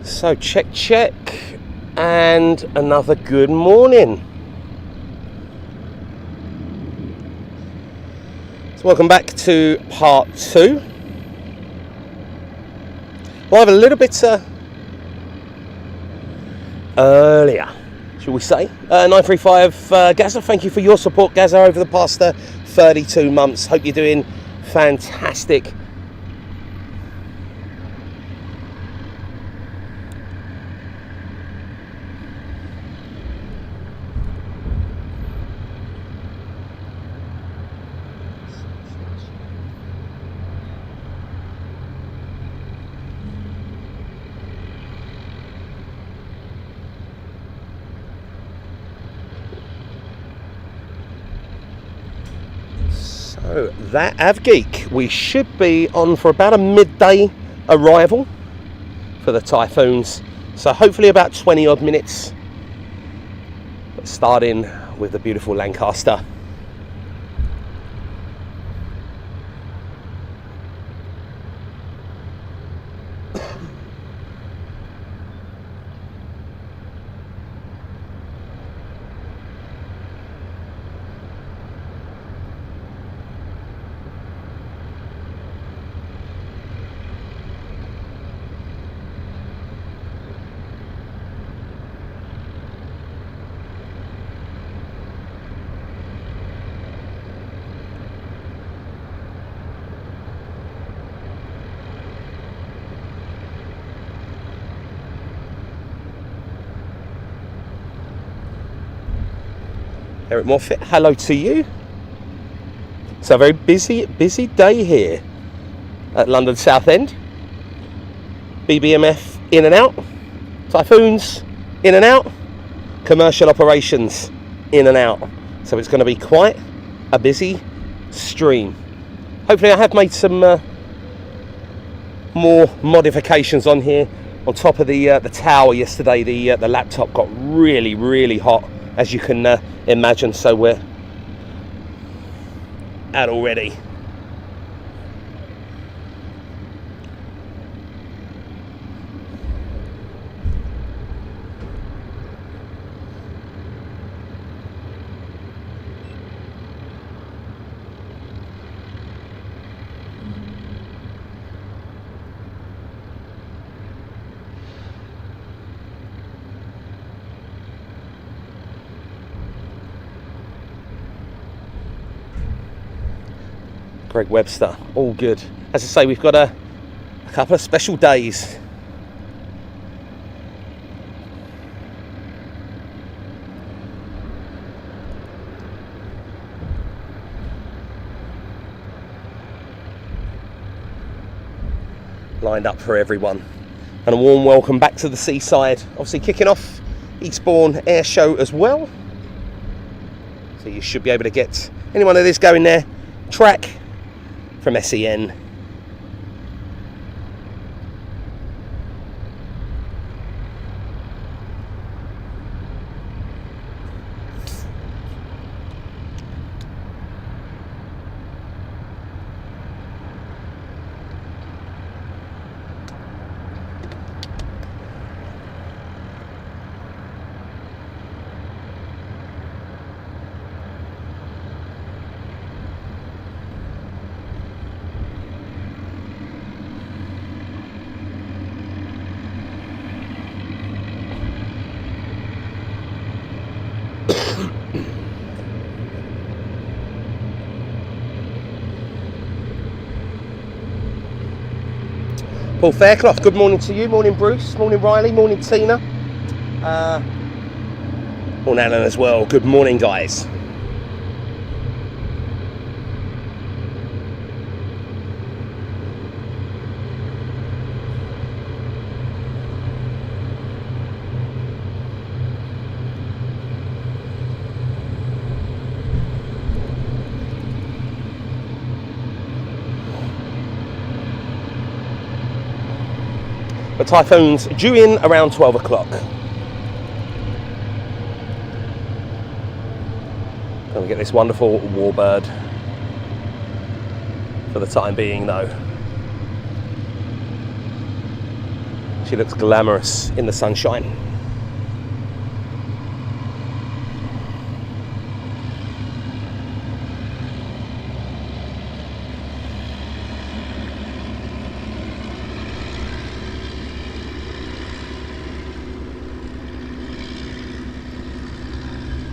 So check, and another good morning. So welcome back to part 2. We'll have a little bit earlier, shall we say. 935 Gaza, thank you for your support, Gaza, over the past 32 months. Hope you're doing fantastic. So that Avgeek, we should be on for about a midday arrival for the Typhoons. So hopefully about 20 odd minutes. But starting with the beautiful Lancaster. Eric Morfitt, hello to you. So a very busy day here at London Southend. BBMF in and out, Typhoons in and out, commercial operations in and out. So it's going to be quite a busy stream. Hopefully I have made some more modifications on here. On top of the tower yesterday, the laptop got really hot, as you can imagine, so we're out already. Greg Webster, all good. As I say, we've got a couple of special days. Lined up for everyone. And a warm welcome back to the seaside. Obviously kicking off Eastbourne Air Show as well. So you should be able to get anyone that is going there, track from SEN. Paul Fairclough, good morning to you. Morning Bruce, morning Riley, morning Tina. Morning Alan as well. Good morning guys. The Typhoons due in around 12 o'clock. Gonna get this wonderful Warbird for the time being though. She looks glamorous in the sunshine.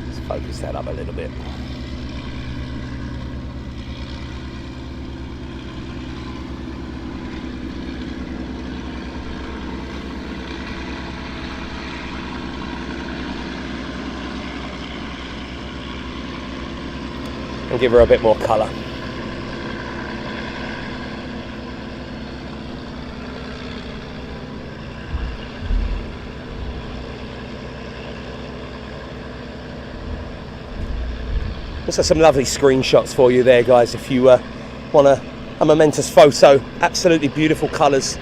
Let's focus that up a little bit. And give her a bit more colour. Also some lovely screenshots for you there, guys, if you want a momentous photo. Absolutely beautiful colours.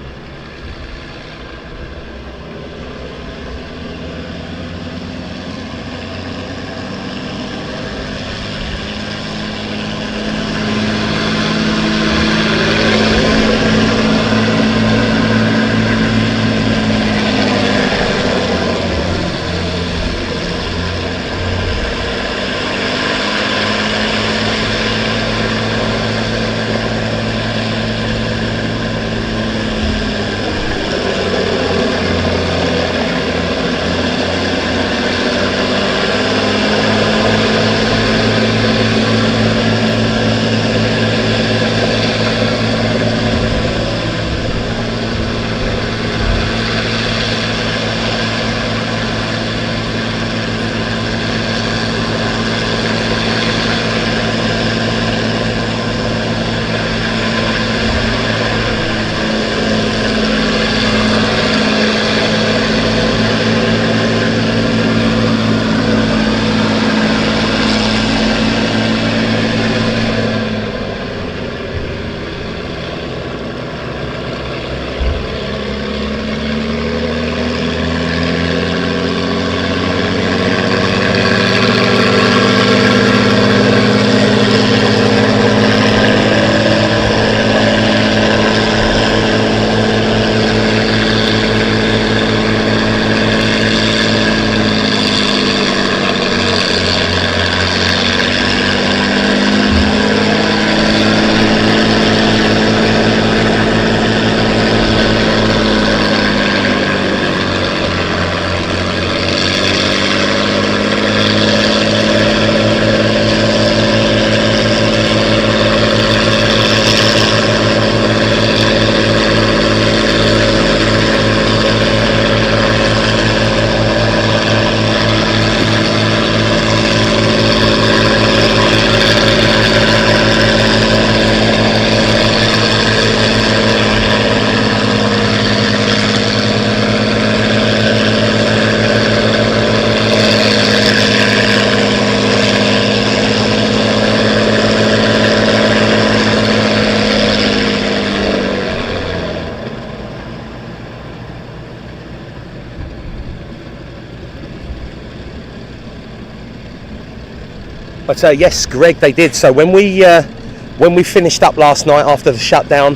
But yes, Greg, they did. So when we finished up last night after the shutdown,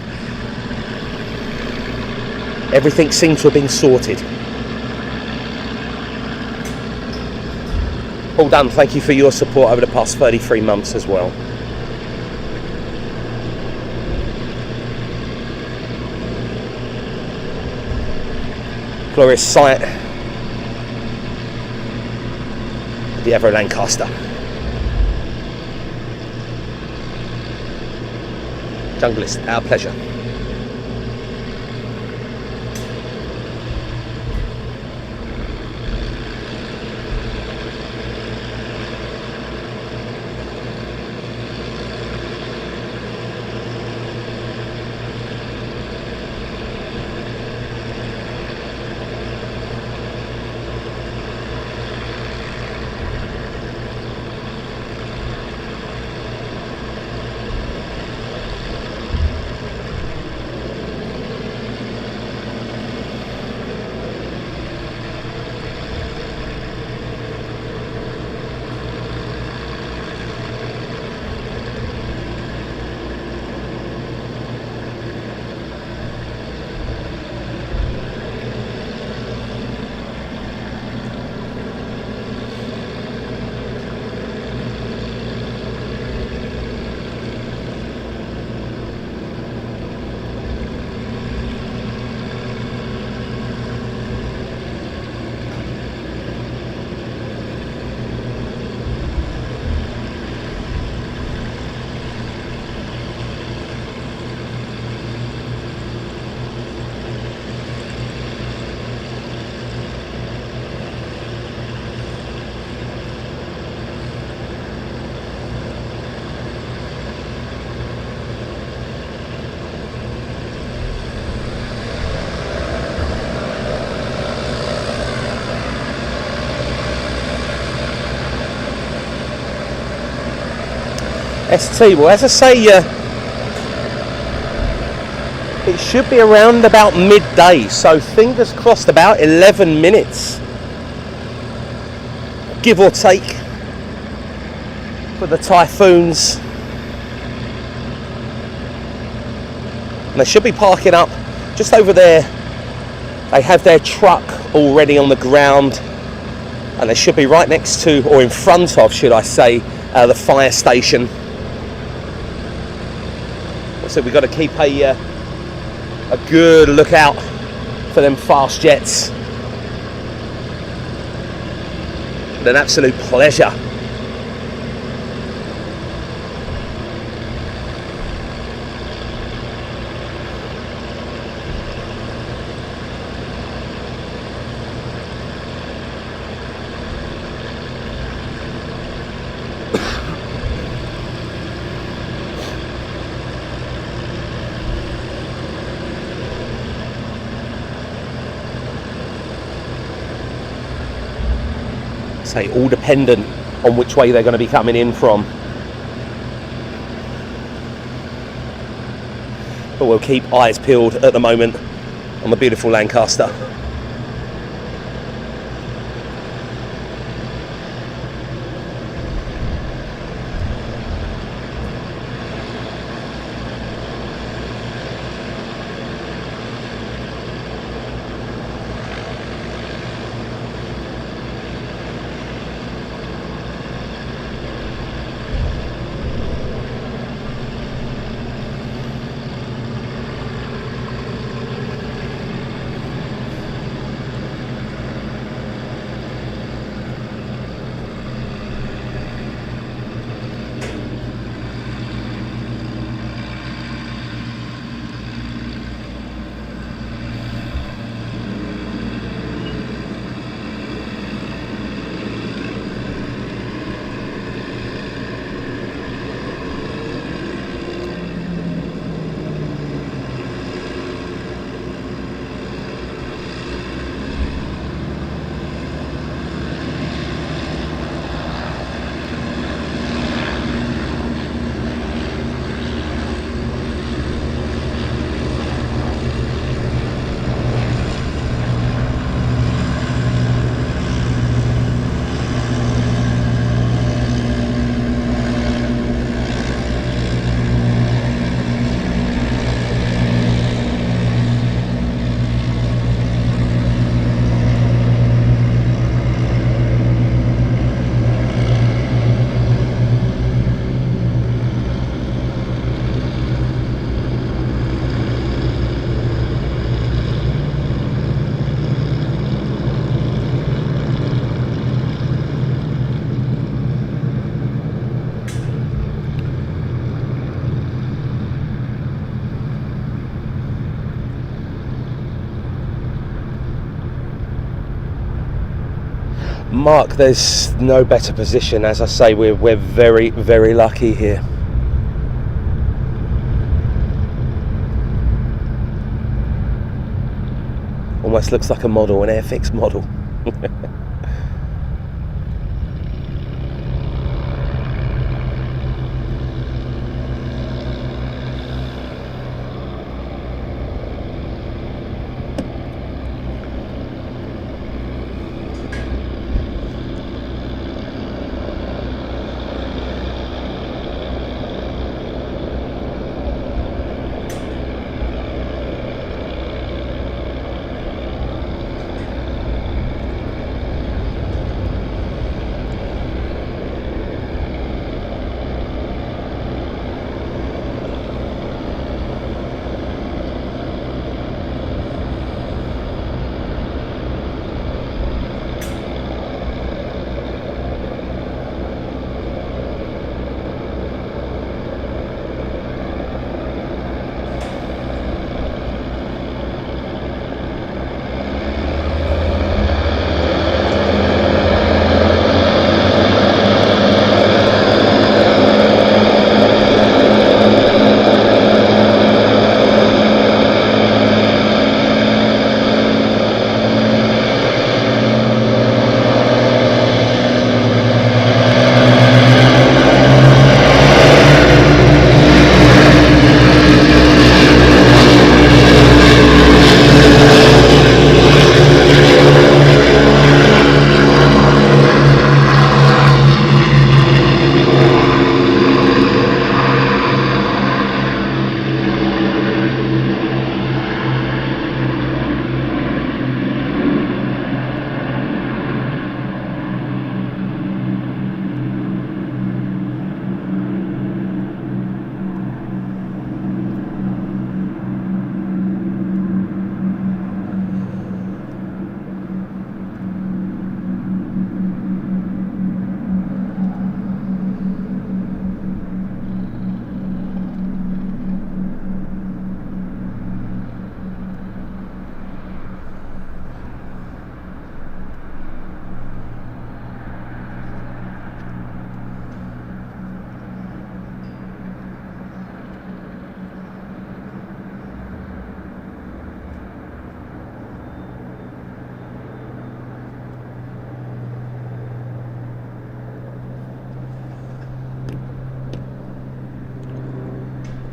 everything seemed to have been sorted. All done. Thank you for your support over the past 33 months as well. Glorious sight. The Aer Lancaster. Junglist, our pleasure. ST. Well, as I say, it should be around about midday, so fingers crossed about 11 minutes, give or take, for the Typhoons. And they should be parking up just over there. They have their truck already on the ground, and they should be right next to, or in front of, should I say, the fire station. So we've got to keep a good lookout for them fast jets. But an absolute pleasure. Say all dependent on which way they're going to be coming in from. But we'll keep eyes peeled at the moment on the beautiful Lancaster. Mark, there's no better position. As I say, we're very, very lucky here. Almost looks like a model, an Airfix model.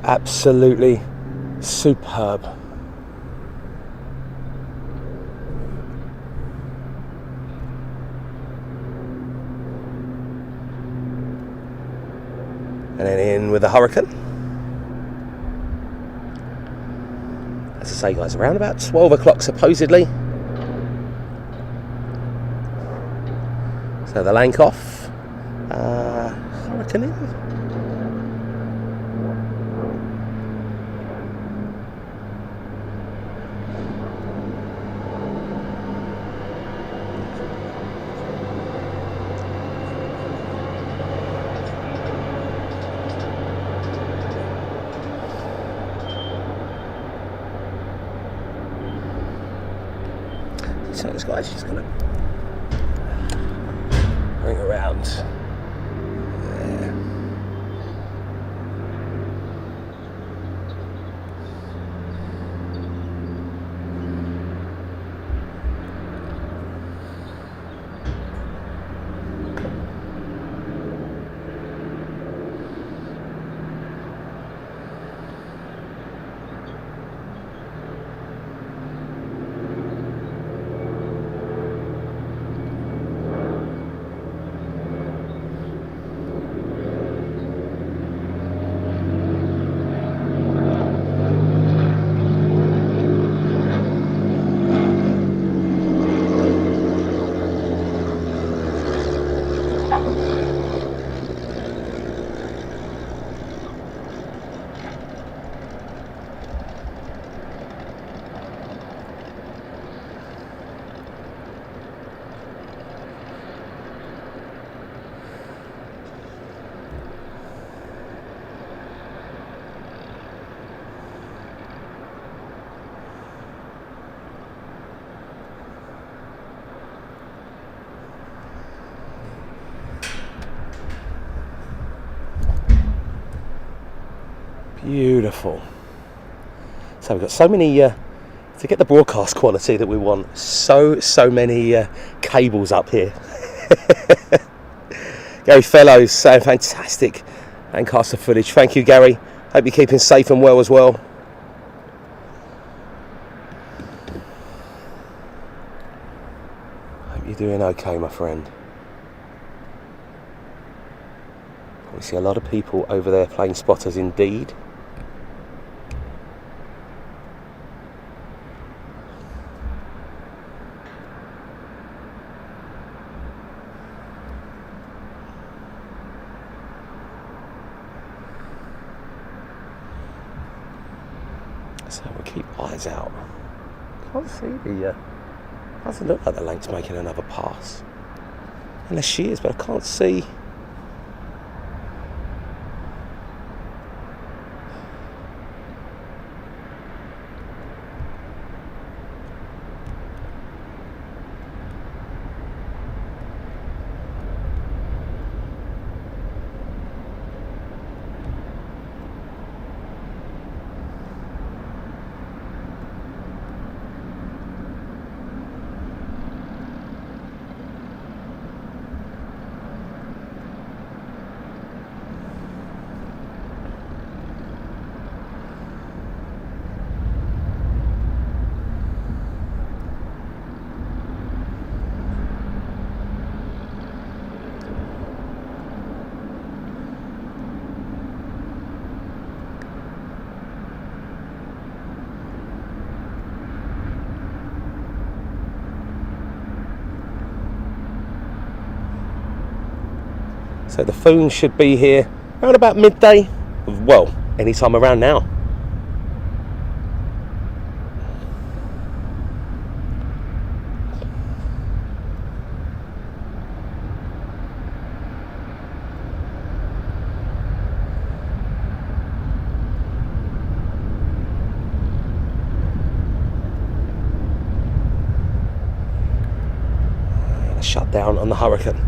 Absolutely superb. And then in with the Hurricane. As I say, guys, around about 12 o'clock supposedly. So the lank off. Hurricane in. So this guy's just gonna bring around there. Beautiful. So we've got so many, to get the broadcast quality that we want, so many cables up here. Gary Fellows saying fantastic Lancaster footage. Thank you, Gary. Hope you're keeping safe and well as well. Hope you're doing okay, my friend. We see a lot of people over there, plane spotters indeed. So we'll keep eyes out. Can't see the, doesn't look like the lane's making another pass. Unless she is, but I can't see. So the Typhoon should be here around about midday. Well, anytime around now. Shut down on the Hurricane.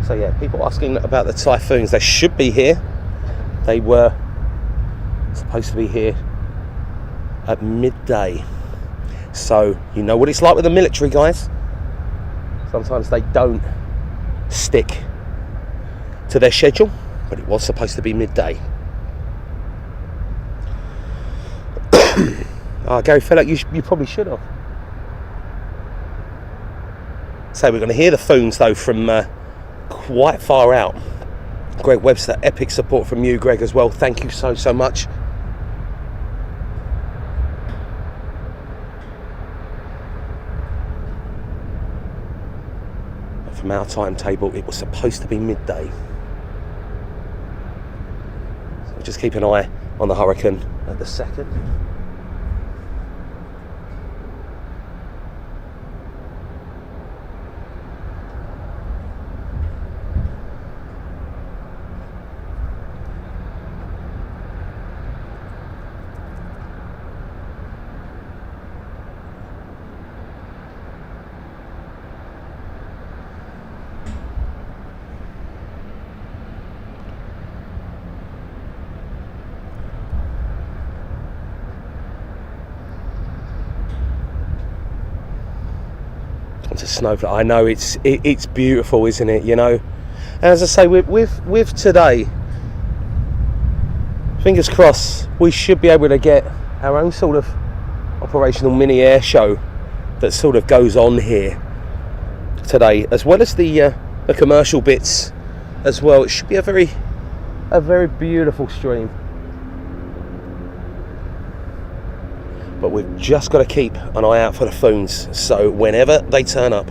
So yeah, people asking about the Typhoons. They should be here. They were supposed to be here at midday. So you know what it's like with the military, guys. Sometimes they don't stick to their schedule, but it was supposed to be midday. Gary Fellow, you probably should have. So we're going to hear the phones though from quite far out. Greg Webster, epic support from you, Greg, as well. Thank you so much. From our timetable, it was supposed to be midday. So we'll just keep an eye on the Hurricane at the second. To snowflake. I know it's beautiful, isn't it? You know, and as I say, with today, fingers crossed, we should be able to get our own sort of operational mini air show that sort of goes on here today, as well as the commercial bits as well. It should be a very beautiful stream. But we've just got to keep an eye out for the phones, so whenever they turn up.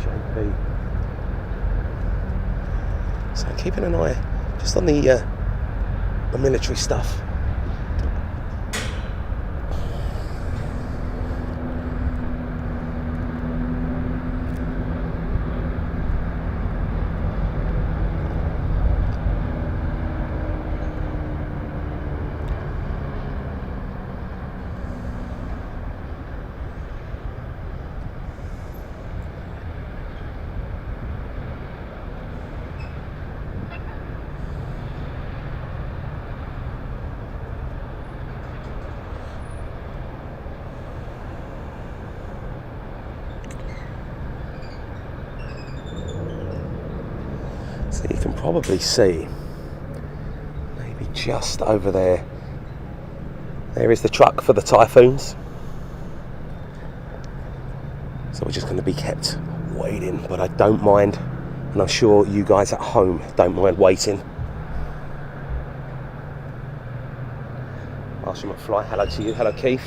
JP. So keeping an eye just on the military stuff. So you can probably see, maybe just over there, there is the truck for the Typhoons. So we're just going to be kept waiting, but I don't mind, and I'm sure you guys at home don't mind waiting. Marshall McFly, hello to you, hello Keith.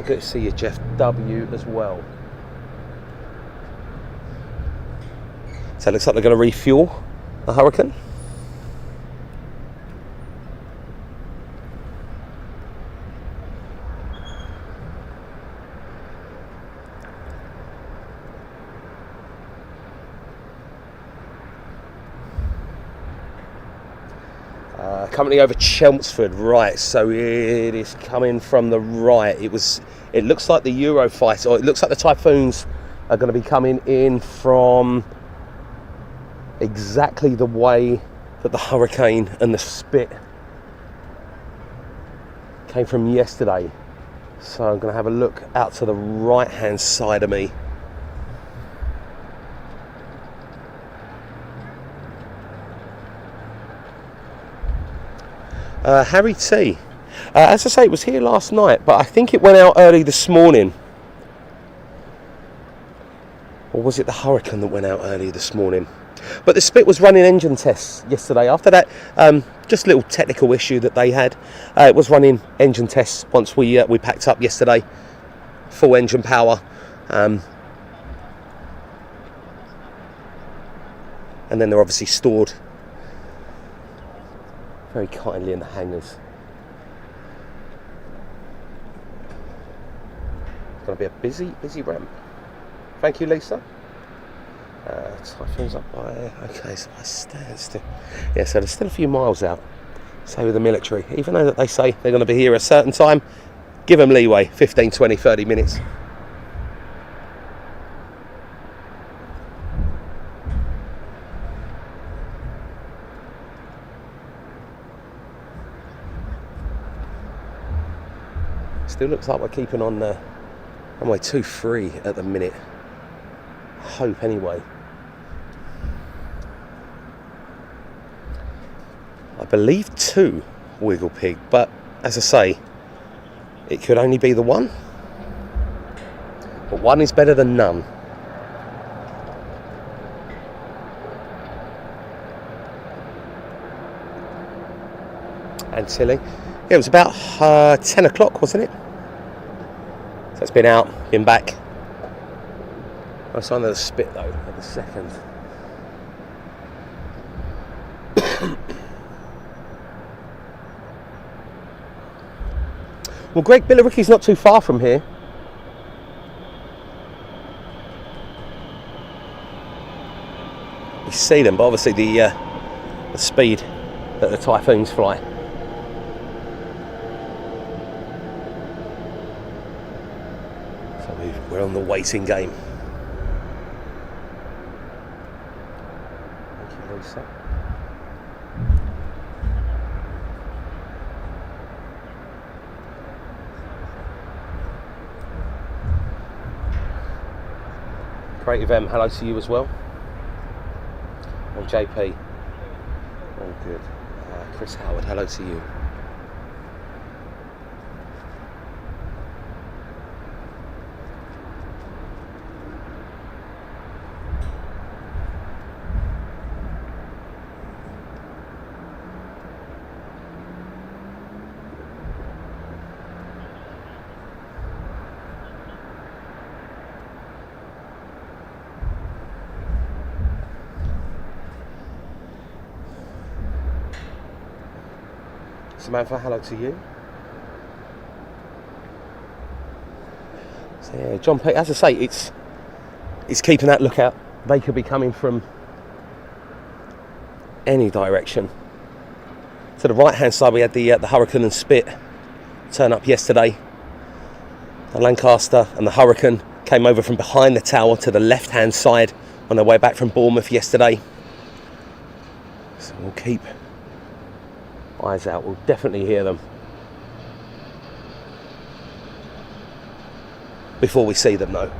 Good to see you, Jeff W as well. So it looks like they're going to refuel the Hurricane. Currently over Chelmsford, right, so it is coming from the right. It looks like the Eurofighter, or it looks like the Typhoons are going to be coming in from exactly the way that the Hurricane and the Spit came from yesterday. So I'm going to have a look out to the right hand side of me. Harry T. As I say, it was here last night, but I think it went out early this morning. Or was it the Hurricane that went out early this morning? But the Spit was running engine tests yesterday. After that, just a little technical issue that they had. It was running engine tests once we packed up yesterday. Full engine power. And then they're obviously stored very kindly in the hangars. It's going to be a busy ramp. Thank you, Lisa. Typhoons up by, okay, so I stand still. Yeah, so there's still a few miles out. So with the military, even though that they say they're going to be here at a certain time, give them leeway, 15, 20, 30 minutes. Still looks like we're keeping on runway 23 at the minute. Hope anyway. I believe 2 Wiggle Pig, but as I say, it could only be the one. But one is better than none. And Tilly. Yeah, it was about 10 o'clock, wasn't it? So it's been out, been back. I saw another spit though at the second. Well, Greg Billericay's not too far from here. You see them, but obviously the speed that the Typhoons fly. So we're on the waiting game. Thank you, Lisa. Creative M, hello to you as well. And JP, all good. Chris Howard, hello to you. Samantha, hello to you. So yeah, John Pete, as I say, it's keeping that lookout. They could be coming from any direction. To the right hand side we had the Hurricane and Spit turn up yesterday. The Lancaster and the Hurricane came over from behind the tower to the left hand side on their way back from Bournemouth yesterday. So we'll keep eyes out, we'll definitely hear them before we see them though.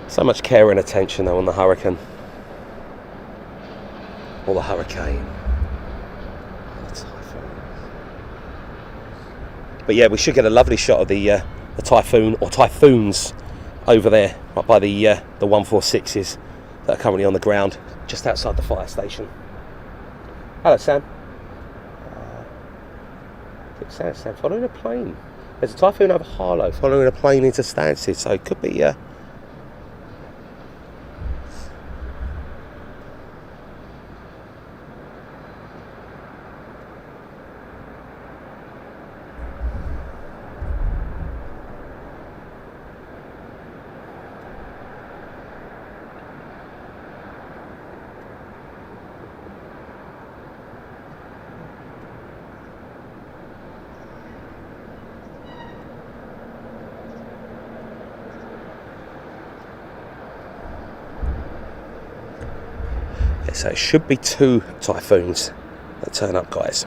So much care and attention though on the Hurricane, or the Hurricane. But yeah, we should get a lovely shot of the Typhoon or Typhoons over there, right by the 146s that are currently on the ground just outside the fire station. Hello, Sam. Sam following a plane. There's a Typhoon over Harlow following a plane into Stansted, so it could be so it should be 2 Typhoons that turn up, guys.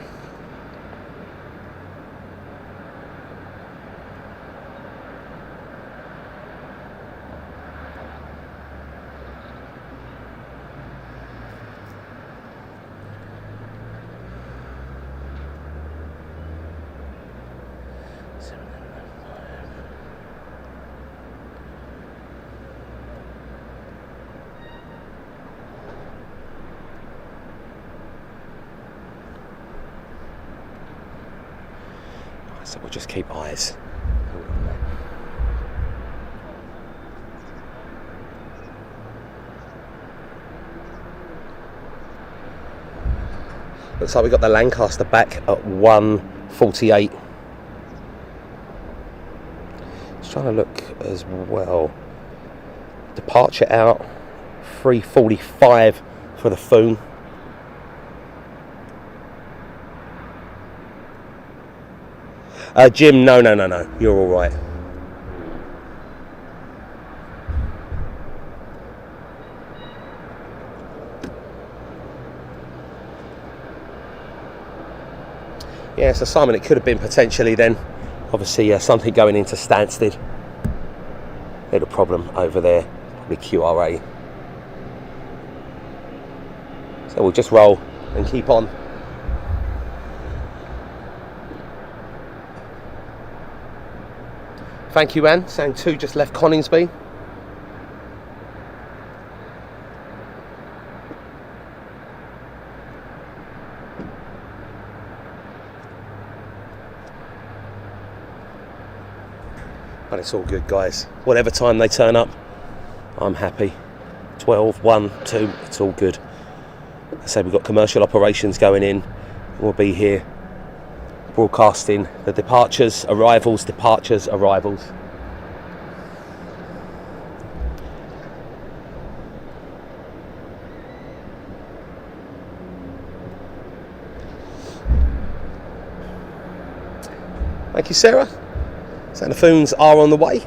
So we'll just keep eyes. Looks like we got the Lancaster back at 1:48. Just trying to look as well. Departure out 3:45 for the Foon. Jim, no, you're all right. Yeah, so Simon, it could have been potentially then, obviously something going into Stansted. Little problem over there, probably QRA. So we'll just roll and keep on. Thank you, Anne. Sang 2 just left Coningsby. But it's all good, guys. Whatever time they turn up, I'm happy. 12, 1, 2, it's all good. I say we've got commercial operations going in. We'll be here broadcasting the departures, arrivals, departures, arrivals. Thank you, Sarah. So the Typhoons are on the way.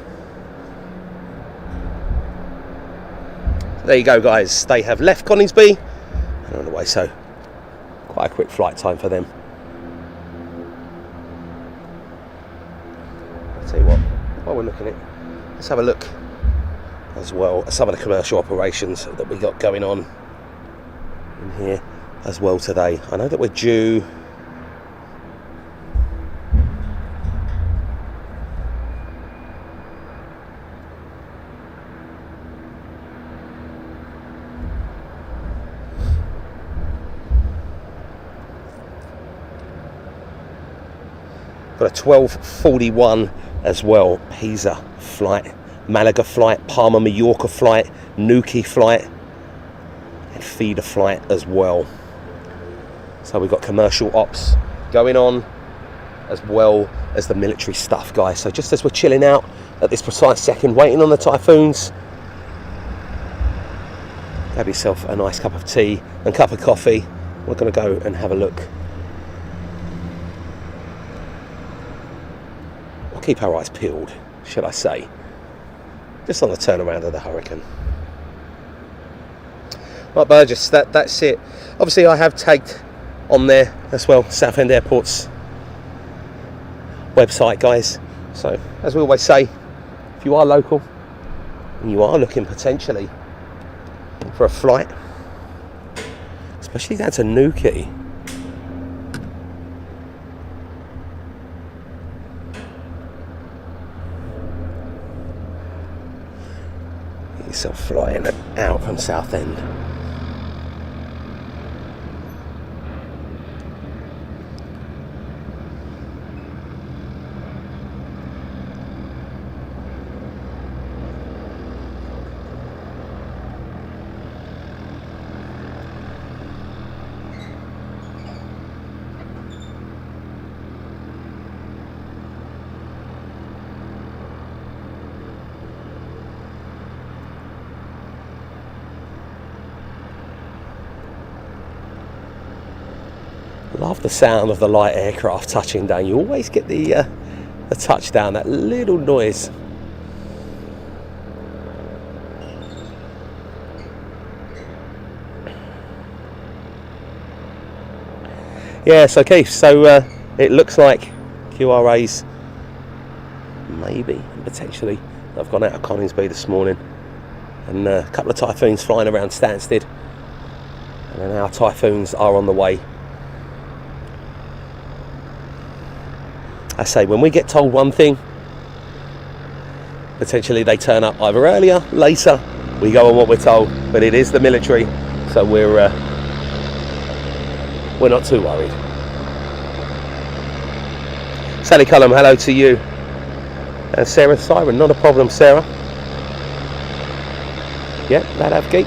There you go, guys. They have left Coningsby and on the way, so quite a quick flight time for them. I'll tell you what, while we're looking at it, let's have a look as well at some of the commercial operations that we got going on in here as well today. I know that we're due got a 12:41 as well, Pisa flight, Malaga flight, Palma Mallorca flight, Nuki flight, and feeder flight as well. So we've got commercial ops going on as well as the military stuff, guys. So just as we're chilling out at this precise second, waiting on the Typhoons, grab yourself a nice cup of tea and cup of coffee. We're going to go and have a look. Keep our eyes peeled, should I say, just on the turnaround of the Hurricane. Right, Burgess, that's it. Obviously I have tagged on there as well Southend Airport's website, guys. So as we always say, if you are local and you are looking potentially for a flight, especially down to Newquay, yourself flying out from Southend. Love the sound of the light aircraft touching down. You always get the touchdown, that little noise. Yes, okay, so it looks like QRA's maybe, potentially, I've gone out of Coningsby this morning, and a couple of Typhoons flying around Stansted, and then our Typhoons are on the way. I say, when we get told one thing, potentially they turn up either earlier, later, we go on what we're told, but it is the military, so we're not too worried. Sally Cullum, hello to you. And Sarah Siren, not a problem, Sarah. Yeah, that have geek.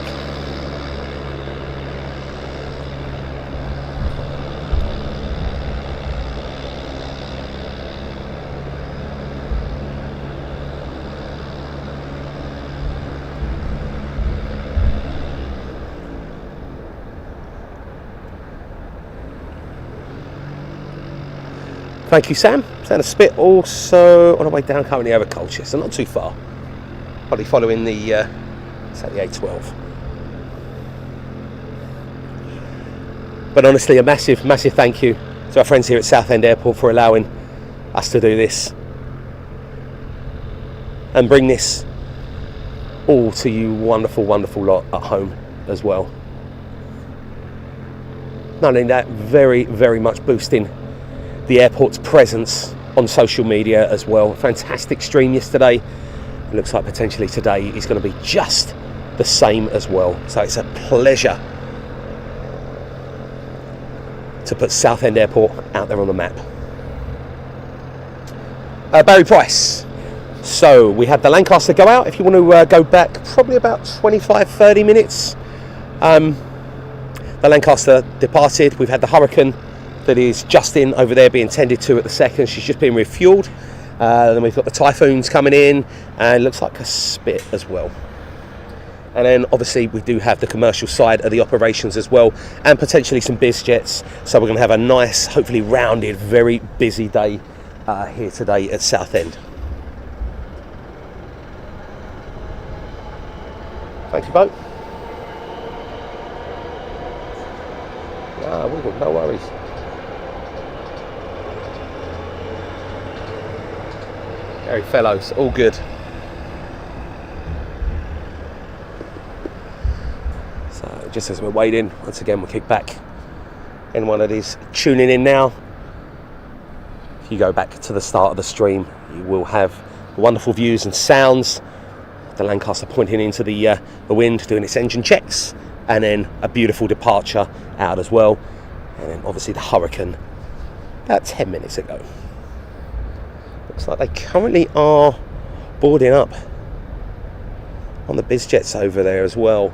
Thank you, Sam. Sam a Spit also on the way down currently over Colchester, so not too far. Probably following the A12. But honestly, a massive thank you to our friends here at Southend Airport for allowing us to do this and bring this all to you wonderful lot at home as well. Not only that, very much boosting the airport's presence on social media as well. Fantastic stream yesterday. It looks like potentially today is going to be just the same as well. So it's a pleasure to put Southend Airport out there on the map. Barry Price. So we had the Lancaster go out. If you want to go back probably about 25-30 minutes, the Lancaster departed. We've had the Hurricane that is just in over there being tended to at the second. She's just being refueled. Then we've got the Typhoons coming in, and it looks like a Spit as well. And then obviously we do have the commercial side of the operations as well, and potentially some biz jets. So we're going to have a nice, hopefully rounded, very busy day here today at Southend. Thank you, boat. No worries. Gary Fellows, all good. So just as we're waiting, once again we'll kick back. Anyone that is tuning in now, if you go back to the start of the stream, you will have wonderful views and sounds. The Lancaster pointing into the wind, doing its engine checks, and then a beautiful departure out as well. And then obviously the Hurricane about 10 minutes ago. Looks like they currently are boarding up on the biz jets over there as well.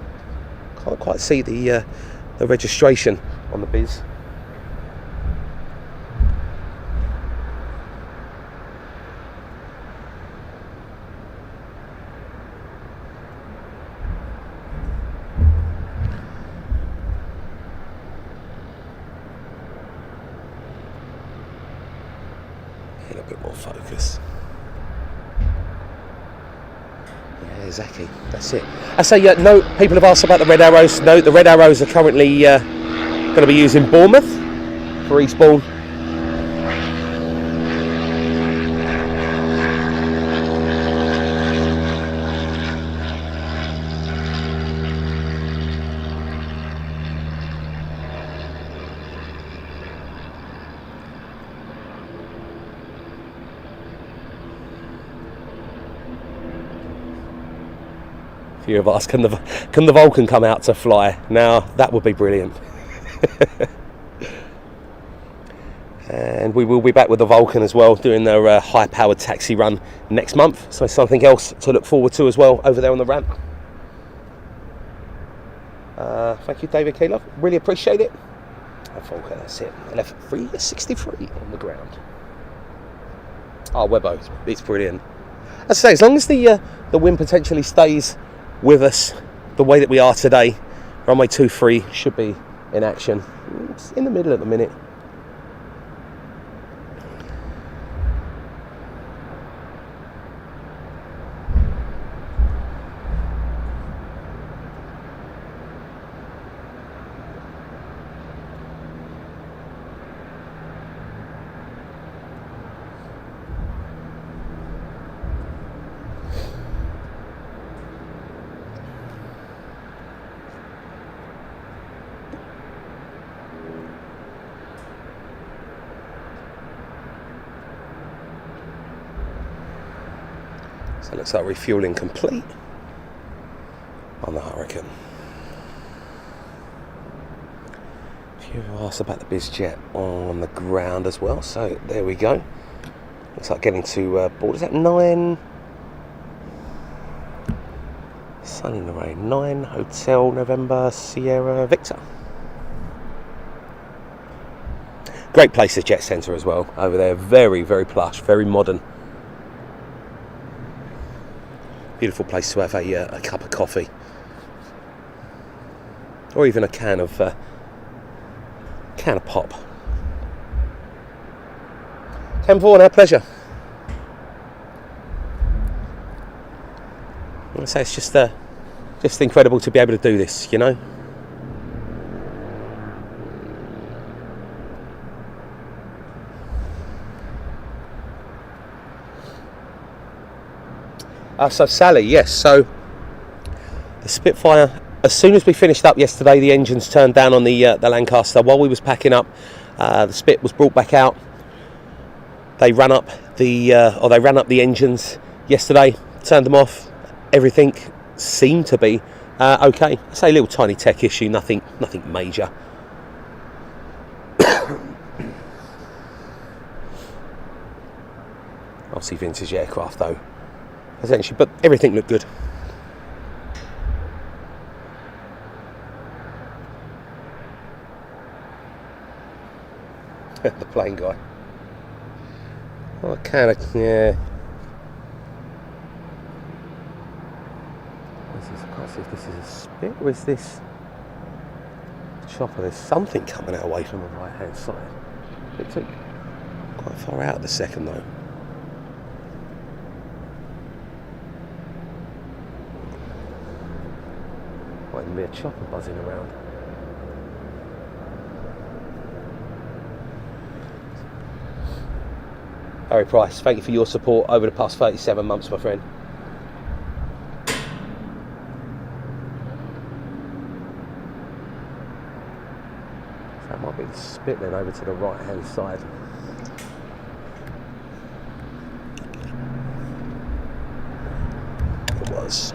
Can't quite see the registration on the biz. A bit more focus. Yeah, exactly. That's it. I say, no, people have asked about the red arrows. No, the red arrows are currently going to be using Bournemouth for Eastbourne. Few have asked, can the Vulcan come out to fly? Now that would be brilliant. And we will be back with the Vulcan as well, doing their high-powered taxi run next month. So something else to look forward to as well over there on the ramp. Thank you, David Keeloff. Really appreciate it. Vulcan, that's it. I left 363 on the ground. Oh, Webbo, it's brilliant. As I say, as long as the wind potentially stays with us the way that we are today, runway 23 should be in action. It's in the middle at the minute. So it looks like refueling complete on the Hurricane. A few have asked about the biz jet on the ground as well, so there we go. Looks like getting to board. Is that 9? Sun in the rain. 9 Hotel November Sierra Victor. Great place, the jet centre as well over there. Very, very plush, very modern. Beautiful place to have a cup of coffee, or even a can of pop. Ken Vaughan, our pleasure. I say it's just incredible to be able to do this, you know. So Sally, yes, so the Spitfire, as soon as we finished up yesterday, the engines turned down on the Lancaster. While we was packing up, the Spit was brought back out. They ran up the engines yesterday, turned them off. Everything seemed to be okay. I say a little tiny tech issue, nothing major. Obviously vintage aircraft though, essentially, but everything looked good. The plane guy. Oh, I can't, yeah. I can't see if this is a Spit or is this chopper. There's something coming out away from the right hand side. It took quite far out of the second though. Might be a chopper buzzing around. Harry Price, thank you for your support over the past 37 months, my friend. So that might be the Spit then over to the right hand side. It was.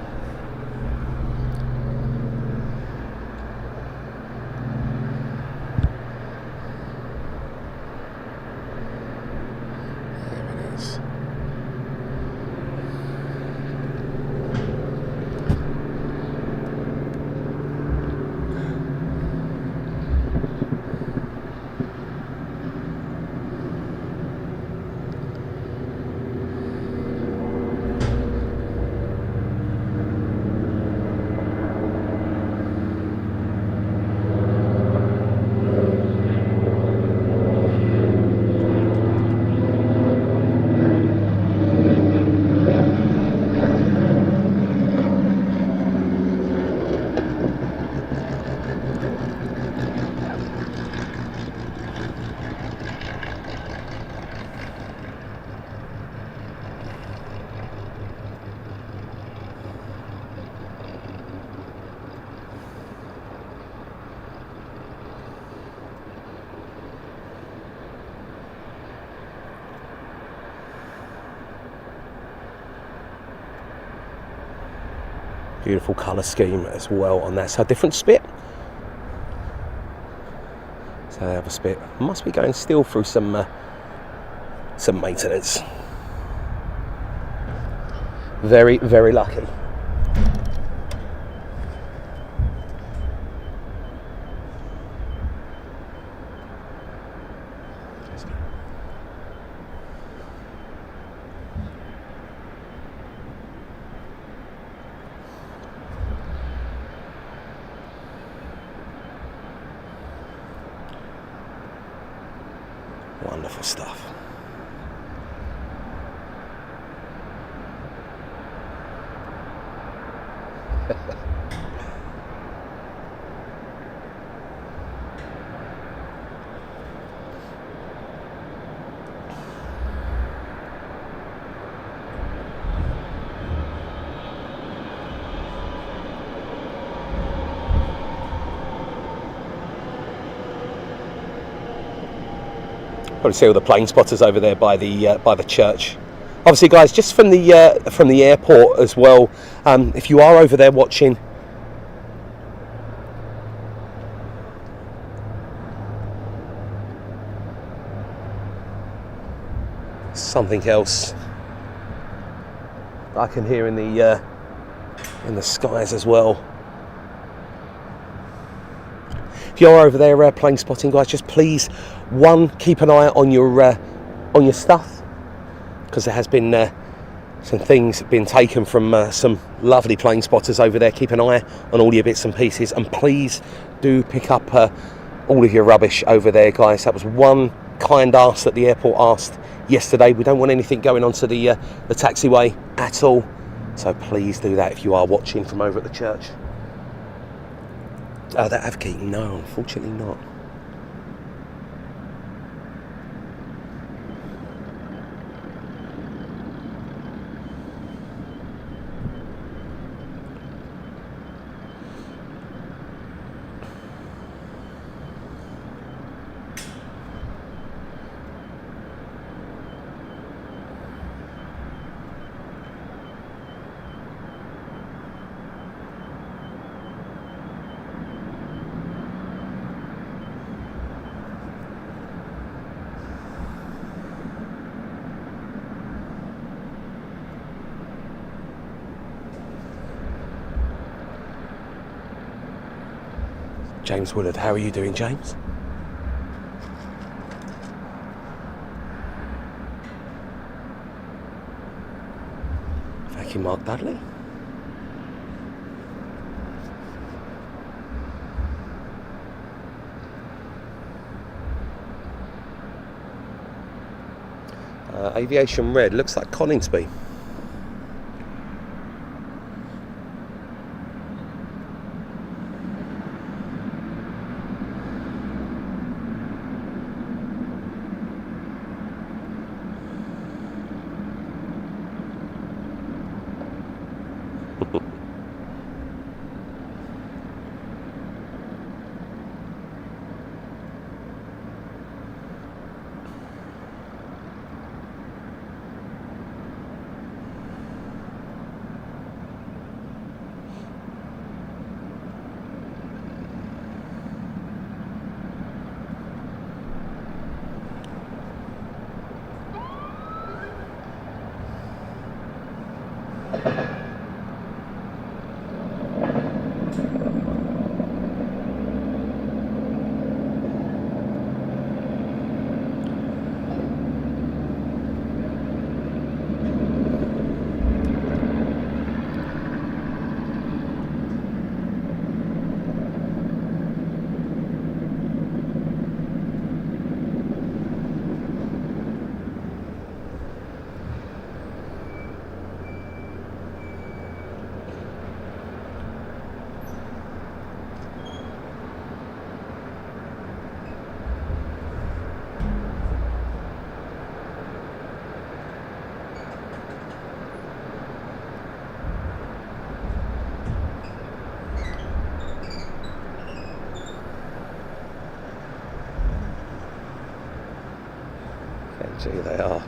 Beautiful colour scheme as well on that. So different Spit. So they have a Spit. Must be going still through some maintenance. Very, very lucky. Wonderful stuff. Probably see all the plane spotters over there by the church. Obviously, guys, just from the airport as well. If you are over there watching, something else I can hear in the skies as well. If you're over there plane spotting, guys, just please, one, keep an eye on your stuff, because there has been some things being taken from some lovely plane spotters over there. Keep an eye on all your bits and pieces, and please do pick up all of your rubbish over there, guys. That was one kind ask that the airport asked yesterday. We don't want anything going onto the taxiway at all. So please do that if you are watching from over at the church. Oh, that Avgeek? No, unfortunately not. James Willard, how are you doing, James? Thank you, Mark Dudley. Aviation red, looks like Coningsby. Gee, they are.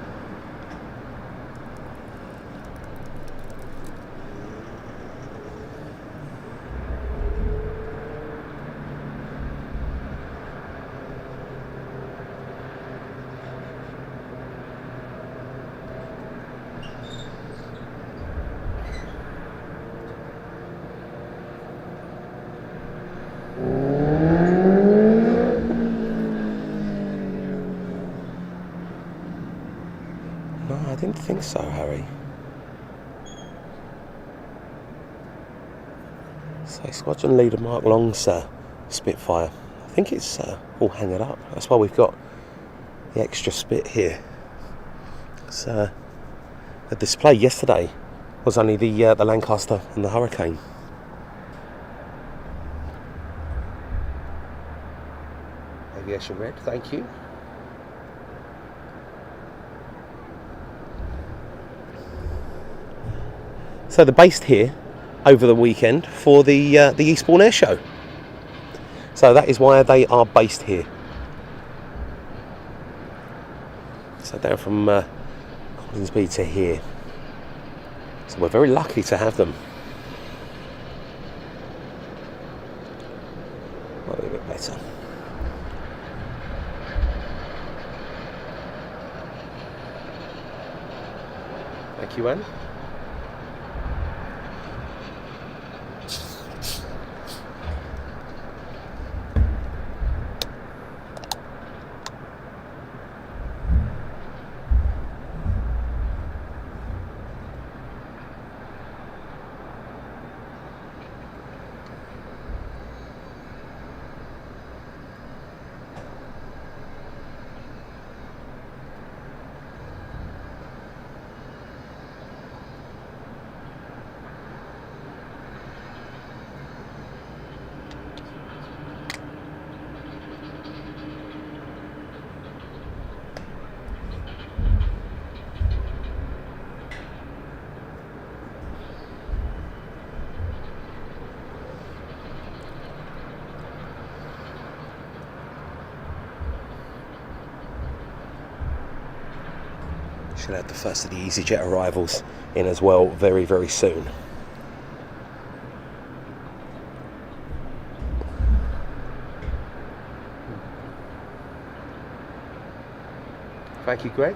I didn't think so, Harry. So Squadron Leader Mark Long's Spitfire. I think it's all hanging up. That's why we've got the extra spit here. It's, the display yesterday was only the Lancaster and the Hurricane. Aviation red, thank you. So they're based here over the weekend for the Eastbourne Air Show. So that is why they are based here. So down from Coningsby to here. So we're very lucky to have them. Might be a bit better. Thank you, Anne. Should have the first of the easyJet arrivals in as well very, very soon. Thank you, Greg.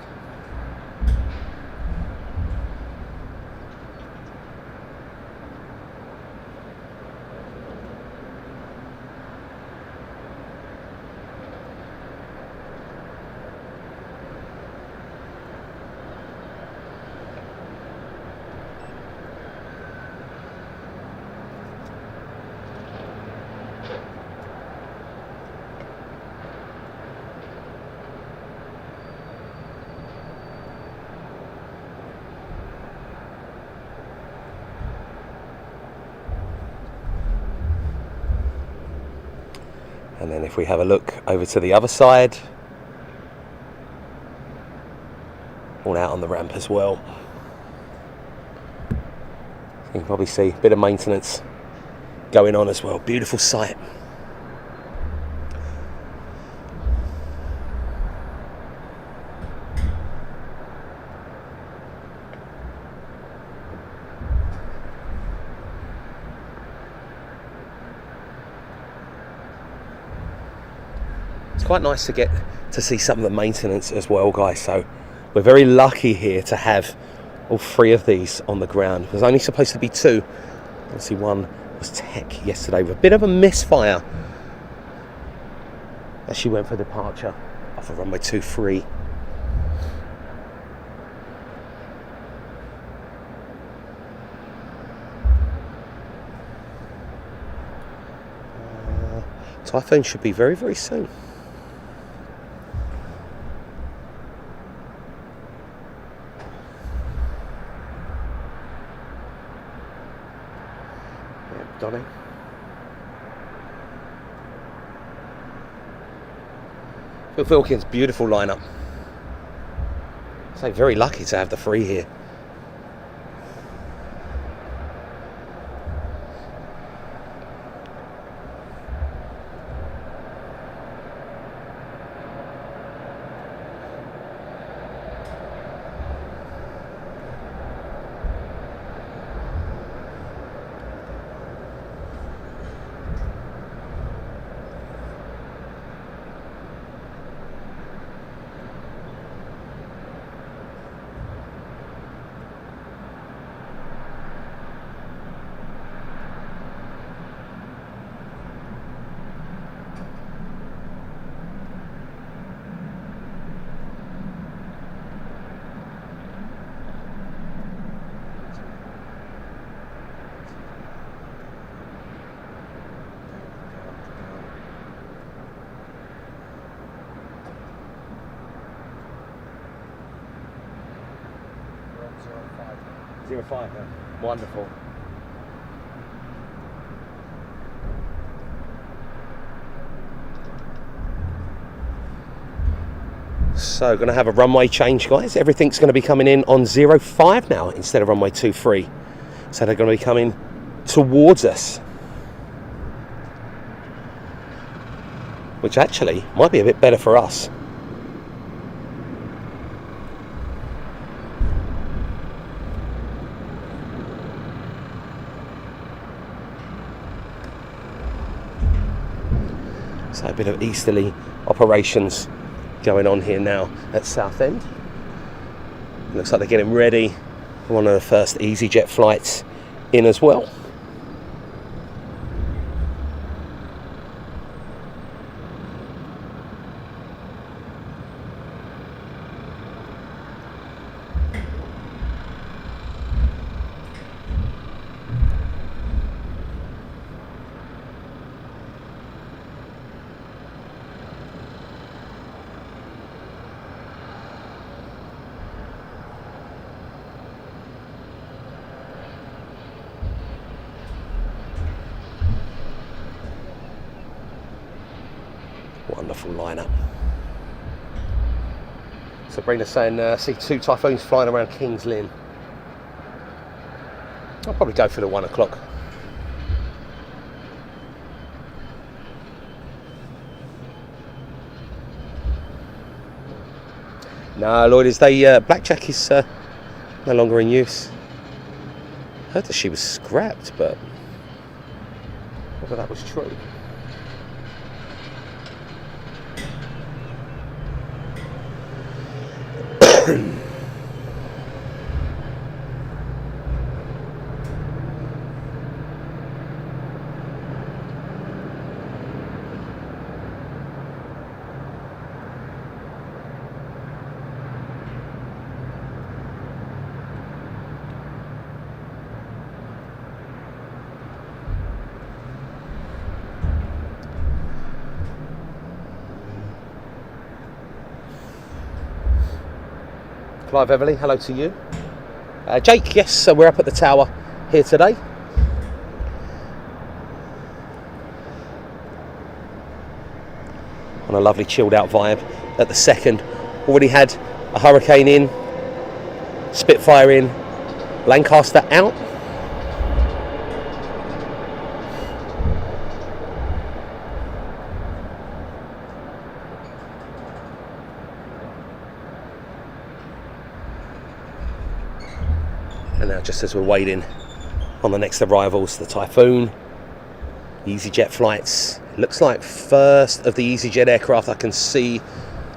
And then if we have a look over to the other side, all out on the ramp as well. You can probably see a bit of maintenance going on as well. Beautiful sight. Quite nice to get to see some of the maintenance as well, guys. So we're very lucky here to have all three of these on the ground. There's only supposed to be two. Obviously one was tech yesterday with a bit of a misfire as she went for departure off of runway 23. Typhoon should be very, very soon. Donny. Phil Wilkins, beautiful lineup. So very lucky to have the three here. Zero five, yeah. Wonderful. So going to have a runway change, guys. Everything's going to be coming in on 05 now instead of runway 23. So they're going to be coming towards us, which actually might be a bit better for us. So a bit of easterly operations going on here now at Southend. Looks like they're getting ready for one of the first easyJet flights in as well. Wonderful lineup. Sabrina's saying see two Typhoons flying around Kings Lynn. I'll probably go for the 1 o'clock. No, Lloyd, is blackjack is no longer in use. I heard that she was scrapped, but whether that was true. Clive Everly, hello to you. Jake, yes, so we're up at the tower here today. On a lovely chilled out vibe at the second. Already had a Hurricane in, Spitfire in, Lancaster out. And now, just as we're waiting on the next arrivals, the Typhoon, easyJet flights. Looks like first of the easyJet aircraft I can see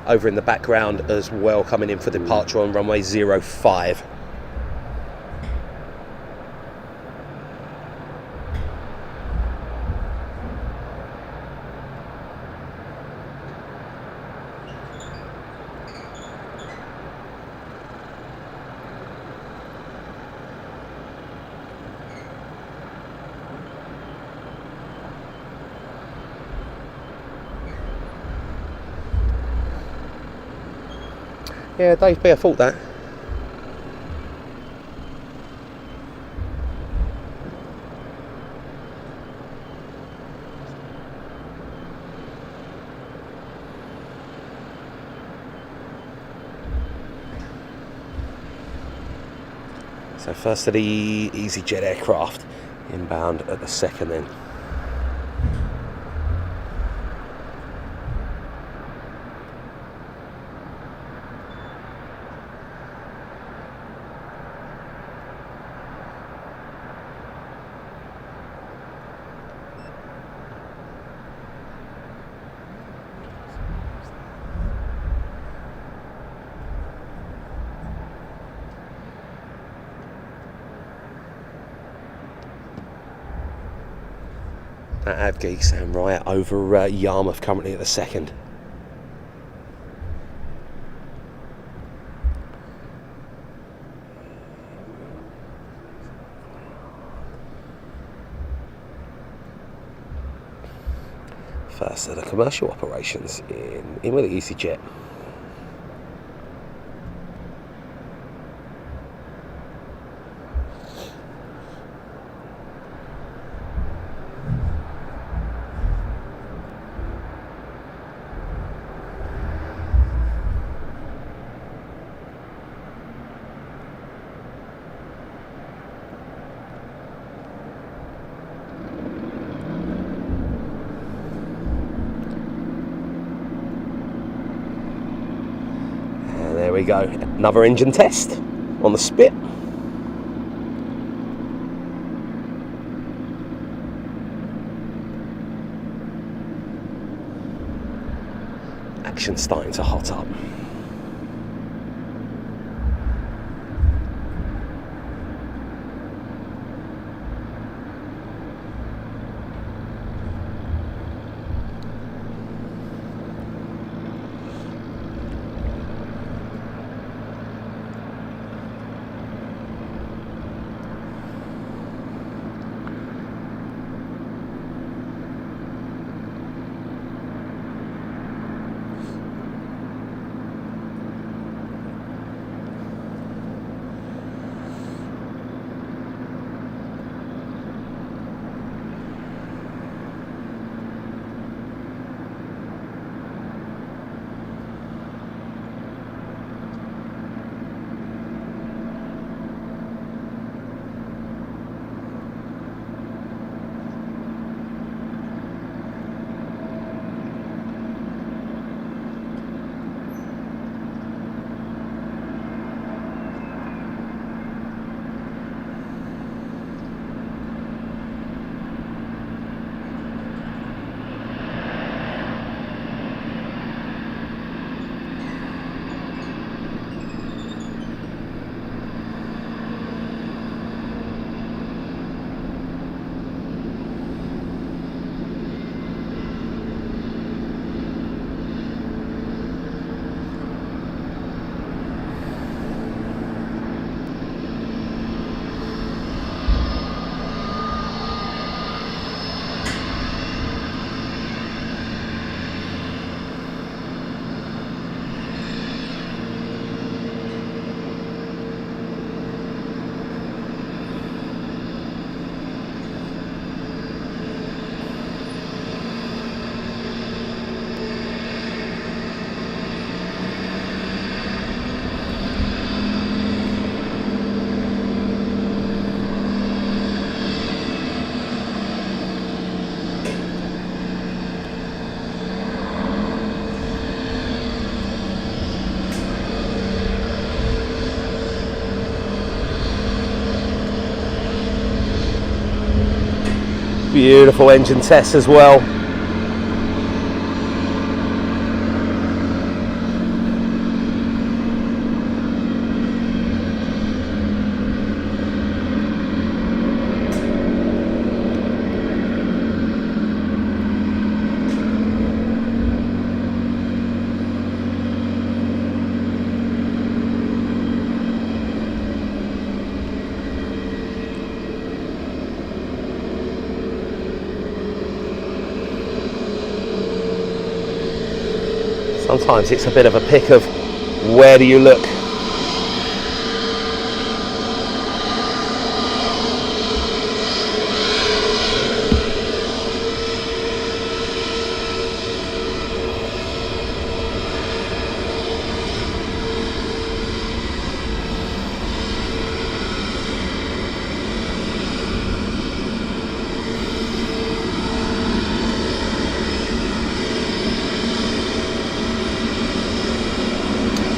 over in the background as well, coming in for departure on runway 05. Yeah, Dave B, I thought that. So first of the easyJet aircraft inbound at the second then. Avgeeks and Riot over Yarmouth currently at the second. First of the commercial operations in with the easyJet. There we go, another engine test on the Spit. Action starting to hot up. Beautiful engine test as well. Sometimes it's a bit of a pick of where do you look.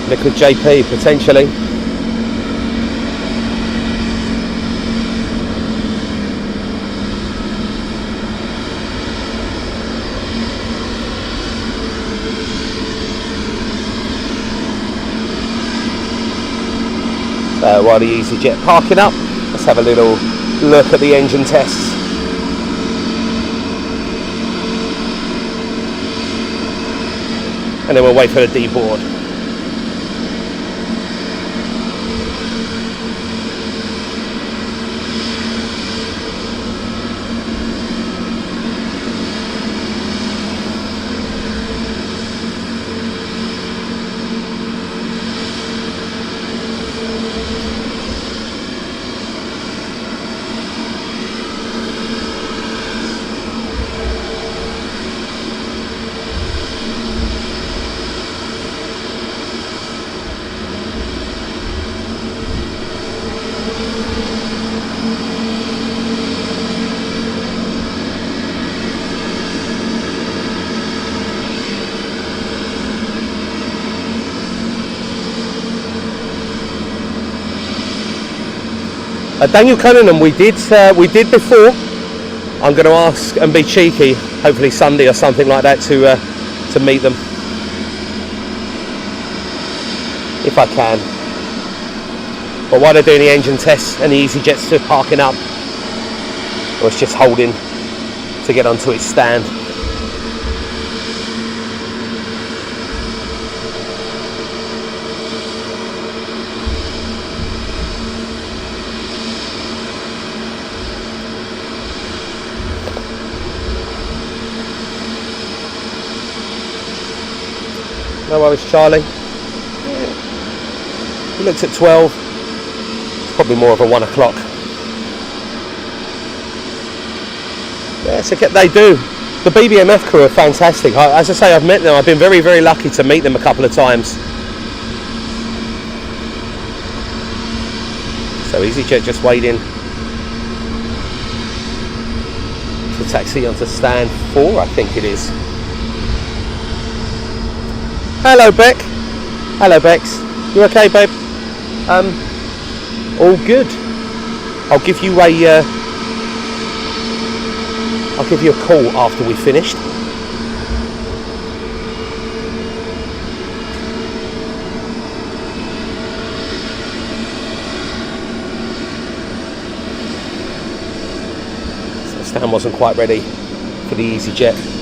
Liquid JP potentially. So while the easyJet parking up, let's have a little look at the engine tests. And then we'll wait for the D-board. Daniel Cunningham, we did before. I'm going to ask and be cheeky, hopefully Sunday or something like that, to meet them if I can. But while they're doing the engine tests and the easyJet's still parking up, I was just holding to get onto its stand. No worries, Charlie. He looks at 12. It's probably more of a 1 o'clock. Yeah, so they do. The BBMF crew are fantastic. As I say, I've met them. I've been very, very lucky to meet them a couple of times. So easyJet just waiting to taxi onto stand 4, I think it is. Hello, Beck. Hello, Bex. You okay, babe? All good. I'll give you a call after we've finished. So the stand wasn't quite ready for the easyJet.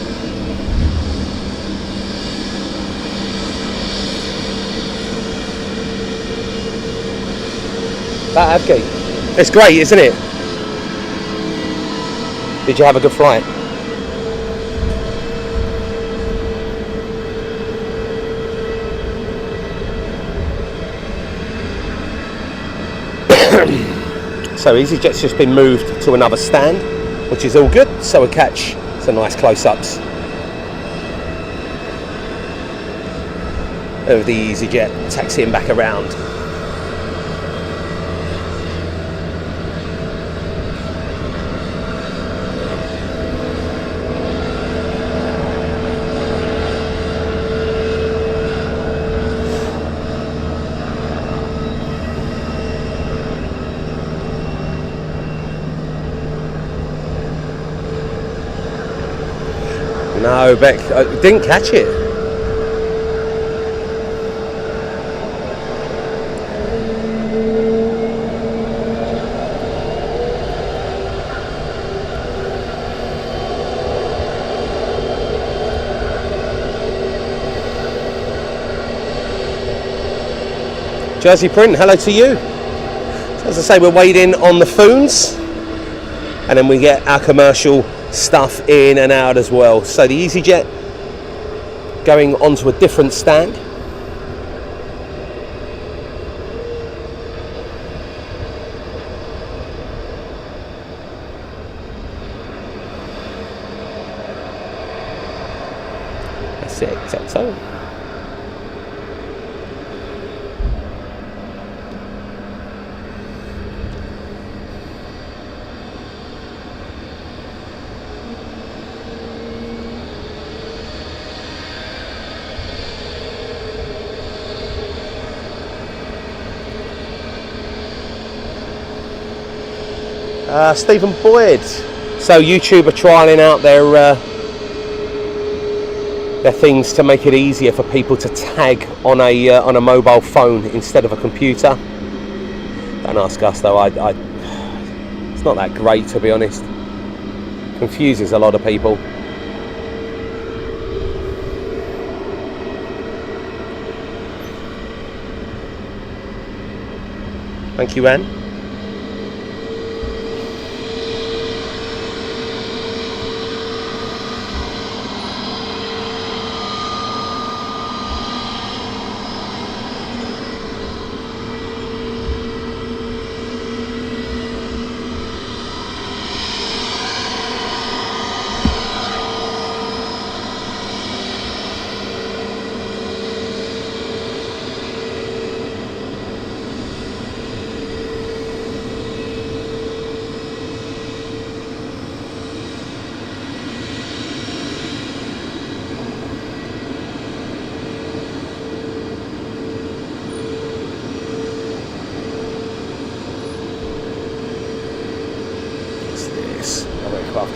That Avgate. It's great, isn't it? Did you have a good flight? So easyJet's just been moved to another stand, which is all good, so we'll catch some nice close-ups of the easyJet taxiing back around. No, Beck, I didn't catch it. Jersey Print, hello to you. So as I say, we're waiting on the Foons, and then we get our commercial stuff in and out as well. So the easyJet going onto a different stand. That's it, except so. Stephen Boyd. So YouTube are trialling out their things to make it easier for people to tag on a mobile phone instead of a computer. Don't ask us though. It's not that great, to be honest. Confuses a lot of people. Thank you, Anne.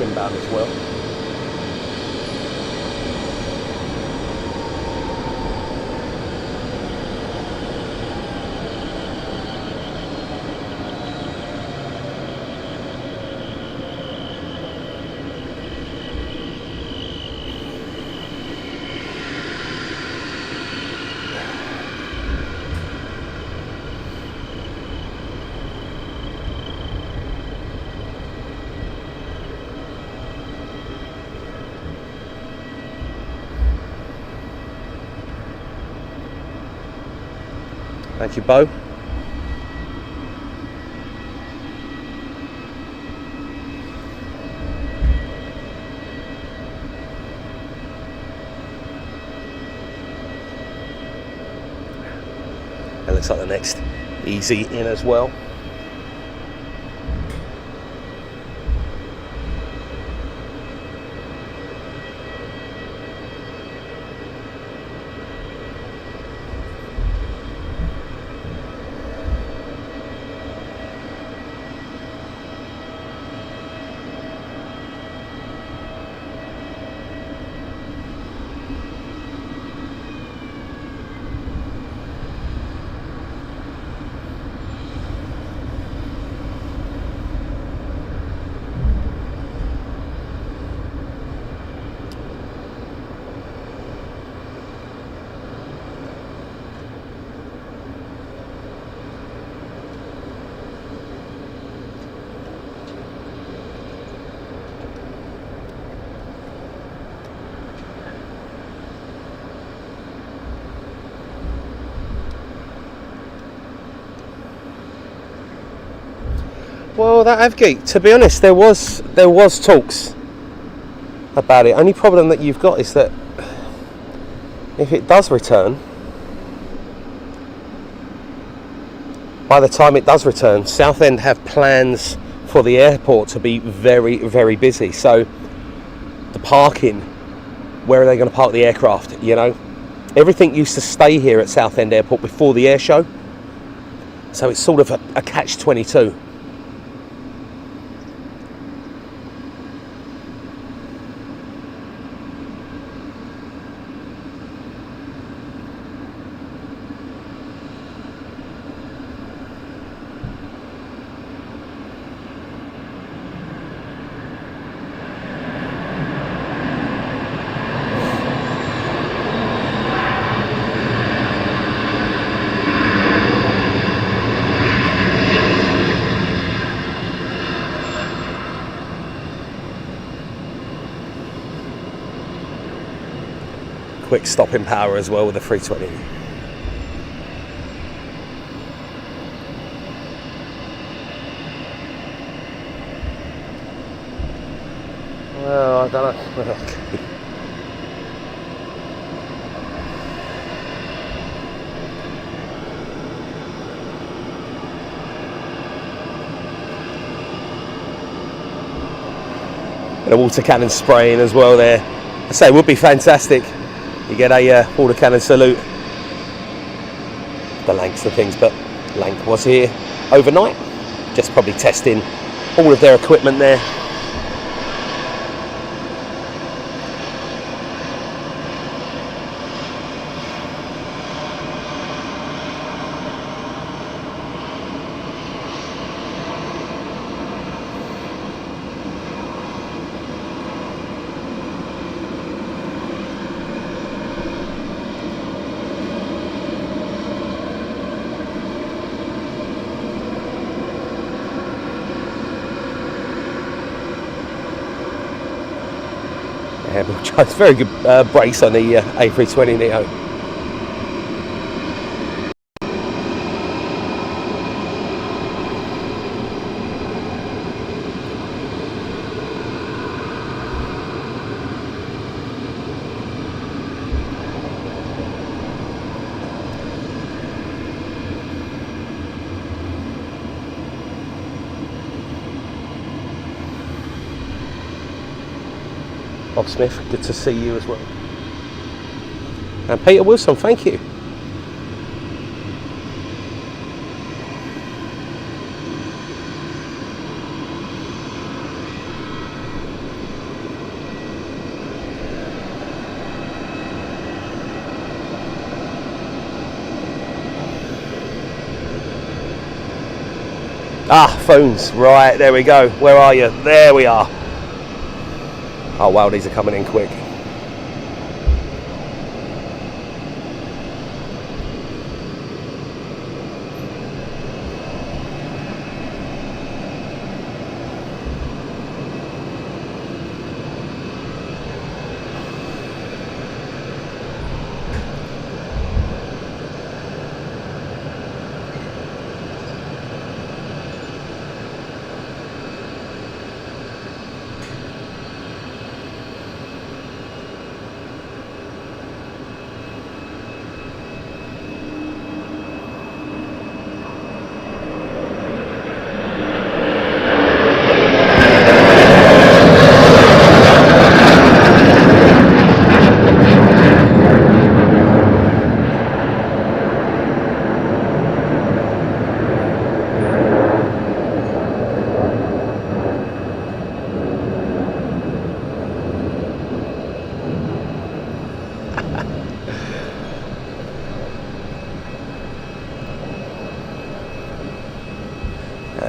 Inbound as well. Thank you, Bo. It looks like the next easy in as well. Well, that Avgeek, to be honest, there was talks about it. Only problem that you've got is that if it does return, by the time it does return, Southend have plans for the airport to be very, very busy. So the parking, where are they going to park the aircraft, you know? Everything used to stay here at Southend Airport before the air show. So it's sort of a catch-22. Quick stopping power as well with the 320. Well, I don't know. Okay. And a water cannon spraying as well there. I say it would be fantastic. You get a water cannon salute. The Lancs and things, but Lanc was here overnight, just probably testing all of their equipment there. It's very good brakes on the A320 Neo. Bob Smith, good to see you as well. And Peter Wilson, thank you. Ah, phones, right, there we go. Where are you? There we are. Oh wow, these are coming in quick.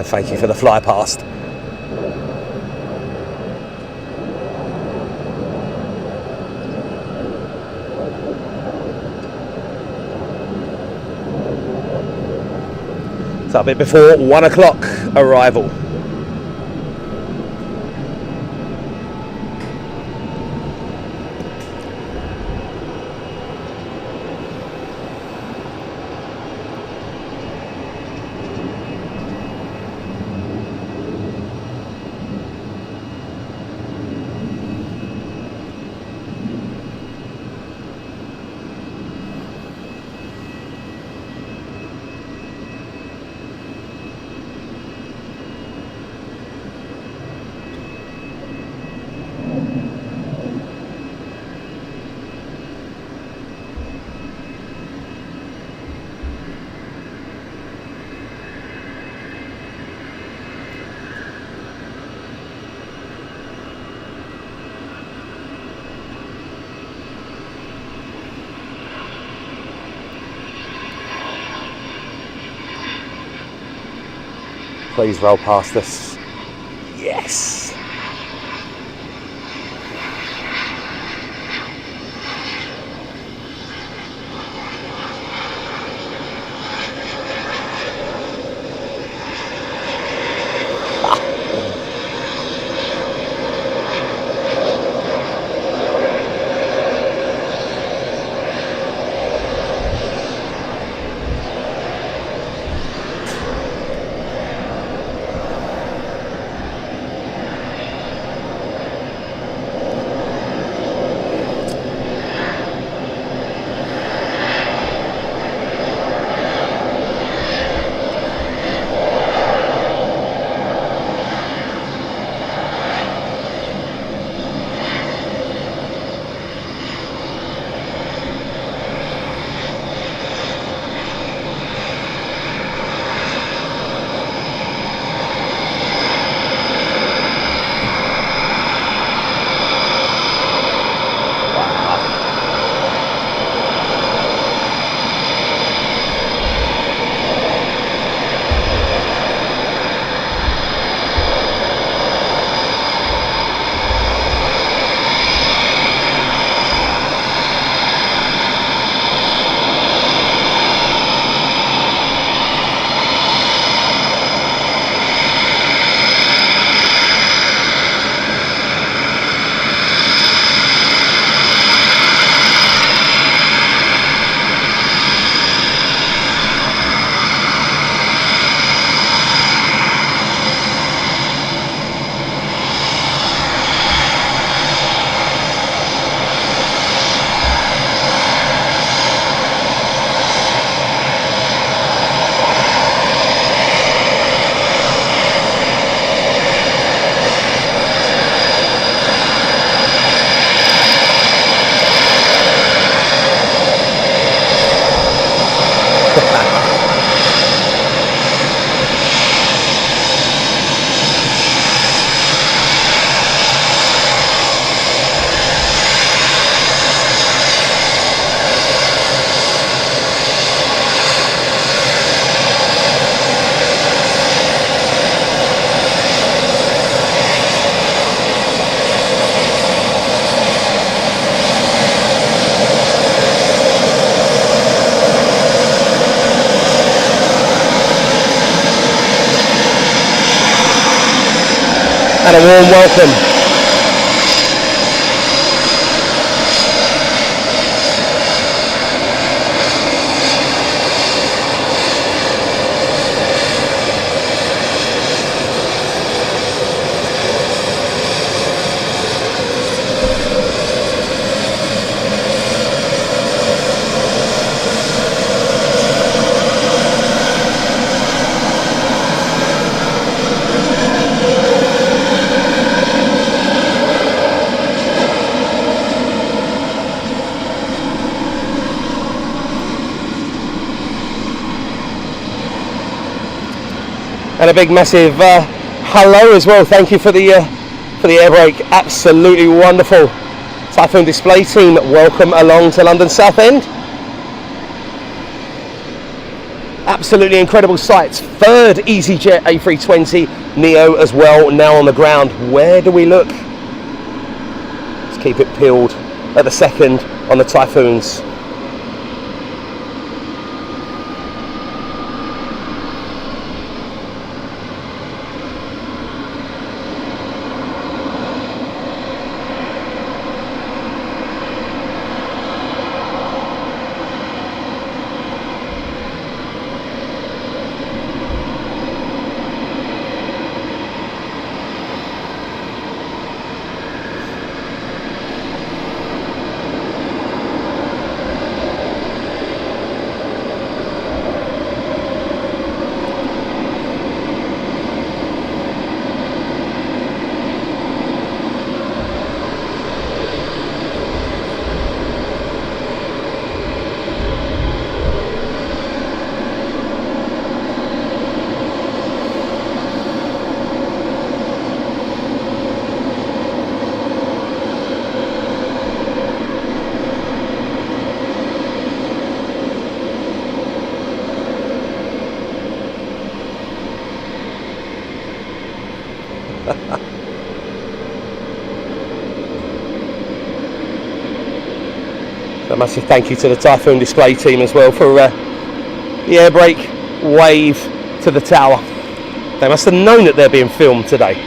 Thank you for the fly past. So a bit before 1 o'clock arrival. Please roll past us. Yes. and a warm welcome. And a big massive hello as well. Thank you for the air brake. Absolutely wonderful. Typhoon display team, welcome along to London Southend. Absolutely incredible sights. Third easyJet A320 Neo as well, now on the ground. Where do we look? Let's keep it peeled at the second on the Typhoons. A massive thank you to the Typhoon display team as well for the air brake wave to the tower. They must have known that they're being filmed today.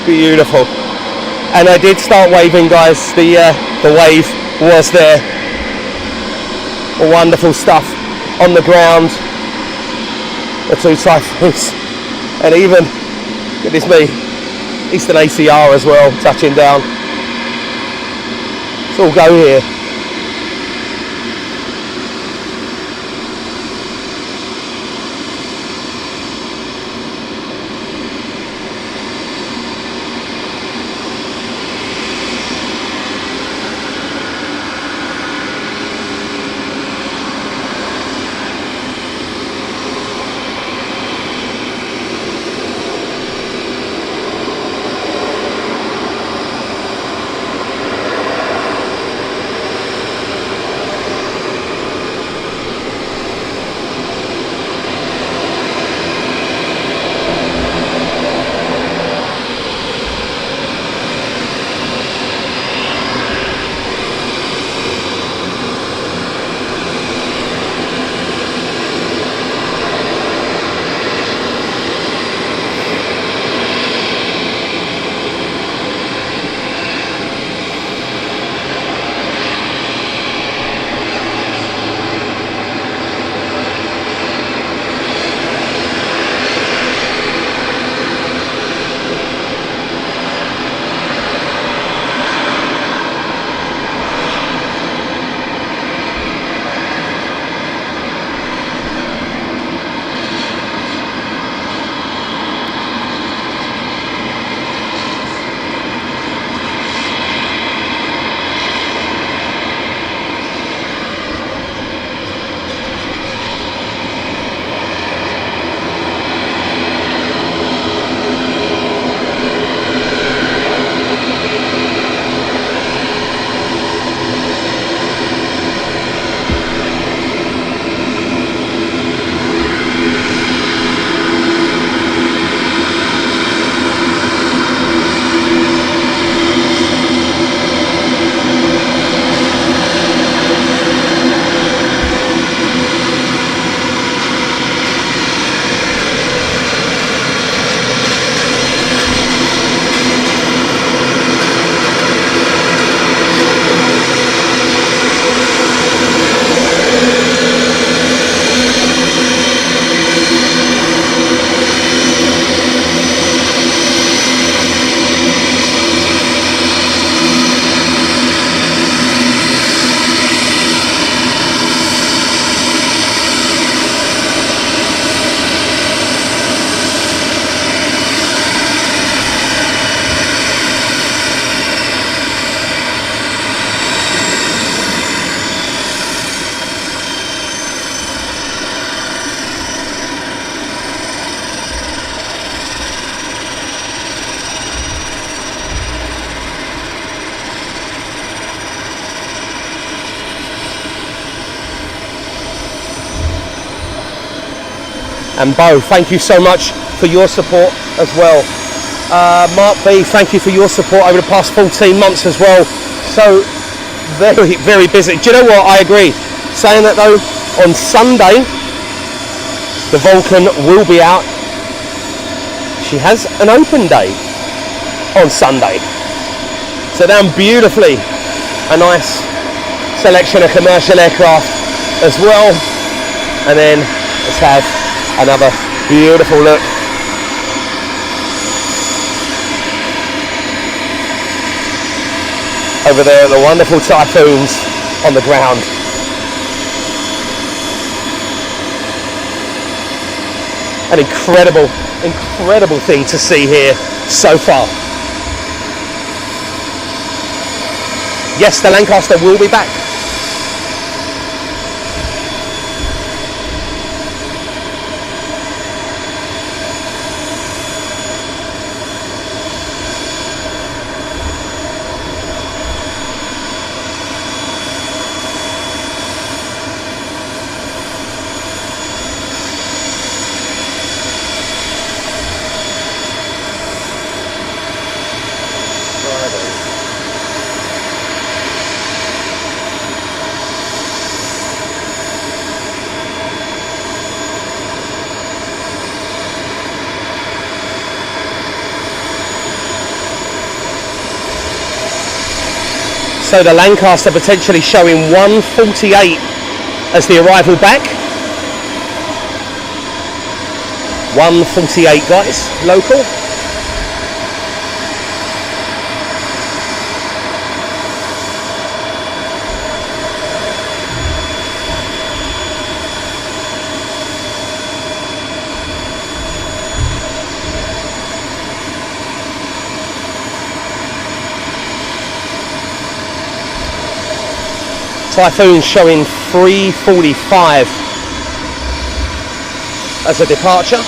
Beautiful. And I did start waving, guys. The wave was there. Wonderful stuff on the ground. The two Typhoons, and even, goodness me, Eastern ACR as well, touching down. It's all go here. And Bo, thank you so much for your support as well. Mark B, thank you for your support over the past 14 months as well. So very, very busy. Do you know what? I agree. Saying that though, on Sunday, the Vulcan will be out. She has an open day on Sunday. So down beautifully, a nice selection of commercial aircraft as well. And then let's have another beautiful look. Over there, the wonderful Typhoons on the ground. An incredible, incredible thing to see here so far. Yes, the Lancaster will be back. So the Lancaster potentially showing 1:48 as the arrival back. 1:48 guys, local. Typhoon showing 3:45 as a departure.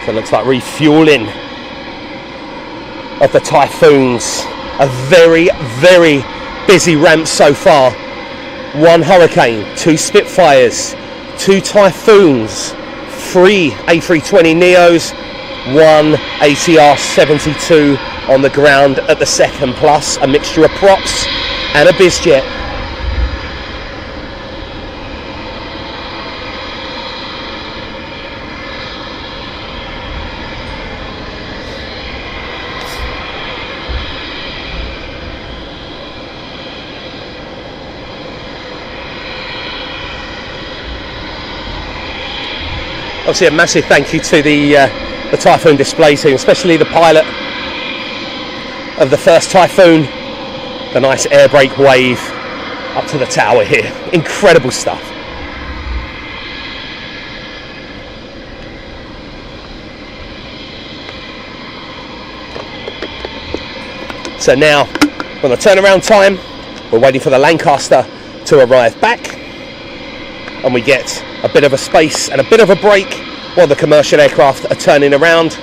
So it looks like refueling of the Typhoons. A very, very busy ramp so far. 1 Hurricane, 2 Spitfires, 2 Typhoons, 3 A320neos, 1 ATR 72 on the ground at the second, plus a mixture of props and a BizJet. Obviously a massive thank you to the Typhoon display team, especially the pilot of the first Typhoon. The nice air brake wave up to the tower here. Incredible stuff. So now, on the turnaround time, we're waiting for the Lancaster to arrive back, and we get a bit of a space and a bit of a break while the commercial aircraft are turning around.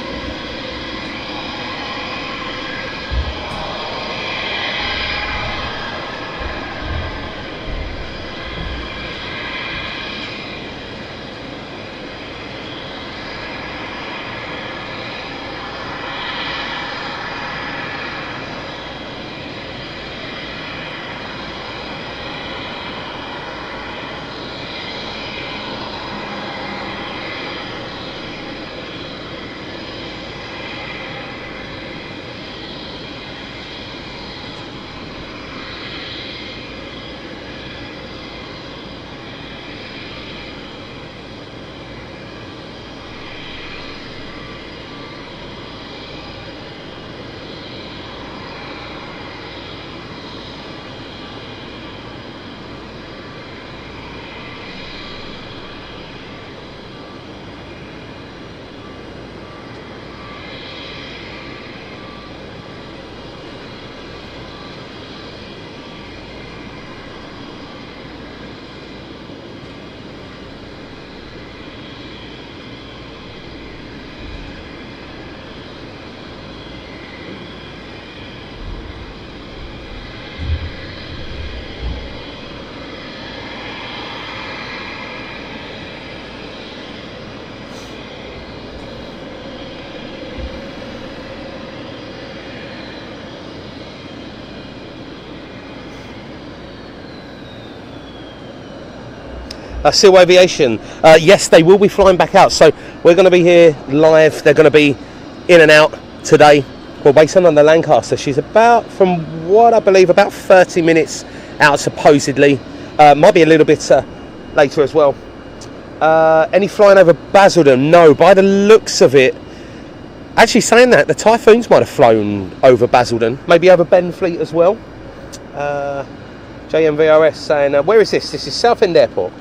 Seal Aviation. Yes, they will be flying back out. So we're going to be here live. They're going to be in and out today. We're waiting on the Lancaster. She's about, from what I believe, about 30 minutes out supposedly. Might be a little bit later as well. Any flying over Basildon? No, by the looks of it. Actually, saying that, the Typhoons might have flown over Basildon, maybe over Benfleet as well. JMVRS saying, where is this? This is Southend Airport.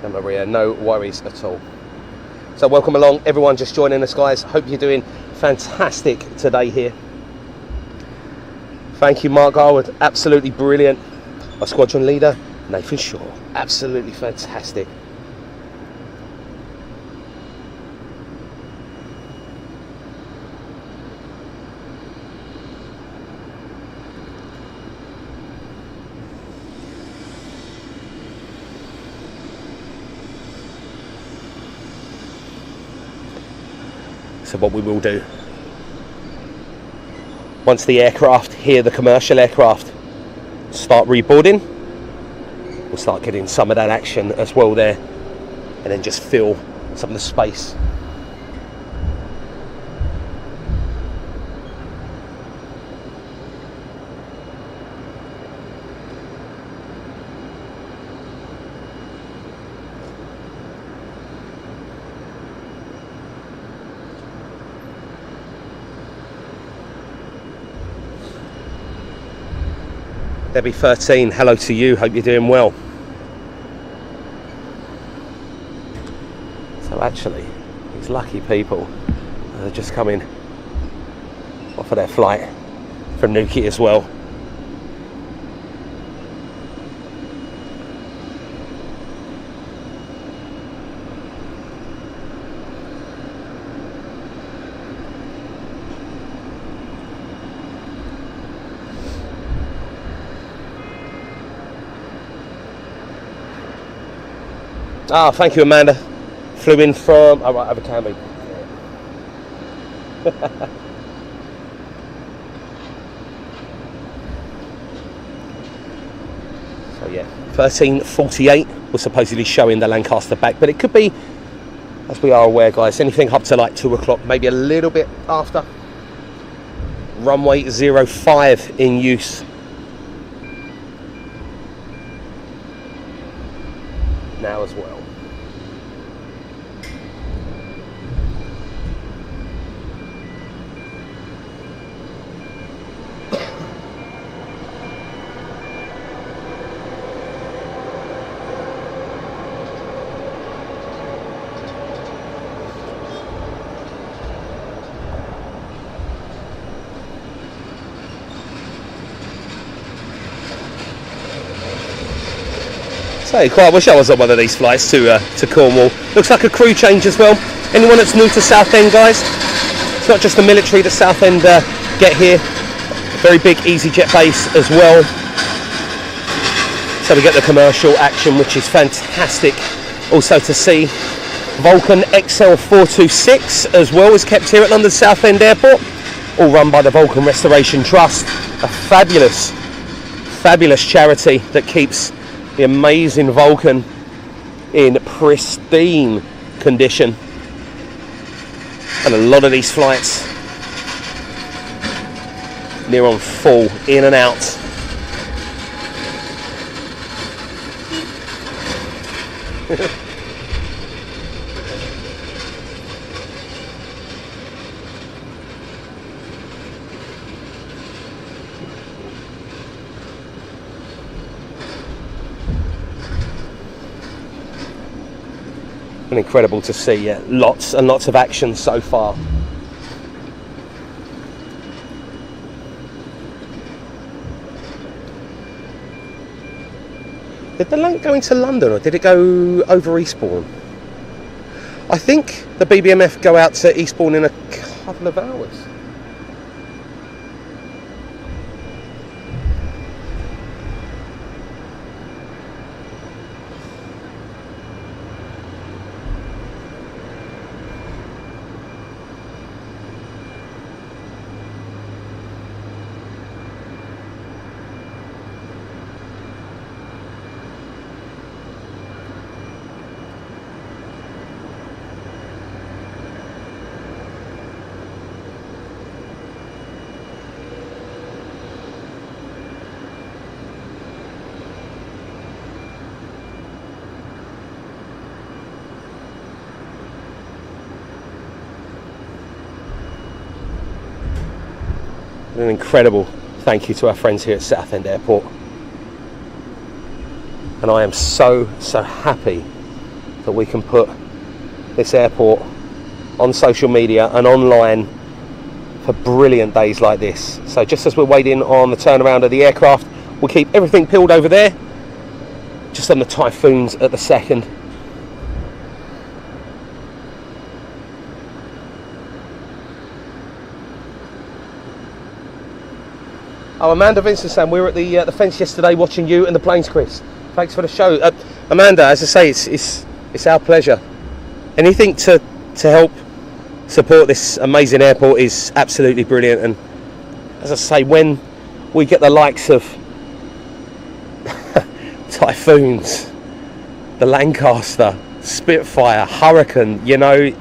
And Maria, no worries at all. So welcome along, everyone just joining us, guys. Hope you're doing fantastic today here. Thank you, Mark Garwood. Absolutely brilliant. Our squadron leader, Nathan Shaw. Absolutely fantastic. So what we will do, once the aircraft here, the commercial aircraft, start reboarding, we'll start getting some of that action as well there, and then just fill some of the space. Debbie 13, hello to you, hope you're doing well. So actually, these lucky people are just coming off of their flight from Newquay as well. Ah, thank you, Amanda. Flew in from, oh right, over Canby. So yeah, 13:48 was supposedly showing the Lancaster back, but it could be, as we are aware, guys, anything up to like 2 o'clock, maybe a little bit after. Runway 05 in use. Now as well. So quite wish I was on one of these flights to Cornwall. Looks like a crew change as well. Anyone that's new to Southend, guys, it's not just the military that Southend get here. Very big easyJet base as well. So we get the commercial action, which is fantastic. Also to see Vulcan XL426 as well is kept here at London Southend Airport, all run by the Vulcan Restoration Trust, a fabulous charity that keeps the amazing Vulcan in pristine condition. And a lot of these flights near on full, in and out. And incredible to see lots and lots of action so far. Did the Lanc go into London or did it go over Eastbourne? I think the BBMF go out to Eastbourne in a couple of hours. An incredible thank you to our friends here at Southend Airport. And I am so happy that we can put this airport on social media and online for brilliant days like this. So just as we're waiting on the turnaround of the aircraft, we'll keep everything peeled over there, just on the Typhoons at the second. Oh, Amanda Vincent saying we were at the fence yesterday watching you and the planes, Chris. Thanks for the show. Amanda, as I say, it's our pleasure. Anything to help support this amazing airport is absolutely brilliant. And as I say, when we get the likes of Typhoons, the Lancaster, Spitfire, Hurricane, you know,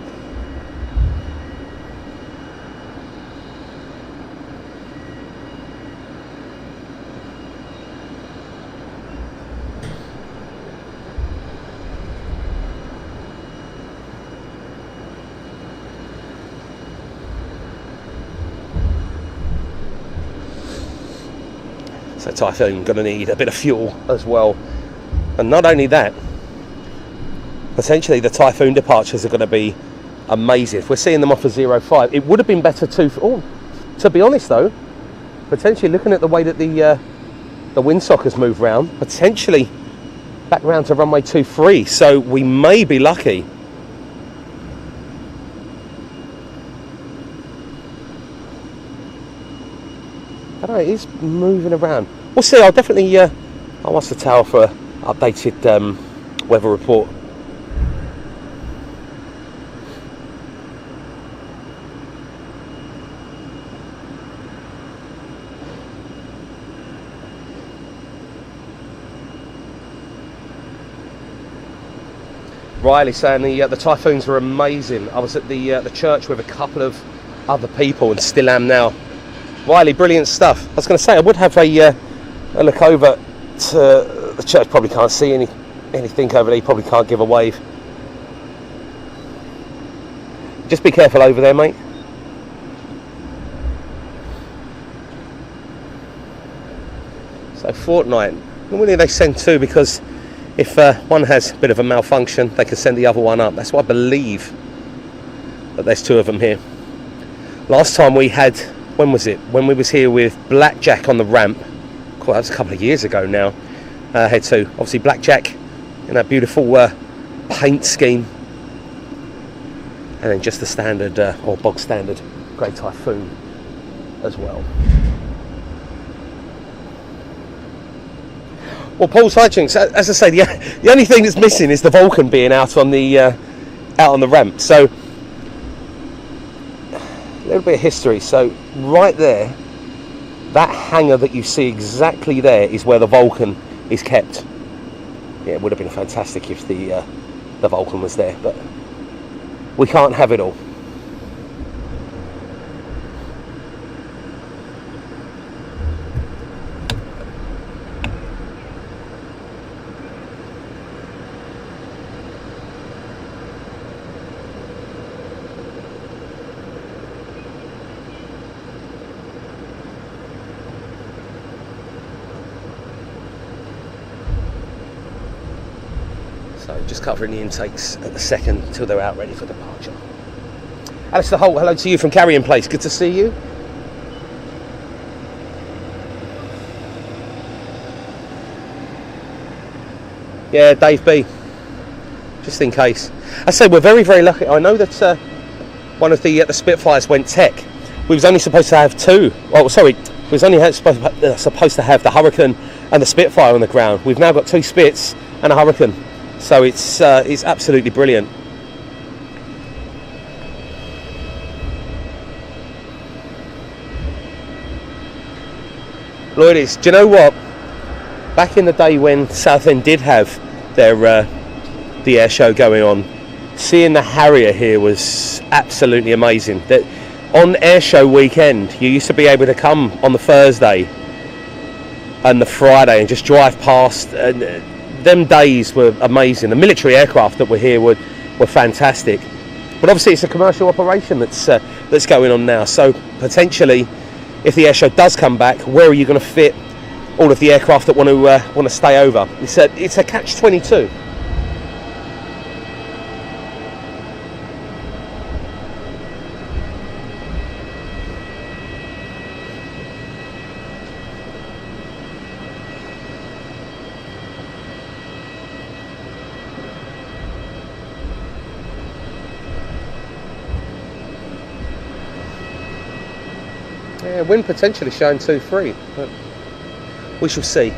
so Typhoon going to need a bit of fuel as well. And not only that, potentially the Typhoon departures are going to be amazing. If we're seeing them off of 05, it would have been better to be honest though, potentially looking at the way that the windsockers move round, potentially back round to runway 23, so we may be lucky. I don't know, it is moving around. We'll see. I'll definitely I'll ask the tower for an updated weather report. Riley saying the Typhoons were amazing. I was at the church with a couple of other people and still am now. Riley, brilliant stuff. I was going to say I would have a look over to the church. Probably can't see anything over there. You probably can't give a wave. Just be careful over there, mate. So fortnight. Normally they send two because if one has a bit of a malfunction, they can send the other one up. That's what I believe. But there's two of them here. Last time we had, when was it? When we was here with Blackjack on the ramp. Cool, that was a couple of years ago now. Had two. Obviously Blackjack in that beautiful paint scheme. And then just the standard, or bog standard, Great Typhoon as well. Well, Paul's hijinks, as I say, the only thing that's missing is the Vulcan being out on the ramp. So, a little bit of history. So, right there, that hangar that you see exactly there is where the Vulcan is kept. Yeah, it would have been fantastic if the Vulcan was there, but we can't have it all. So just covering the intakes at the second until they're out ready for departure. Alistair Holt, hello to you from Carrying Place. Good to see you. Yeah, Dave B. Just in case. I say we're very, very lucky. I know that one of the Spitfires went tech. We was only supposed to have two. Oh, sorry. We was only supposed to have the Hurricane and the Spitfire on the ground. We've now got two Spits and a Hurricane. So it's absolutely brilliant. Lloydies, do you know what? Back in the day when Southend did have their the air show going on, seeing the Harrier here was absolutely amazing. That on air show weekend, you used to be able to come on the Thursday and the Friday and just drive past. And them days were amazing. The military aircraft that were here were fantastic. But obviously, it's a commercial operation that's going on now. So potentially, if the air show does come back, where are you going to fit all of the aircraft that want to stay over? It's a catch-22. Yeah, wind potentially showing 2-3, but we shall see.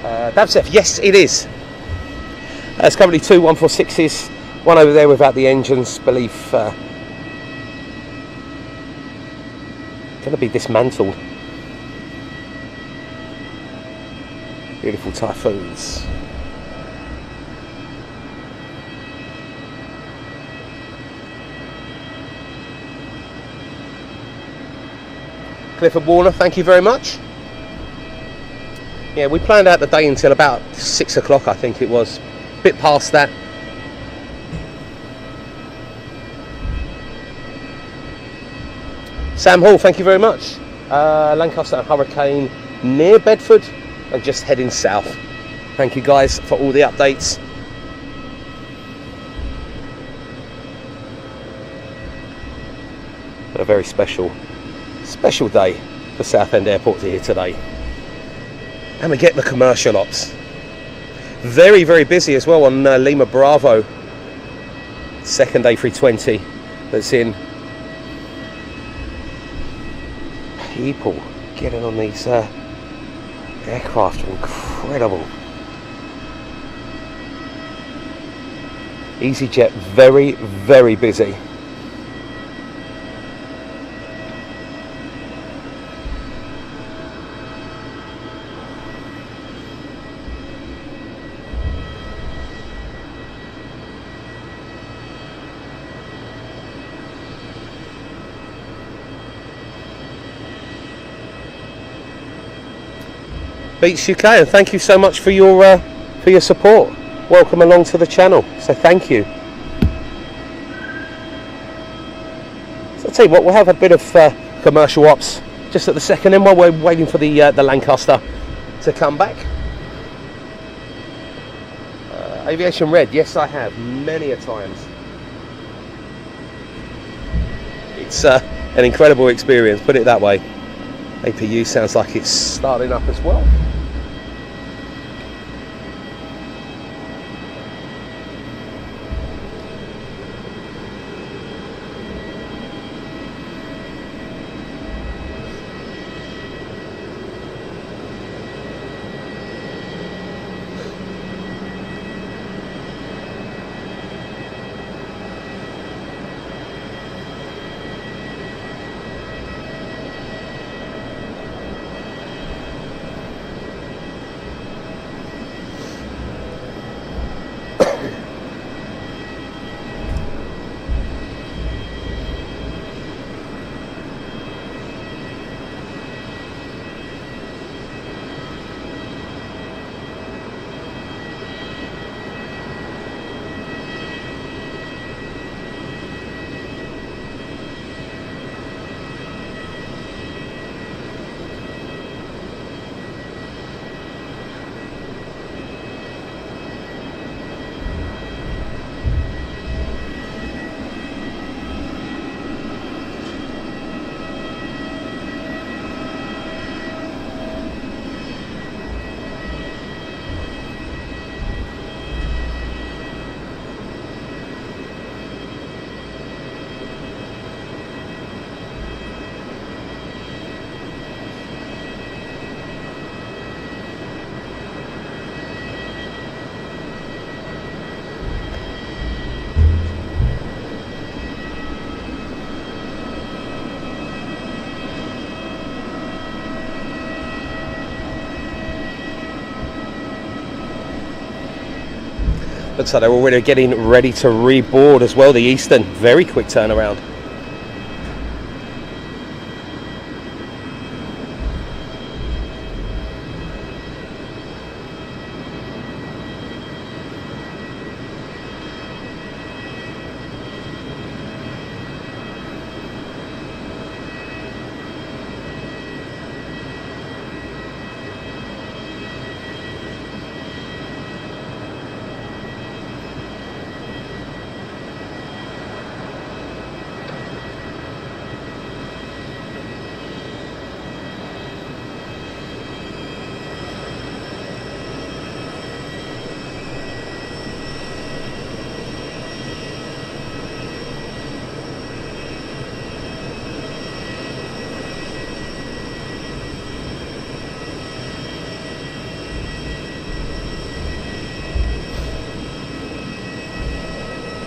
Davsef, yes it is. It's currently 2 146s, one over there without the engines, believe going to be dismantled. Beautiful Typhoons. Clifford Warner, thank you very much. Yeah, we planned out the day until about 6 o'clock, I think it was. A bit past that. Sam Hall, thank you very much. Lancaster Hurricane near Bedford and just heading south. Thank you guys for all the updates. A very special day for Southend Airport here today. And we get the commercial ops. Very, very busy as well on Lima Bravo. Second A320 that's in. People getting on these aircraft are incredible. easyJet, very, very busy. Beats UK, and thank you so much for your support. Welcome along to the channel, so thank you. So I'll tell you what, we'll have a bit of commercial ops just at the second end while we're waiting for the Lancaster to come back. Aviation red, yes I have, many a times. It's an incredible experience, put it that way. APU sounds like it's starting up as well. Looks like they're already getting ready to reboard as well, the Eastern. Very quick turnaround.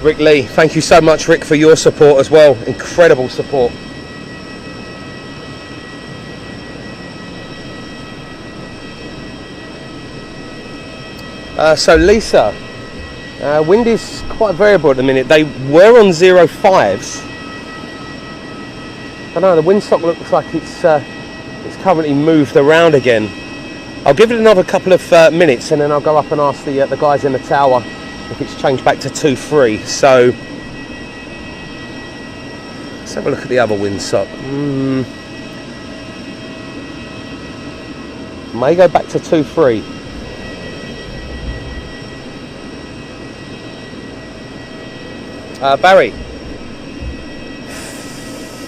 Rick Lee, thank you so much, Rick, for your support as well. Incredible support. So Lisa, wind is quite variable at the minute. They were on 0.5s. I don't know, the windsock looks like it's currently moved around again. I'll give it another couple of minutes and then I'll go up and ask the guys in the tower if it's changed back to 2.3. So let's have a look at the other windsock. May go back to 2.3. Barry,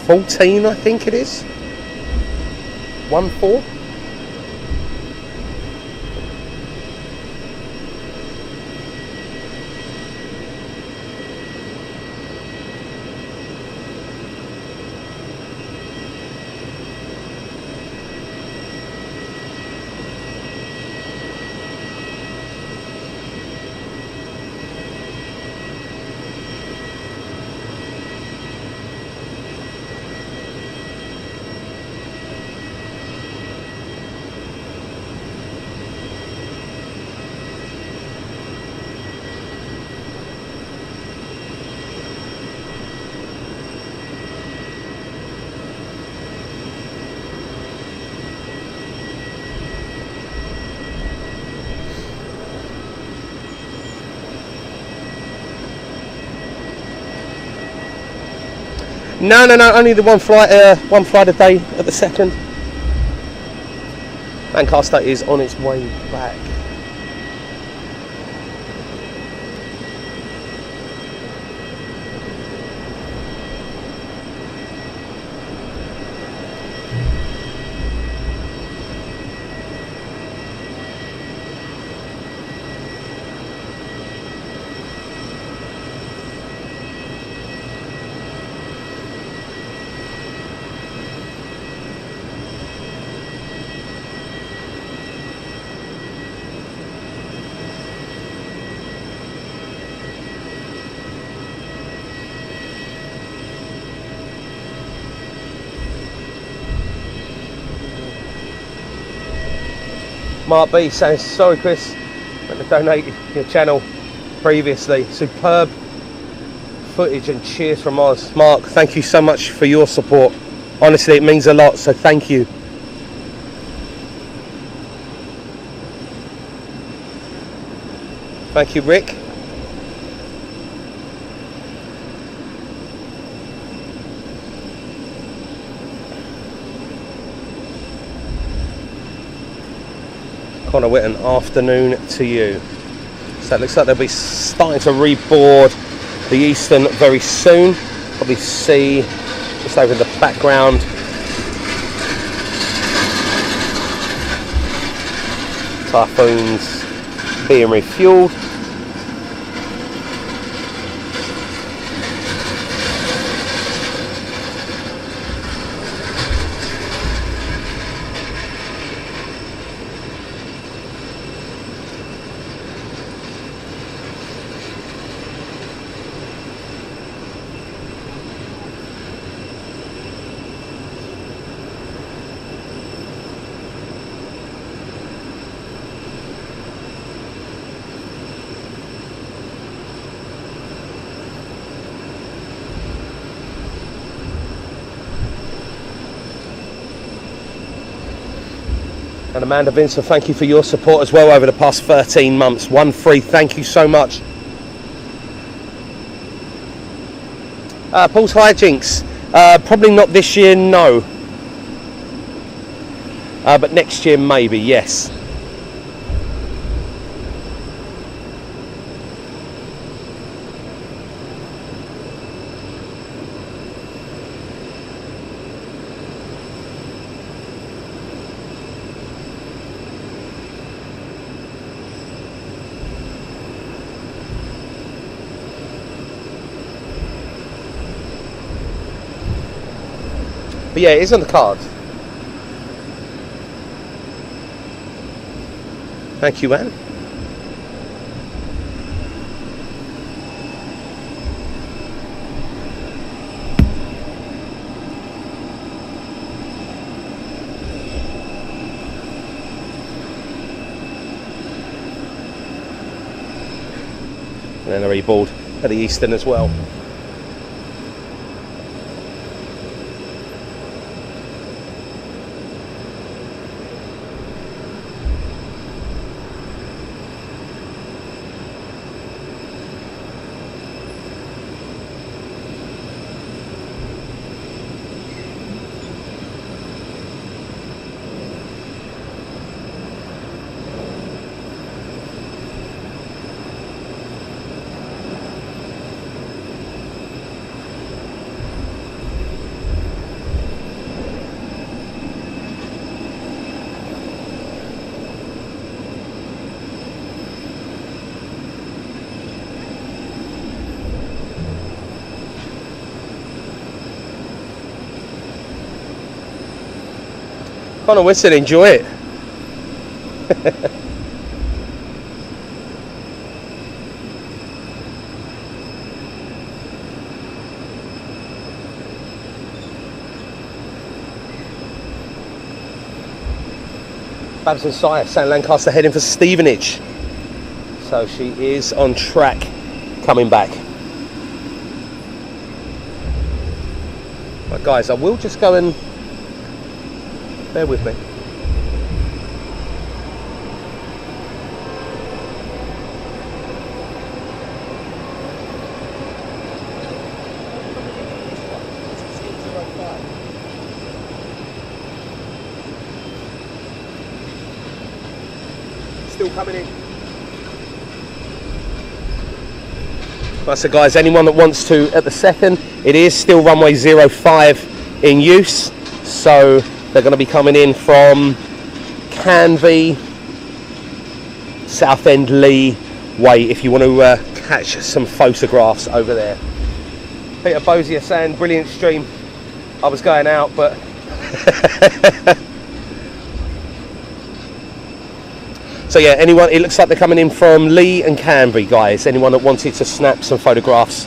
14 I think it is. 1.4. No, only the one flight a day at the second. Lancaster is on its way back. Mark B says, sorry Chris, I meant to donate your channel previously. Superb footage and cheers from Oz. Mark, thank you so much for your support. Honestly, it means a lot, so thank you. Thank you, Rick. Connor Whitten, afternoon to you. So it looks like they'll be starting to reboard the Eastern very soon. Probably see just over in the background Typhoons being refueled. And Amanda Vincent, thank you for your support as well over the past 13 months. 1-3, thank you so much. Paul's hijinks, probably not this year, no. But next year maybe, yes. But yeah, it is on the cards. Thank you, Anne. And then I reboard at the Eastern as well. Kind of whistle, enjoy it. Babs and Sire, St Lancaster heading for Stevenage. So she is on track, coming back. Right guys, I will just go and bear with me. Still coming in. Right, so guys, anyone that wants to at the second, it is still runway 05 in use. So they're going to be coming in from Canvey, Southend Lee way if you want to catch some photographs over there. Peter Bozier saying, brilliant stream. I was going out, but so yeah, anyone, it looks like they're coming in from Lee and Canvey, guys. Anyone that wanted to snap some photographs.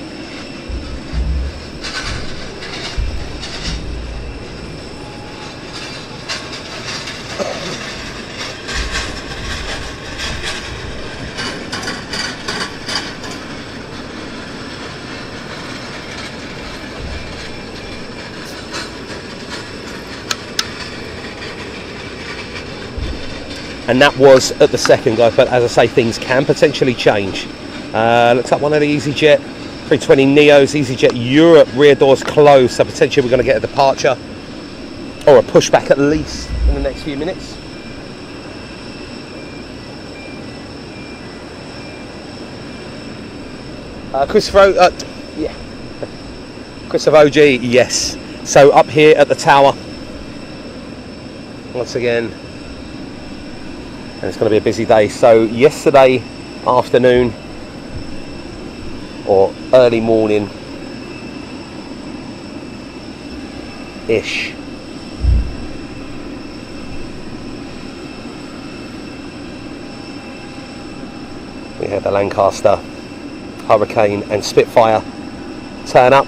And that was at the second, guys, but as I say, things can potentially change. Looks like one of the easyJet 320 Neos, easyJet Europe, rear doors closed, so potentially we're going to get a departure or a pushback at least in the next few minutes. Christopher, yeah, Christopher OG, yes. So up here at the tower, once again. And it's going to be a busy day. So yesterday afternoon or early morning ish, we had the Lancaster, Hurricane and Spitfire turn up.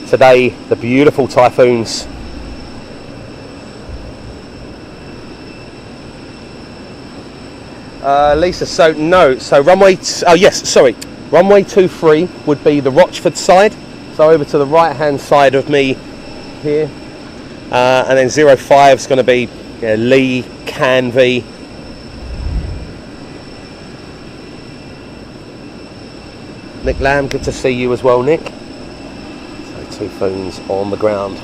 Today the beautiful Typhoons. Lisa, so no, so runway, oh yes, sorry, runway 23 would be the Rochford side, so over to the right hand side of me here, and then 05 is going to be Lee, Canvey, Nick Lamb, good to see you as well, Nick. So Typhoons on the ground.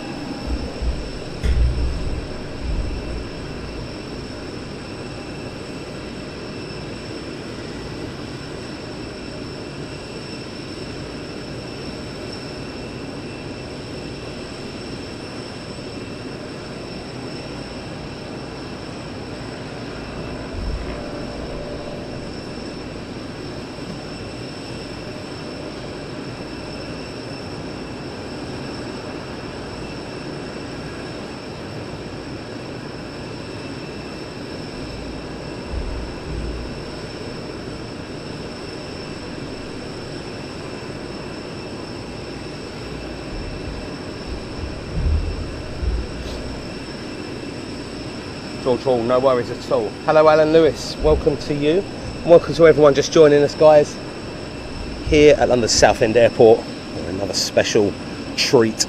George Hall, no worries at all. Hello Alan Lewis, welcome to you. Welcome to everyone just joining us, guys. here at London Southend Airport. Another special treat.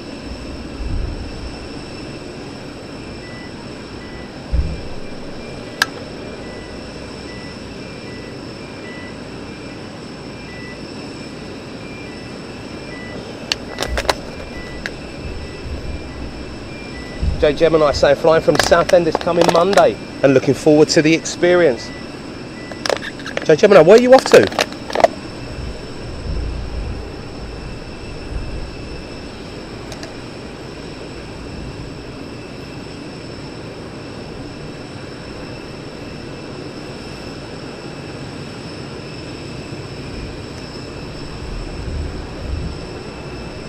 J Gemini saying flying from Southend is coming Monday and looking forward to the experience. J Gemini, where are you off to?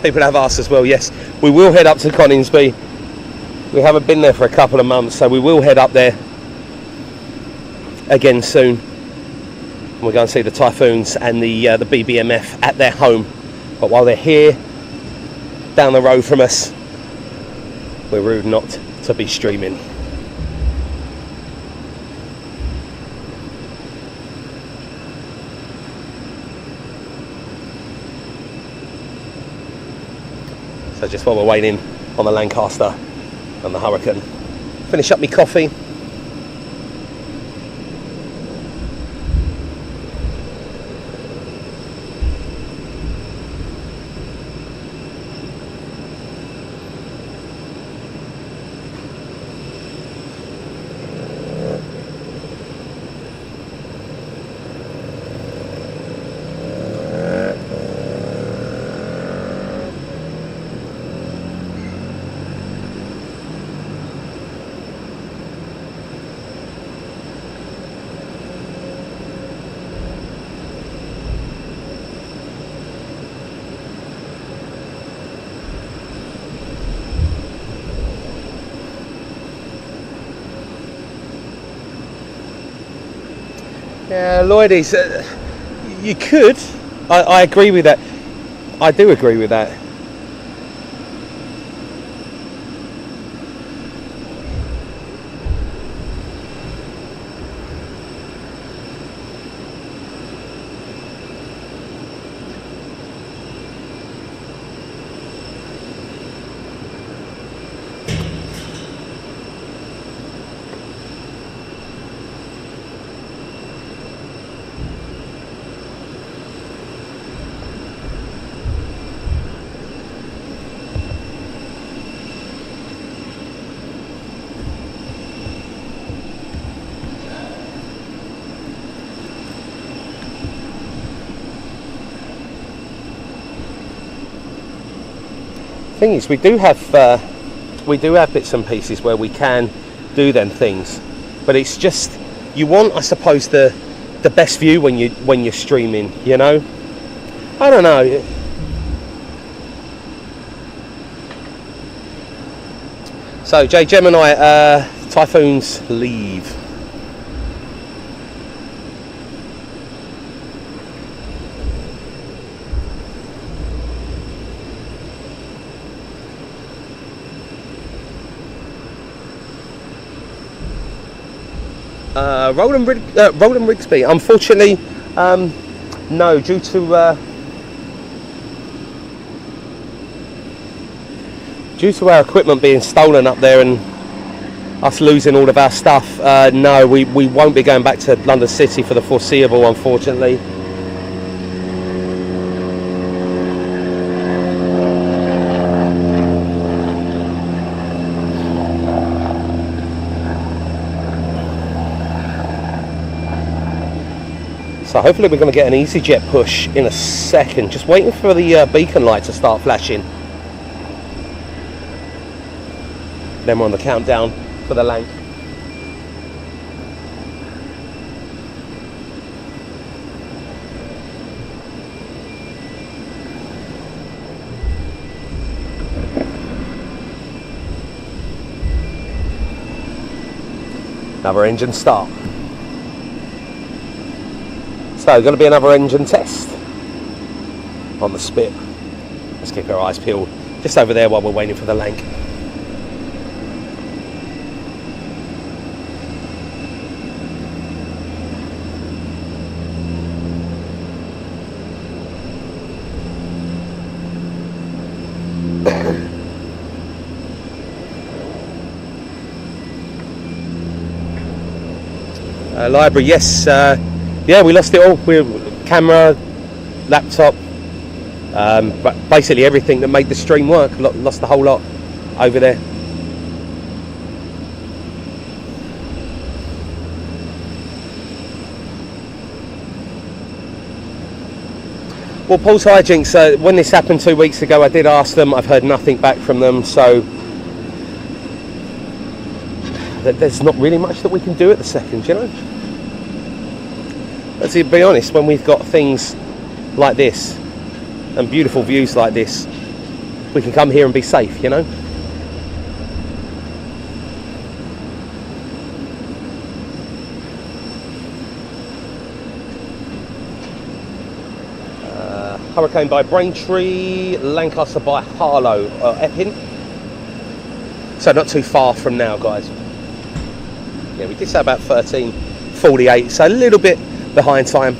People have asked as well, yes, we will head up to Coningsby. We haven't been there for a couple of months, so we will head up there again soon. We're going to see the Typhoons and the BBMF at their home. But while they're here, down the road from us, we're rude not to be streaming. So just while we're waiting on the Lancaster and the Hurricane, finish up my coffee. Yeah, Lloydies, you could. I agree with that. I do agree with that. Thing is, we do have bits and pieces where we can do them things, but it's just you want, I suppose, the best view when you're streaming. You know, I don't know. So J Gemini, Typhoons leave. Roland Rigsby, unfortunately, no, due to our equipment being stolen up there and us losing all of our stuff, no, we won't be going back to London City for the foreseeable, unfortunately. So hopefully we're going to get an easyJet push in a second. Just waiting for the beacon light to start flashing. Then we're on the countdown for the Lanc. Another engine start. So, going to be another engine test on the Spit. Let's keep our eyes peeled just over there while we're waiting for the Lanc. Library, yes. Yeah, we lost it all. Camera, laptop, but basically everything that made the stream work. Lost the whole lot over there. Well, Paul's Hijinks, when this happened 2 weeks ago, I did ask them. I've heard nothing back from them, so there's not really much that we can do at the second, you know. But to be honest, when we've got things like this and beautiful views like this, we can come here and be safe, you know. Hurricane by Braintree, Lancaster by Harlow, Epping. So not too far from now, guys. Yeah, we did say about 13:48, so a little bit behind time.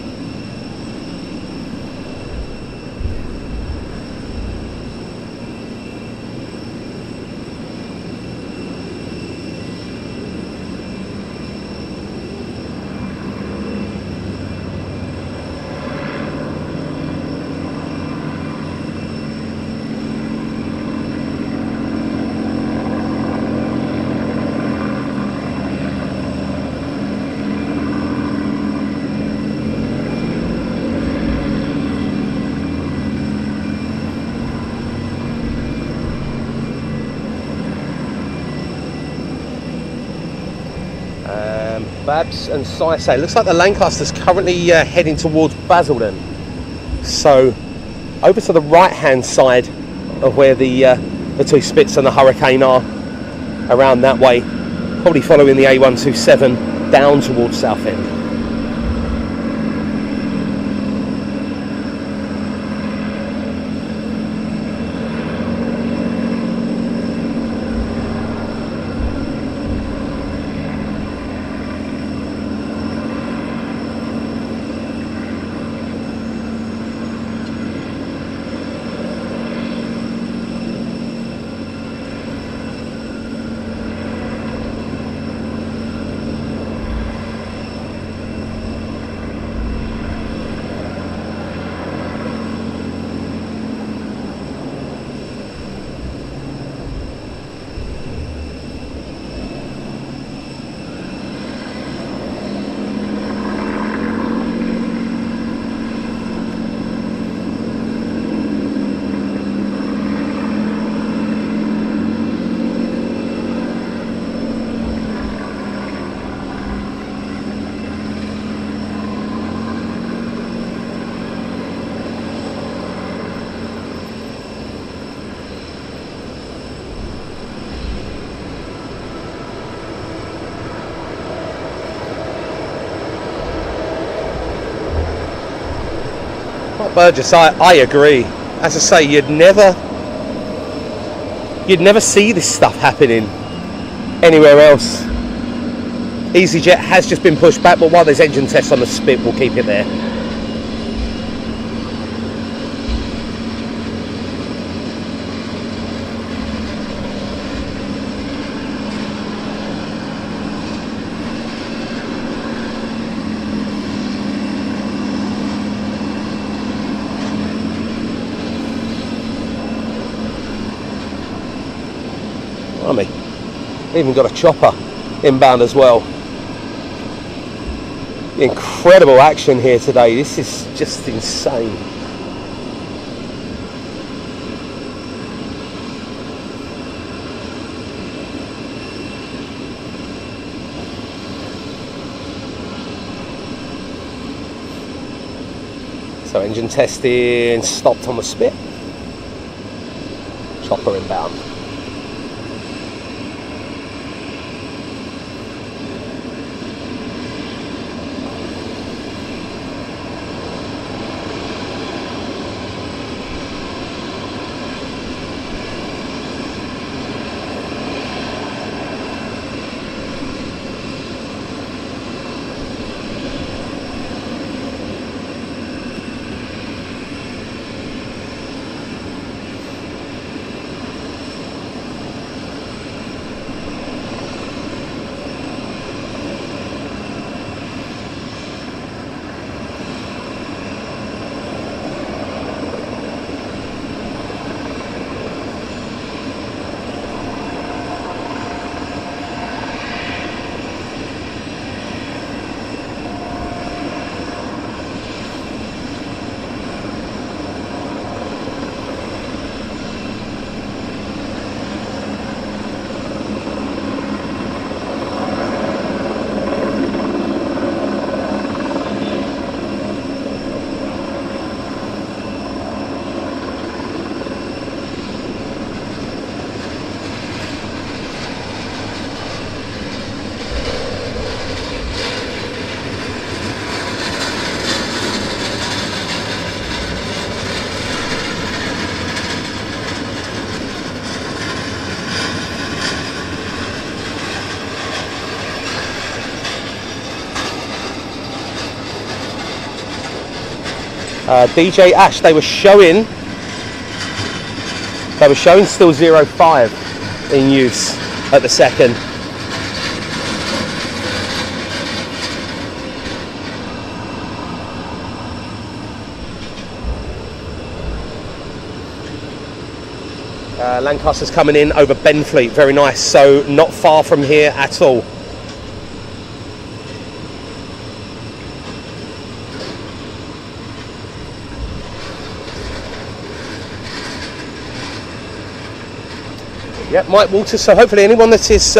Babs and Sisay. Looks like the Lancaster's currently heading towards Basildon. So over to the right hand side of where the two Spits and the Hurricane are, around that way, probably following the A127 down towards Southend. Burgess, I agree. As I say, you'd never see this stuff happening anywhere else. easyJet has just been pushed back, but while there's engine tests on the Spit, we'll keep it there. Even got a chopper inbound as well. Incredible action here today. This is just insane. So engine testing stopped on the Spit. Chopper inbound. DJ Ash, they were showing still 05 in use at the second. Lancaster's coming in over Benfleet, very nice, so not far from here at all. Yep, Mike Walters, so hopefully anyone that is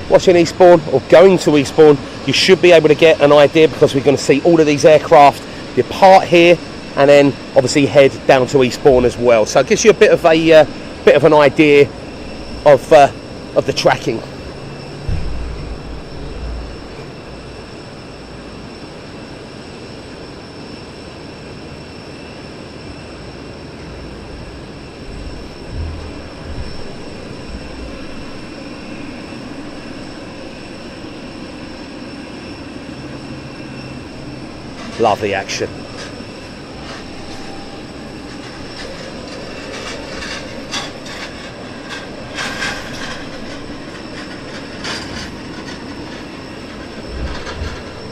watching Eastbourne or going to Eastbourne, you should be able to get an idea, because we're going to see all of these aircraft depart here and then obviously head down to Eastbourne as well. So it gives you a bit of an idea of the tracking. Lovely action.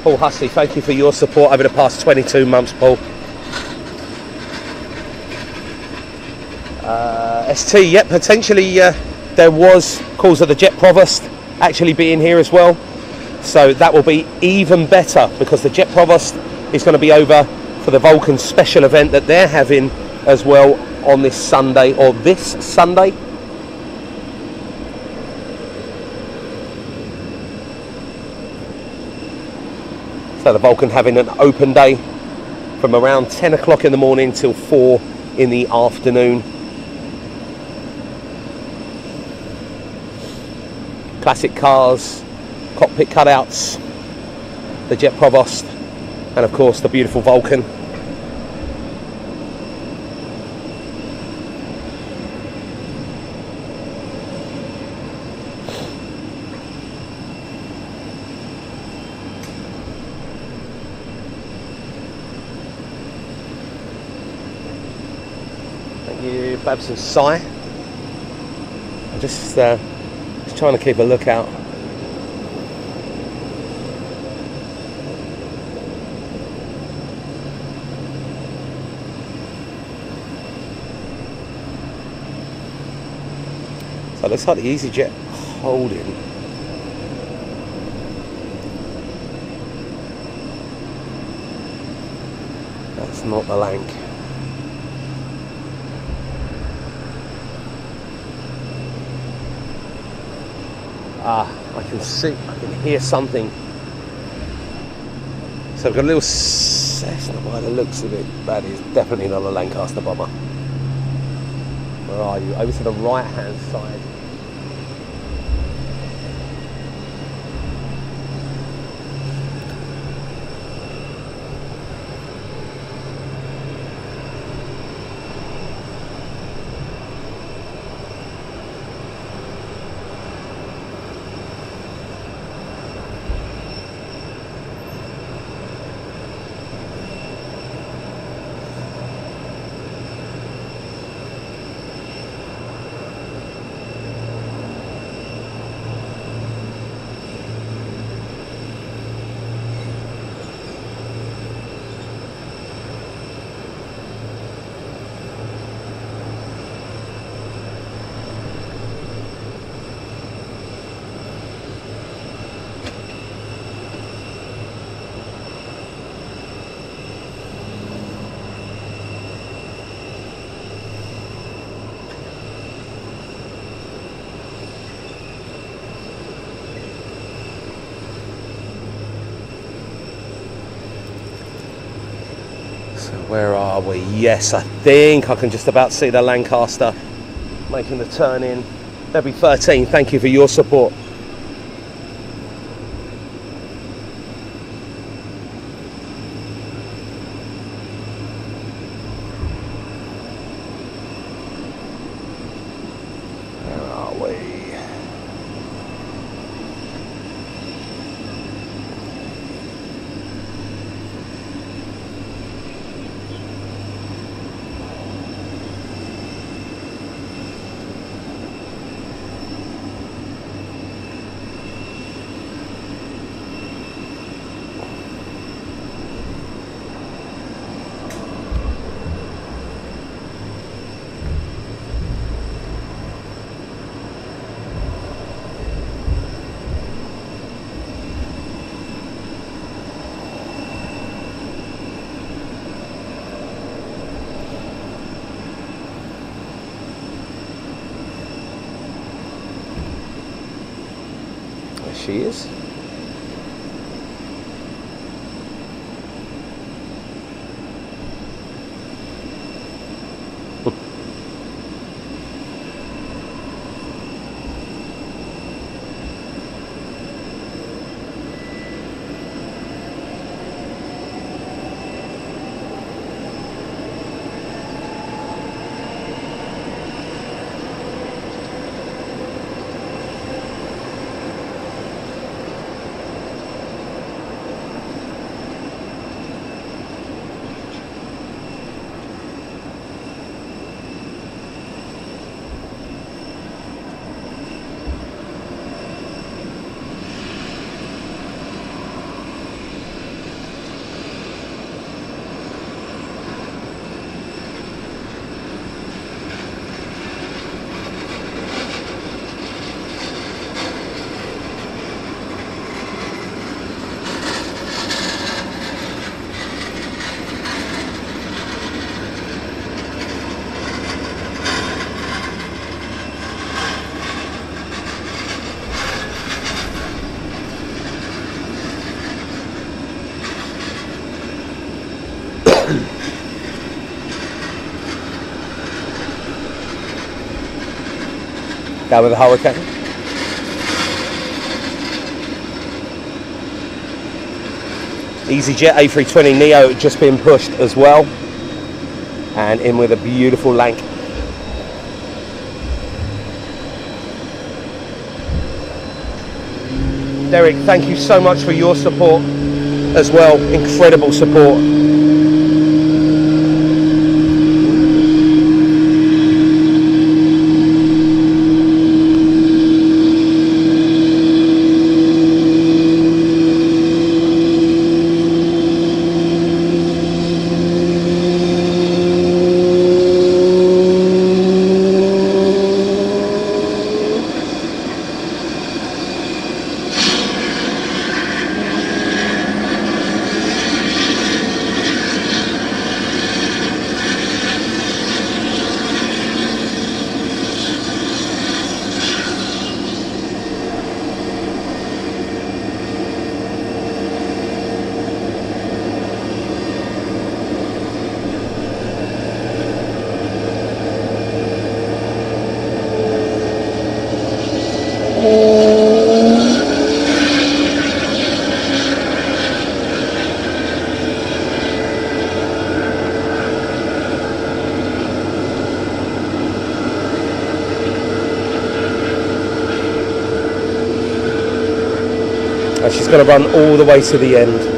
Paul Hussey, thank you for your support over the past 22 months, Paul. ST, yep, potentially there was calls of the Jet Provost actually being here as well. So that will be even better, because the Jet Provost is going to be over for the Vulcan special event that they're having as well on this Sunday, or this Sunday. So the Vulcan having an open day from around 10 o'clock in the morning till 4 in the afternoon. Classic cars, cockpit cutouts, the Jet Provost, and of course the beautiful Vulcan. Thank you, Babs and Cy. I'm just trying to keep a lookout. So it looks like the easyJet holding. That's not the Lanc. I can see, I can hear something. So we've got a little Cessna by the looks of it. That is definitely not a Lancaster bomber. Where are you? Over to the right hand side. Where are we? Yes, I think I can just about see the Lancaster making the turn in. Debbie 13, thank you for your support. Where are we? she is. Go with the Hurricane. easyJet A320neo just been pushed as well, and in with a beautiful Lanc. Derek, thank you so much for your support as well. Incredible support. And she's going to run all the way to the end.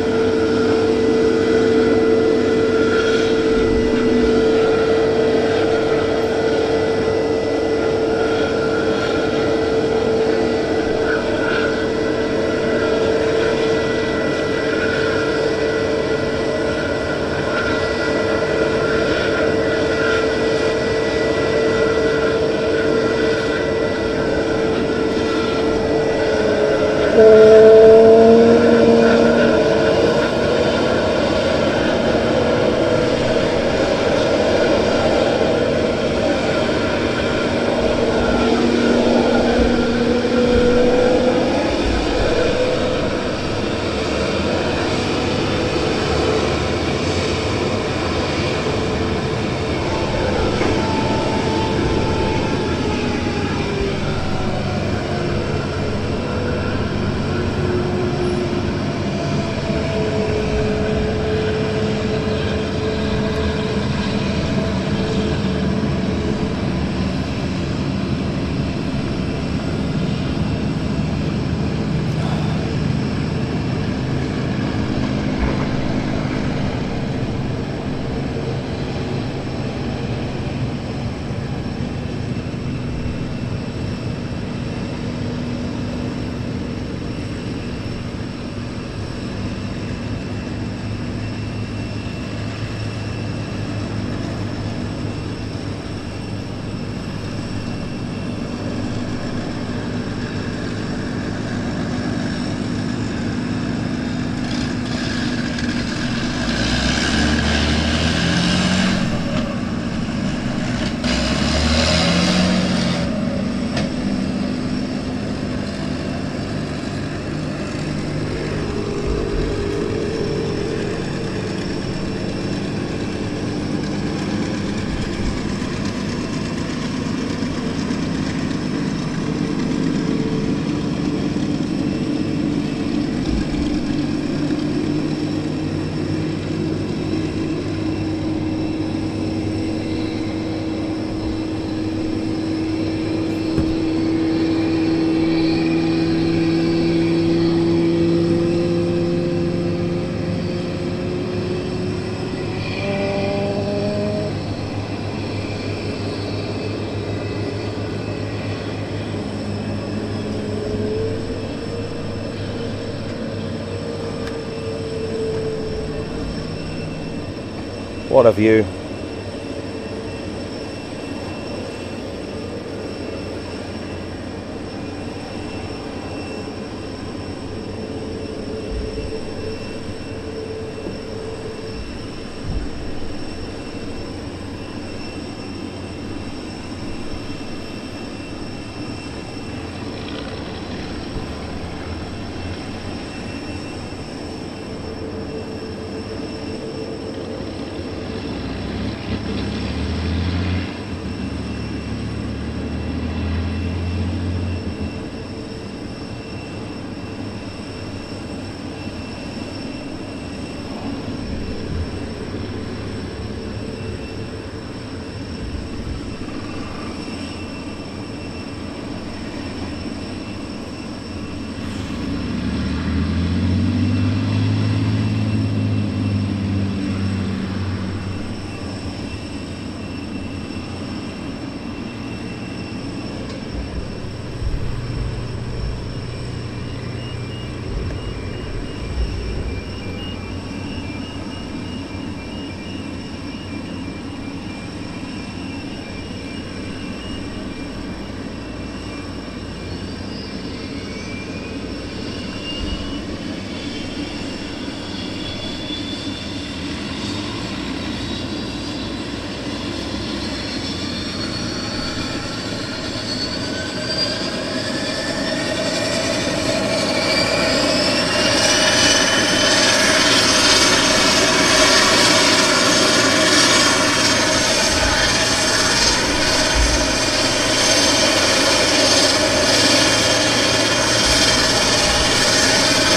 What a view.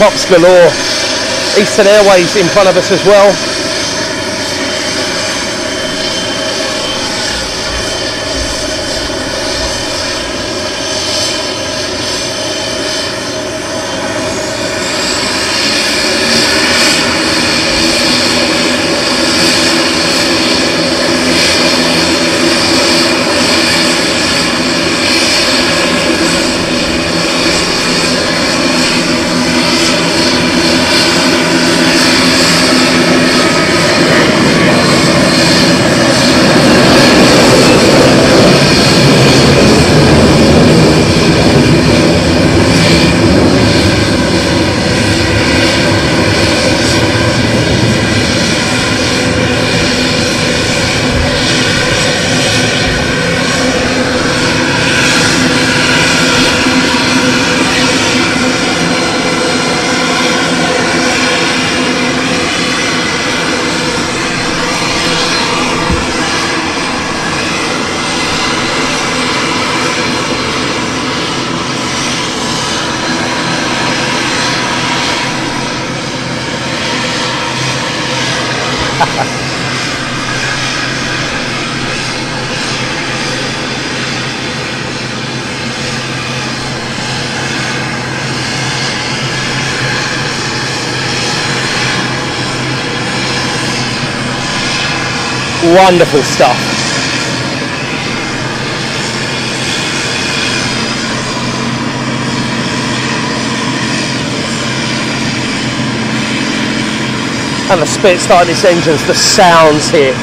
Props galore. Eastern Airways in front of us as well. Wonderful stuff. And the spit starting its engines, the sounds here.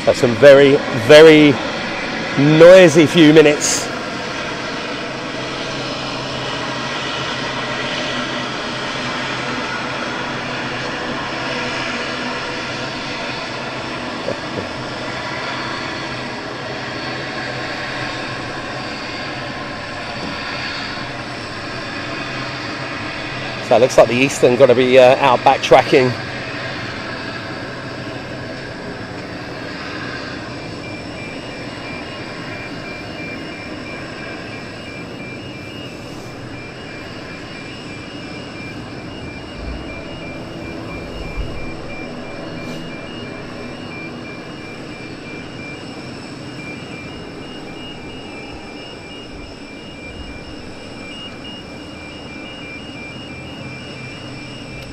So some very, very noisy few minutes. So it looks like the Eastern going to be out backtracking.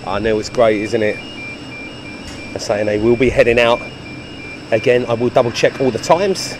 I know it's great, isn't it? They're saying they will be heading out. Again, I will double check all the times.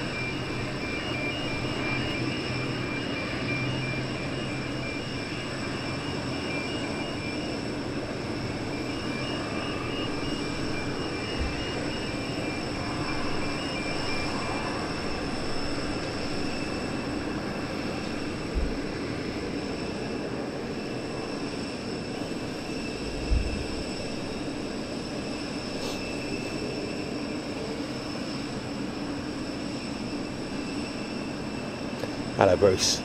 Hello, Bruce.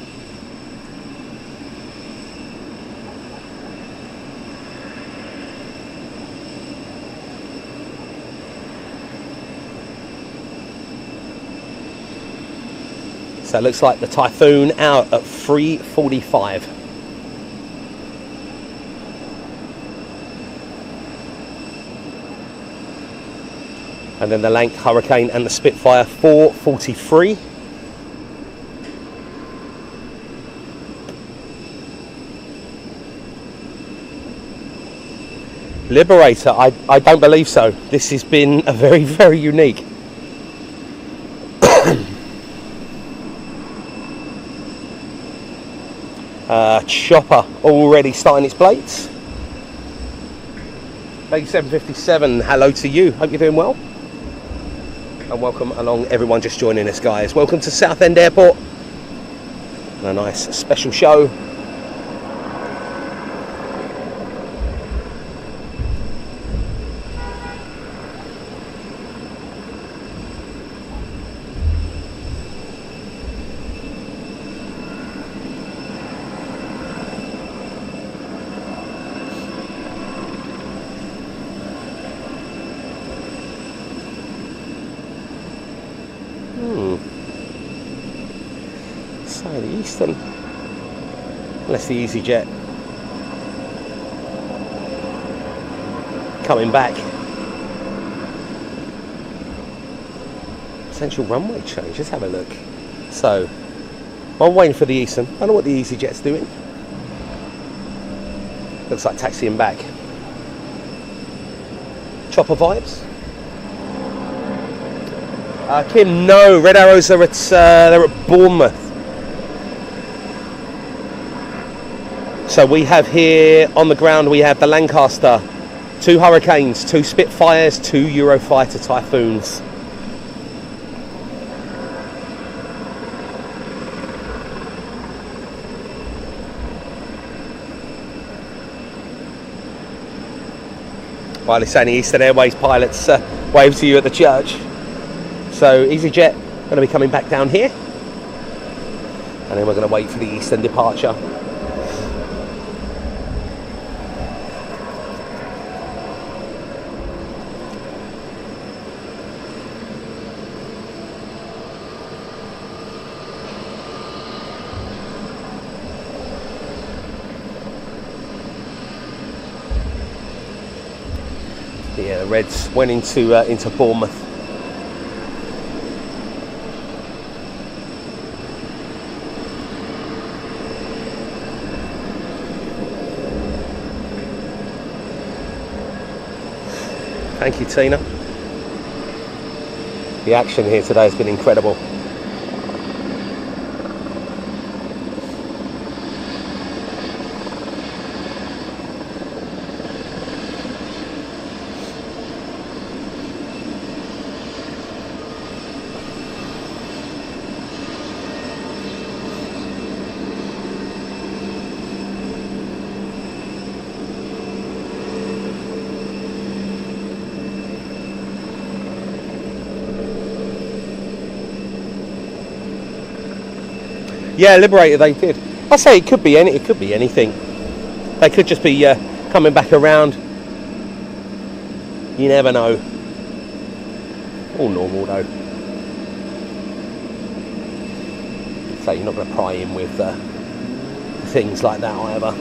So it looks like the Typhoon out at 3:45. And then the Lanc Hurricane and the Spitfire 4:43. Liberator, I don't believe so. This has been a very, very unique. Chopper already starting its plates. Big 757, hello to you. Hope you're doing well. And welcome along everyone just joining us, guys. Welcome to Southend Airport. And a nice special show. So the Eastern, unless the easyJet coming back. Potential runway change, let's have a look. So I'm waiting for the Eastern. I don't know what the easyJet's doing. Looks like taxiing back. Chopper vibes. Kim, no, Red Arrows are at they're at Bournemouth. So we have here on the ground, we have the Lancaster, 2 Hurricanes, 2 Spitfires, 2 Eurofighter Typhoons. While it's only Eastern Airways pilots wave to you at the church. So easyJet going to be coming back down here, and then we're going to wait for the Eastern departure. Yeah, the Reds went into Bournemouth. Thank you, Tina. The action here today has been incredible. Yeah, Liberator they did. I say it could be anything. They could just be coming back around. You never know. All normal though. So you're not going to pry in with things like that either.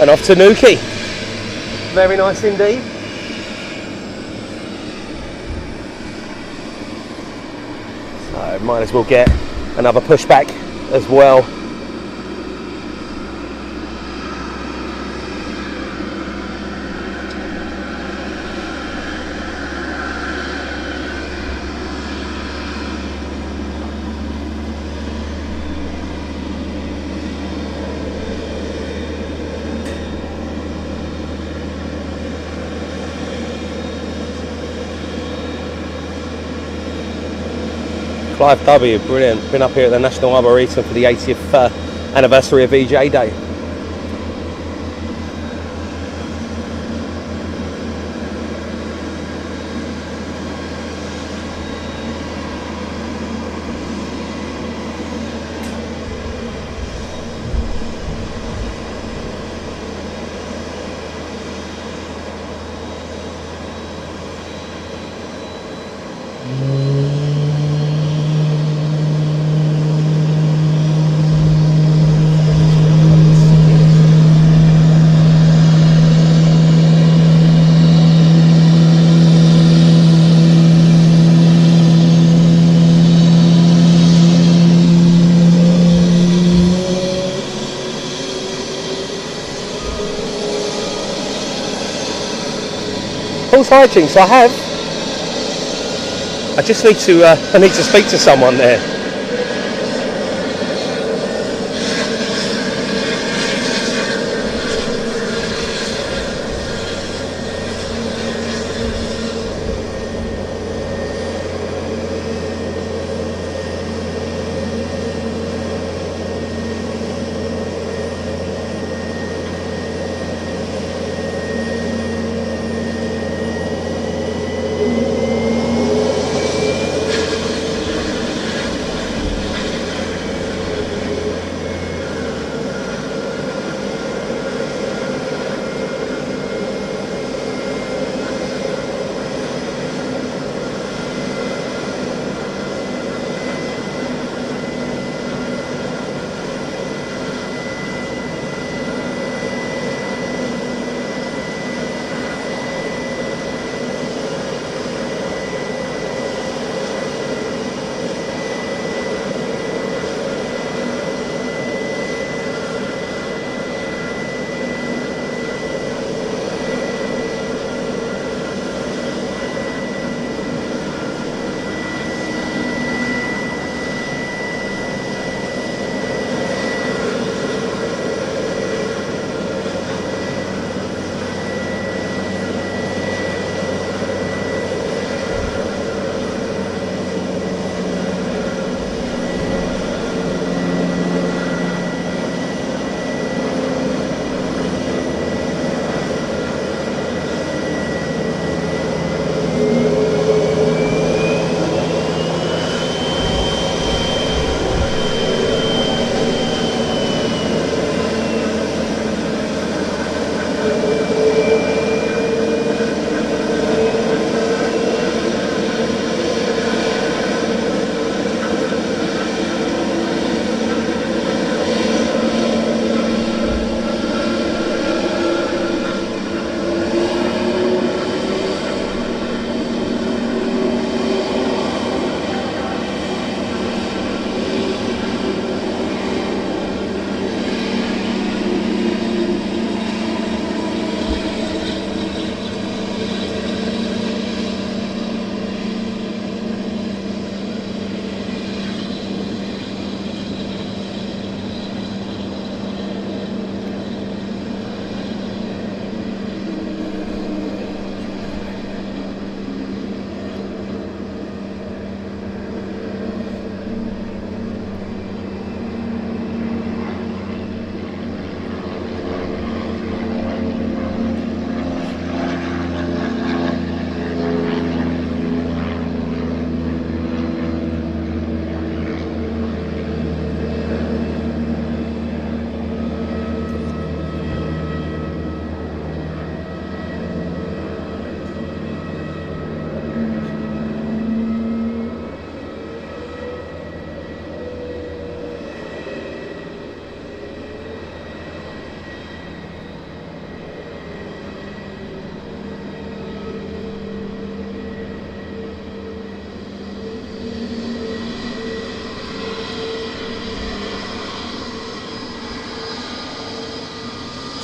And off to Nuki. Very nice indeed. So might as well get another pushback as well. Clive W, brilliant. Been up here at the National Arboretum for the 80th anniversary of VJ Day. False hijinks, I have. I just need to speak to someone there.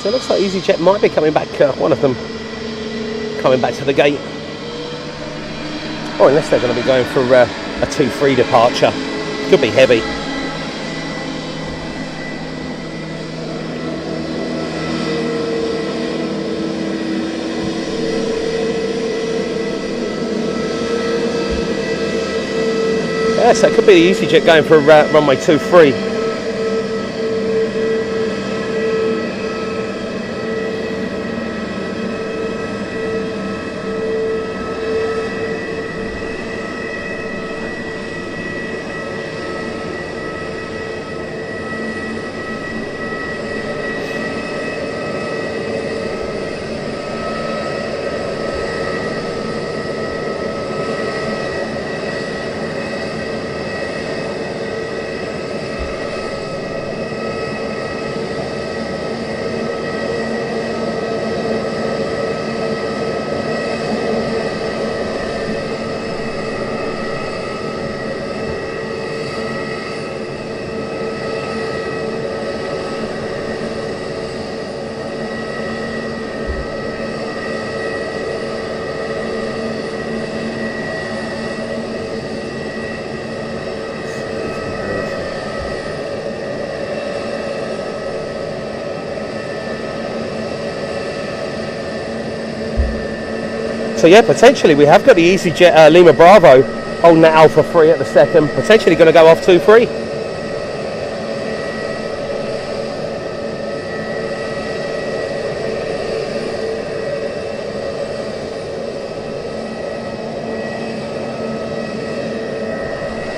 So it looks like easyJet might be coming back, one of them coming back to the gate. Or unless they're going to be going for a 2-3 departure. Could be heavy. Yeah, so it could be the easyJet going for runway 23. So yeah, potentially we have got the easyJet Lima Bravo holding that Alpha 3 at the second, potentially going to go off 2-3.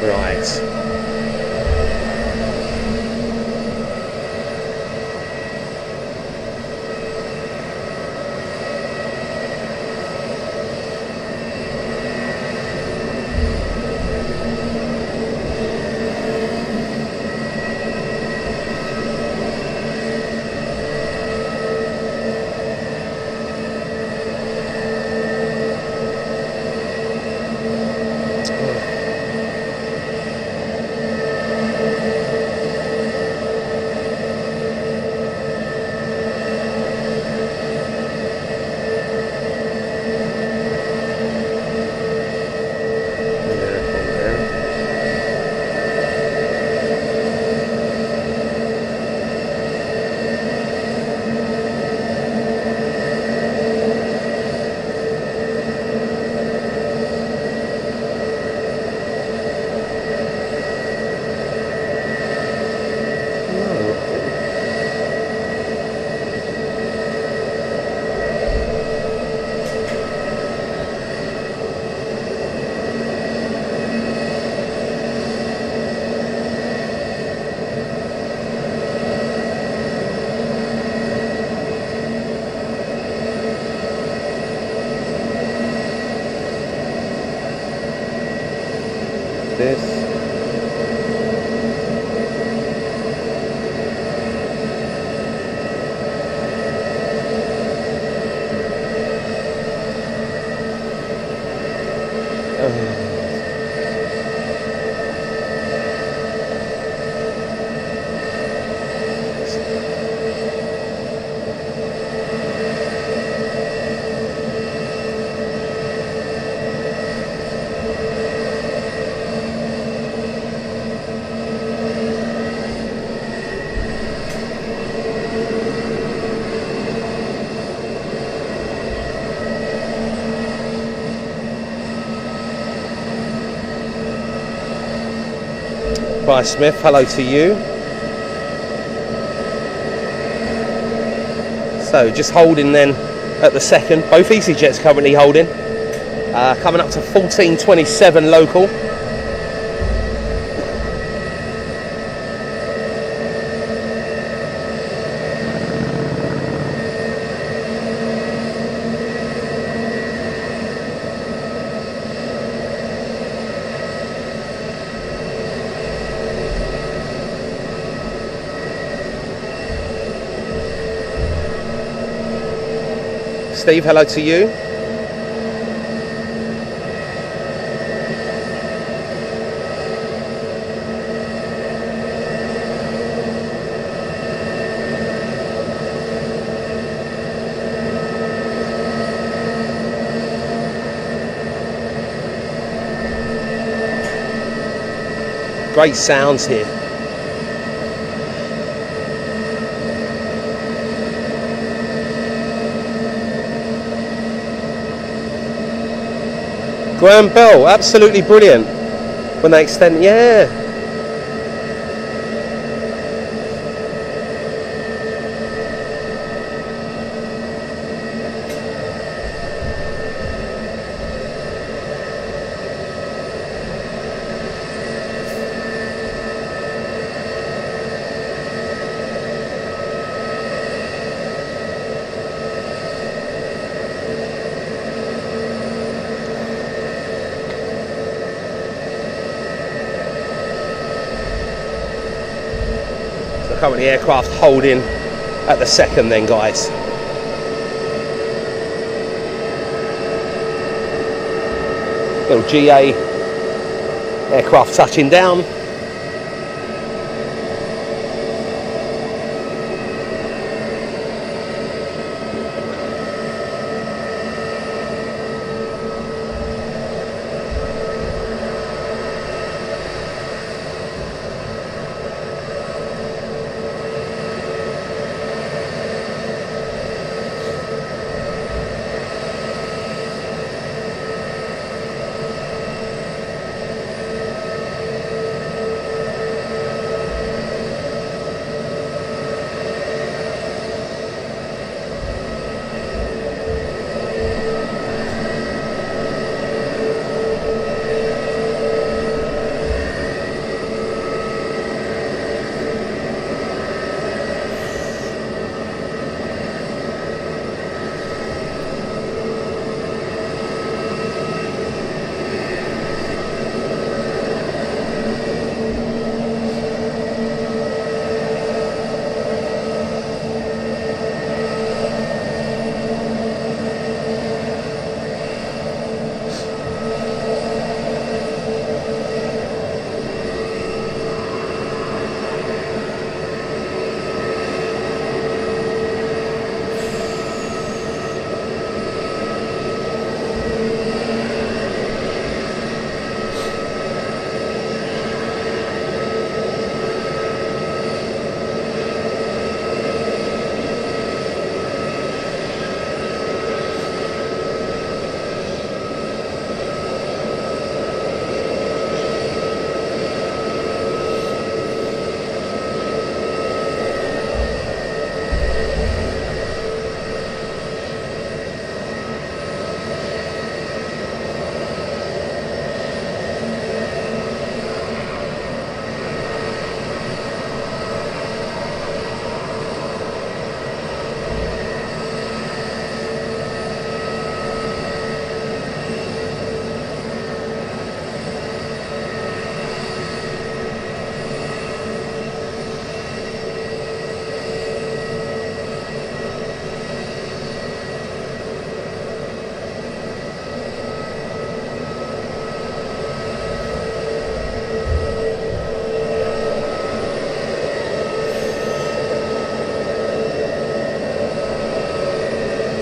Right. This. Bryce Smith, hello to you. So just holding then at the second. Both easyJets currently holding. Coming up to 14.27 local. Steve, hello to you. Great sounds here. Graham Bell, absolutely brilliant when they extend, yeah. Currently aircraft holding at the second then, guys. Little GA aircraft touching down.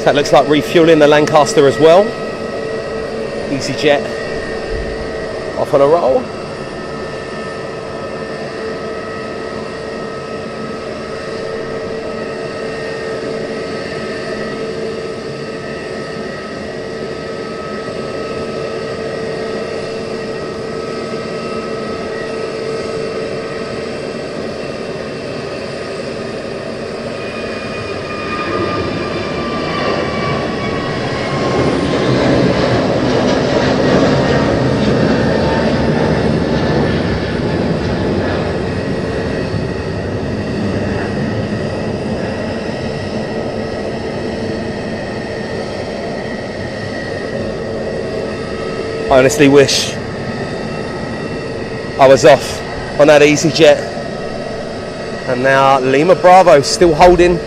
So that looks like refueling the Lancaster as well. easyJet off on a roll. I honestly wish I was off on that easyJet. And now Lima Bravo still holding.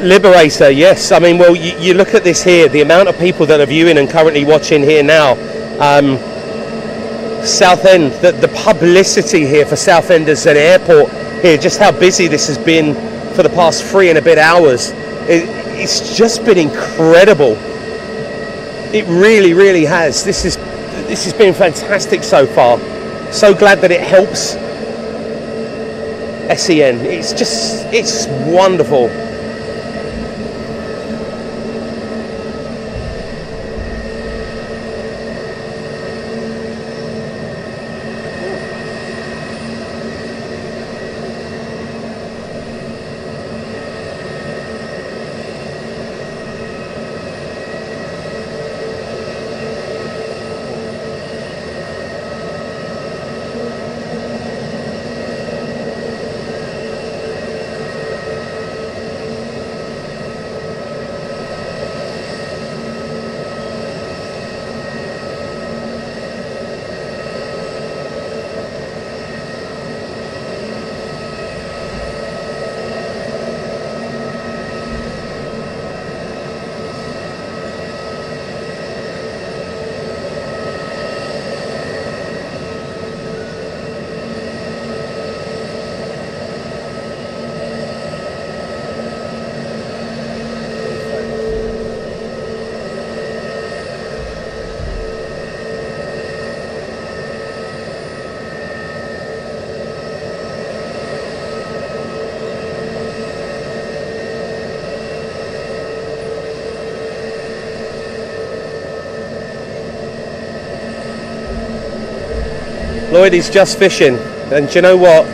Liberator, yes. I mean, well, you look at this here, the amount of people that are viewing and currently watching here now. Southend, the publicity here for Southend as an airport here, just how busy this has been for the past 3 and a bit hours. It's just been incredible. It really, really has. This has been fantastic so far. So glad that it helps SEN. It's wonderful. Lloyd is just fishing, and do you know what?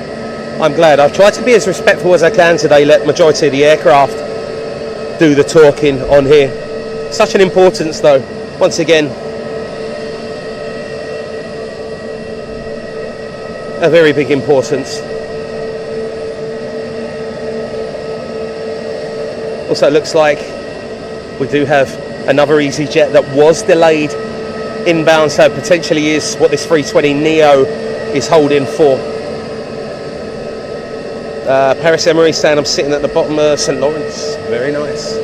I'm glad. I've tried to be as respectful as I can today, let majority of the aircraft do the talking on here. Such an importance though, once again. A very big importance. Also, it looks like we do have another easyJet that was delayed inbound, so potentially is what this 320neo is holding for. Paris Emery saying I'm sitting at the bottom of St Lawrence. Very nice.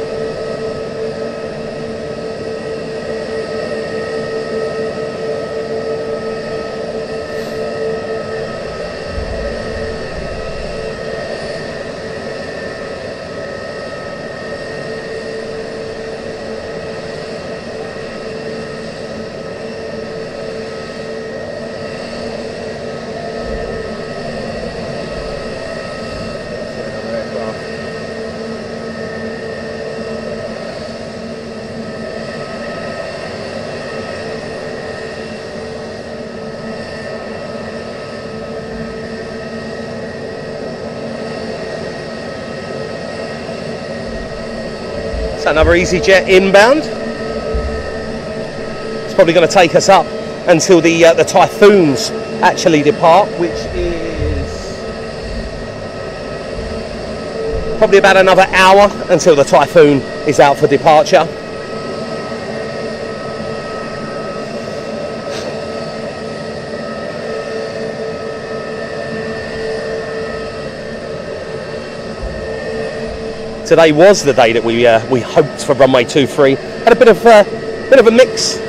So another easyJet inbound. It's probably going to take us up until the Typhoons actually depart, which is probably about another hour until the Typhoon is out for departure. Today was the day that we hoped for runway 23. Had a bit of a mix.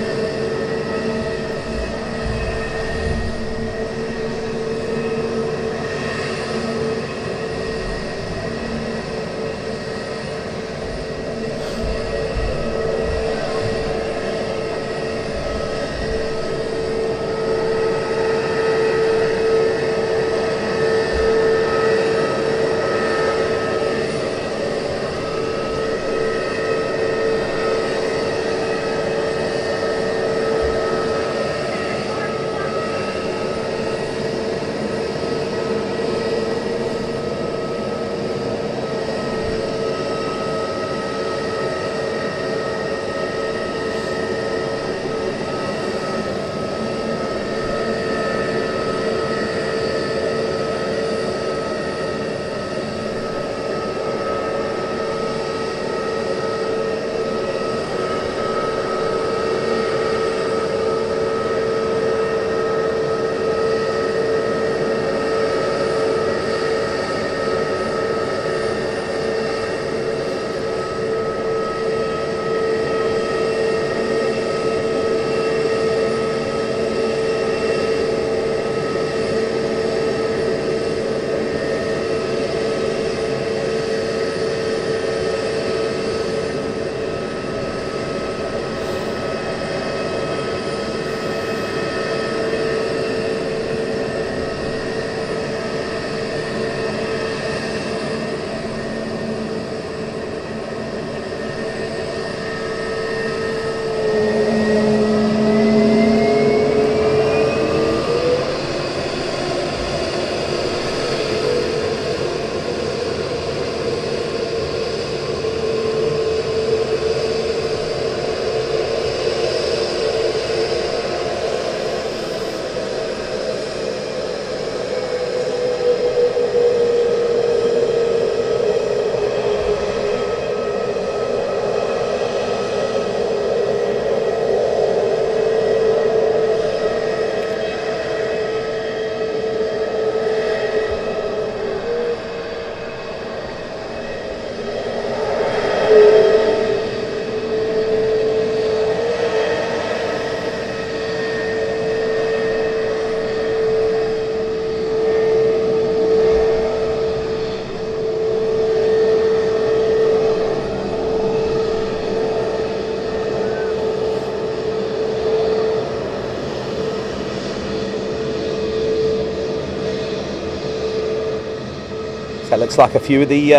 So it looks like a few of the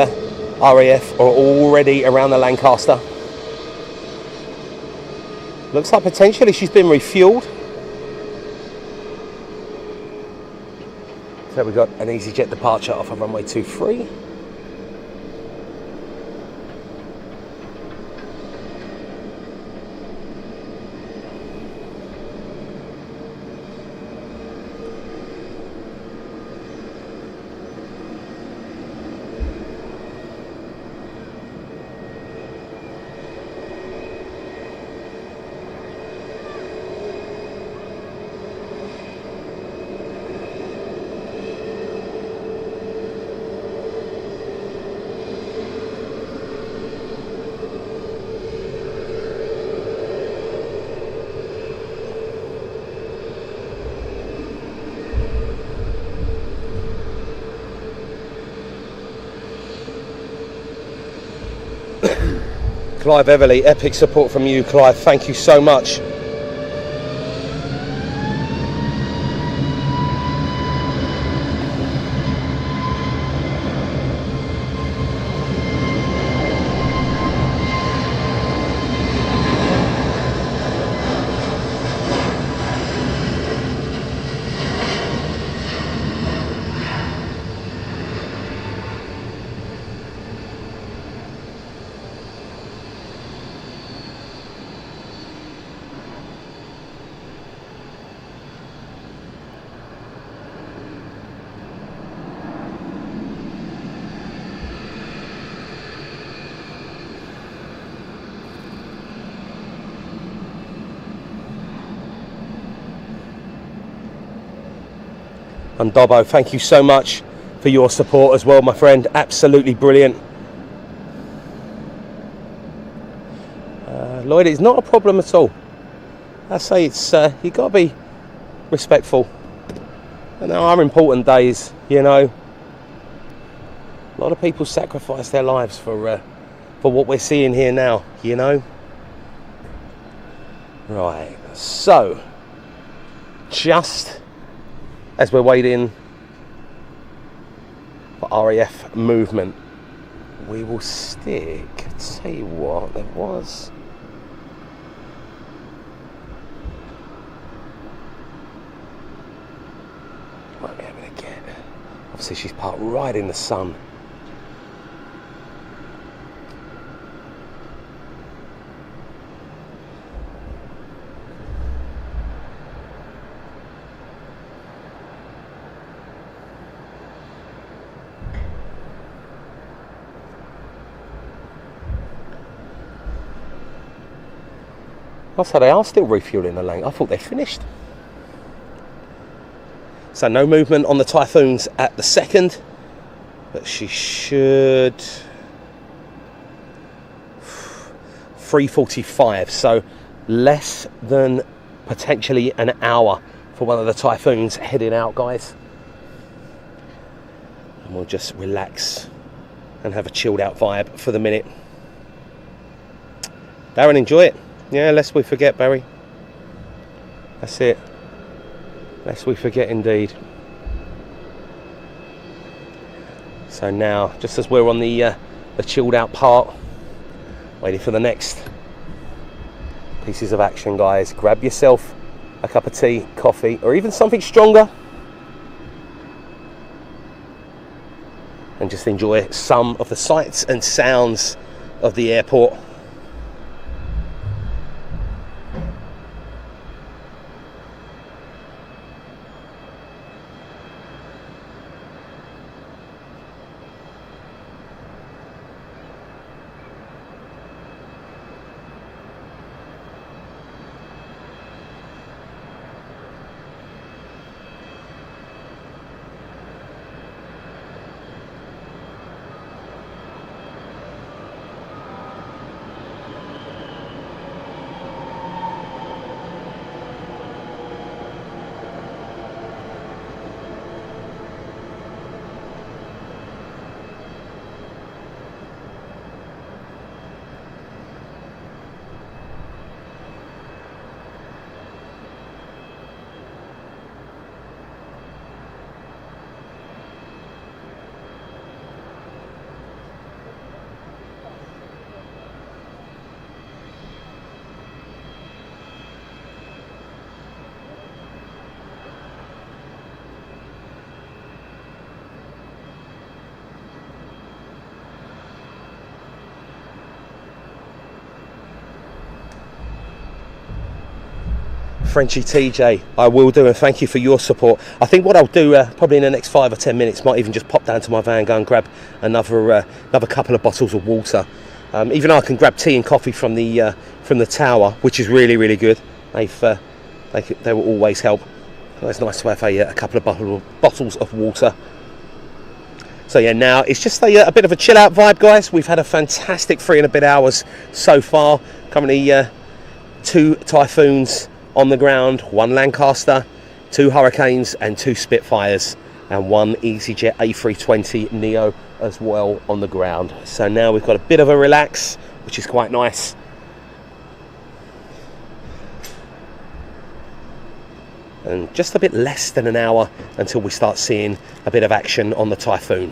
RAF are already around the Lancaster. Looks like potentially she's been refueled. So we've got an easyJet departure off of runway 23. Clive Everly, epic support from you, Clive. Thank you so much. And Dobbo, thank you so much for your support as well, my friend. Absolutely brilliant. Lloyd, it's not a problem at all. I say it's you got to be respectful. And there are important days, you know. A lot of people sacrifice their lives for what we're seeing here now, you know. Right, so just as we're waiting for RAF movement, we will stick. I'll tell you what, there was. Might be able to get. Obviously, she's parked right in the sun. So they are still refueling the lane. I thought they finished. So no movement on the Typhoons at the second, but she should 3:45. So less than potentially an hour for one of the Typhoons heading out, guys. And we'll just relax and have a chilled out vibe for the minute. Darren, enjoy it. Yeah, lest we forget, Barry. That's it. Lest we forget indeed. So now, just as we're on the chilled out part, waiting for the next pieces of action, guys. Grab yourself a cup of tea, coffee, or even something stronger, and just enjoy some of the sights and sounds of the airport. Frenchie TJ, I will do, and thank you for your support. I think what I'll do probably in the next 5 or 10 minutes, might even just pop down to my van, go and grab another couple of bottles of water. Even I can grab tea and coffee from the tower, which is really, really good. They will always help. So it's nice to have a couple of bottles of water. So yeah, now it's just a bit of a chill out vibe, guys. We've had a fantastic 3 and a bit hours so far. Currently 2 Typhoons on the ground, 1 Lancaster, 2 Hurricanes and 2 Spitfires, and 1 easyJet A320 Neo as well on the ground. So now we've got a bit of a relax, which is quite nice. And just a bit less than an hour until we start seeing a bit of action on the Typhoon.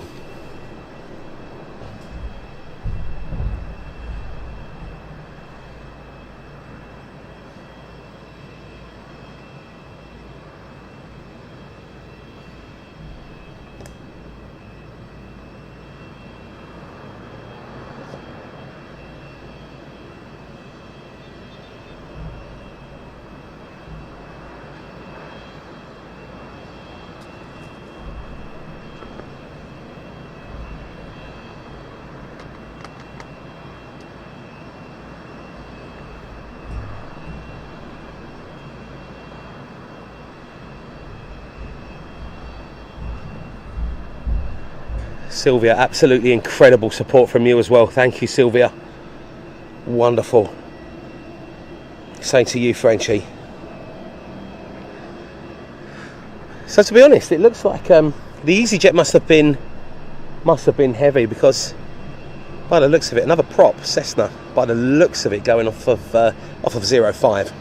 Sylvia, absolutely incredible support from you as well. Thank you, Sylvia. Wonderful. Same to you, Frenchie. So to be honest, it looks like the easyJet must have been heavy, because by the looks of it, another prop, Cessna, by the looks of it, going off of 05.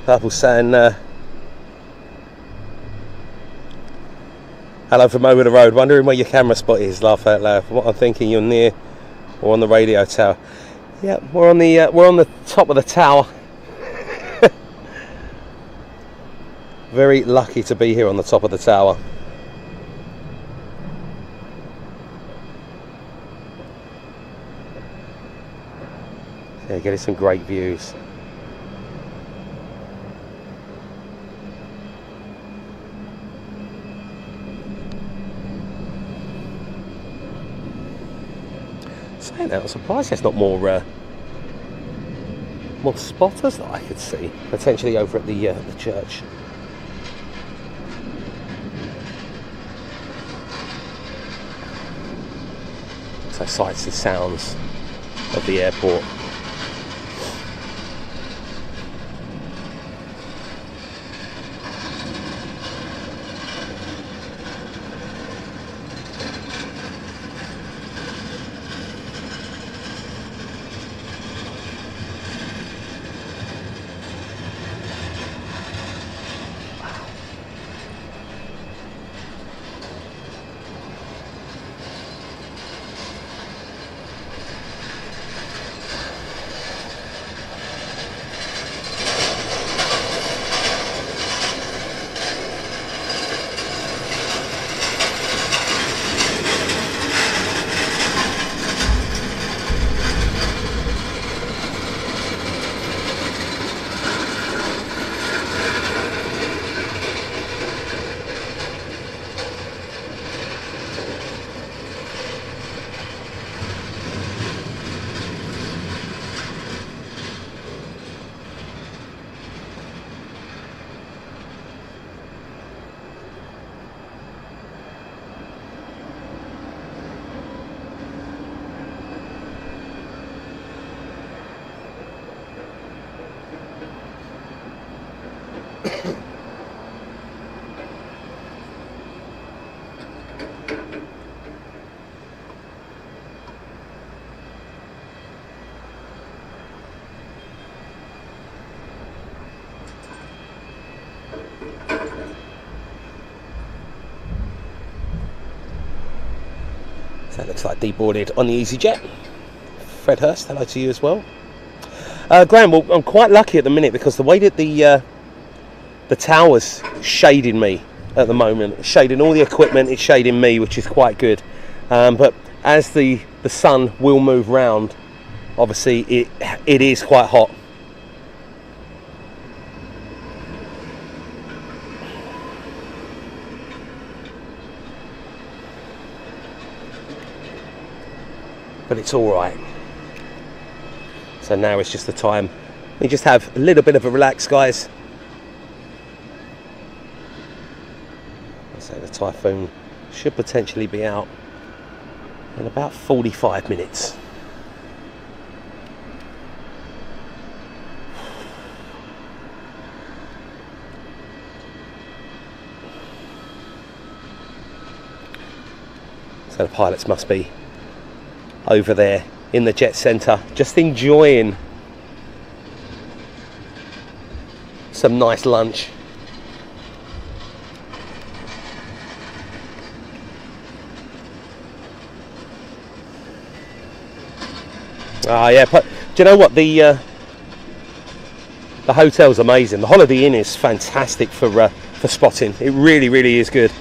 Purple saying hello from over the road, wondering where your camera spot is. Laugh out loud. From what I'm thinking, you're near or on the radio tower. Yeah, we're on the top of the tower. Very lucky to be here on the top of the tower. Yeah, getting some great views. Saying that, I'm surprised there's not more spotters that I could see potentially over at the church. So sights and sounds of the airport. So it looks like deboarded on the easyJet. Fred Hurst, hello to you as well. Graham, well, I'm quite lucky at the minute because the way that the tower's shading me at the moment, it's shading all the equipment, it's shading me, which is quite good. But as the sun will move round, obviously it is quite hot. But it's all right. So now it's just the time we just have a little bit of a relax, guys. So the Typhoon should potentially be out in about 45 minutes. So the pilots must be over there in the jet centre, just enjoying some nice lunch. Yeah, but do you know what, the hotel's amazing. The Holiday Inn is fantastic for spotting. It really, really is good.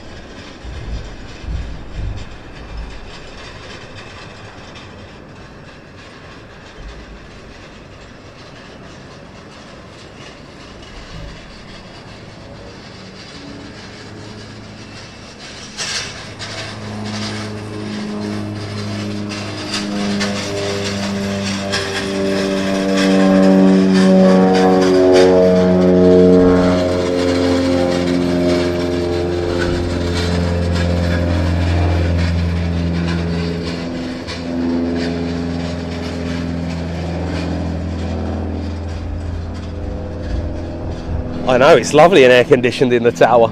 I know, it's lovely and air conditioned in the tower.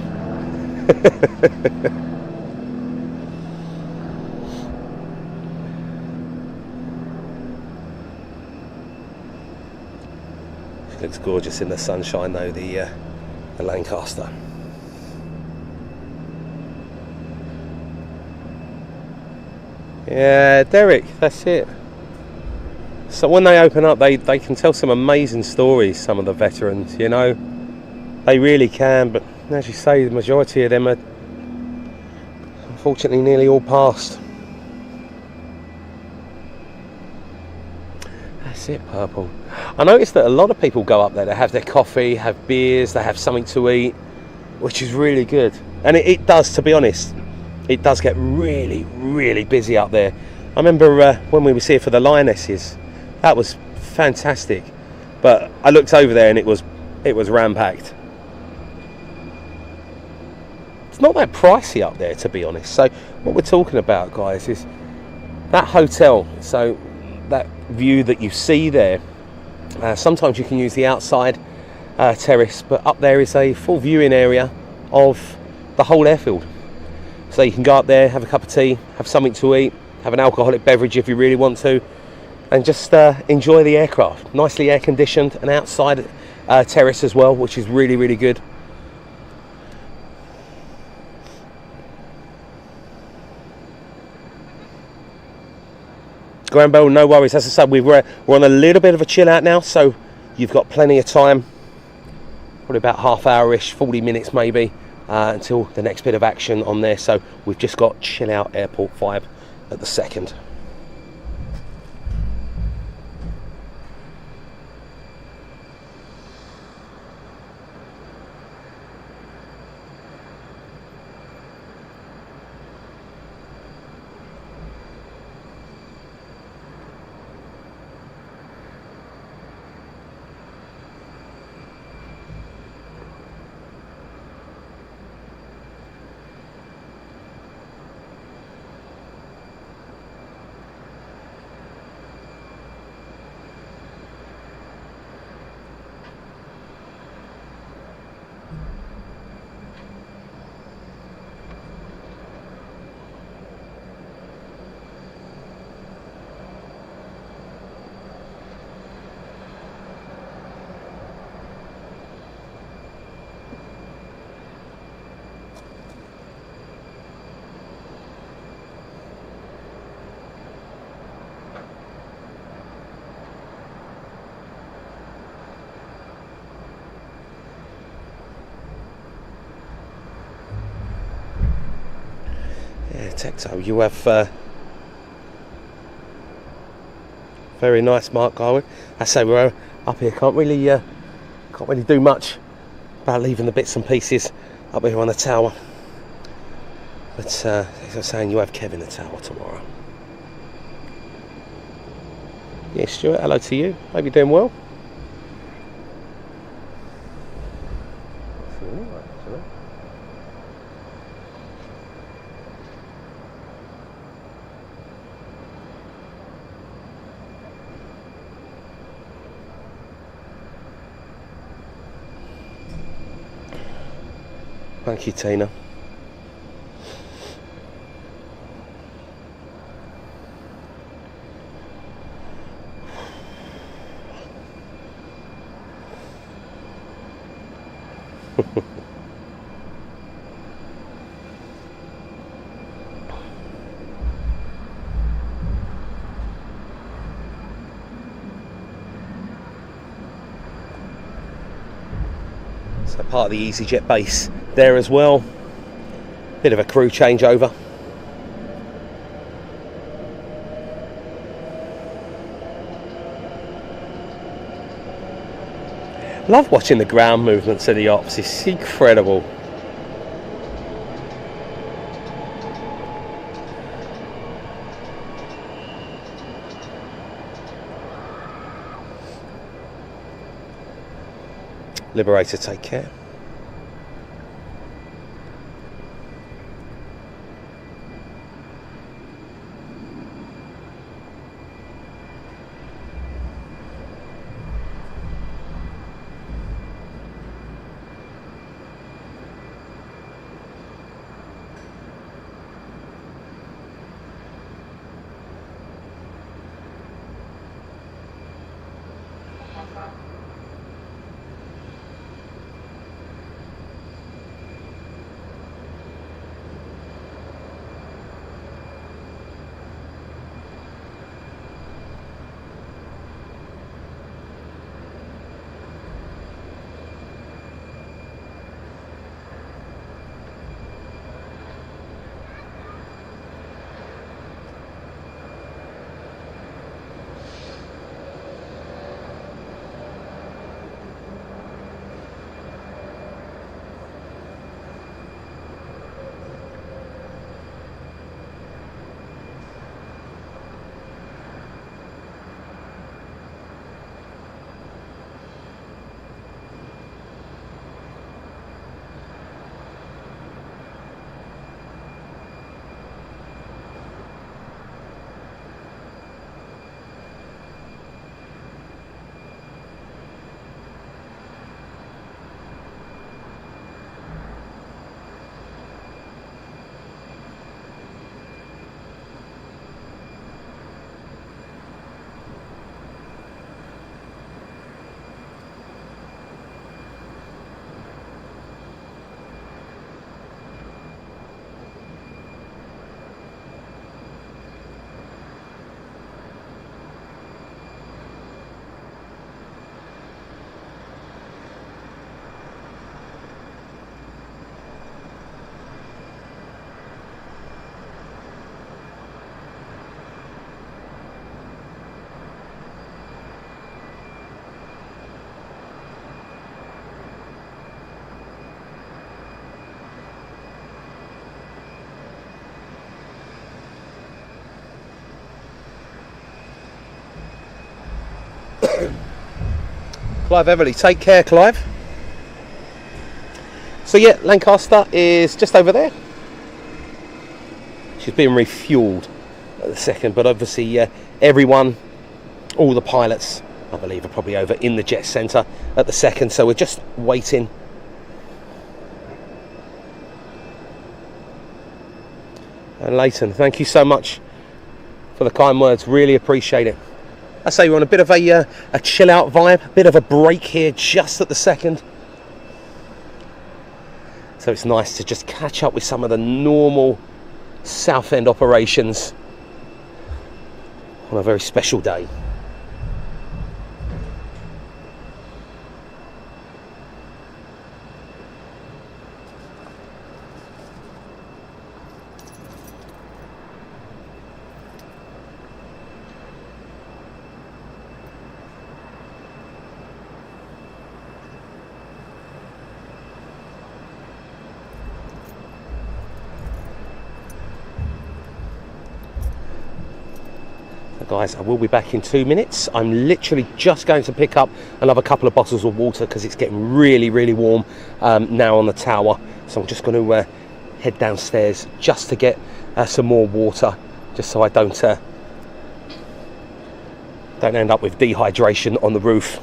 It looks gorgeous in the sunshine though, the Lancaster. Yeah, Derek, that's it. So when they open up, they can tell some amazing stories, some of the veterans, you know. They really can, but as you say, the majority of them are unfortunately nearly all passed. That's it, purple. I noticed that a lot of people go up there, they have their coffee, have beers, they have something to eat, which is really good. And it does, to be honest, it does get really, really busy up there. I remember when we were here for the Lionesses, that was fantastic. But I looked over there and it was ram-packed. It's not that pricey up there, to be honest. So what we're talking about, guys, is that hotel. So that view that you see there, sometimes you can use the outside terrace, but up there is a full viewing area of the whole airfield. So you can go up there, have a cup of tea, have something to eat, have an alcoholic beverage if you really want to, and just enjoy the aircraft. Nicely air conditioned, and outside terrace as well, which is really, really good. Graham Bell, no worries. As I said, we're on a little bit of a chill out now, so you've got plenty of time, probably about half hour-ish, 40 minutes maybe, until the next bit of action on there. So we've just got chill out Airport 5 at the second. Architecto. You have very nice, Mark Garwood. I say we're up here. Can't really do much about leaving the bits and pieces up here on the tower. But as I was saying, you have Kevin the tower tomorrow. Yeah, Stuart, hello to you. Hope you're doing well. Thank you, Tina. So part of the easyJet base there as well. Bit of a crew changeover. Love watching the ground movements of the ops. It's incredible. Liberator, take care. Clive Everly, take care, Clive. So yeah, Lancaster is just over there. She's being refueled at the second, but obviously everyone, all the pilots, I believe, are probably over in the jet centre at the second, so we're just waiting. And Leighton, thank you so much for the kind words, really appreciate it. I say we're on a bit of a chill out vibe, a bit of a break here just at the second. So it's nice to just catch up with some of the normal Southend operations on a very special day. guys, I will be back in 2 minutes. I'm literally just going to pick up another couple of bottles of water because it's getting really, really warm now on the tower. So I'm just going to head downstairs just to get some more water, just so I don't end up with dehydration on the roof.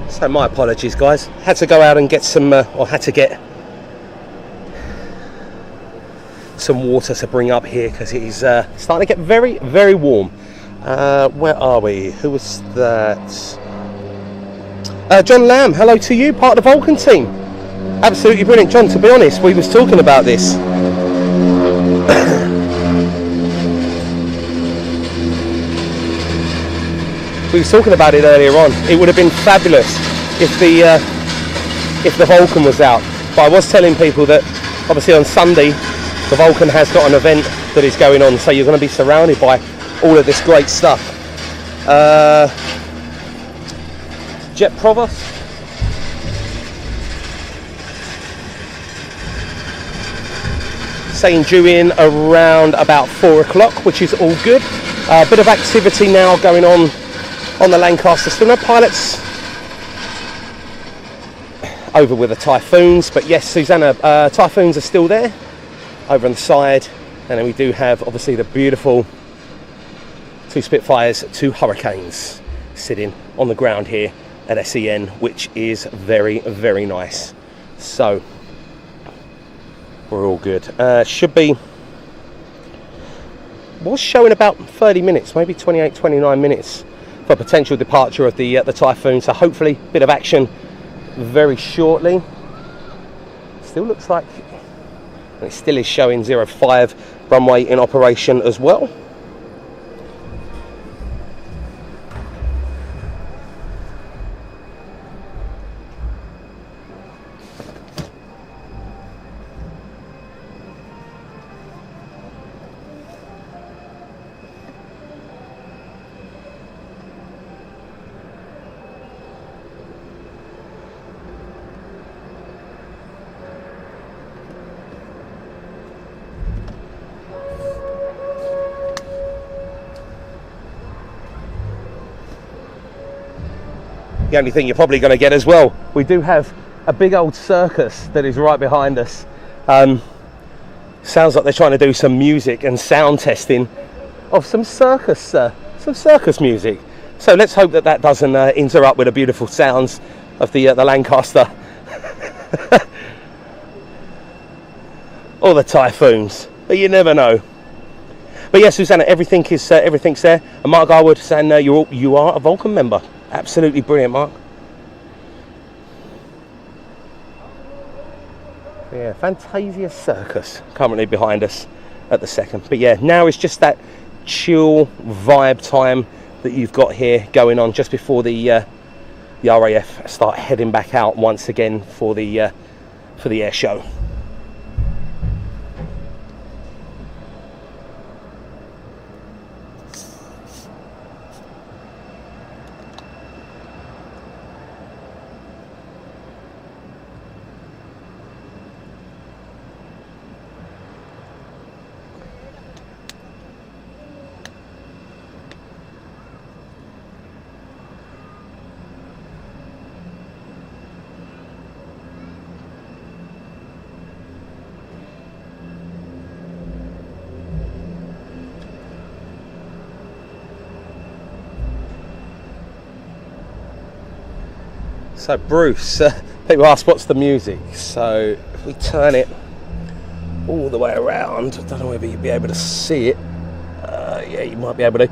So my apologies, guys. Had to go out and get some, or had to get some water to bring up here because it is starting to get very, very warm. Where are we? Who was that? John Lamb, hello to you, part of the Vulcan team. Absolutely brilliant. John, to be honest, we was talking about this. we were talking about it earlier on. It would have been fabulous if the Vulcan was out. But I was telling people that obviously on Sunday the Vulcan has got an event that is going on, so you're going to be surrounded by all of this great stuff. Jet Provost. Saying due in around about 4 o'clock, which is all good. A bit of activity now going on the Lancaster. Still no pilots over with the Typhoons, but yes, Susanna, Typhoons are still there over on the side, and then we do have obviously the beautiful 2 Spitfires, 2 Hurricanes sitting on the ground here at SEN, which is very, very nice. So we're all good. Should be, was showing about 30 minutes, maybe 28, 29 minutes for potential departure of the Typhoon. So hopefully a bit of action very shortly. Still looks like it still is showing 05 runway in operation as well. The only thing you're probably going to get as well, we do have a big old Circus that is right behind us. Sounds like they're trying to do some music and sound testing of some circus music. So let's hope that doesn't interrupt with the beautiful sounds of the Lancaster or the Typhoons. But you never know. But yes, Susanna, everything's there. And Mark Garwood saying you are a Vulcan member. Absolutely brilliant, Mark. Yeah, Fantasia Circus currently behind us at the second. But yeah, now it's just that chill vibe time that you've got here going on just before the RAF start heading back out once again for the air show. So Bruce, people ask what's the music. So if we turn it all the way around, I don't know whether you'll be able to see it. Yeah, you might be able to.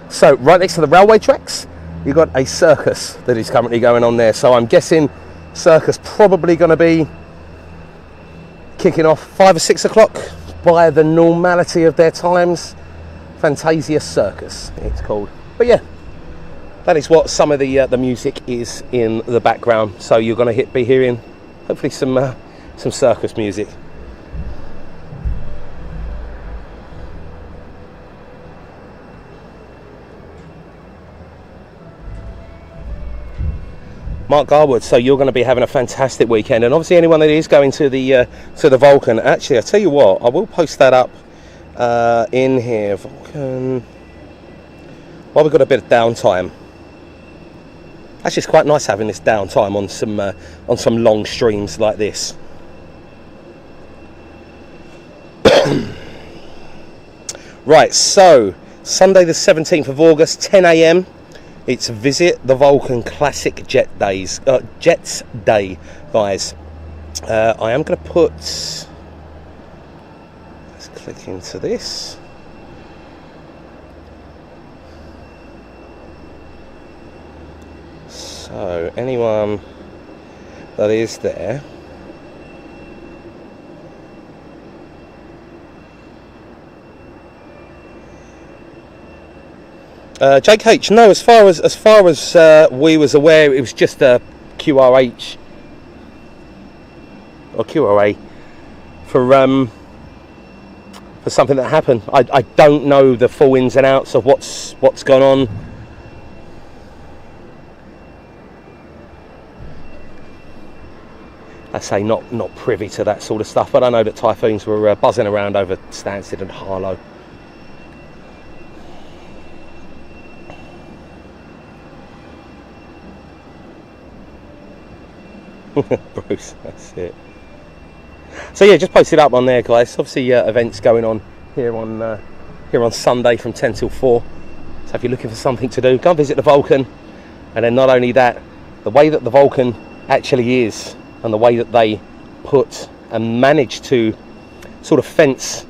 So right next to the railway tracks, you've got a Circus that is currently going on there. So I'm guessing Circus probably going to be kicking off 5 or 6 o'clock by the normality of their times. Fantasia Circus, it's called. But yeah, that is what some of the music is in the background. So you're going to be hearing hopefully some Circus music. Mark Garwood, so you're going to be having a fantastic weekend, and obviously anyone that is going to the Vulcan, actually I'll tell you what, I will post that up in here. Vulcan, well, we've got a bit of downtime. Actually, it's quite nice having this downtime on some long streams like this. Right, so Sunday the 17th of August, 10 a.m. It's Visit the Vulcan Classic Jets Day, guys. I am going to put. Let's click into this. So anyone that is there, JKH, no, as far as we was aware, it was just a QRH or QRA for something that happened. I don't know the full ins and outs of what's gone on. I say not privy to that sort of stuff, but I know that Typhoons were buzzing around over Stansted and Harlow. Bruce, that's it. So yeah, just posted up on there, guys. Obviously, events going on here on Sunday from 10 till 4. So if you're looking for something to do, go and visit the Vulcan. And then not only that, the way that the Vulcan actually is, and the way that they put and manage to sort of fence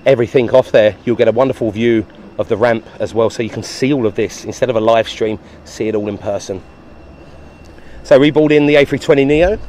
everything off there, you'll get a wonderful view of the ramp as well, so you can see all of this instead of a live stream, see it all in person. So we brought in the A320neo.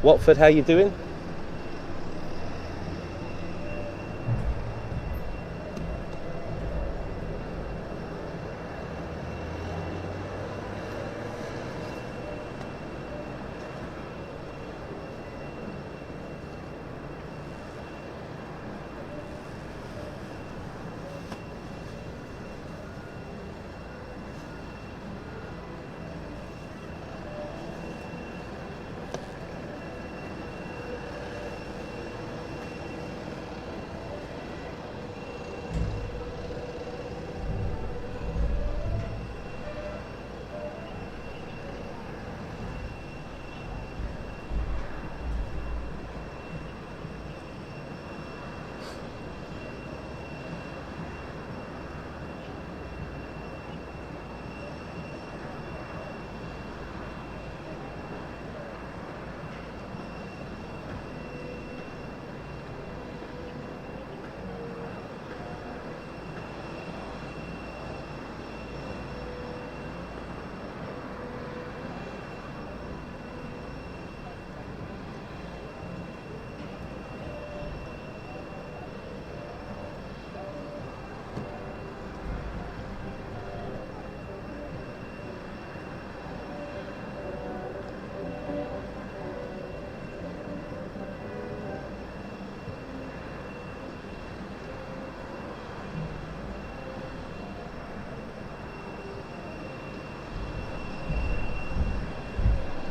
Watford, how you doing?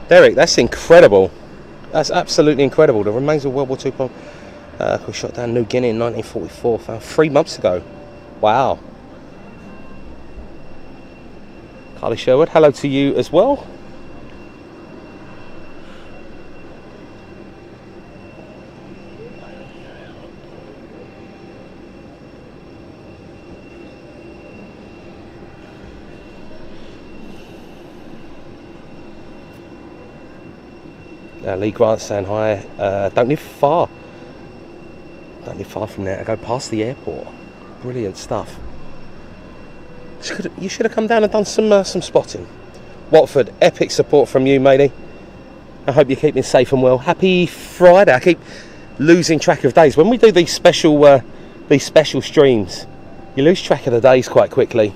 Derek, that's incredible. That's absolutely incredible. The remains of World War II bomb we shot down New Guinea in 1944, found 3 months ago. Wow. Carly Sherwood, hello to you as well. Lee Grant saying hi. Don't live far from there. I go past the airport. Brilliant stuff. You should have come down and done some spotting. Watford, epic support from you, matey. I hope you're keeping safe and well. Happy Friday. I keep losing track of days when we do these special streams. You lose track of the days quite quickly.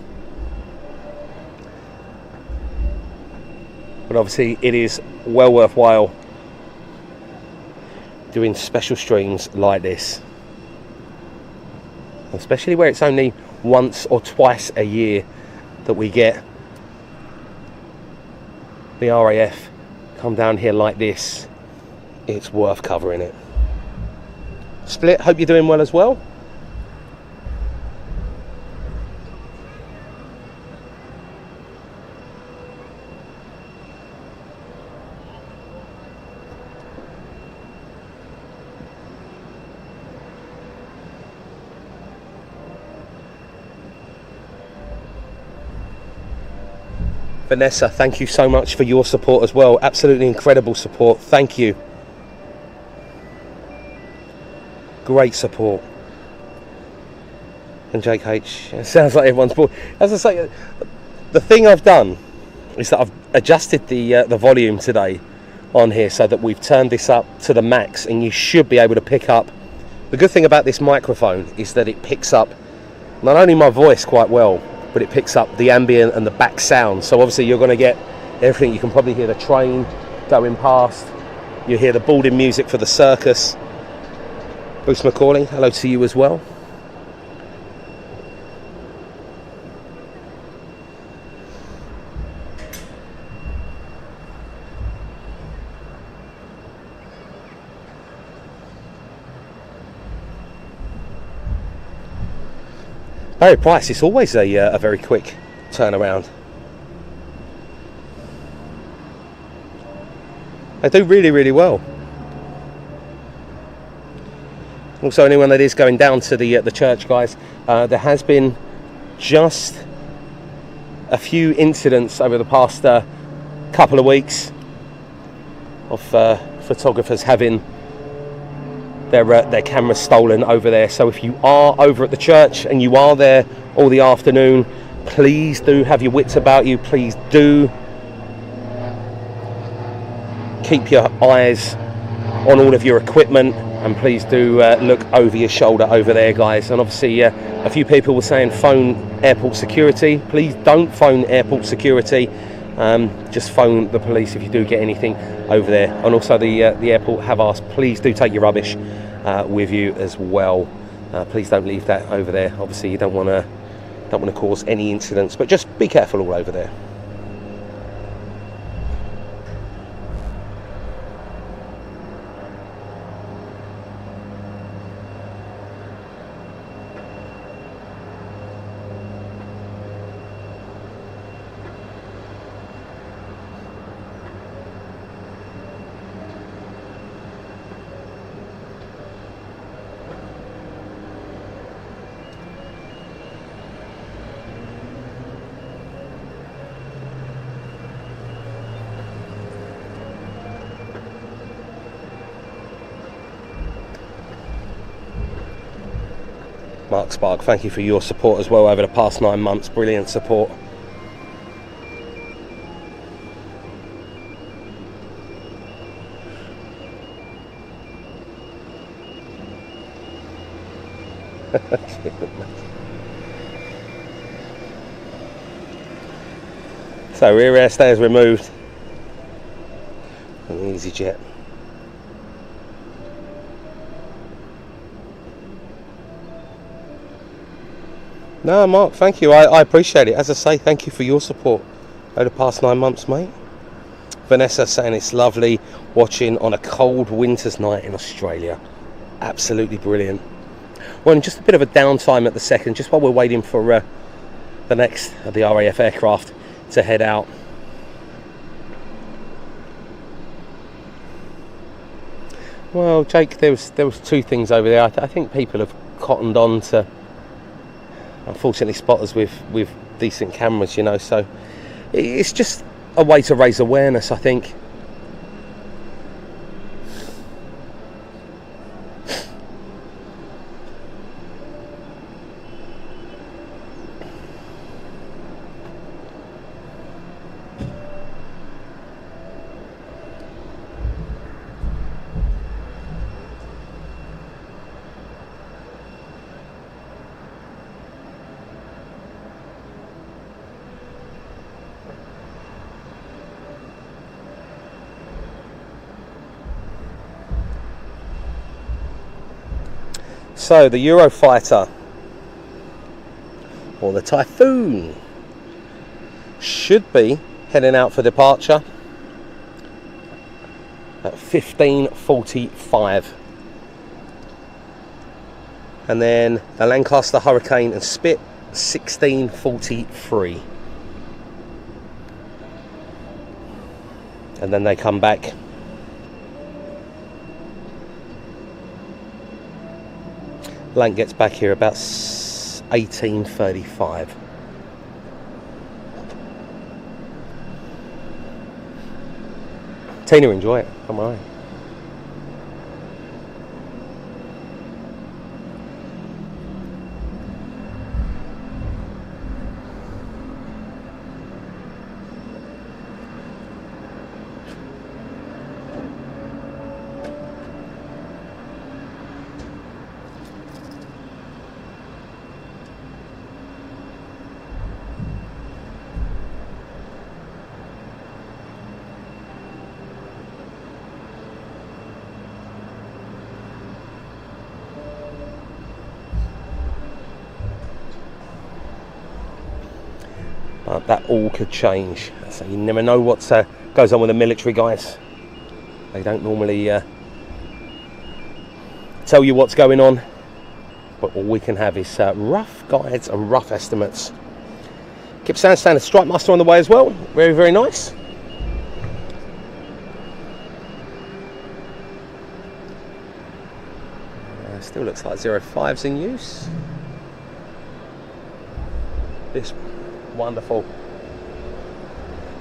But obviously, it is well worthwhile doing special streams like this, especially where it's only once or twice a year that we get the RAF come down here like this. It's worth covering it. Split, hope you're doing well as well. Vanessa, thank you so much for your support as well. Absolutely incredible support. Thank you. Great support. And Jake H, it sounds like everyone's bored. As I say, the thing I've done is that I've adjusted the volume today on here so that we've turned this up to the max, and you should be able to pick up. The good thing about this microphone is that it picks up not only my voice quite well, but it picks up the ambient and the back sound. So obviously you're going to get everything. You can probably hear the train going past. You hear the boarding music for the Circus. Bruce McCauley, hello to you as well. Barry Price, it's always a very quick turnaround. They do really, really well. Also, anyone that is going down to the church, guys, there has been just a few incidents over the past couple of weeks of photographers having their cameras stolen over there. So if you are over at the church and you are there all the afternoon, please do have your wits about you. Please do keep your eyes on all of your equipment, and please do look over your shoulder over there, guys. And obviously a few people were saying phone airport security. Please don't phone airport security. Just phone the police if you do get anything over there. And also the airport have asked, please do take your rubbish with you as well. Please don't leave that over there. Obviously you don't want to cause any incidents, but just be careful all over there. Mark Spark, thank you for your support as well over the past 9 months. Brilliant support. So rear air stay is removed on the easyJet. No, Mark, thank you. I appreciate it. As I say, thank you for your support over the past 9 months, mate. Vanessa saying it's lovely watching on a cold winter's night in Australia. Absolutely brilliant. Well, and just a bit of a downtime at the second, just while we're waiting for the next of the RAF aircraft to head out. Well, Jake, there was two things over there. I think people have cottoned on to, unfortunately, spotters with decent cameras, you know, so it's just a way to raise awareness, I think. So the Eurofighter, or the Typhoon, should be heading out for departure at 15:45, and then the Lancaster Hurricane and Spit 16:43, and then they come back. Lanc gets back here about 18:35. Tina, enjoy it. Come on. But that all could change. So you never know what goes on with the military guys. They don't normally tell you what's going on. But all we can have is rough guides and rough estimates. Keep standard Strike Master on the way as well. Very, very nice. Still looks like 05's in use. This wonderful.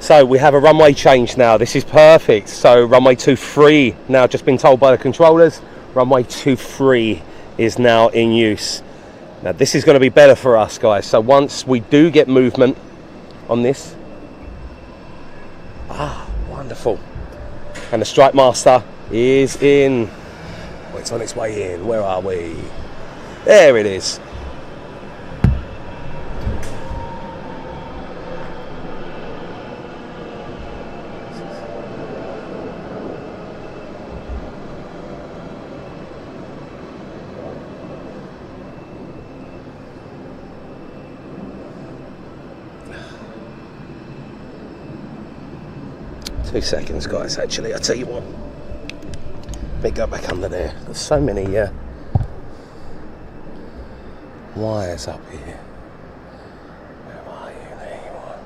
So we have a runway change now. This is perfect. So runway 23 now, just been told by the controllers, runway 23 is now in use. Now this is going to be better for us, guys. So once we do get movement on this, wonderful, and the Strike Master is in. Oh, it's on its way in. Where are we? There it is. 2 seconds, guys. Actually, I'll tell you what. Let me go back under there. There's so many wires up here. Where are you? There you are.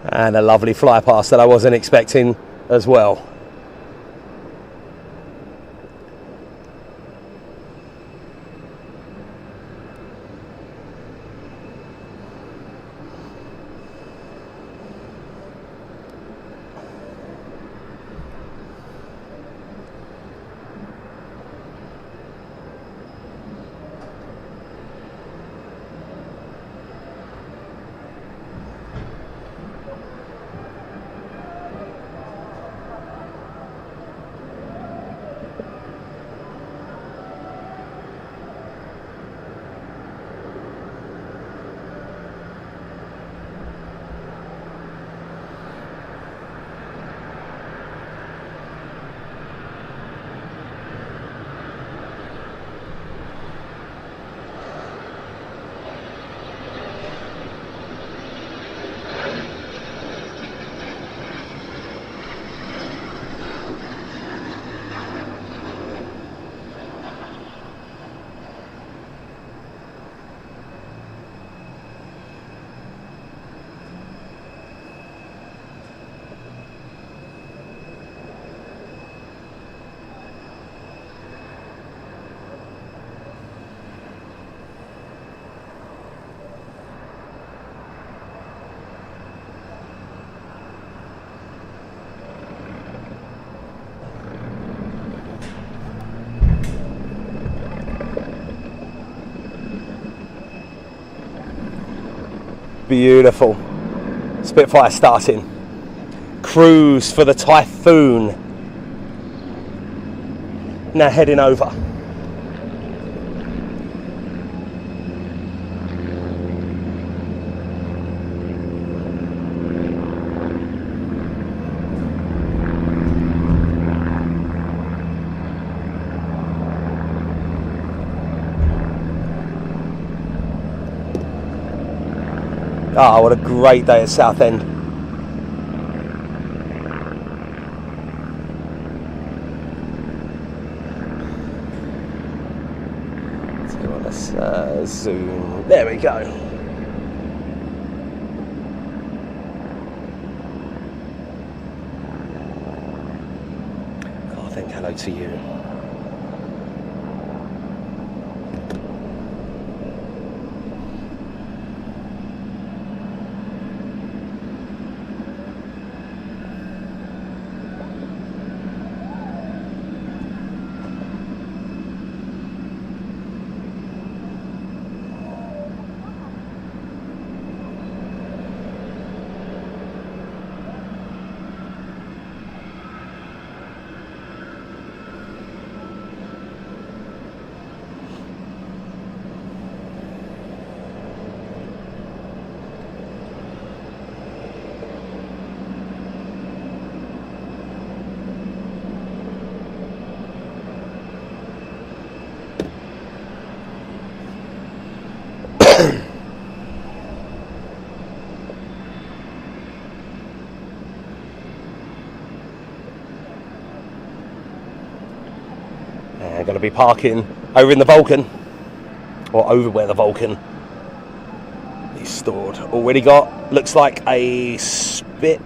'And a lovely fly past that I wasn't expecting as well. Beautiful. Spitfire starting. Cruise for the Typhoon. Now heading over. Oh, what a great day at Southend. So let's zoom. There we go. Oh, I think hello to you. Going to be parking over in the Vulcan, or over where the Vulcan is stored. Already got, looks like a Spit.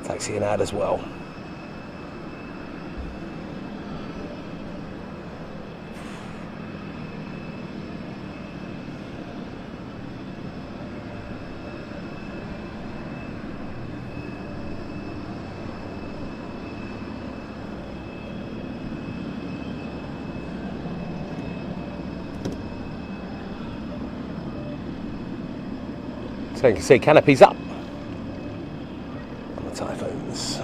Taxiing out as well. So you can see canopies up on the Typhoons.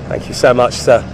Thank you so much, sir.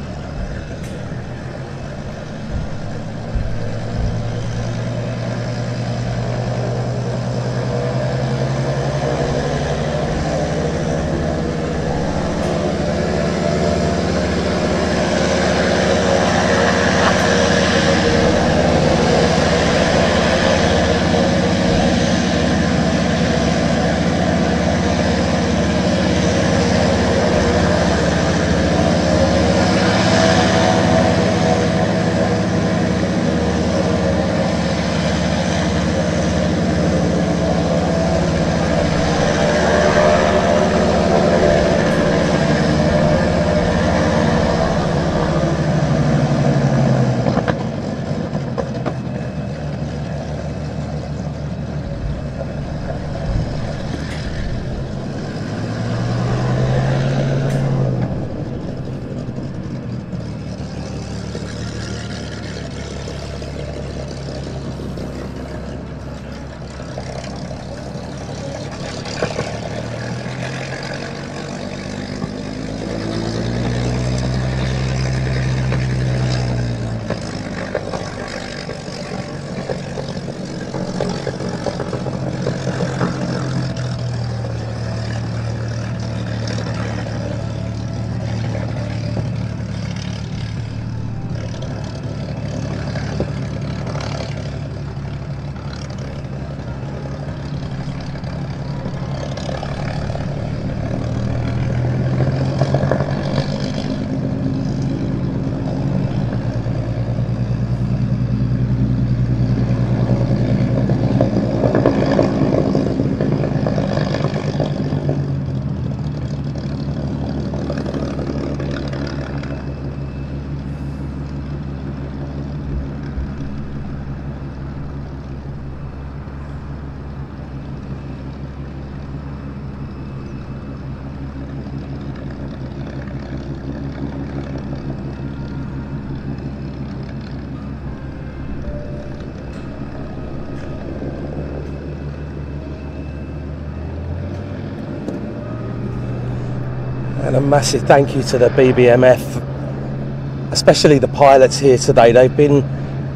And a massive thank you to the BBMF, especially the pilots here today. They've been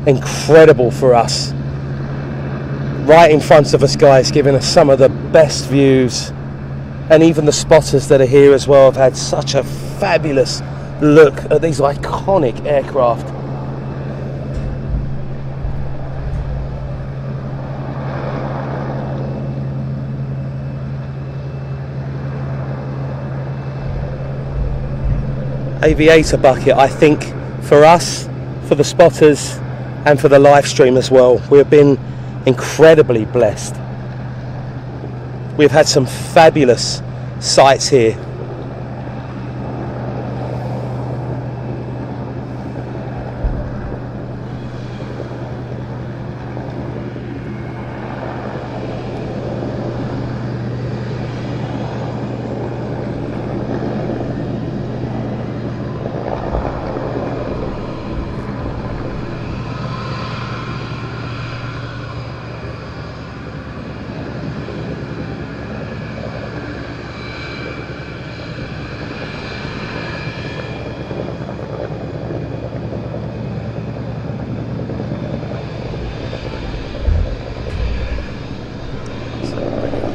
incredible for us. Right in front of us, guys, giving us some of the best views. And even the spotters that are here as well have had such a fabulous look at these iconic aircraft. Aviator bucket, I think, for us, for the spotters, and for the live stream as well. We've been incredibly blessed. We've had some fabulous sights here.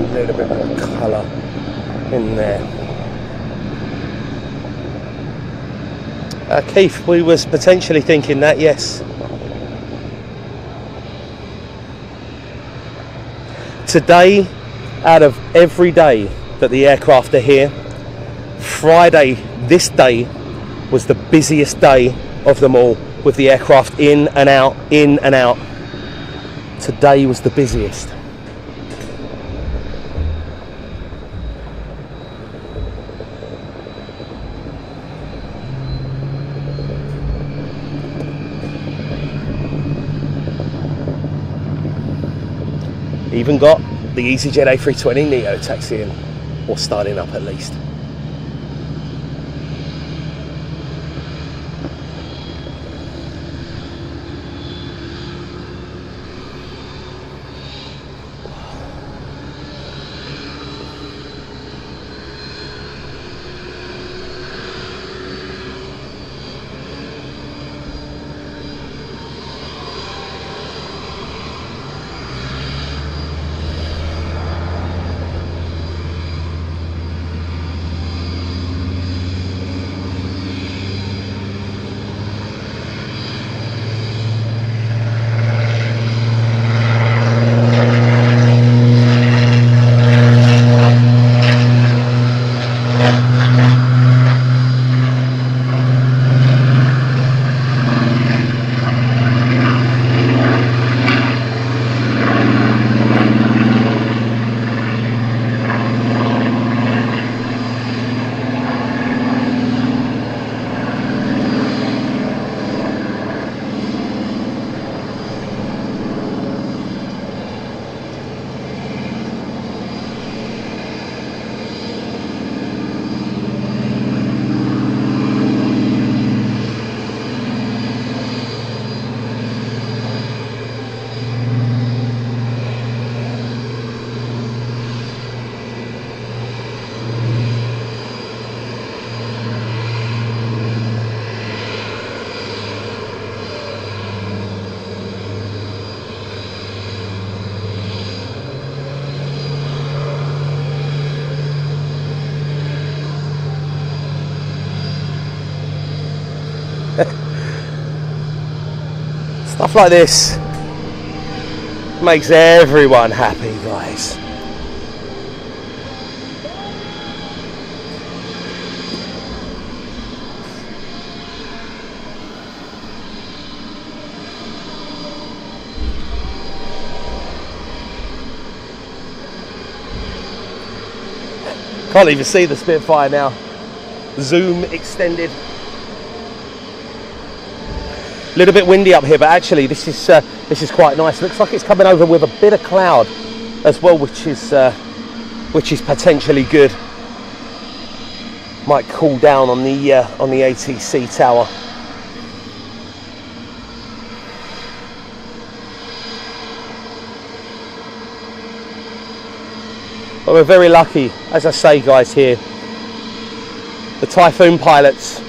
A little bit more colour in there. Keith, we was potentially thinking that, yes. Today, out of every day that the aircraft are here, Friday, this day, was the busiest day of them all, with the aircraft in and out, in and out. Today was the busiest. Even got the easyJet A320 Neo taxiing, or starting up at least. Stuff like this makes everyone happy, guys. Can't even see the Spitfire now. Zoom extended. A little bit windy up here, but actually this is quite nice. Looks like it's coming over with a bit of cloud as well, which is potentially good. Might cool down on the ATC tower. But we're very lucky, as I say, guys, here. the Typhoon pilots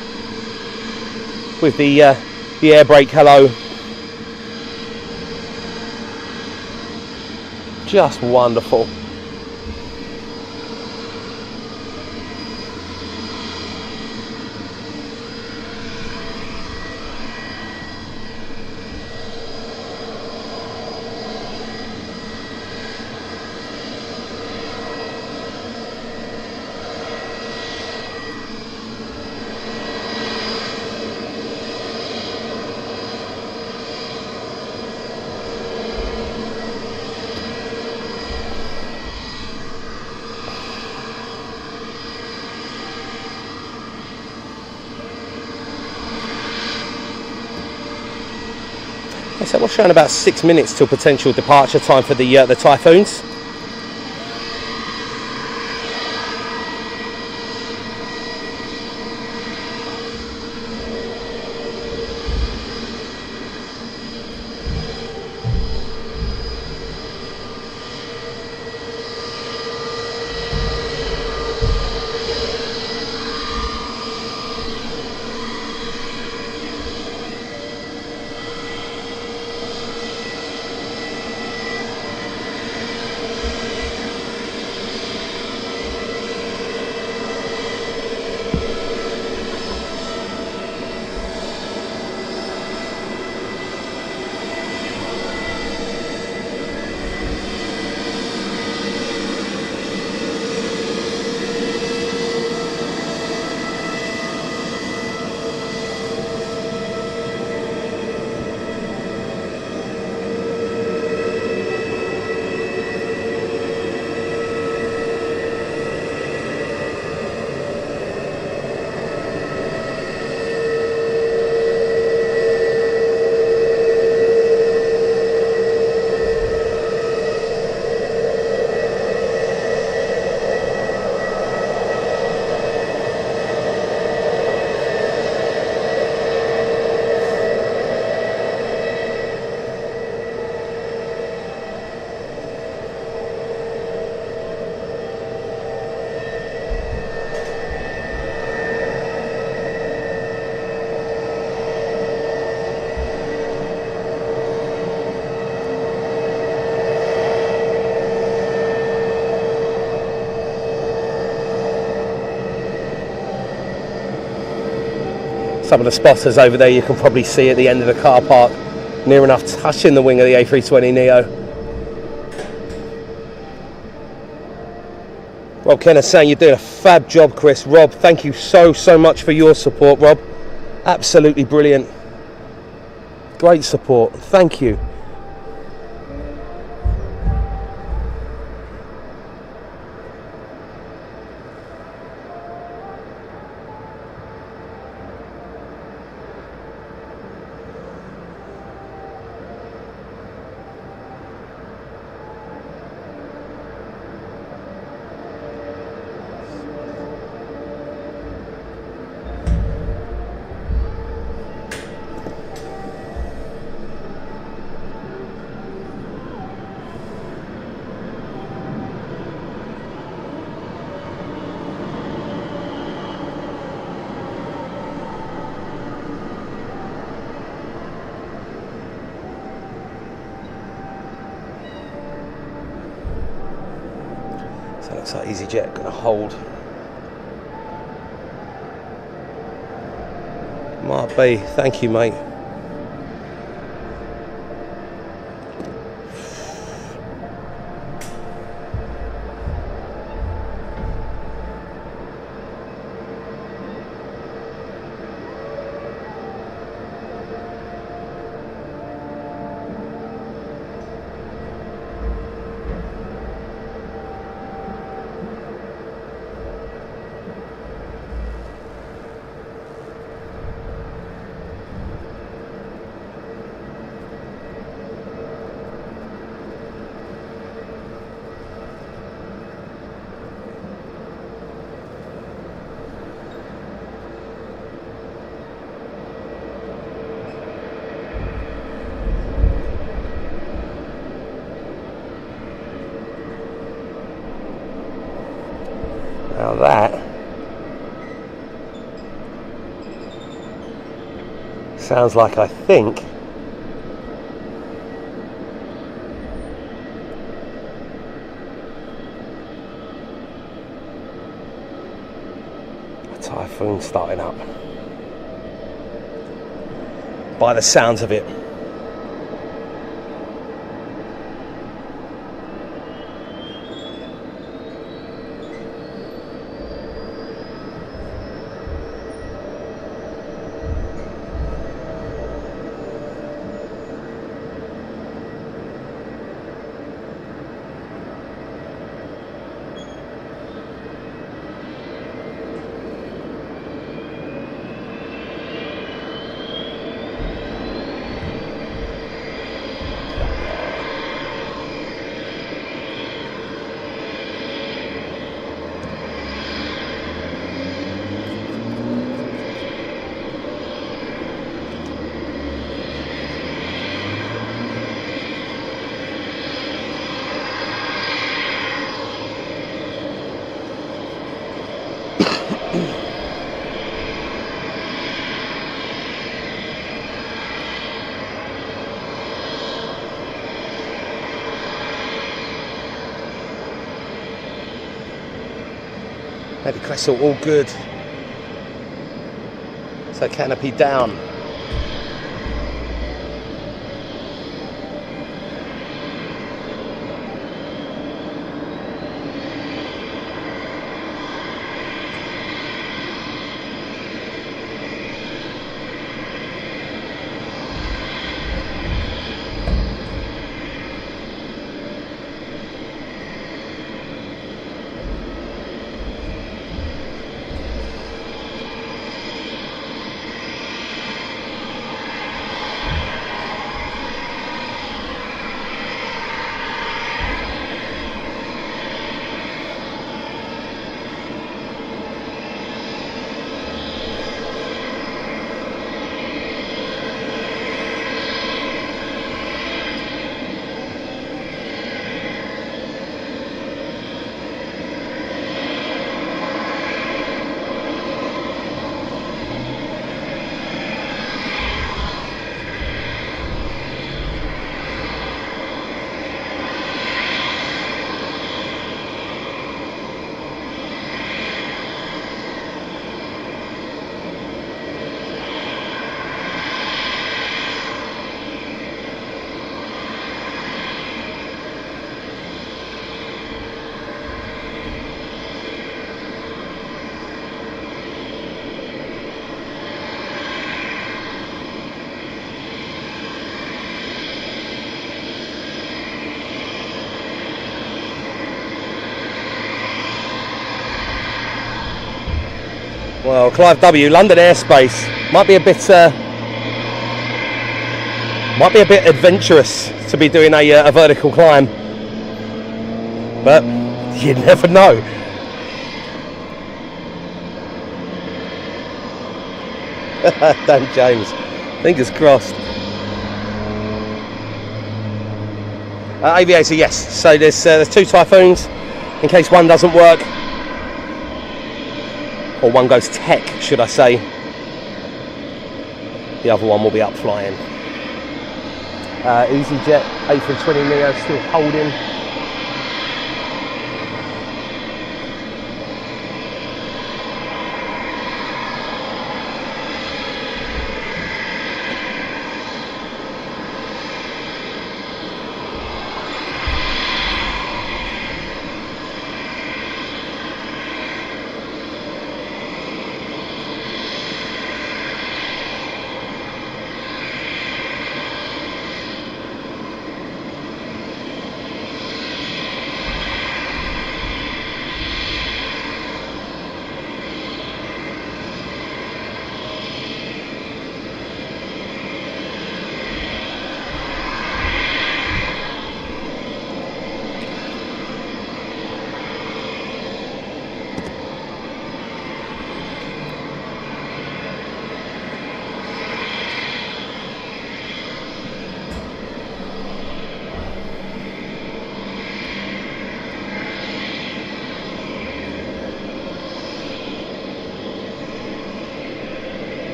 with the air brake hello. Just wonderful. So we're showing about 6 minutes till potential departure time for the Typhoons. Some of the spotters over there you can probably see at the end of the car park, near enough touching the wing of the A320neo. Rob Kenneth saying you're doing a fab job, Chris. Rob, thank you so much for your support, Rob. Absolutely brilliant. Great support. Thank you. Looks like easyJet going to hold. Mark B, thank you, mate. Now that Sounds like, I think, a Typhoon starting up. By the sounds of it. Maybe Cressel all good. So canopy down. Well, Clive W, London airspace might be a bit adventurous to be doing a vertical climb, but you never know. Dan James, fingers crossed. Aviator, yes. So there's two Typhoons in case one doesn't work. Or one goes tech, should I say. The other one will be up flying. easyJet A320neo still holding.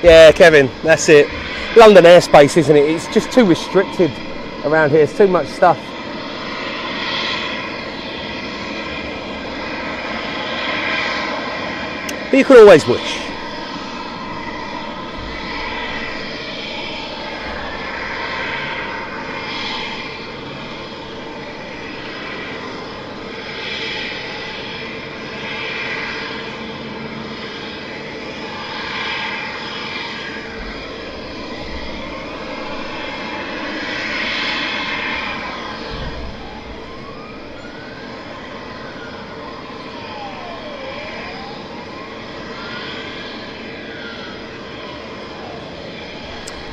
Yeah, Kevin, that's it. London airspace, isn't it? It's just too restricted around here. It's too much stuff. But you can always wish.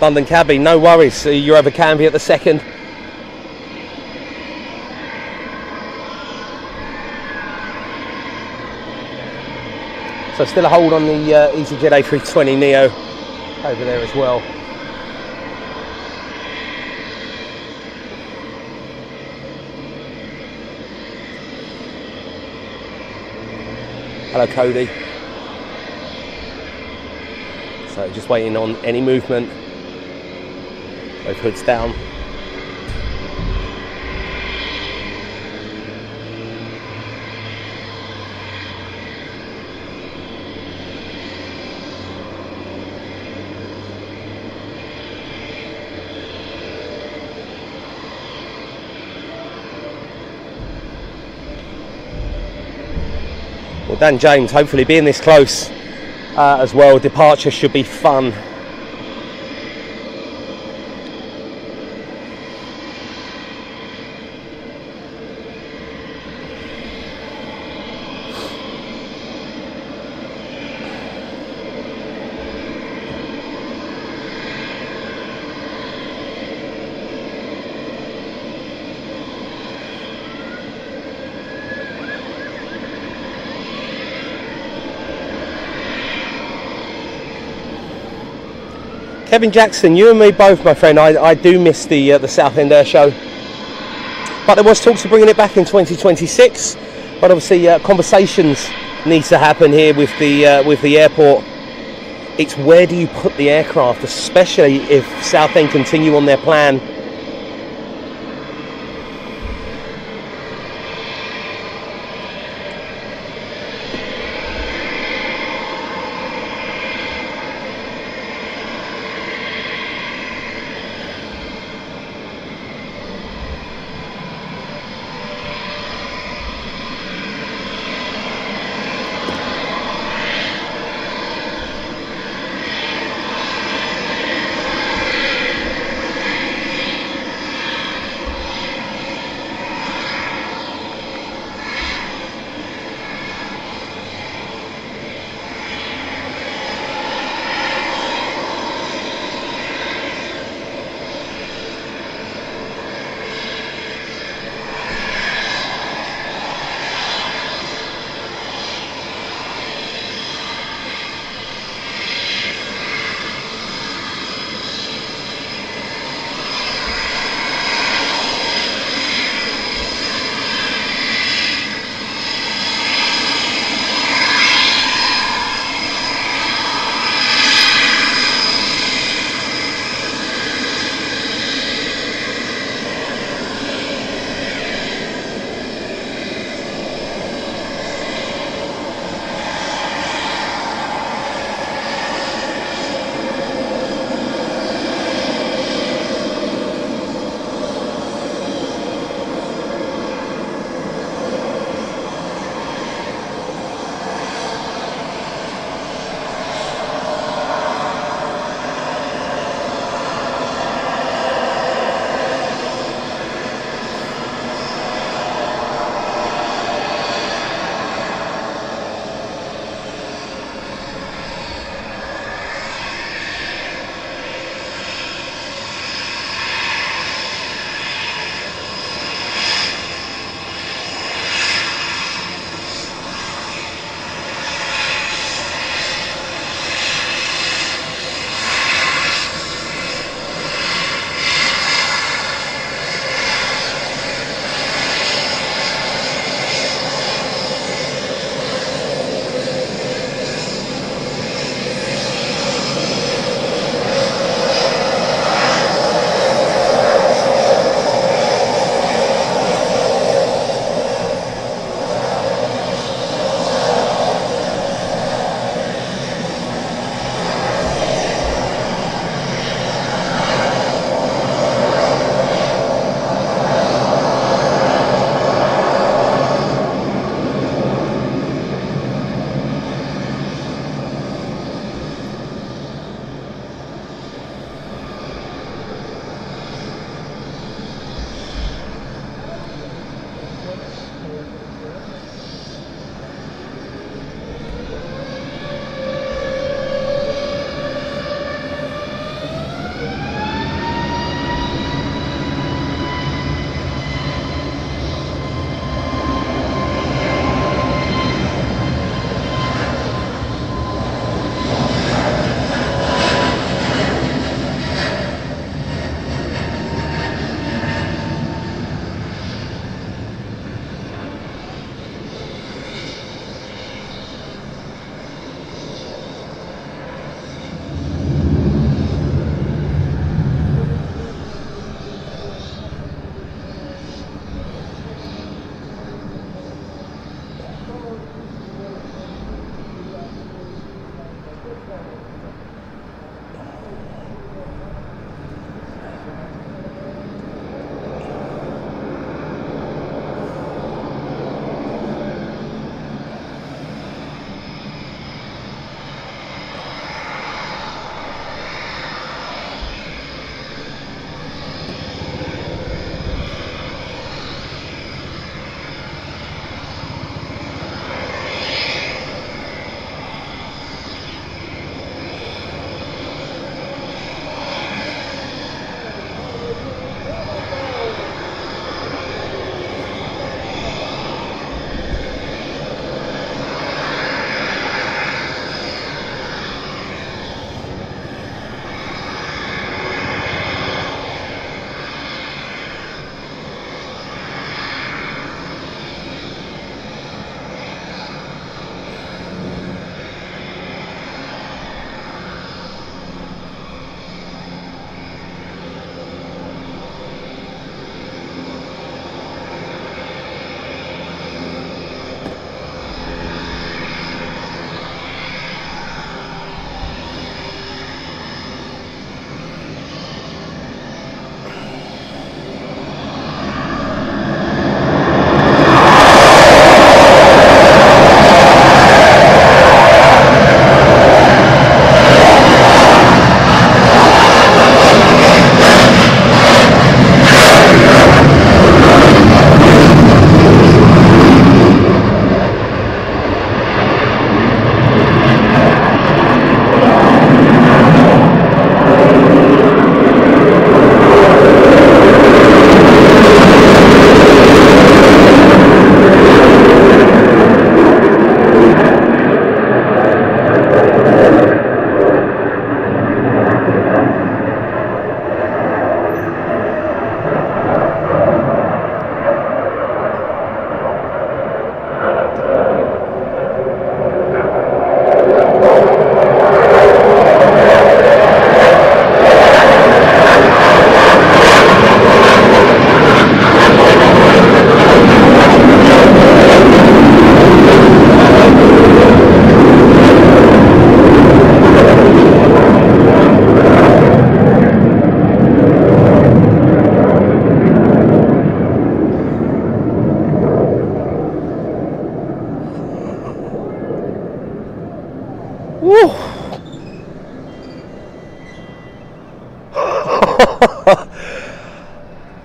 London cabbie, no worries. You're over Canvey at the second. So still a hold on the easyJet A320 Neo over there as well. Hello, Cody. So just waiting on any movement. Both hoods down. Well, Dan James, hopefully being this close as well, departure should be fun. Kevin Jackson, you and me both, my friend. I do miss the Southend Air Show, but there was talks of bringing it back in 2026. But obviously, conversations need to happen here with the airport. It's where do you put the aircraft, especially if Southend continue on their plan.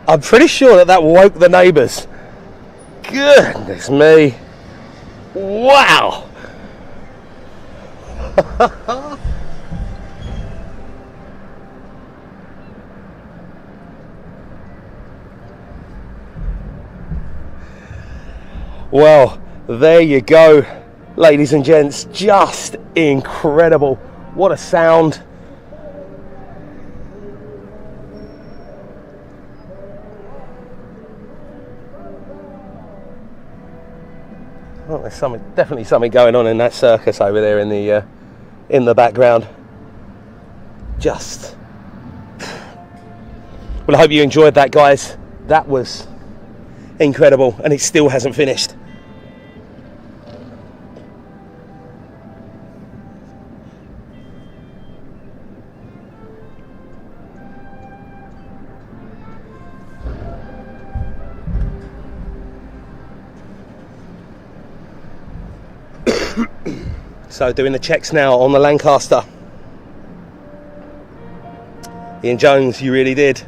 I'm pretty sure that that woke the neighbours. Goodness me. Wow. Well, there you go, ladies and gents. Just incredible. What a sound. Oh, there's definitely something going on in that circus over there in the background. Just. Well, I hope you enjoyed that, guys. That was incredible, and it still hasn't finished. So doing the checks now on the Lancaster. Ian Jones, you really did.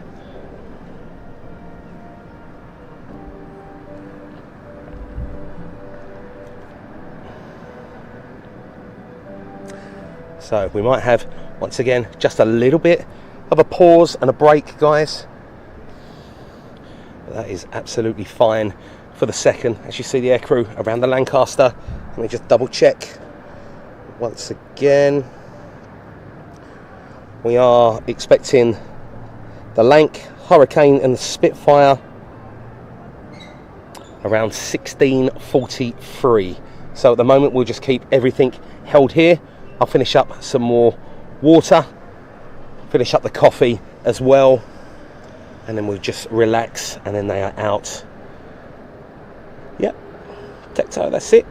So we might have, once again, just a little bit of a pause and a break, guys. But that is absolutely fine for the second. As you see the aircrew around the Lancaster. Let me just double check. Once again, we are expecting the Lanc, Hurricane and the Spitfire around 16:43. So at the moment we'll just keep everything held here. I'll finish up some more water, finish up the coffee as well, and then we'll just relax, and then they are out. Yep, Tecto, that's it.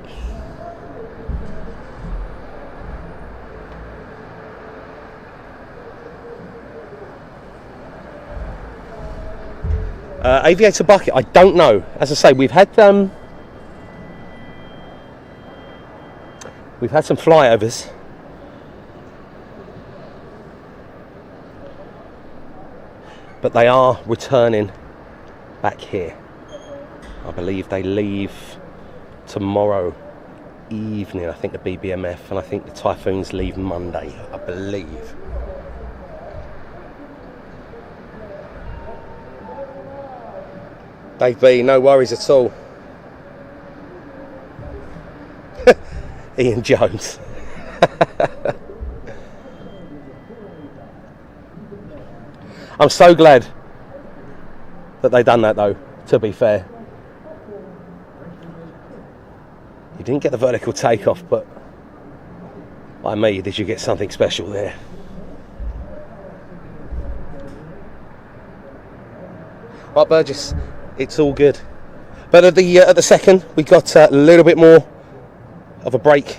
Aviator bucket, I don't know. As I say, we've had some flyovers. But they are returning back here. I believe they leave tomorrow evening. I think the BBMF, and I think the Typhoons leave Monday, I believe. Dave B, no worries at all. Ian Jones. I'm so glad that they done that, though, to be fair. You didn't get the vertical takeoff, but like me, did you get something special there? Right, Burgess, it's all good. But at the second, we got a little bit more of a break.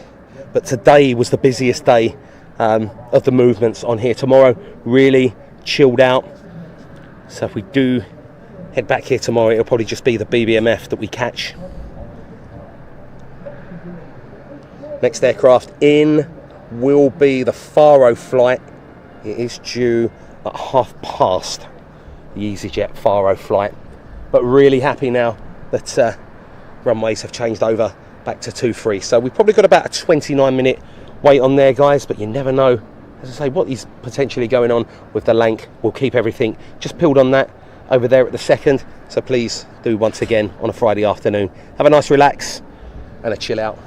But today was the busiest day of the movements on here. Tomorrow, really chilled out. So if we do head back here tomorrow, it'll probably just be the BBMF that we catch. Next aircraft in will be the Faro flight. It is due at past the easyJet Faro flight. But really happy now that runways have changed over back to 2-3. So we've probably got about a 29-minute wait on there, guys, but you never know. As I say, what is potentially going on with the Lanc. We'll keep everything just peeled on that over there at the second. So please do once again on a Friday afternoon. Have a nice relax and a chill out.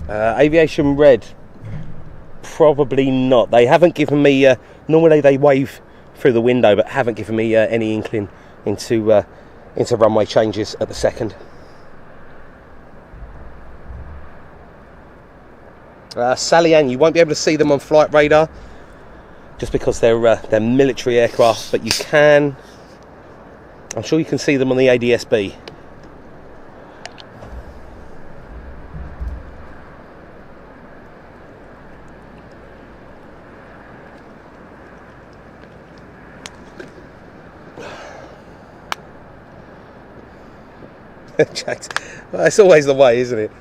Aviation red, probably not. They haven't given me, normally they wave through the window, but haven't given me any inkling into runway changes at the second. Sally Ann, you won't be able to see them on flight radar just because they're military aircraft, but you can, I'm sure you can see them on the ADS-B. Jacked. Well, it's always the way, isn't it?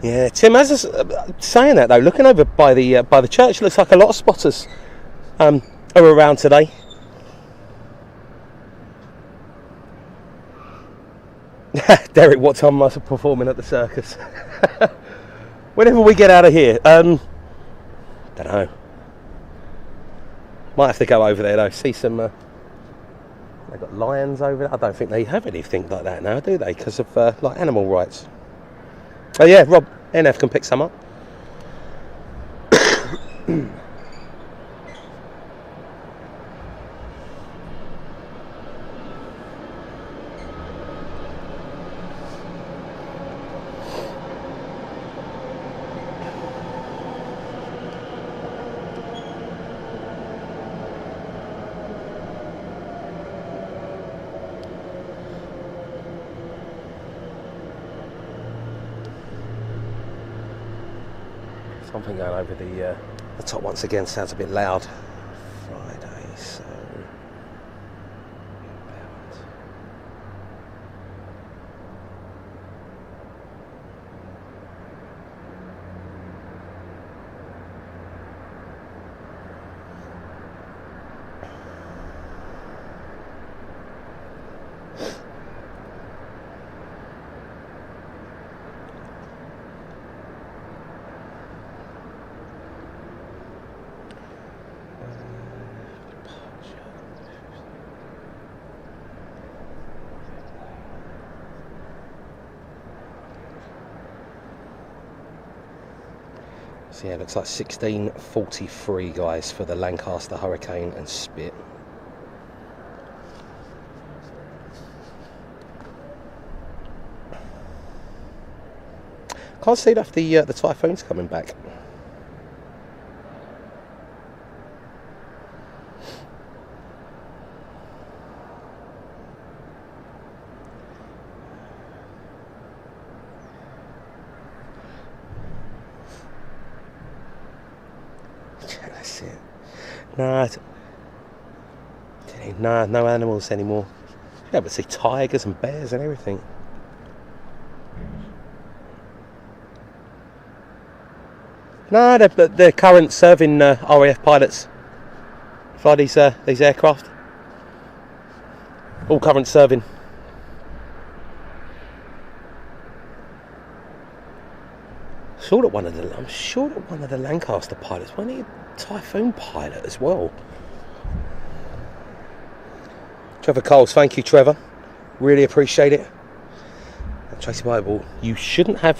Yeah, Tim, as saying that though, looking over by the church, looks like a lot of spotters are around today. Derek, what time am I performing at the Circus? Whenever we get out of here, don't know. Might have to go over there though. See some. They've got lions over there. I don't think they have anything like that now, do they? Because of like animal rights. Oh yeah, Rob, NF can pick some up. Something going over the top once again sounds a bit loud. Friday, so so yeah, it looks like 16:43 guys for the Lancaster, Hurricane and Spit. Can't see if the Typhoon's coming back. That's it. Nah, no animals anymore. Yeah, but see tigers and bears and everything. No, they're current serving RAF pilots fly these aircraft. All current serving. I'm sure that one of the Lancaster pilots, wasn't he a Typhoon pilot as well? Trevor Coles, thank you, Trevor. Really appreciate it. And Tracy Bible, you shouldn't have.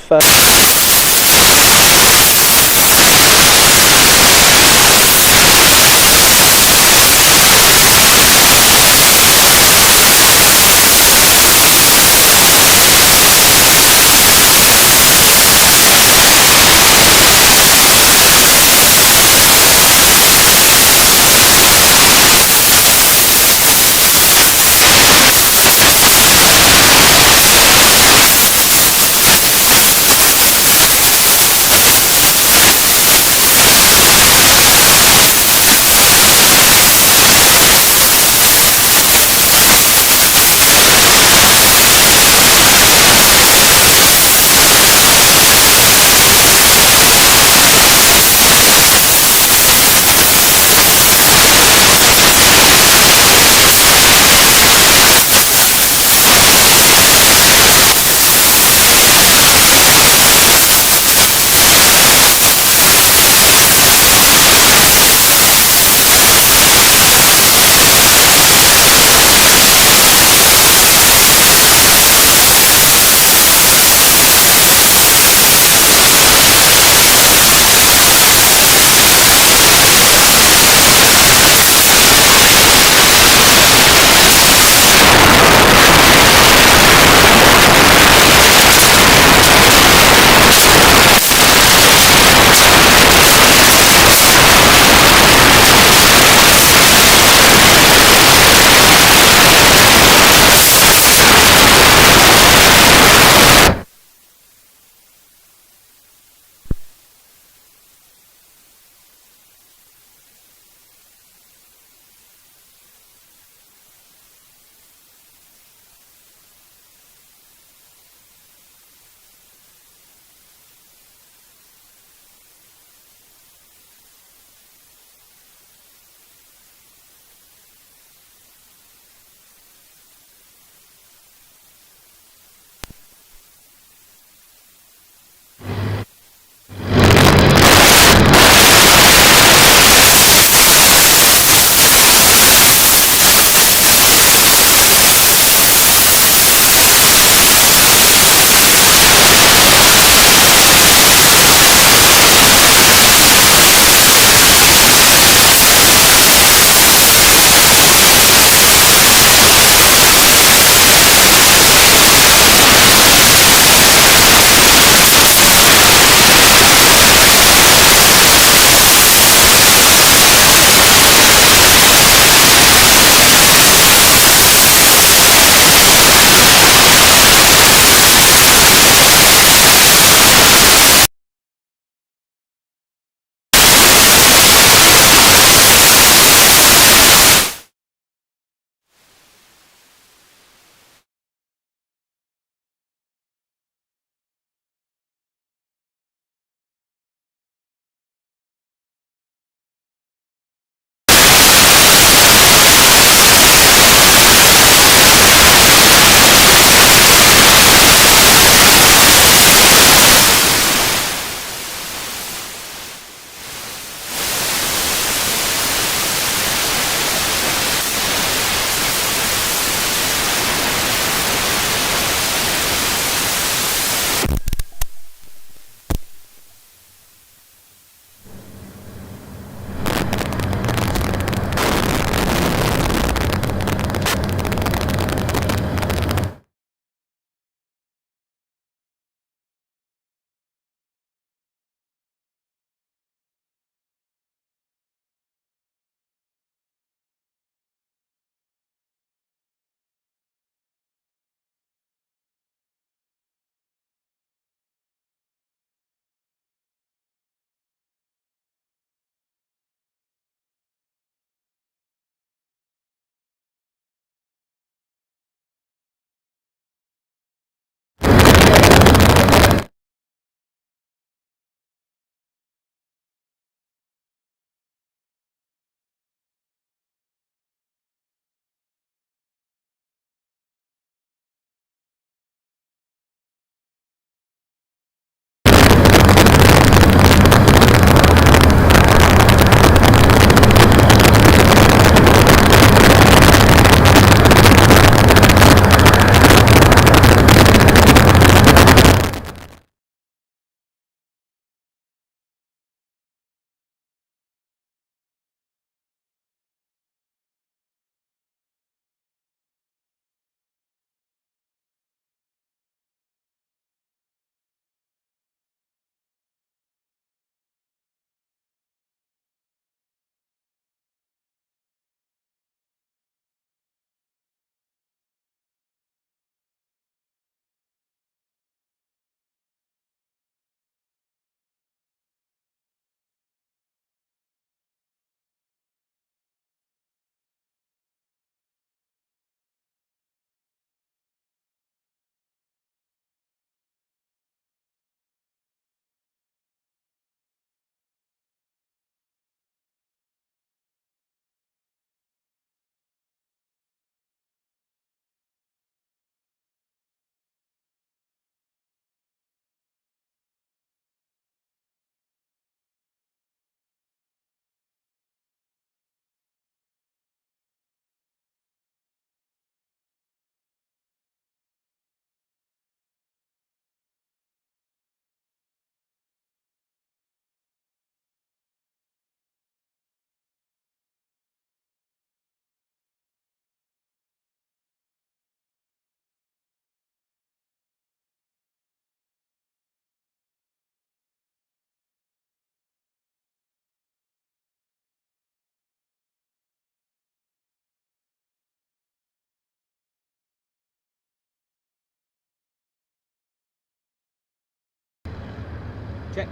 Check.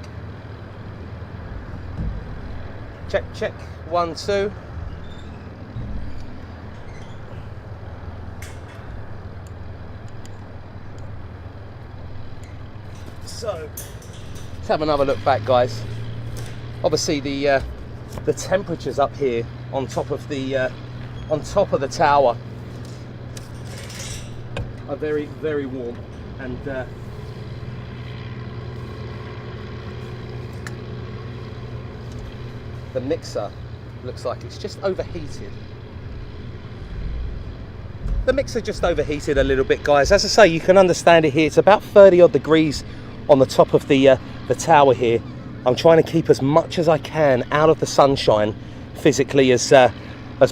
Check, check. 1, 2. So, let's have another look back, guys. Obviously, the temperatures up here on top of the tower are very, very warm, and the mixer looks like it's just overheated. The mixer just overheated a little bit, guys. As I say, you can understand it here. It's about 30 odd degrees on the top of the tower here. I'm trying to keep as much as I can out of the sunshine physically as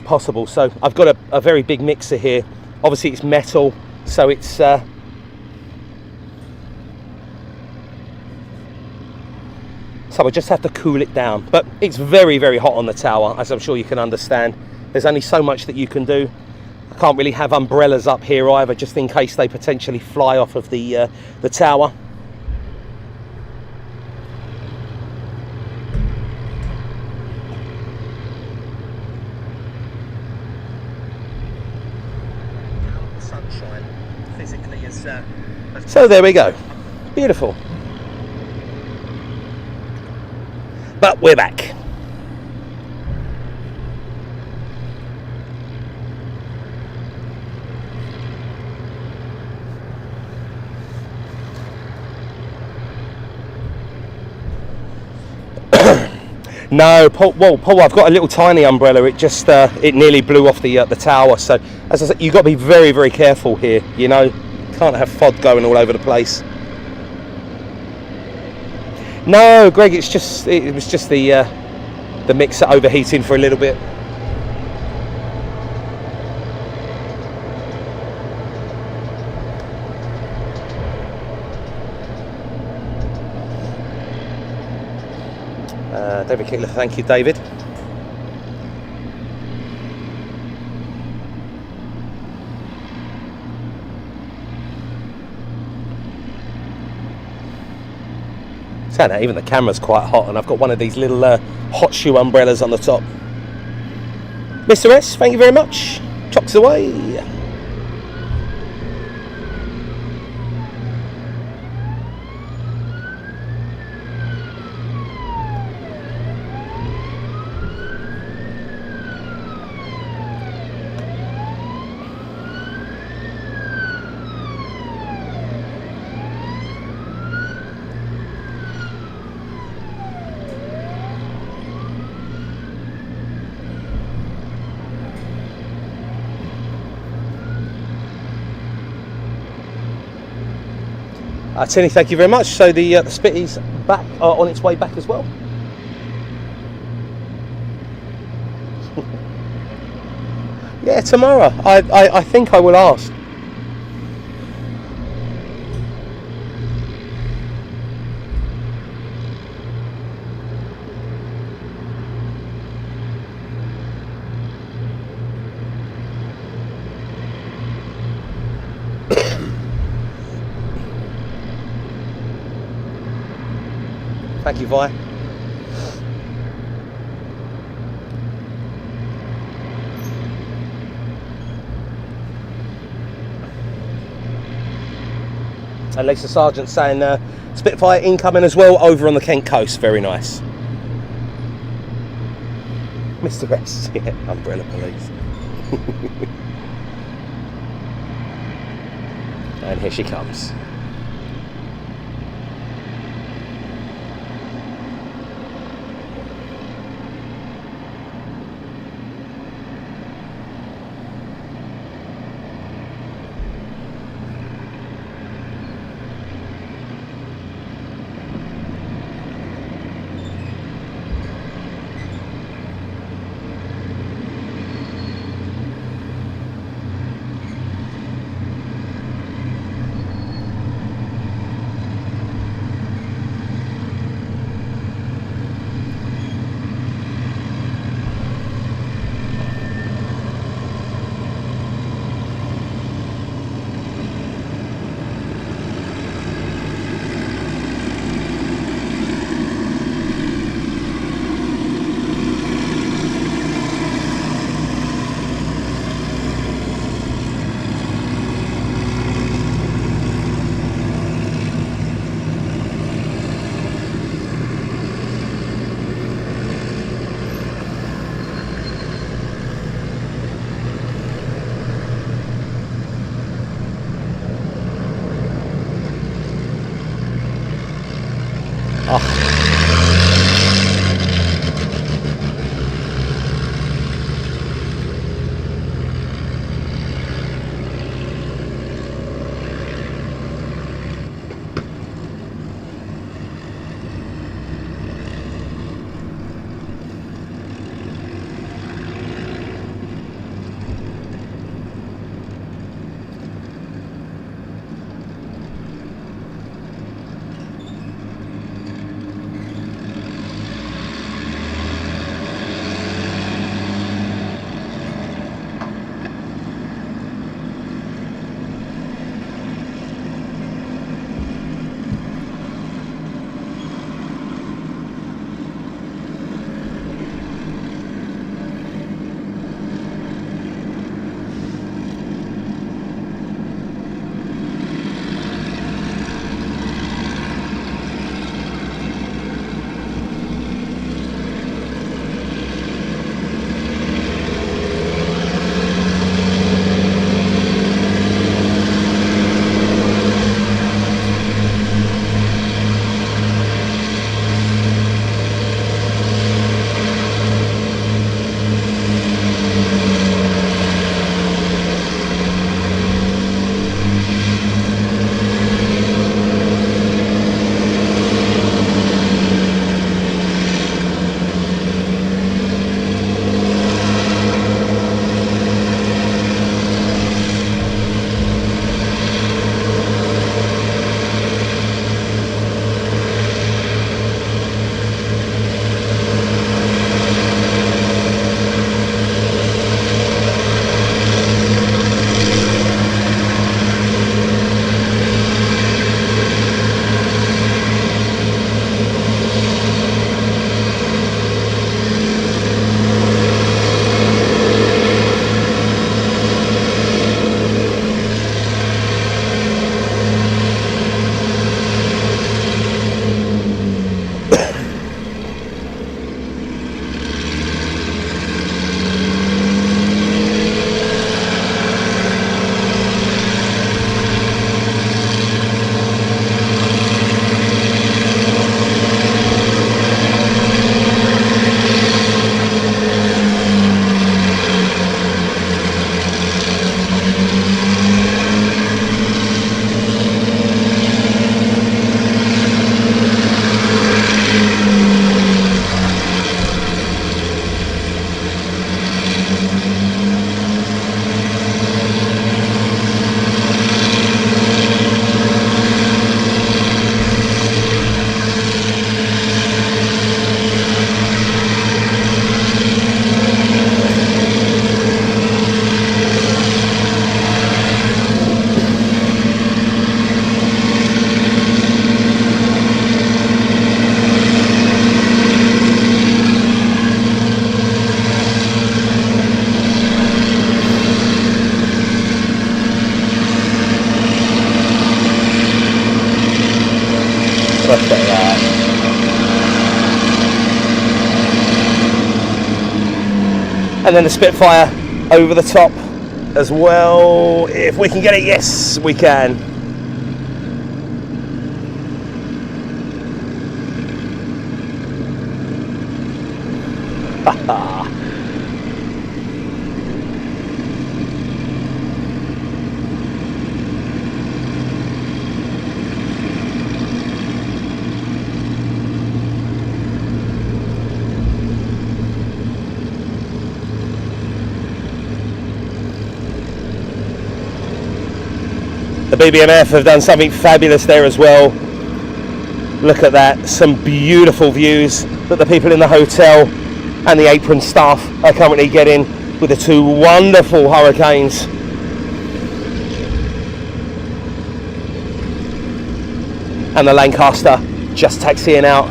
possible. So I've got a very big mixer here. Obviously it's metal, so it's so I just have to cool it down. But it's very, very hot on the tower, as I'm sure you can understand. There's only so much that you can do. I can't really have umbrellas up here either, just in case they potentially fly off of the tower. So there we go, beautiful. But we're back. No, Paul, I've got a little tiny umbrella. It just it nearly blew off the tower. So as I said, you've got to be very, very careful here. You know, can't have FOD going all over the place. No, Greg, it was just the mixer overheating for a little bit. David Kittler, thank you, David. So now even the camera's quite hot, and I've got one of these little hot shoe umbrellas on the top. Mr. S, thank you very much. Chocks away. Tinny, thank you very much. So the Spitty's back on its way back as well. Yeah, tomorrow. I think I will ask. Thank you, Vi. And Lisa Sargent saying Spitfire incoming as well over on the Kent coast. Very nice. Mr. S, yeah, umbrella police. And here she comes. And then the Spitfire over the top as well. If we can get it, yes, we can. The BBMF have done something fabulous there as well. Look at that, some beautiful views that the people in the hotel and the apron staff are currently getting with the two wonderful hurricanes. And the Lancaster just taxiing out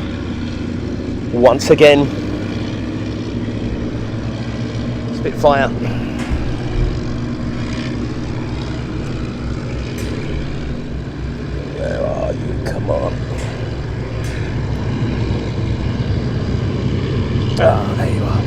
once again. Spitfire. Where are you? Come on. Ah, there you are.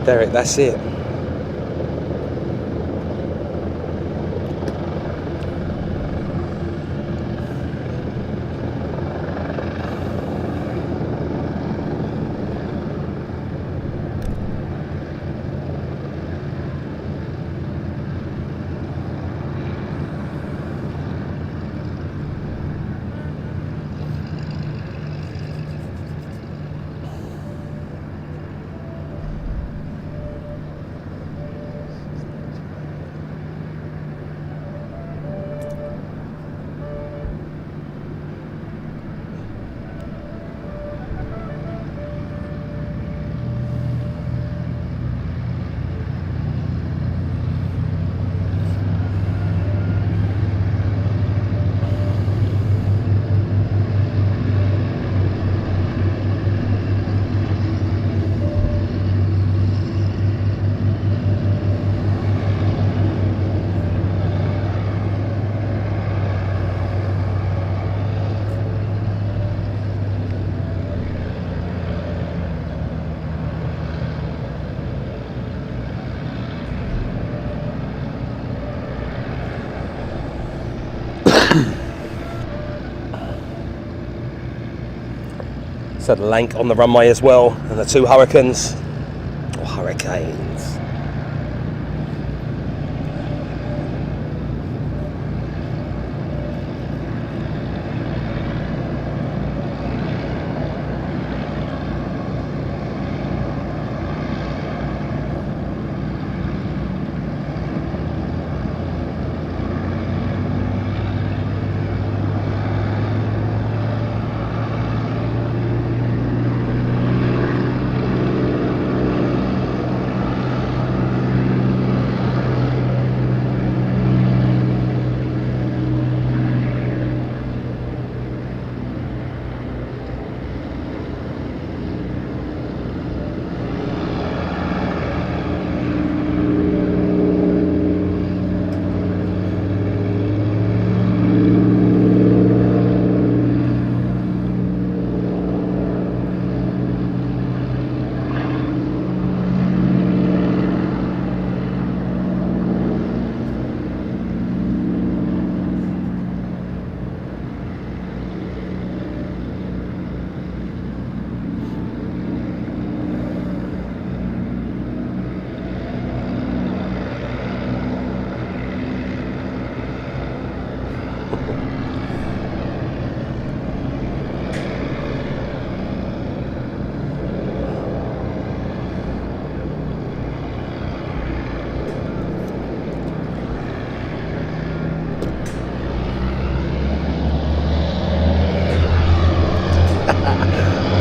Derek, that's it. So the Lanc on the runway as well, and the two Hurricanes, or Hurricanes.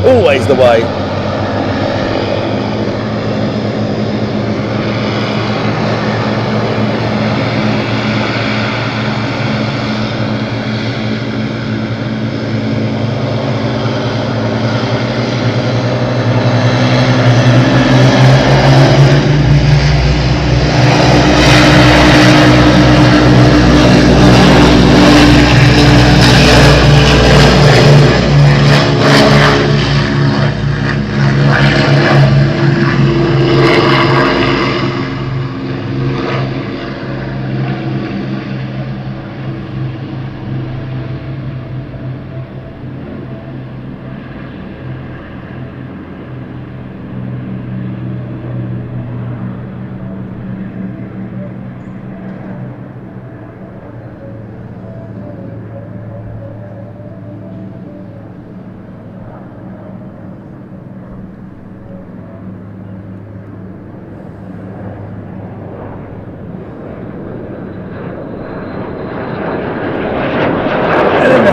Always the way.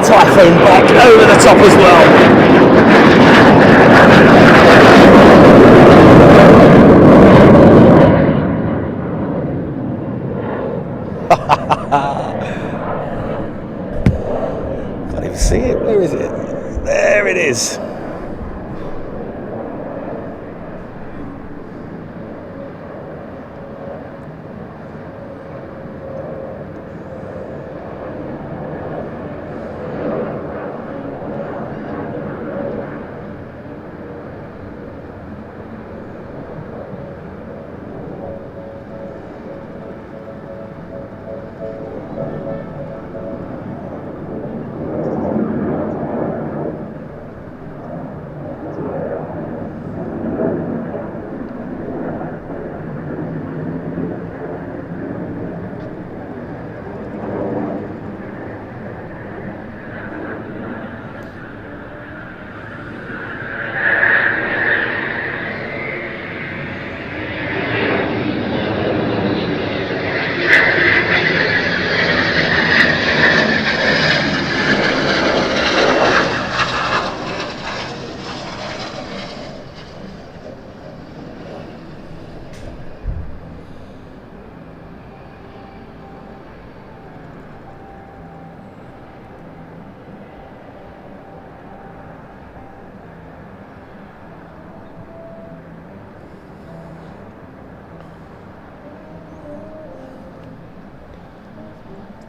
Typhoon back over the top as well. Can't even see it. Where is it? There it is.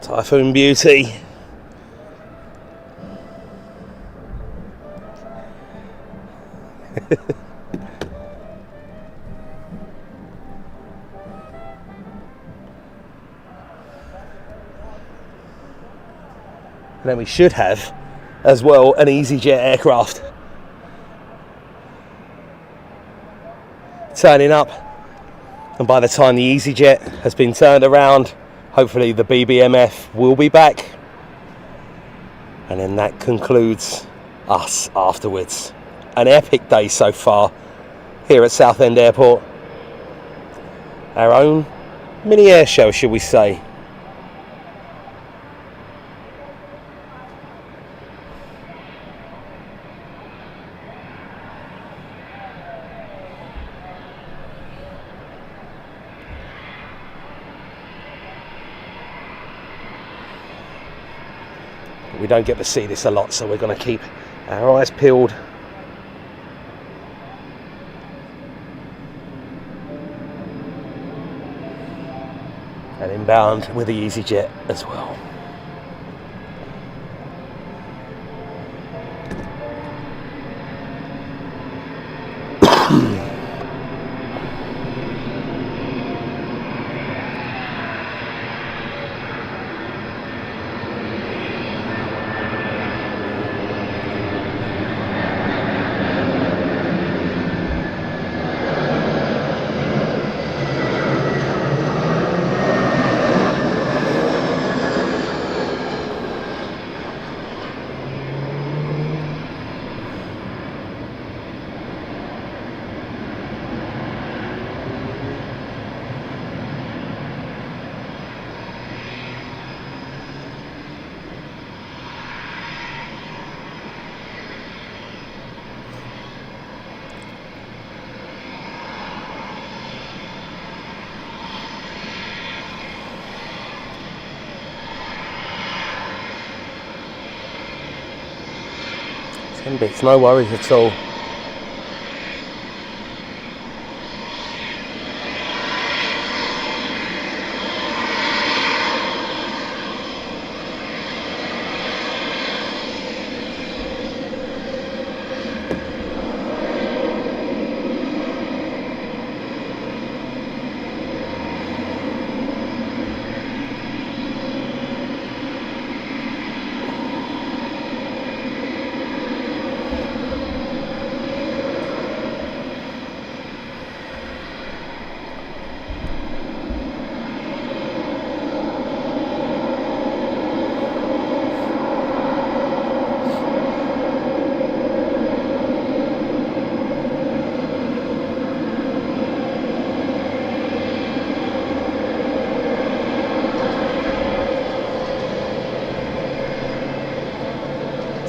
Typhoon beauty. And then we should have as well an easyJet aircraft turning up, and by the time the easyJet has been turned around, hopefully the BBMF will be back, and then that concludes us afterwards. An epic day so far here at Southend Airport. Our own mini air show, shall we say. We don't get to see this a lot, so we're going to keep our eyes peeled. And inbound with the easyJet as well. Bits, no worries at all.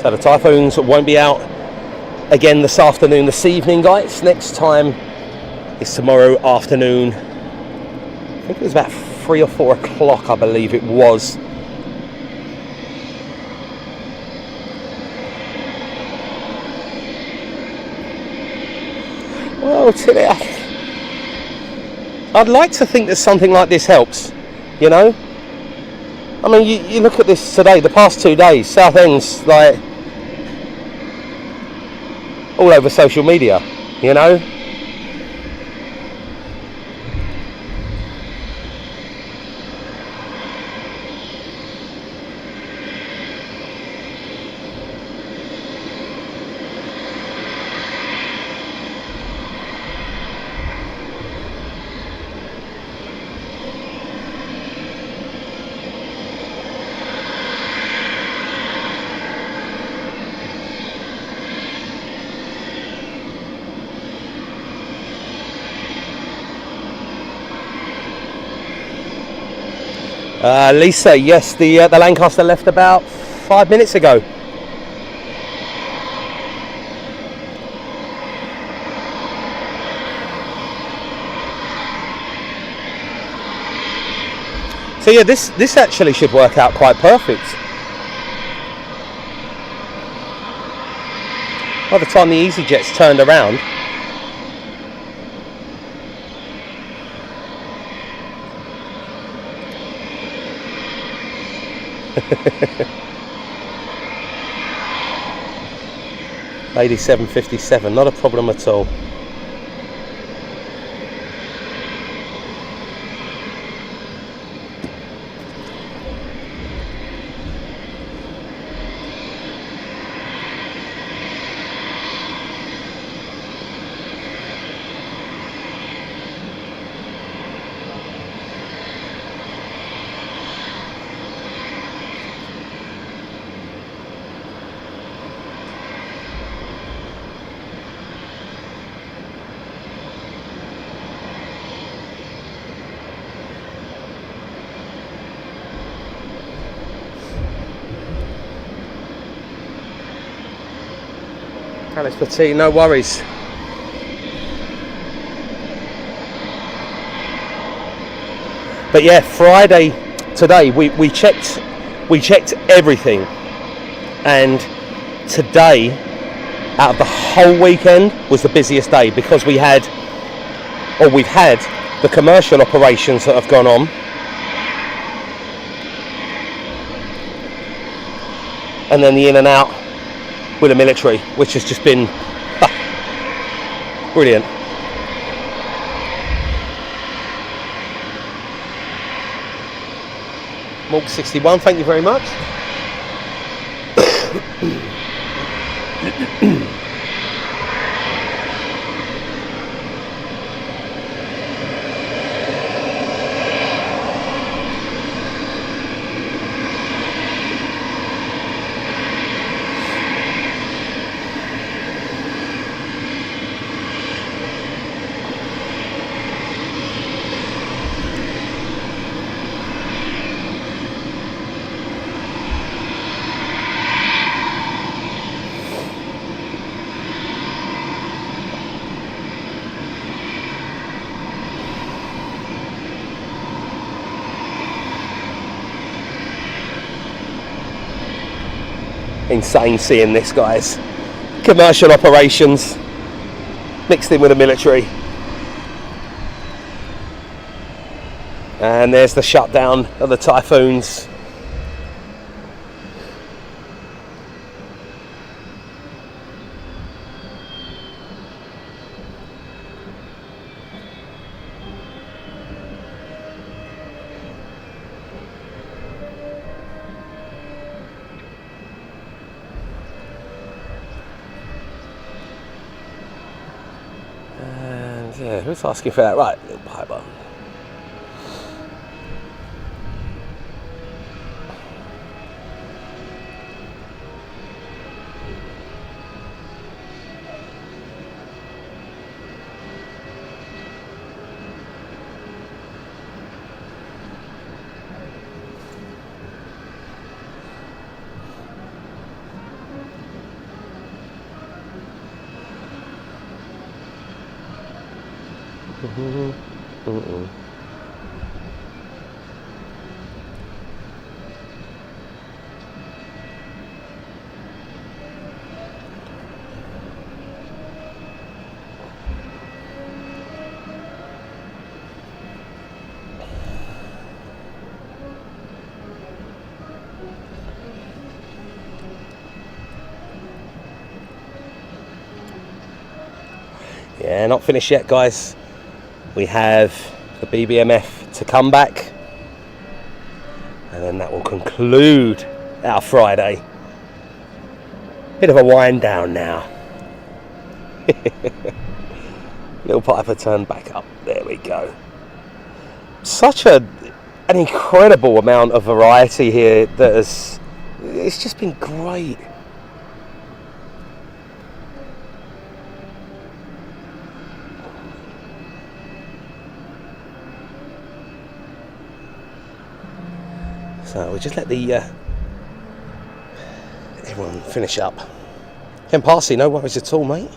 So the Typhoons won't be out again this afternoon, this evening, guys. Next time is tomorrow afternoon. I think it was about 3 or 4 o'clock, I believe it was. Well, today, I'd like to think that something like this helps, you know? I mean, you look at this today, the past 2 days, Southend's like all over social media, you know? Lisa, yes, the Lancaster left about 5 minutes ago. So yeah, this actually should work out quite perfect. By the time the easyJet's turned around, Lady 757, not a problem at all. Alice Petit, no worries. But yeah, Friday today we checked everything, and today out of the whole weekend was the busiest day because we've had the commercial operations that have gone on, and then the in and out with the military, which has just been brilliant. Morg 61, thank you very much. Insane seeing this, guys. Commercial operations mixed in with the military, and there's the shutdown of the Typhoons. Yeah, who's asking for that? Right, little piper. Yeah, not finished yet, guys. We have the BBMF to come back, and then that will conclude our Friday. Bit of a wind down now. Little Piper turned back up. There we go. Such an incredible amount of variety here that it's just been great. So we'll just let the everyone finish up. Ken Parsley, no worries at all, mate.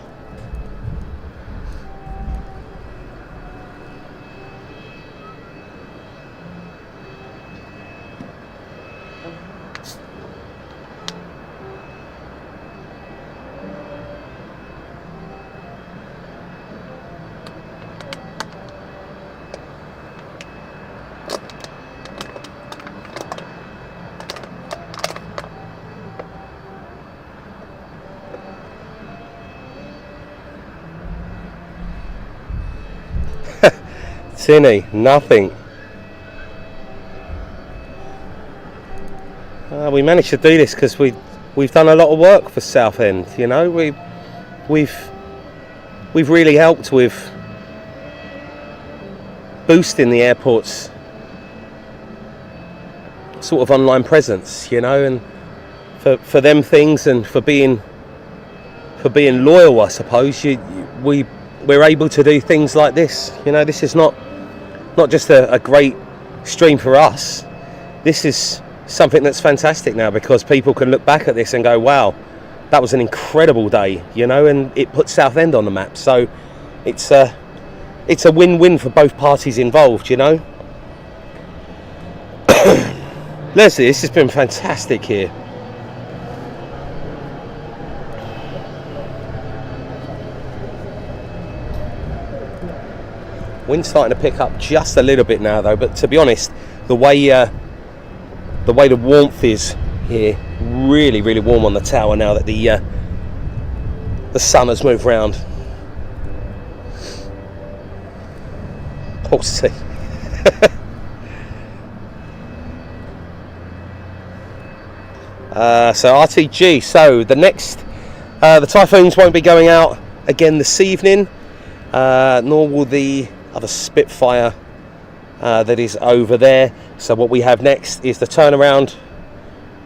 Tinny, nothing. We managed to do this because we've done a lot of work for Southend. You know, we've really helped with boosting the airport's sort of online presence. You know, and for them things, and for being loyal, I suppose. We're able to do things like this. You know, this is not just a great stream for us. This is something that's fantastic now, because people can look back at this and go, wow, that was an incredible day, you know, and it put Southend on the map. So it's a win-win for both parties involved, you know. Leslie, this has been fantastic here. Wind's starting to pick up just a little bit now, though. But to be honest, the way the warmth is here, really, really warm on the tower now that the sun has moved round. We'll see. So RTG. So the next, the Typhoons won't be going out again this evening, nor will the other Spitfire that is over there. So what we have next is the turnaround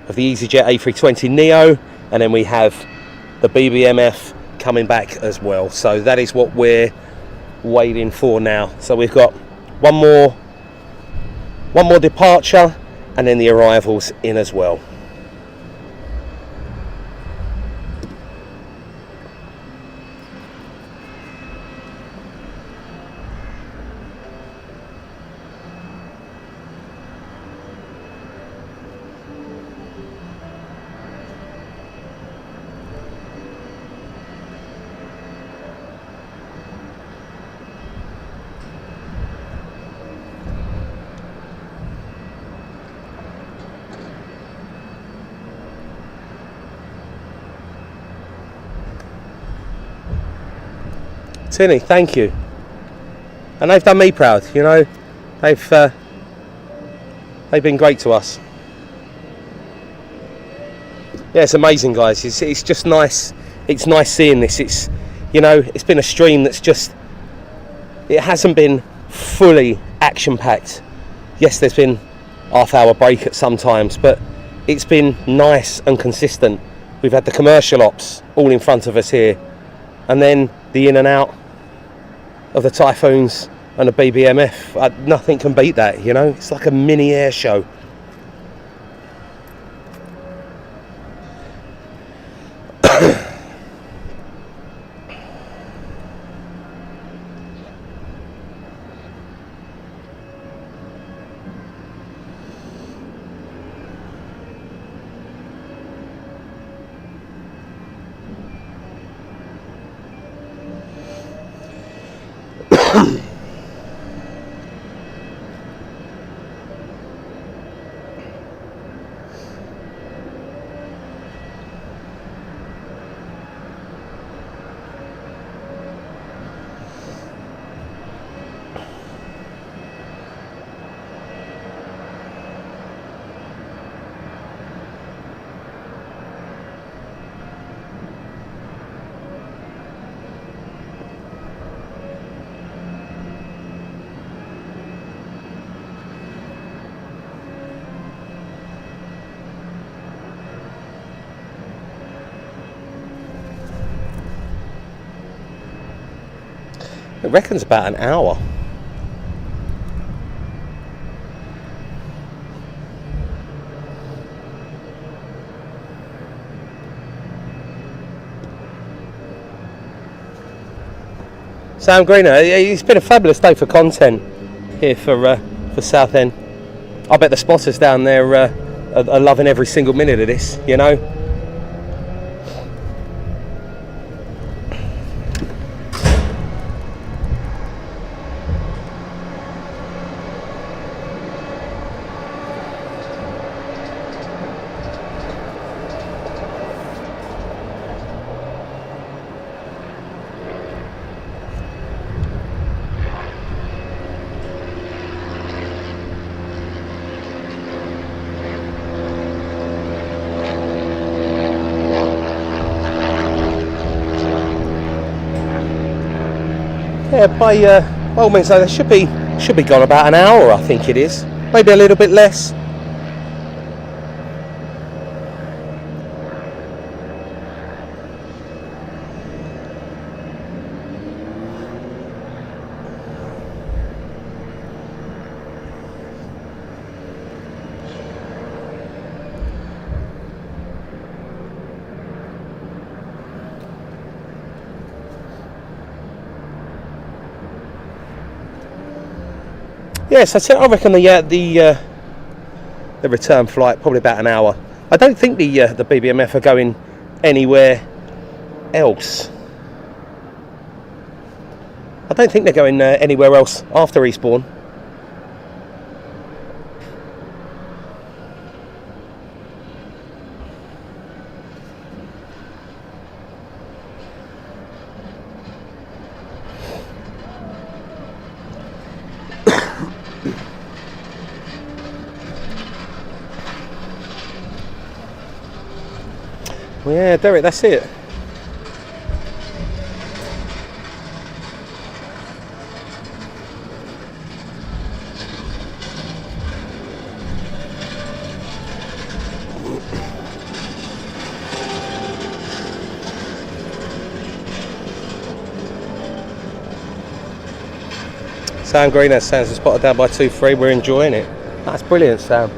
of the easyJet A320neo, and then we have the BBMF coming back as well. So that is what we're waiting for now. So we've got one more departure, and then the arrivals in as well. Tinny, thank you. And they've done me proud, you know. They've been great to us. Yeah, it's amazing, guys. It's just nice. It's nice seeing this. It's, you know, it's been a stream that's just, it hasn't been fully action-packed. Yes, there's been half-hour break at some times, but it's been nice and consistent. We've had the commercial ops all in front of us here, and then the in and out of the Typhoons and the BBMF. Nothing can beat that, you know. It's like a mini air show. It reckons about an hour. Sam Greener, it's been a fabulous day for content here for Southend. I bet the spotters down there are loving every single minute of this, you know. Yeah, by all means, they should be gone about an hour, I think it is. Maybe a little bit less. Yes, I reckon the return flight probably about an hour. I don't think the BBMF are going anywhere else. I don't think they're going anywhere else after Eastbourne. Well, yeah, Derek, that's it. Sam Green, that sounds spotted down by 2-3. We're enjoying it. That's brilliant, Sam.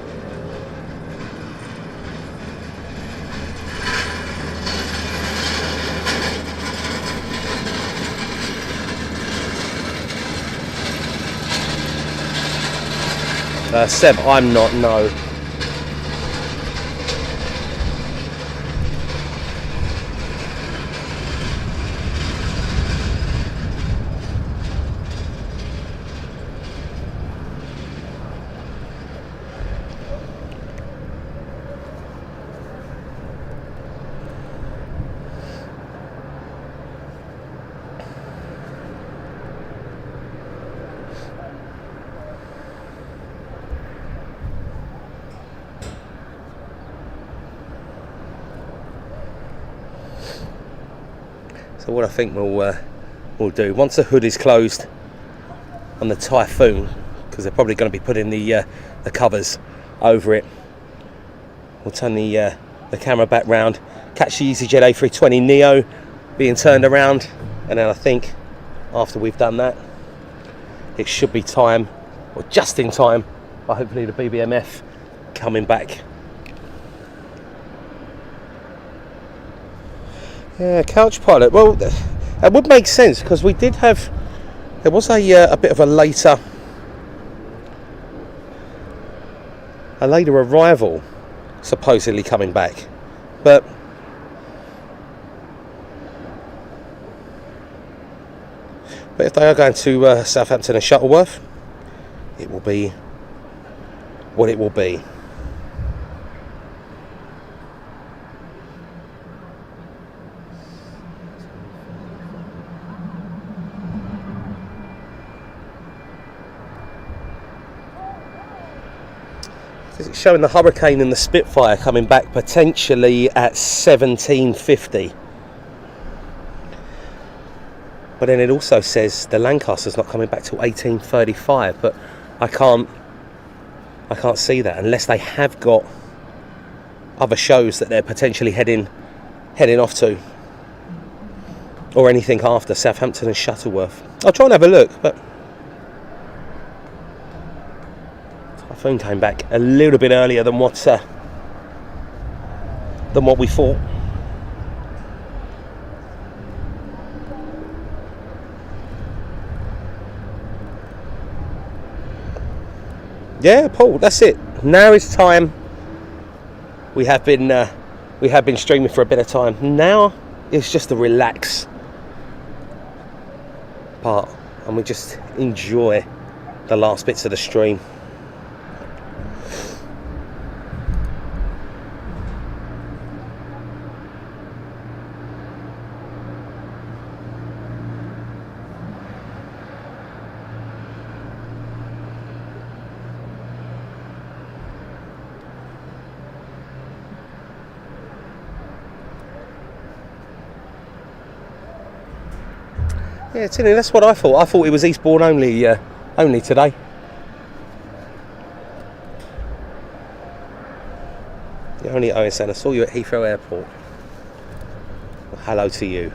Seb, I'm not, no. So what I think we'll do, once the hood is closed on the Typhoon, because they're probably going to be putting the covers over it, we'll turn the camera back round, catch the easyJet A320 Neo being turned around, and then I think after we've done that, it should be time, or just in time, but hopefully the BBMF coming back. Yeah, couch pilot. Well, that would make sense because we did have. There was a bit of a later arrival, supposedly coming back, but if they are going to Southampton and Shuttleworth, it will be what it will be. It's showing the Hurricane and the Spitfire coming back potentially at 17:50. But then it also says the Lancaster's not coming back till 18:35. But I can't see that unless they have got other shows that they're potentially heading off to, or anything after Southampton and Shuttleworth. I'll try and have a look, but Typhoon came back a little bit earlier than what we thought. Yeah, Paul, that's it. Now is time. We have been streaming for a bit of time. Now it's just the relax part, and we just enjoy the last bits of the stream. Yeah, Tinny, that's what I thought. I thought it was Eastbourne only today. The only OSN. I saw you at Heathrow Airport. Well, hello to you.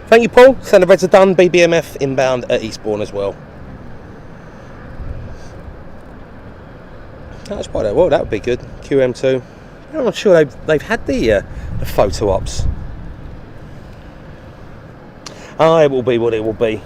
Thank you, Paul. Centre Reds are done. BBMF inbound at Eastbourne as well. That's quite well. That would be good. QM2. I'm not sure they've had the photo ops. Ah, it will be what it will be.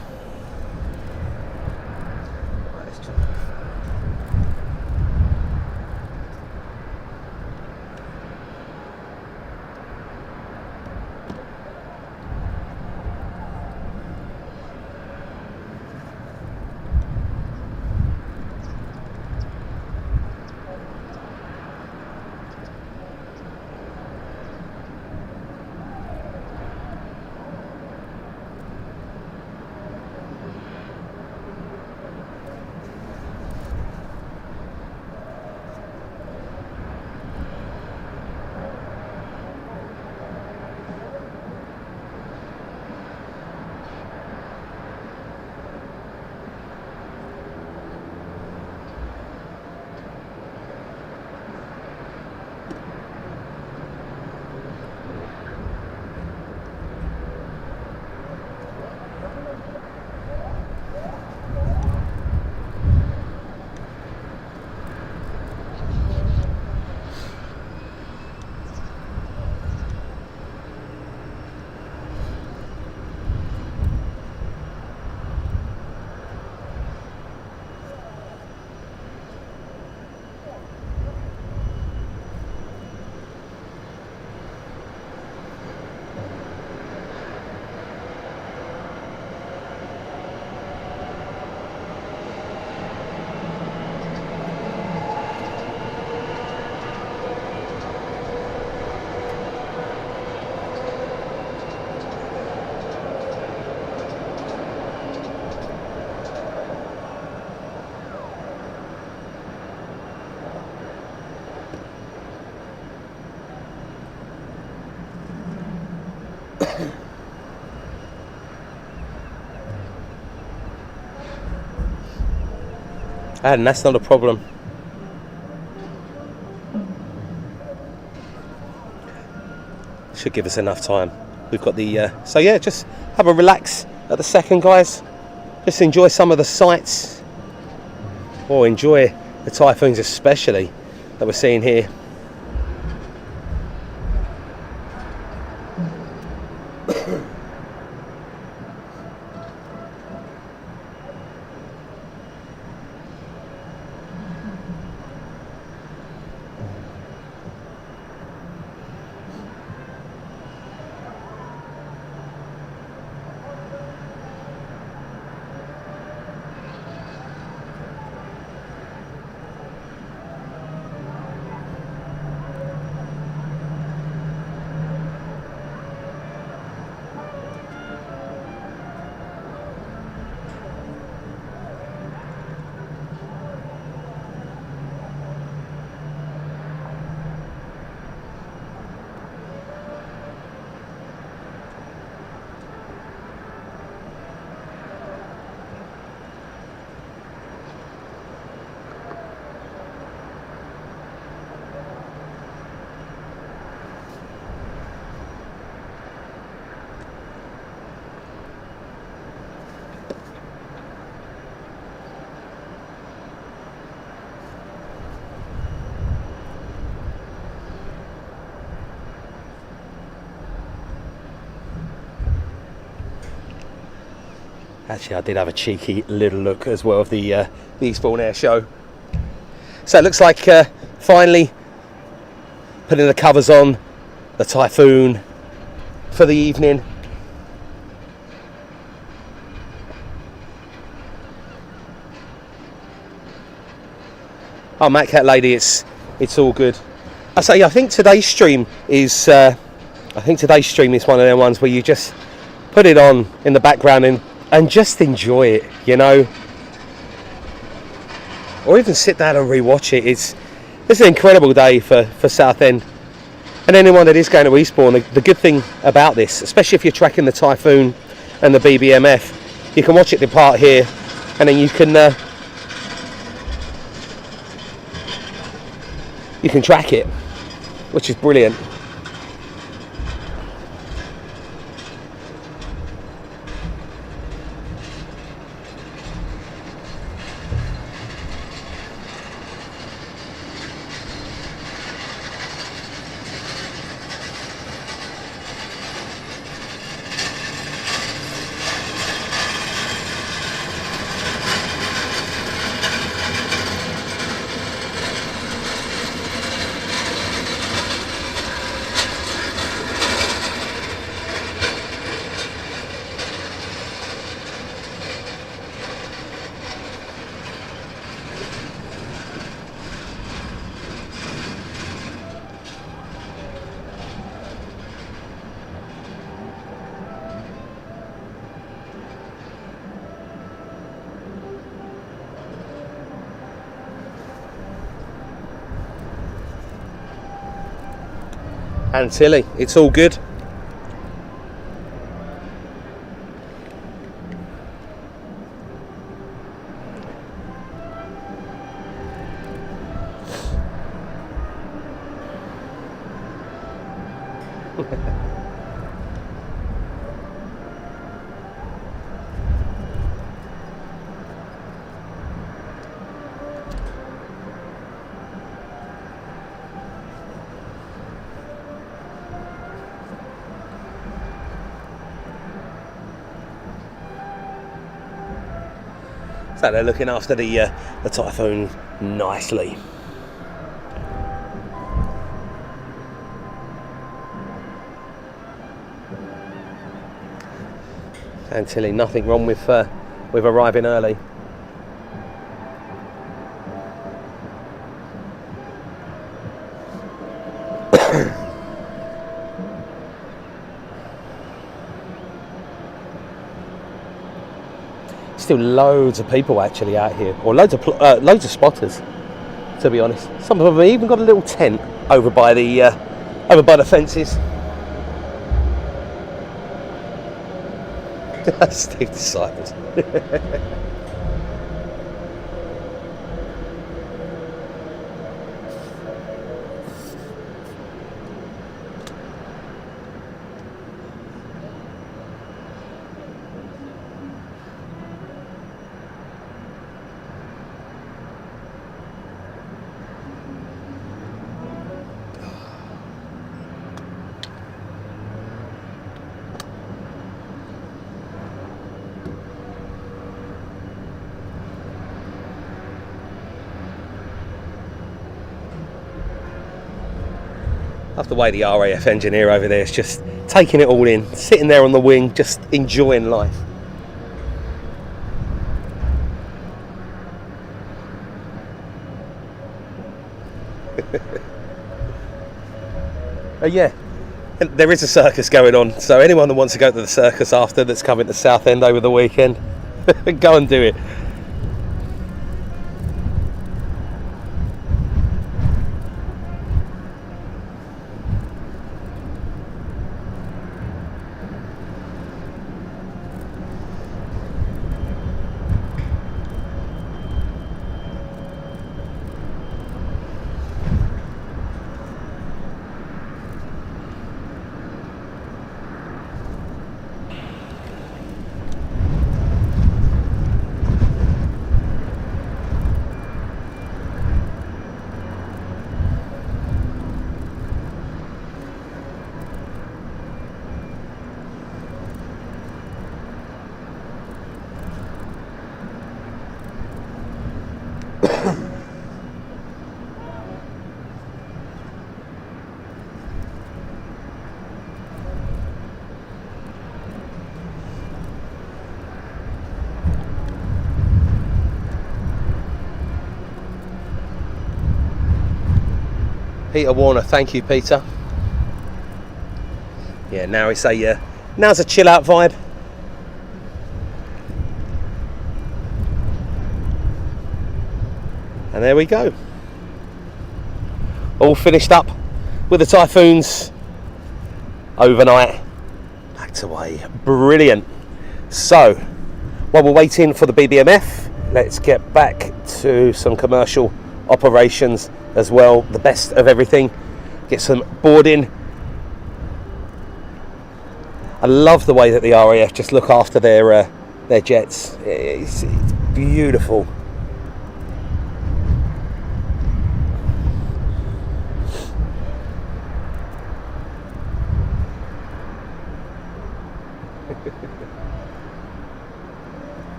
And that's not a problem. Should give us enough time. We've got the so yeah, just have a relax at the second, guys. Just enjoy some of the sights, or enjoy the Typhoons especially that we're seeing here. Actually, I did have a cheeky little look as well of the Eastbourne Air Show. So it looks like finally putting the covers on the Typhoon for the evening. Oh, Matt Cat Lady, it's all good. I think today's stream is one of them ones where you just put it on in the background and just enjoy it, you know, or even sit down and rewatch it. It's an incredible day for Southend, and anyone that is going to Eastbourne. The good thing about this, especially if you're tracking the Typhoon and the BBMF, you can watch it depart here, and then you can track it, which is brilliant. And Tilly, it's all good. So they're looking after the Typhoon nicely. And Tilly, nothing wrong with arriving early. Still loads of people actually out here, or loads of spotters, to be honest. Some of them have even got a little tent over by the fences. Steve Disciples. That's the way the RAF engineer over there is just taking it all in, sitting there on the wing, just enjoying life. Yeah, there is a circus going on, so anyone that wants to go to the circus after that's coming to Southend over the weekend, go and do it. Peter Warner, thank you, Peter. Yeah, now it's now's a chill out vibe. And there we go. All finished up with the Typhoons overnight. Packed away. Brilliant. So, while we're waiting for the BBMF, let's get back to some commercial operations as well. The best of everything. Get some boarding. I love the way that the RAF just look after their jets. It's beautiful.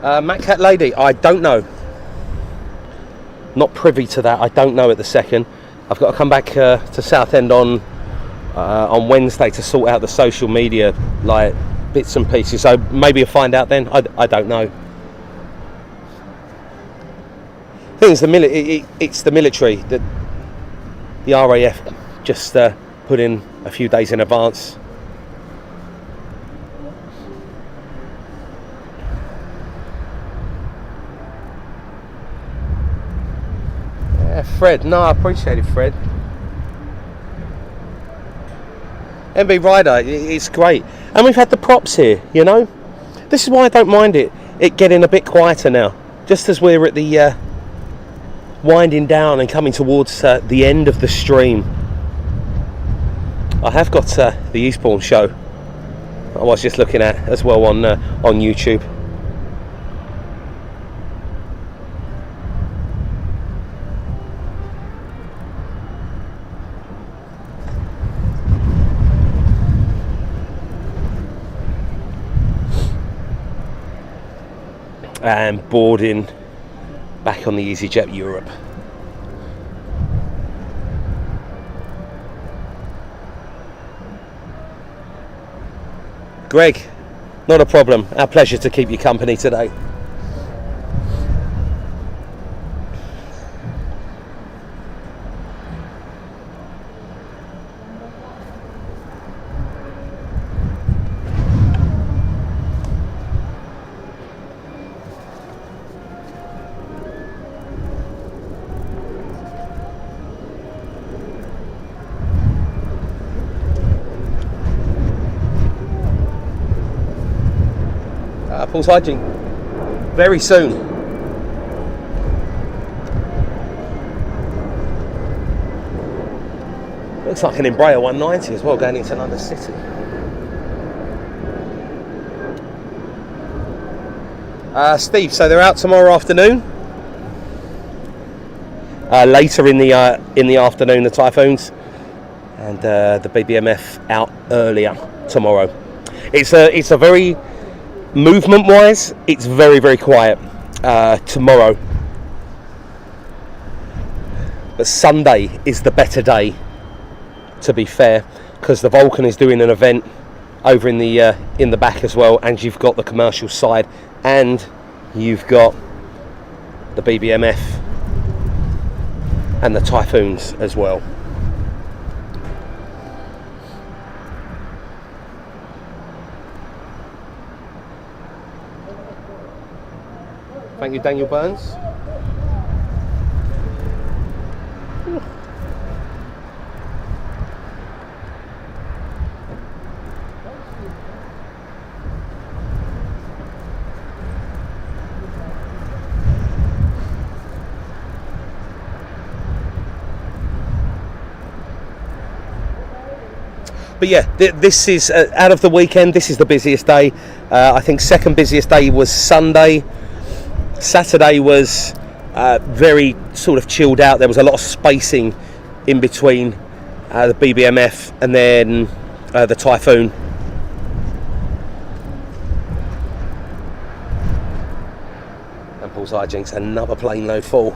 Matt Cat Lady, I don't know. Not privy to that. I don't know at the second. I've got to come back to Southend on Wednesday to sort out the social media like bits and pieces. So maybe I'll find out then. I don't know. I think it's the military that the RAF just put in a few days in advance. Yeah, Fred. No, I appreciate it, Fred. MB Rider, it's great. And we've had the props here, you know. This is why I don't mind it getting a bit quieter now. Just as we're at the winding down and coming towards the end of the stream. I have got the Eastbourne show I was just looking at as well on YouTube. And boarding back on the easyJet Europe. Greg, not a problem. Our pleasure to keep you company today. Paul's hygiene very soon. Looks like an Embraer 190 as well going into London City. Steve, so they're out tomorrow afternoon. Later in the afternoon, the Typhoons, and the BBMF out earlier tomorrow. It's a very movement wise, it's very, very quiet tomorrow, but Sunday is the better day, to be fair, because the Vulcan is doing an event over in the back as well, and you've got the commercial side, and you've got the BBMF and the Typhoons as well. Thank you, Daniel Burns. But yeah, this is out of the weekend. This is the busiest day. I think second busiest day was Sunday. Saturday was very sort of chilled out. There was a lot of spacing in between the BBMF and then the Typhoon. And Paul's hijinks, another plane load full.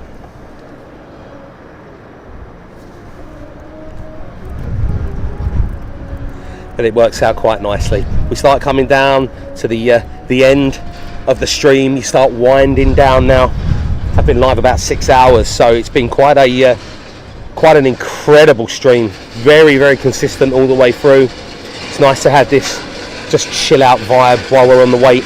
But it works out quite nicely. We start coming down to the end of the stream. You start winding down now. I've been live about 6 hours, so it's been quite an incredible stream. Very, very consistent all the way through. It's nice to have this just chill out vibe while we're on the wait.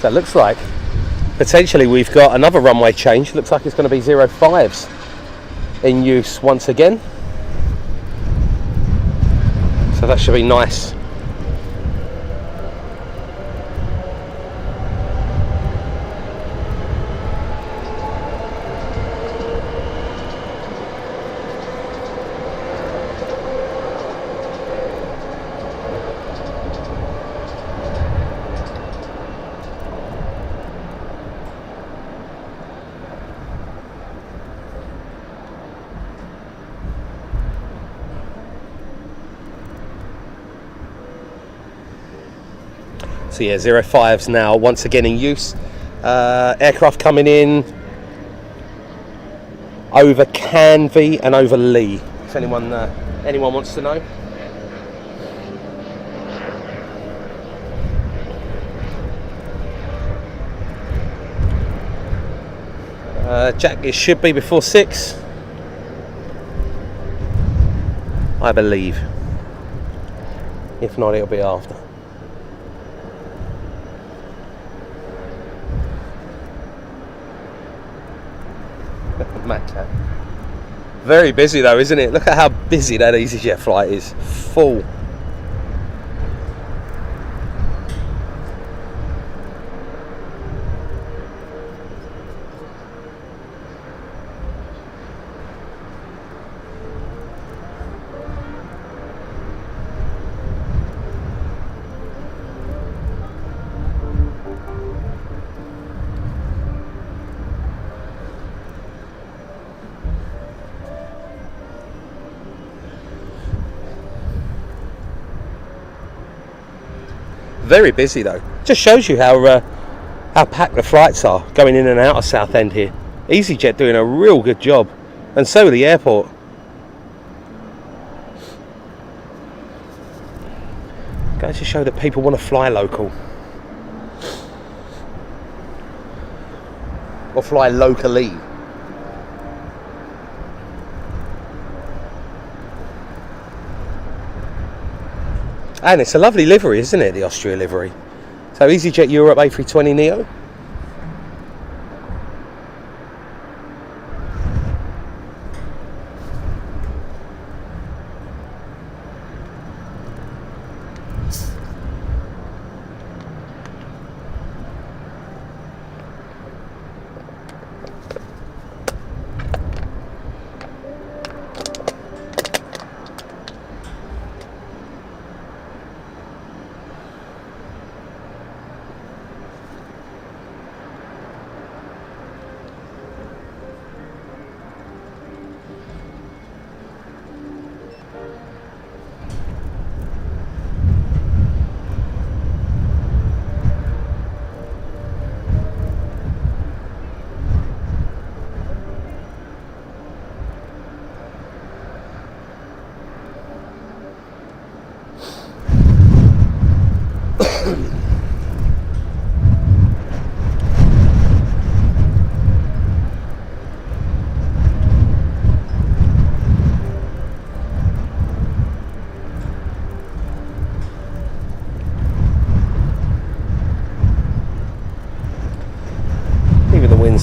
So it looks like potentially we've got another runway change. Looks like it's going to be 05s in use once again. So that should be nice. So yeah, 05s now once again in use. Aircraft coming in over Canvey and over Lee, if anyone wants to know. Jack, it should be before 6, I believe. If not, it'll be after. Very busy though, isn't it? Look at how busy that easyJet flight is. Full. Very busy though. Just shows you how packed the flights are going in and out of Southend here. easyJet doing a real good job, and so the airport. Goes to show that people want to fly local or fly locally. And it's a lovely livery, isn't it, the Austria livery? So easyJet Europe A320 Neo.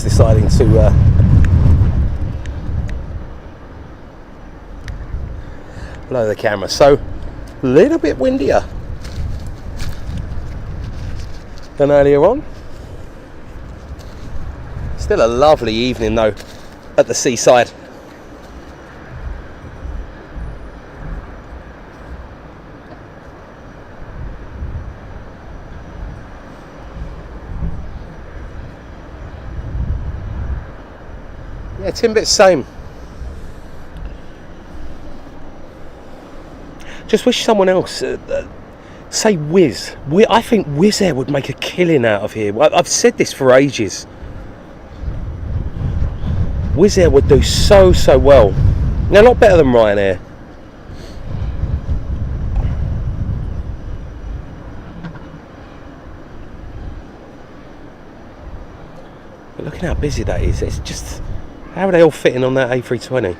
Deciding to blow the camera, so a little bit windier than earlier on. Still a lovely evening though at the seaside. Yeah, Timbit's same. Just wish someone else, say Wizz. I think Wizz Air would make a killing out of here. I've said this for ages. Wizz Air would do so well. They're a lot better than Ryanair. But look at how busy that is. It's just... how are they all fitting on that A320?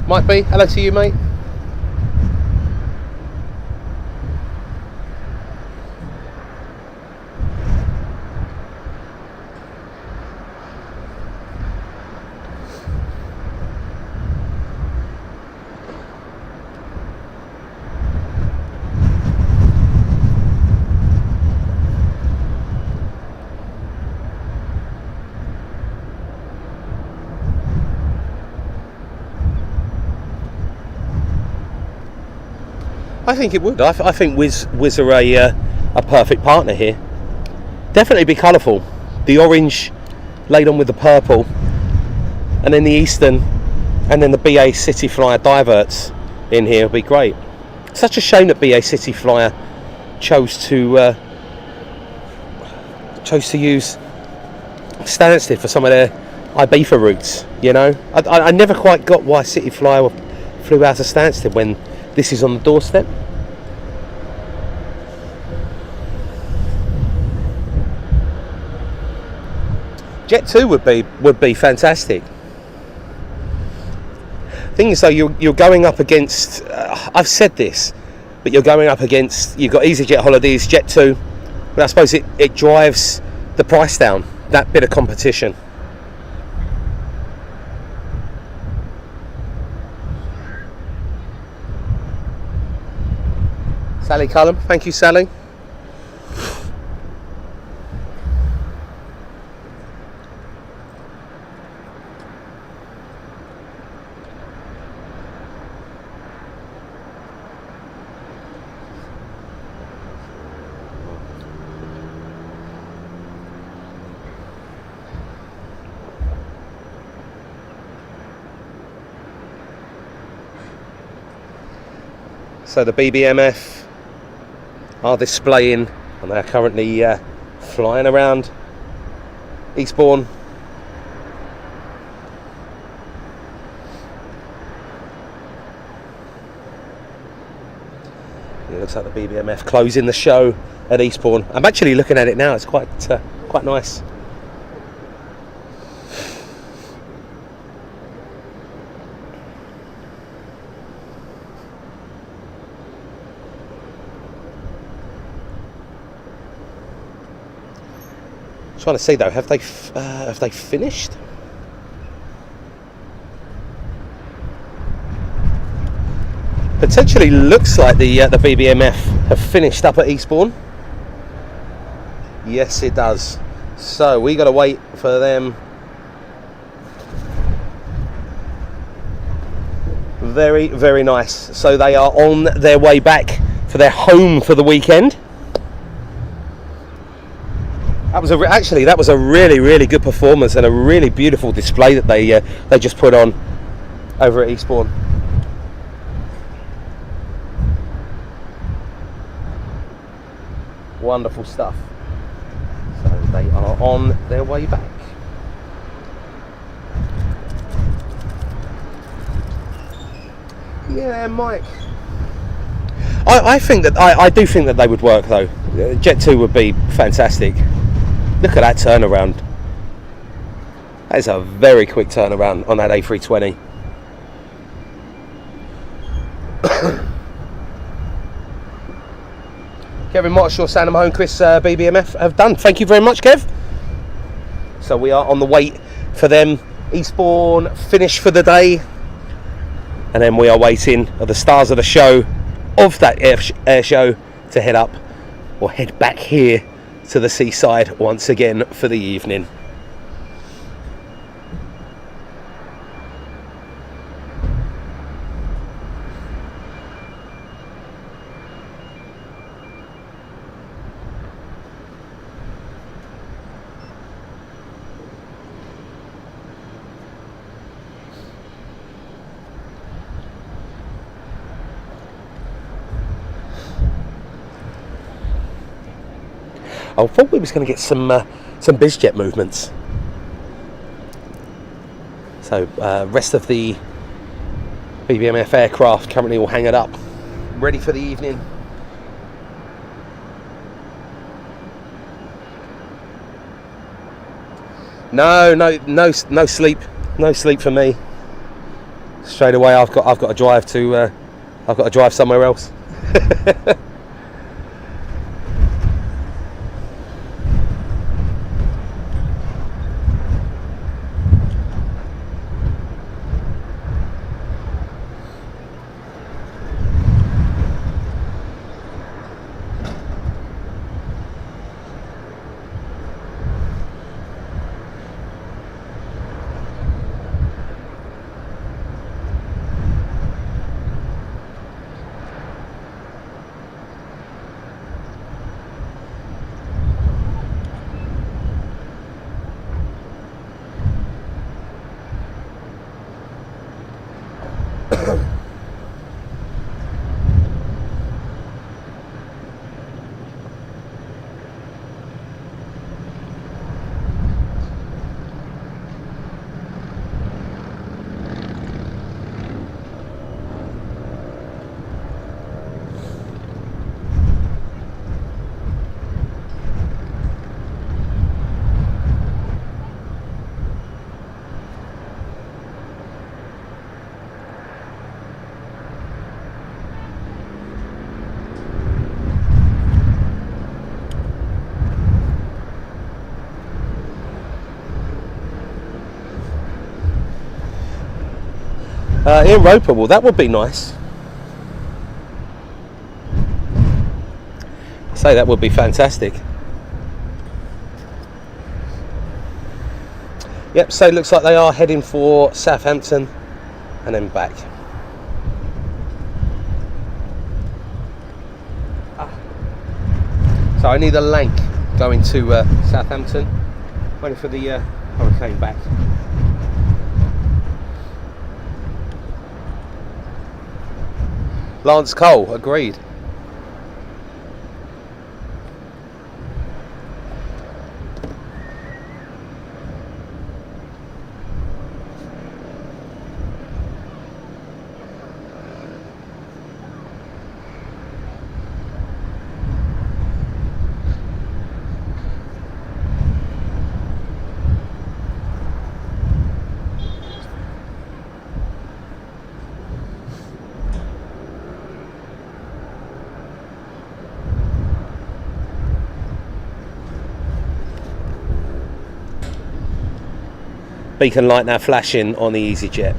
Might be. Hello to you, mate. I think it would. I think Wizz are a perfect partner here. Definitely be colourful. The orange laid on with the purple, and then the Eastern, and then the BA City Flyer diverts in here will be great. Such a shame that BA City Flyer chose to use Stansted for some of their Ibiza routes. You know, I never quite got why City Flyer flew out of Stansted when this is on the doorstep. Jet 2 would be fantastic. Thing is though, you're going up against, I've said this, but you're going up against, you've got easyJet holidays, Jet 2, but I suppose it drives the price down, that bit of competition. Sally Cullum, thank you Sally. So the BBMF are displaying, and they are currently flying around Eastbourne. It looks like the BBMF closing the show at Eastbourne. I'm actually looking at it now. It's quite nice. Trying to see though, have they finished? Potentially looks like the BBMF have finished up at Eastbourne. Yes, it does. So we got to wait for them. Very, very nice. So they are on their way back for their home for the weekend. That was a really, really good performance and a really beautiful display that they just put on over at Eastbourne. Wonderful stuff. So they are on their way back. Yeah, Mike. I think that I do think that they would work though. Jet 2 would be fantastic. Look at that turnaround. That is a very quick turnaround on that A320. Kevin Marshall, Sandham Home, Chris BBMF have done. Thank you very much, Kev. So we are on the wait for them. Eastbourne finish for the day. And then we are waiting for the stars of the show, of that air show, to head up or head back here to the seaside once again for the evening. I thought we was going to get some BizJet movements. So rest of the BBMF aircraft currently all hanging up, ready for the evening. No sleep, no sleep for me. Straight away, I've got to drive to, I've got to drive somewhere else. In Roper, well, that would be nice. I say that would be fantastic. Yep, so it looks like they are heading for Southampton and then back. So I need a lank going to Southampton, waiting for the hurricane back. Lance Cole, agreed. Beacon light now flashing on the easyJet.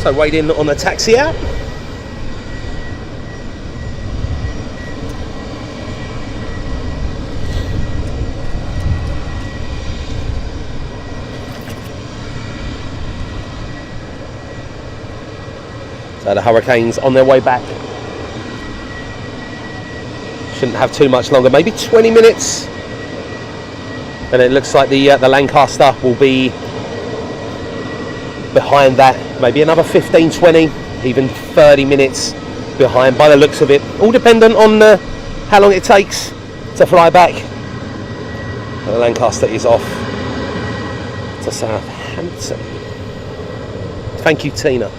So waiting on the taxi app. So the Hurricanes on their way back. shouldn't have too much longer, maybe 20 minutes. And it looks like the Lancaster will be behind that, maybe another 15, 20, even 30 minutes behind by the looks of it. All dependent on how long it takes to fly back. The Lancaster is off to Southampton. Thank you, Tina.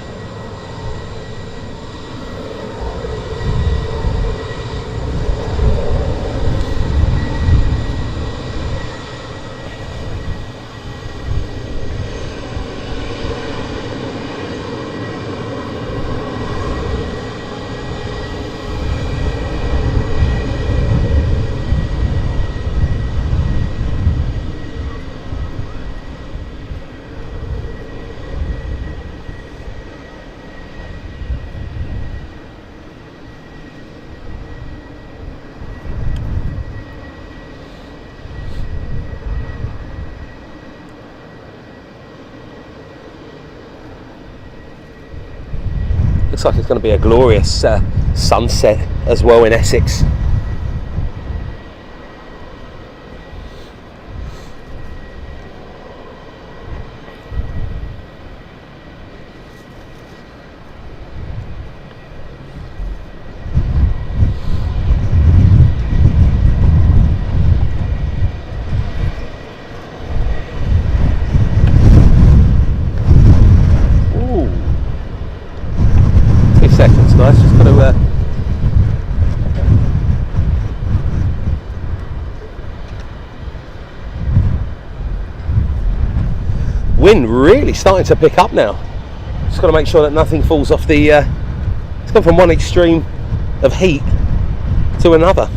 Looks like it's going to be a glorious sunset as well in Essex. Seconds, guys. Just got to. Wind really starting to pick up now. Just got to make sure that nothing falls off the. It's gone from one extreme of heat to another.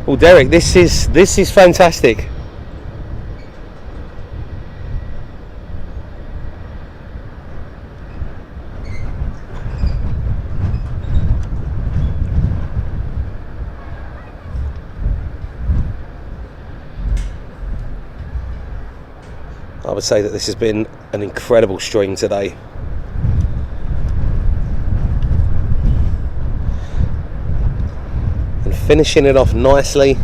Well, Derek, this is fantastic. I would say that this has been an incredible string today. Finishing it off nicely.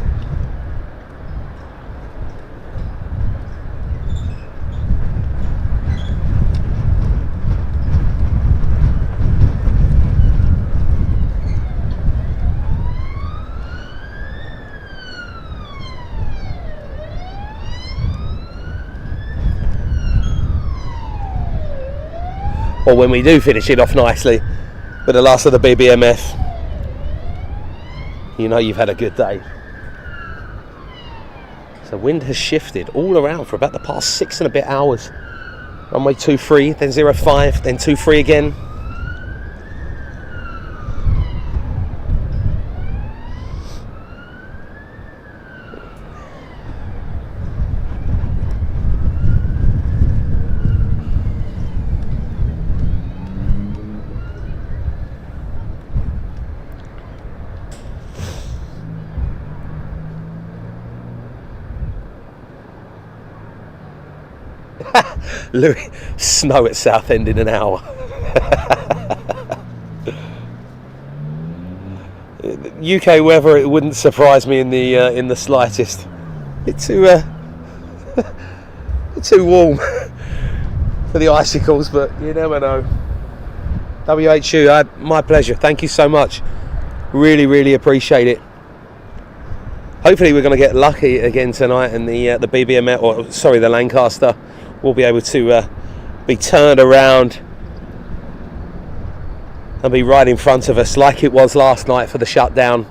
Or when we do finish it off nicely with the last of the BBMF, you know you've had a good day. So wind has shifted all around for about the past 6 and a bit hours. Runway 23, then 05, then 23 again. Louis, snow at Southend in an hour. UK weather, it wouldn't surprise me in the slightest. It's too too warm for the icicles, but you never know. WHU, my pleasure. Thank you so much. Really, really appreciate it. Hopefully we're going to get lucky again tonight, and the BBMF, or sorry, the Lancaster, will be able to be turned around and be right in front of us like it was last night for the shutdown.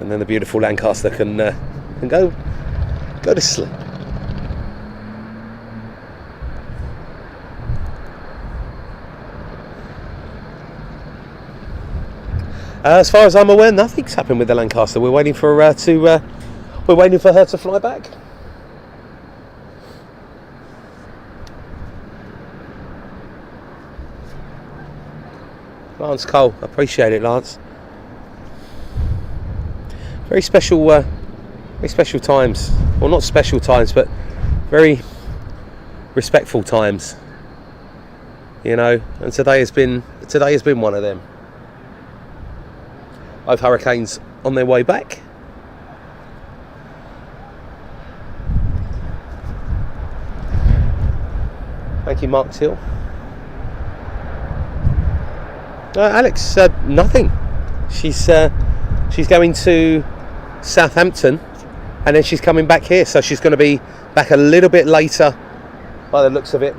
And then the beautiful Lancaster can go to sleep. As far as I'm aware, nothing's happened with the Lancaster. We're waiting for her to fly back. Lance Cole, appreciate it, Lance. Very special times. well, not special times, but very respectful times, you know, and today has been one of them. Both hurricanes on their way back. Thank you, Mark Till. Alex, nothing. She's going to Southampton, and then she's coming back here, so she's going to be back a little bit later by the looks of it.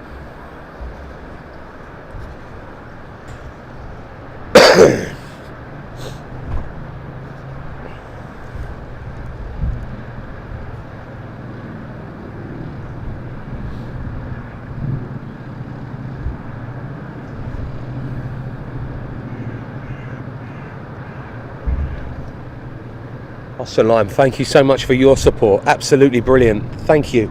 Austin Lime, thank you so much for your support. Absolutely brilliant. Thank you.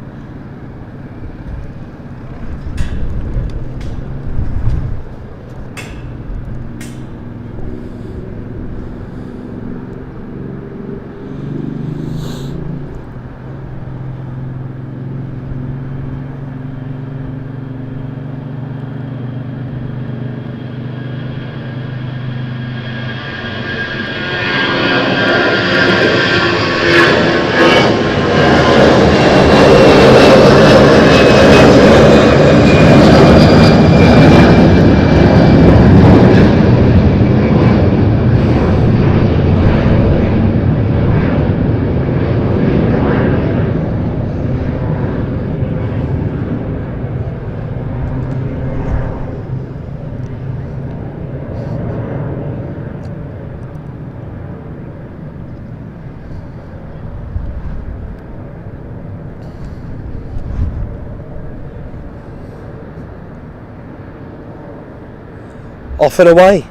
Off and away.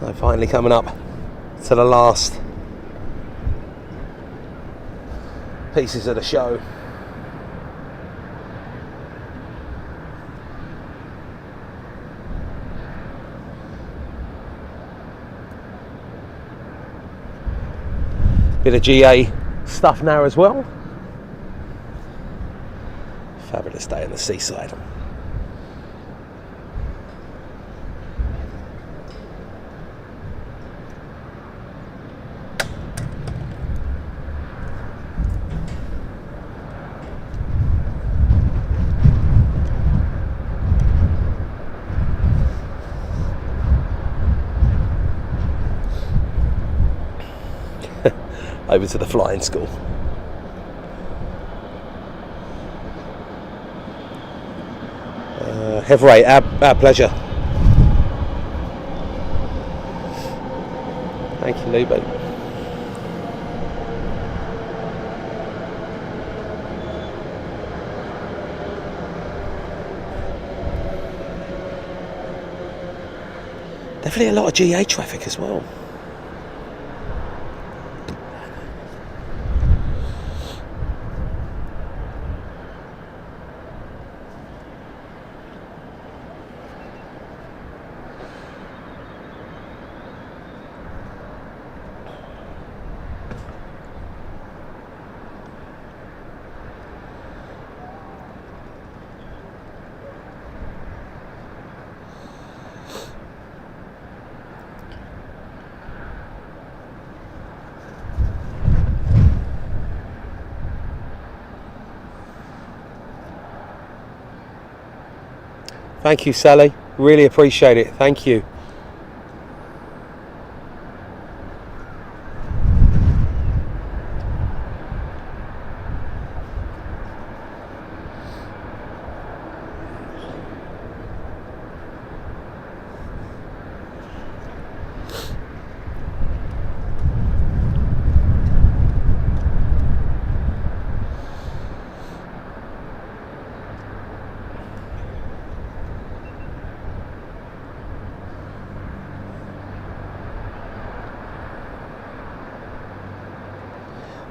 So finally coming up to the last pieces of the show. Bit of GA stuff now as well. Fabulous day on the seaside. Over to the flying school. Heveray, our pleasure. Thank you, Lubo. Definitely a lot of GA traffic as well. Thank you, Sally. Really appreciate it. Thank you.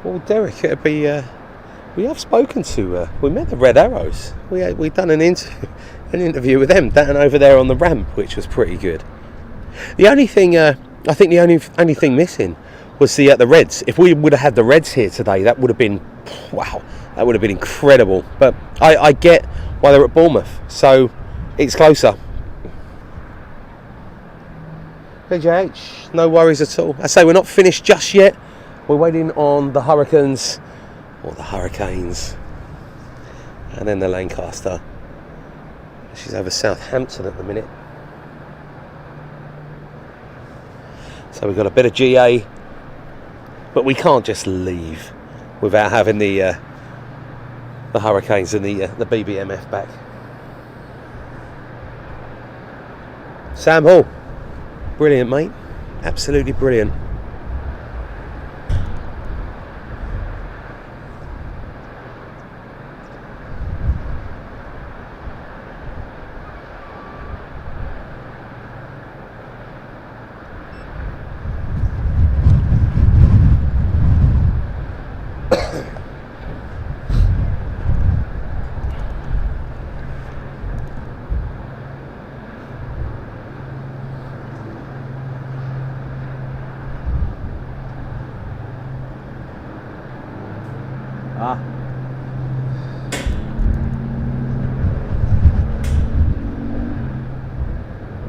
Well, Derek, it'd be. We have spoken to. We met the Red Arrows. We done an interview with them down over there on the ramp, which was pretty good. The only thing I think the only thing missing was the Reds. If we would have had the Reds here today, that would have been, wow, that would have been incredible. But I get why they're at Bournemouth, so it's closer. BJH, no worries at all. I say we're not finished just yet. We're waiting on the Hurricanes, or the Hurricanes, and then the Lancaster. She's over Southampton at the minute. So we've got a bit of GA, but we can't just leave without having the Hurricanes and the BBMF back. Sam Hall, brilliant, mate, absolutely brilliant.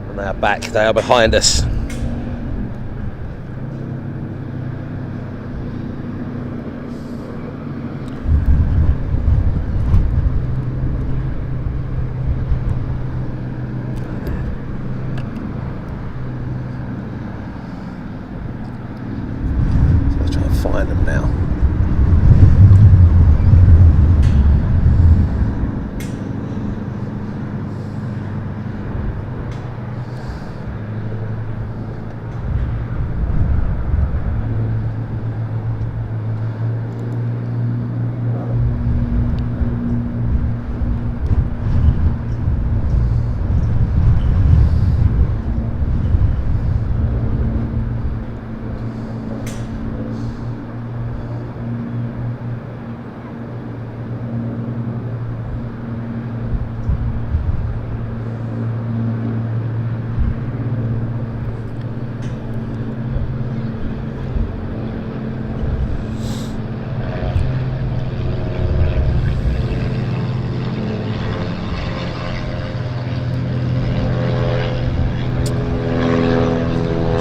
And they are back, they are behind us. So let's try and find them now.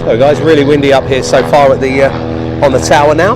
So guys, really windy up here so far at the on the tower now.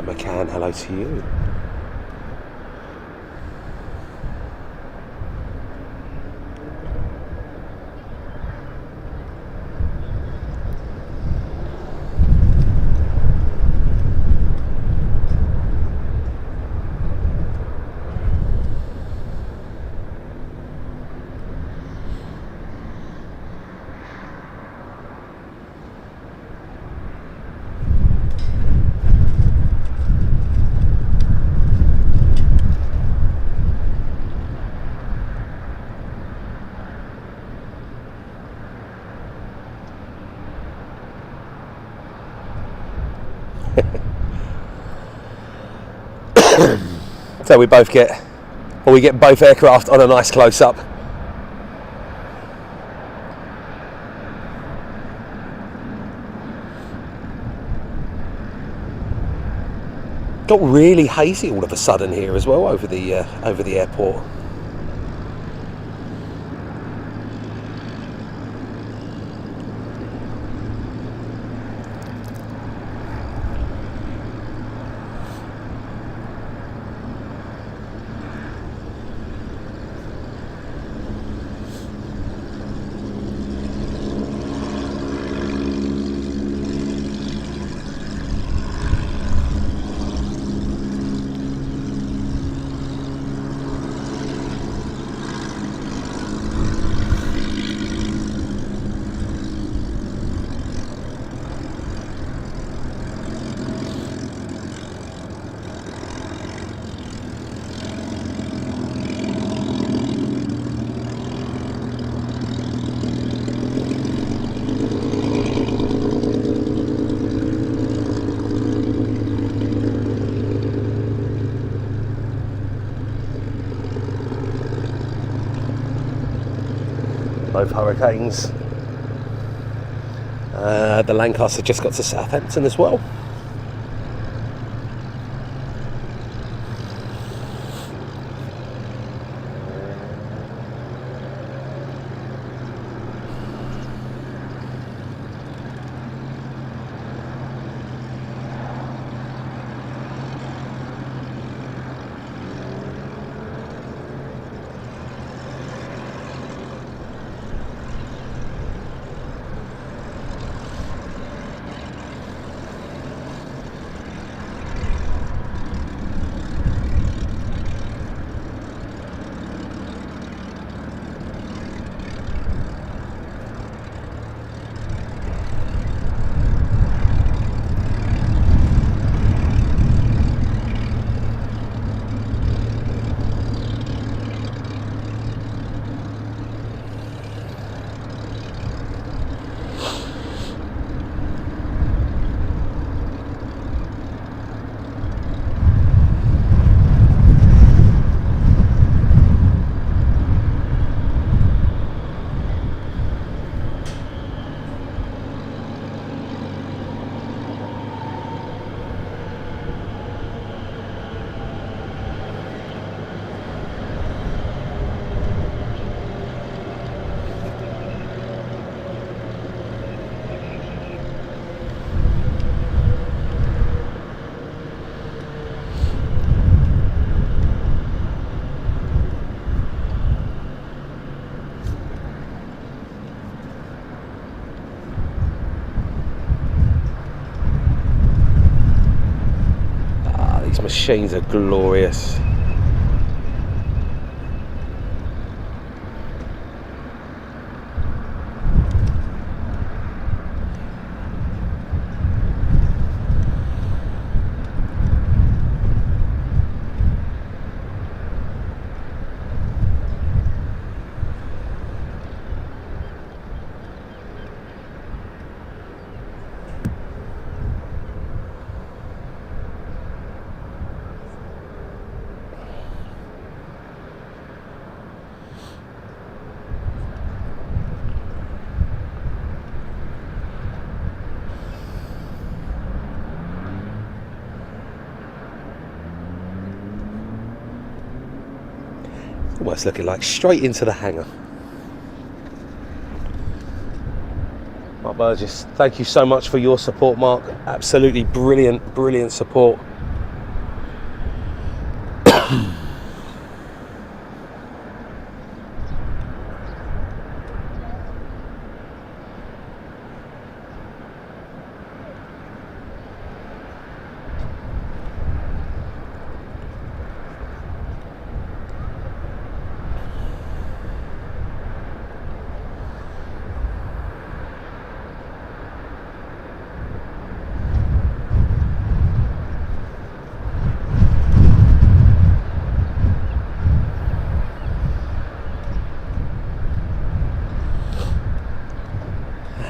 McCann, hello to you. So we get both aircraft on a nice close-up. Got really hazy all of a sudden here as well over the airport. Both hurricanes. The Lancaster just got to Southampton as well. Machines are glorious. Almost looking like straight into the hangar. Mark Burgess, thank you so much for your support, Mark. Absolutely brilliant support.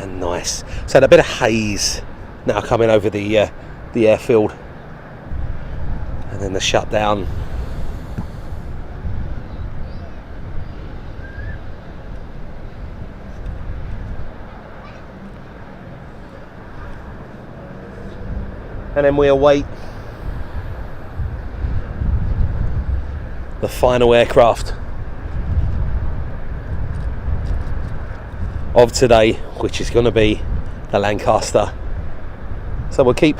Nice. So a bit of haze now coming over the the airfield, and then the shutdown. And then we await the final aircraft of today, which is going to be the Lancaster. So we'll keep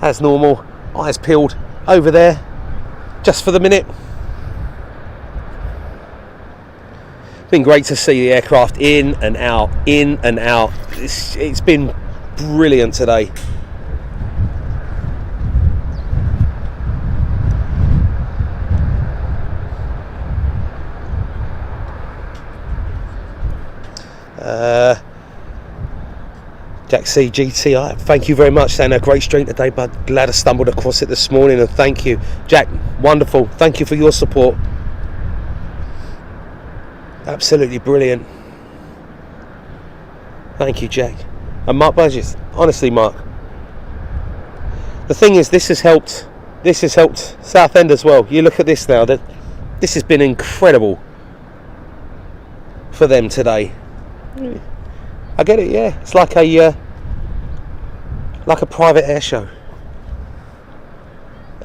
as normal, eyes peeled over there just for the minute. Been great to see the aircraft in and out, in and out. It's been brilliant today. Jack C GTI, thank you very much. Saying a great stream today, but glad I stumbled across it this morning, and thank you, Jack. Wonderful. Thank you for your support. Absolutely brilliant. Thank you, Jack. And Mark Budges, honestly, Mark. The thing is, this has helped Southend as well. You look at this now. That this has been incredible for them today. I get it, yeah. It's like a private air show.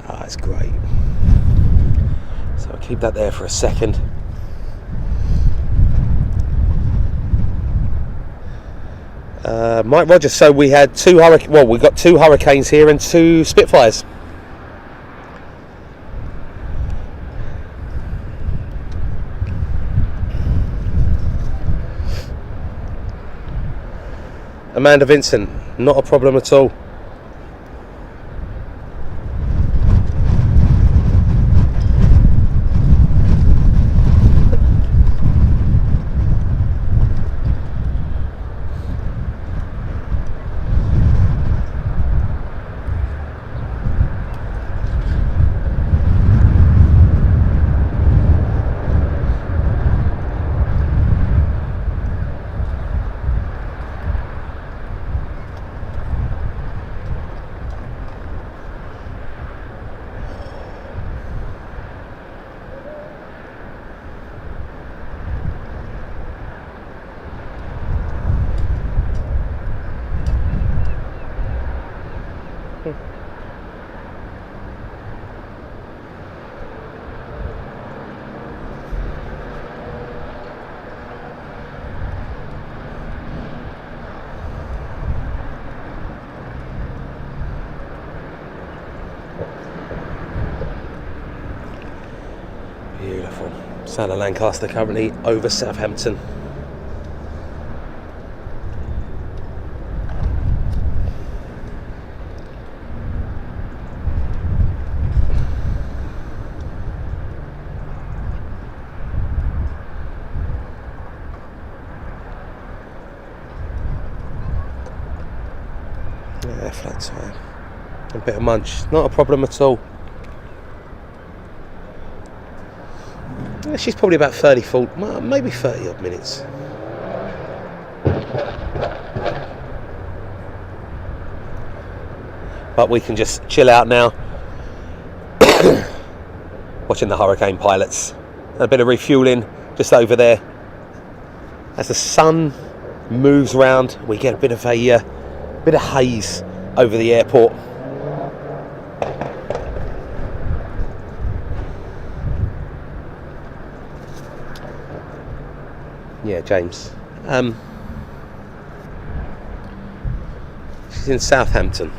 Ah, it's great. So I'll keep that there for a second. Mike Rogers. So we had we got 2 Hurricanes here and 2 Spitfires. Amanda Vincent, not a problem at all. Beautiful. Sound of Lancaster currently over Southampton. Yeah, flat tire. A bit of munch, not a problem at all. She's probably about 30, maybe 30 odd minutes. But we can just chill out now. Watching the Hurricane pilots. A bit of refueling just over there. As the sun moves round, we get a bit of haze over the airport. Yeah, James. She's in Southampton.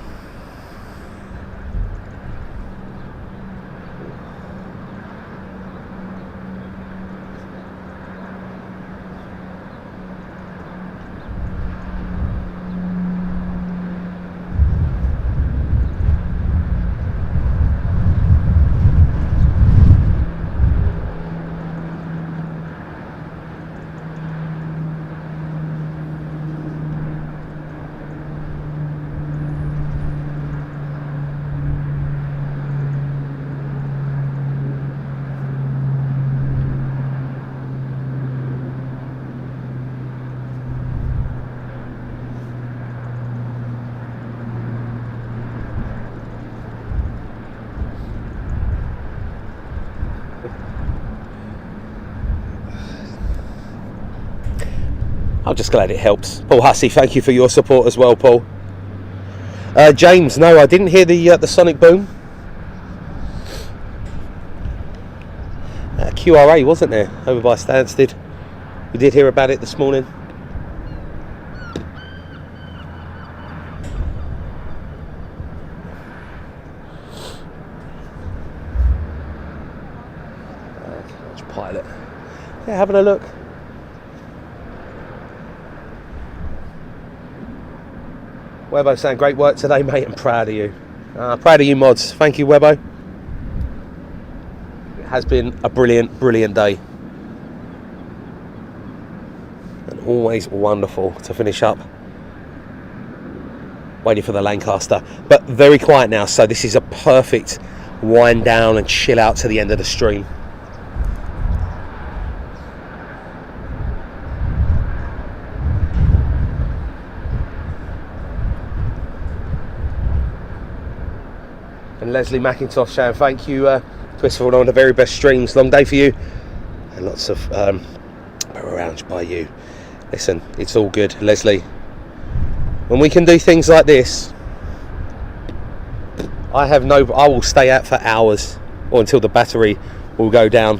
I'm just glad it helps. Paul Hussey, thank you for your support as well, Paul. James, no, I didn't hear the sonic boom. QRA wasn't there over by Stansted. We did hear about it this morning. Pilot. Yeah, having a look. Webbo saying great work today, mate. I'm proud of you. Proud of you, mods. Thank you, Webbo. It has been a brilliant day. And always wonderful to finish up. Waiting for the Lancaster. But very quiet now, so this is a perfect wind down and chill out to the end of the stream. And Leslie McIntosh saying thank you, Chris, for one of the very best streams. Long day for you, and lots of around by you. Listen, it's all good, Leslie. When we can do things like this, I will stay out for hours or until the battery will go down.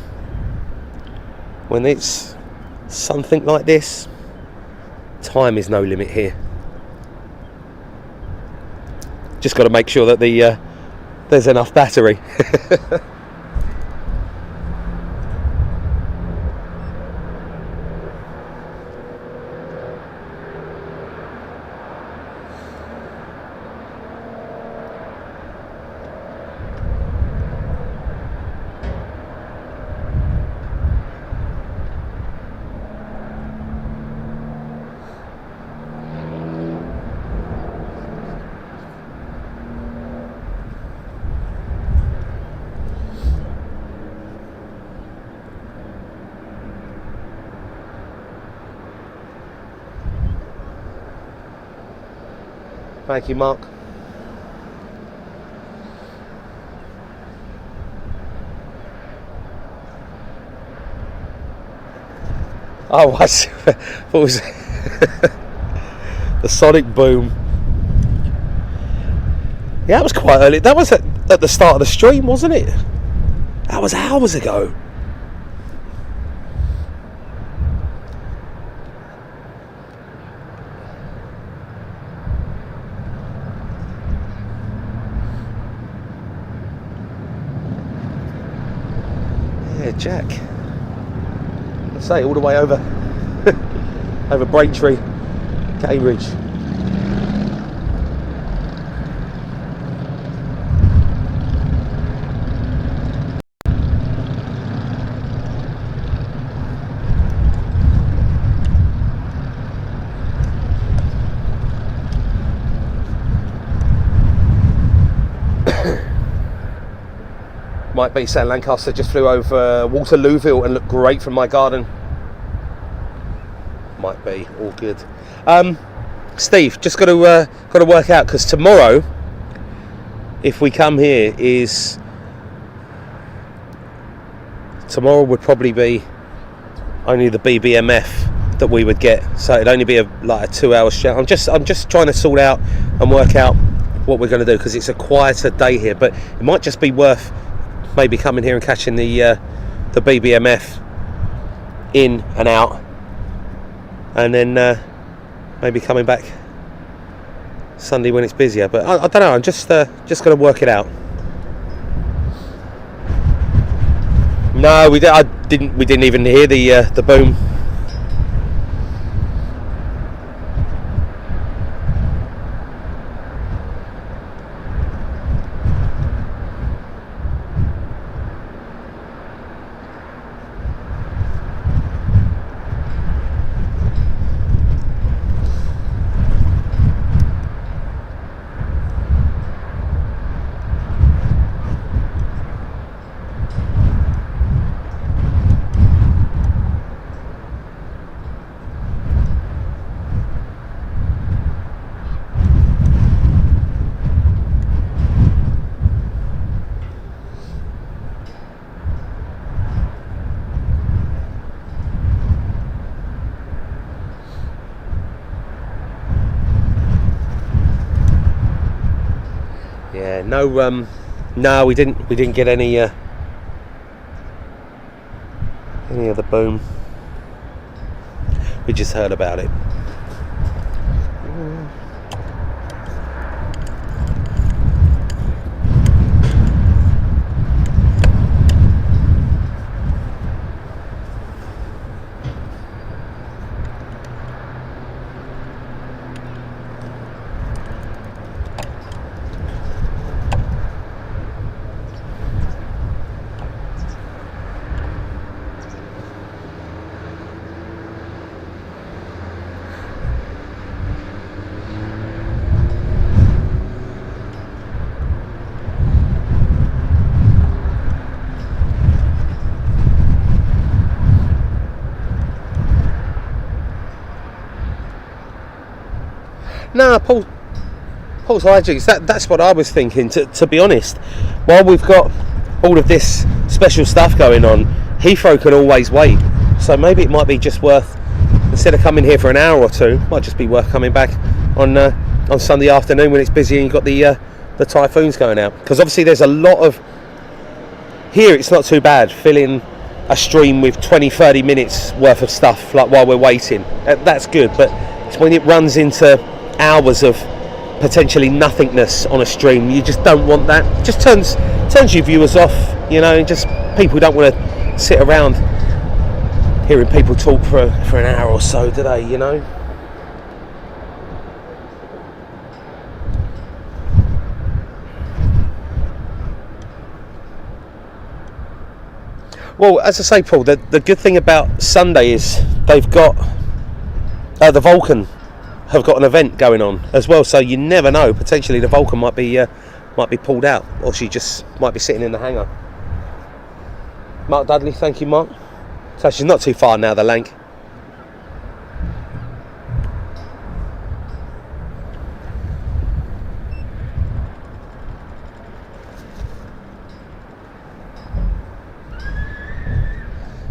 When it's something like this, time is no limit here. Just got to make sure that there's enough battery. Thank you, Mark. Oh, what was the sonic boom? Yeah, that was quite early. That was at the start of the stream, wasn't it? That was hours ago. Jack, let's say all the way over over Braintree, Cambridge. Might be saying Lancaster just flew over Waterlooville and looked great from my garden. Might be, all good. Steve, just got to work out, because tomorrow, if we come here, tomorrow would probably be only the BBMF that we would get, so it'd only be like a 2 hour show. I'm just trying to sort out and work out what we're going to do, because it's a quieter day here, but it might just be worth maybe coming here and catching the BBMF in and out, and then maybe coming back Sunday when it's busier. But I don't know. I'm just going to work it out. No, we didn't even hear the boom. Yeah, no, we didn't get any of the boom. We just heard about it. No, Paul's hijinks. That's what I was thinking. To be honest, while we've got all of this special stuff going on, Heathrow can always wait. So maybe it might be just worth, instead of coming here for an hour or two, might just be worth coming back on Sunday afternoon when it's busy and you've got the Typhoons going out. Because obviously there's a lot of here. It's not too bad filling a stream with 20-30 minutes worth of stuff like while we're waiting. That's good, but it's when it runs into hours of potentially nothingness on a stream, you just don't want that. It just turns your viewers off, you know, and just people don't want to sit around hearing people talk for an hour or so, do they, you know? Well, as I say, Paul, the good thing about Sunday is they've got the Vulcan have got an event going on as well, so you never know. Potentially the Vulcan might be pulled out, or she just might be sitting in the hangar. Mark Dudley, thank you, Mark. So she's not too far now, the Lanc.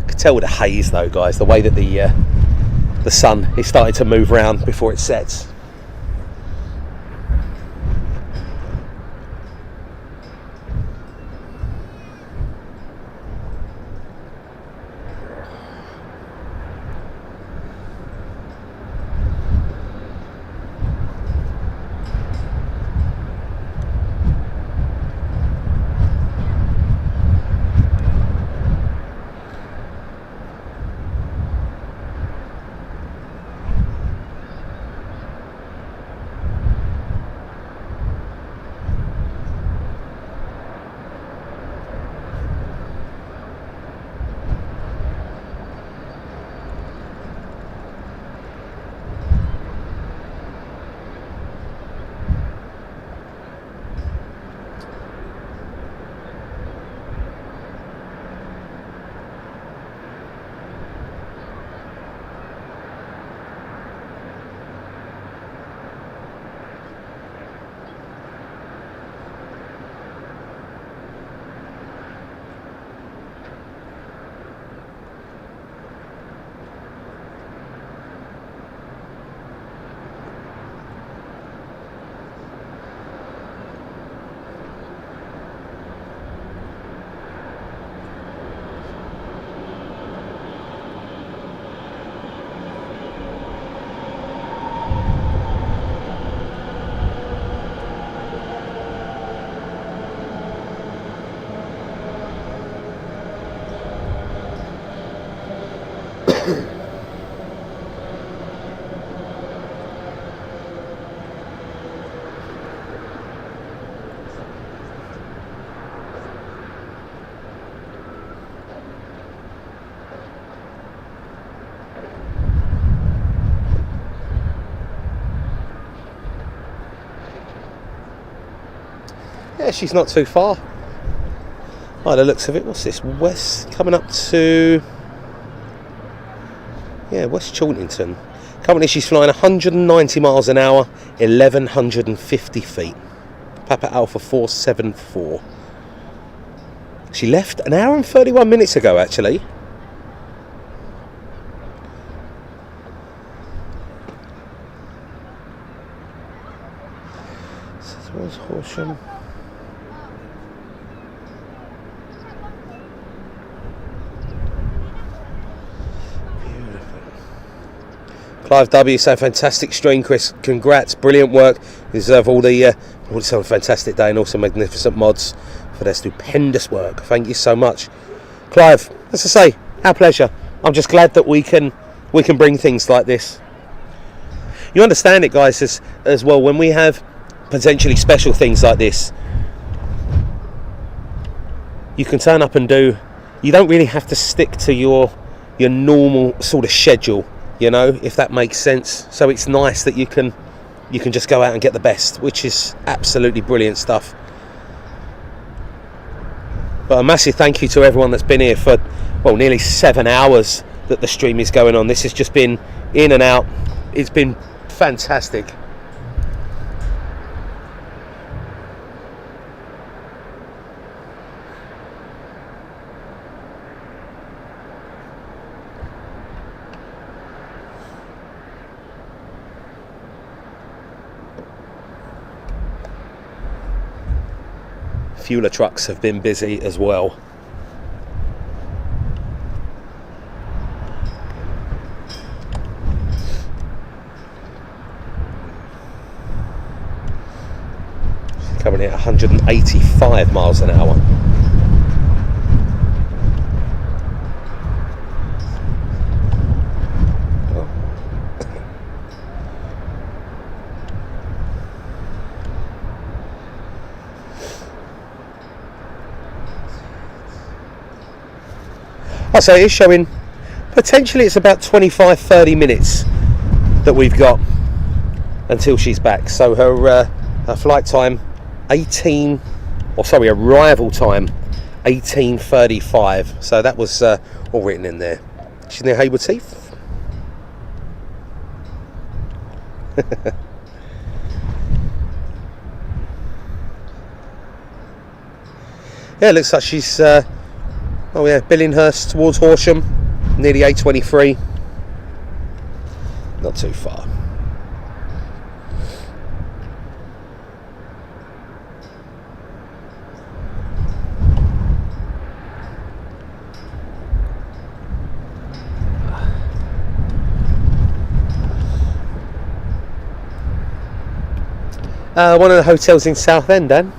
Could tell with the haze though, guys, the way that the sun is starting to move around before it sets. Yeah, she's not too far. By the looks of it, what's this? West, coming up to, yeah, West Chorlington. Currently she's flying 190 miles an hour, 1150 feet. Papa Alpha 474. She left an hour and 31 minutes ago, actually. So where's Horsham? Clive W. saying fantastic stream, Chris. Congrats, brilliant work. You deserve all the also a fantastic day and also magnificent mods for their stupendous work. Thank you so much, Clive. As I say, our pleasure. I'm just glad that we can bring things like this. You understand it, guys, as well, when we have potentially special things like this, you can turn up and do. You don't really have to stick to your normal sort of schedule, you know, if that makes sense. So it's nice that you can just go out and get the best, which is absolutely brilliant stuff. But a massive thank you to everyone that's been here for, well, nearly 7 hours that the stream is going on. This has just been in and out. It's been fantastic. Fueler trucks have been busy as well. Coming in at 185 miles an hour. So it is showing potentially it's about 25-30 minutes that we've got until she's back. So her flight time arrival time 18:35. So that was all written in there. She's near Hayward Heath. Yeah, it looks like she's Billinghurst towards Horsham, near the A23. Not too far. One of the hotels in Southend, Dan.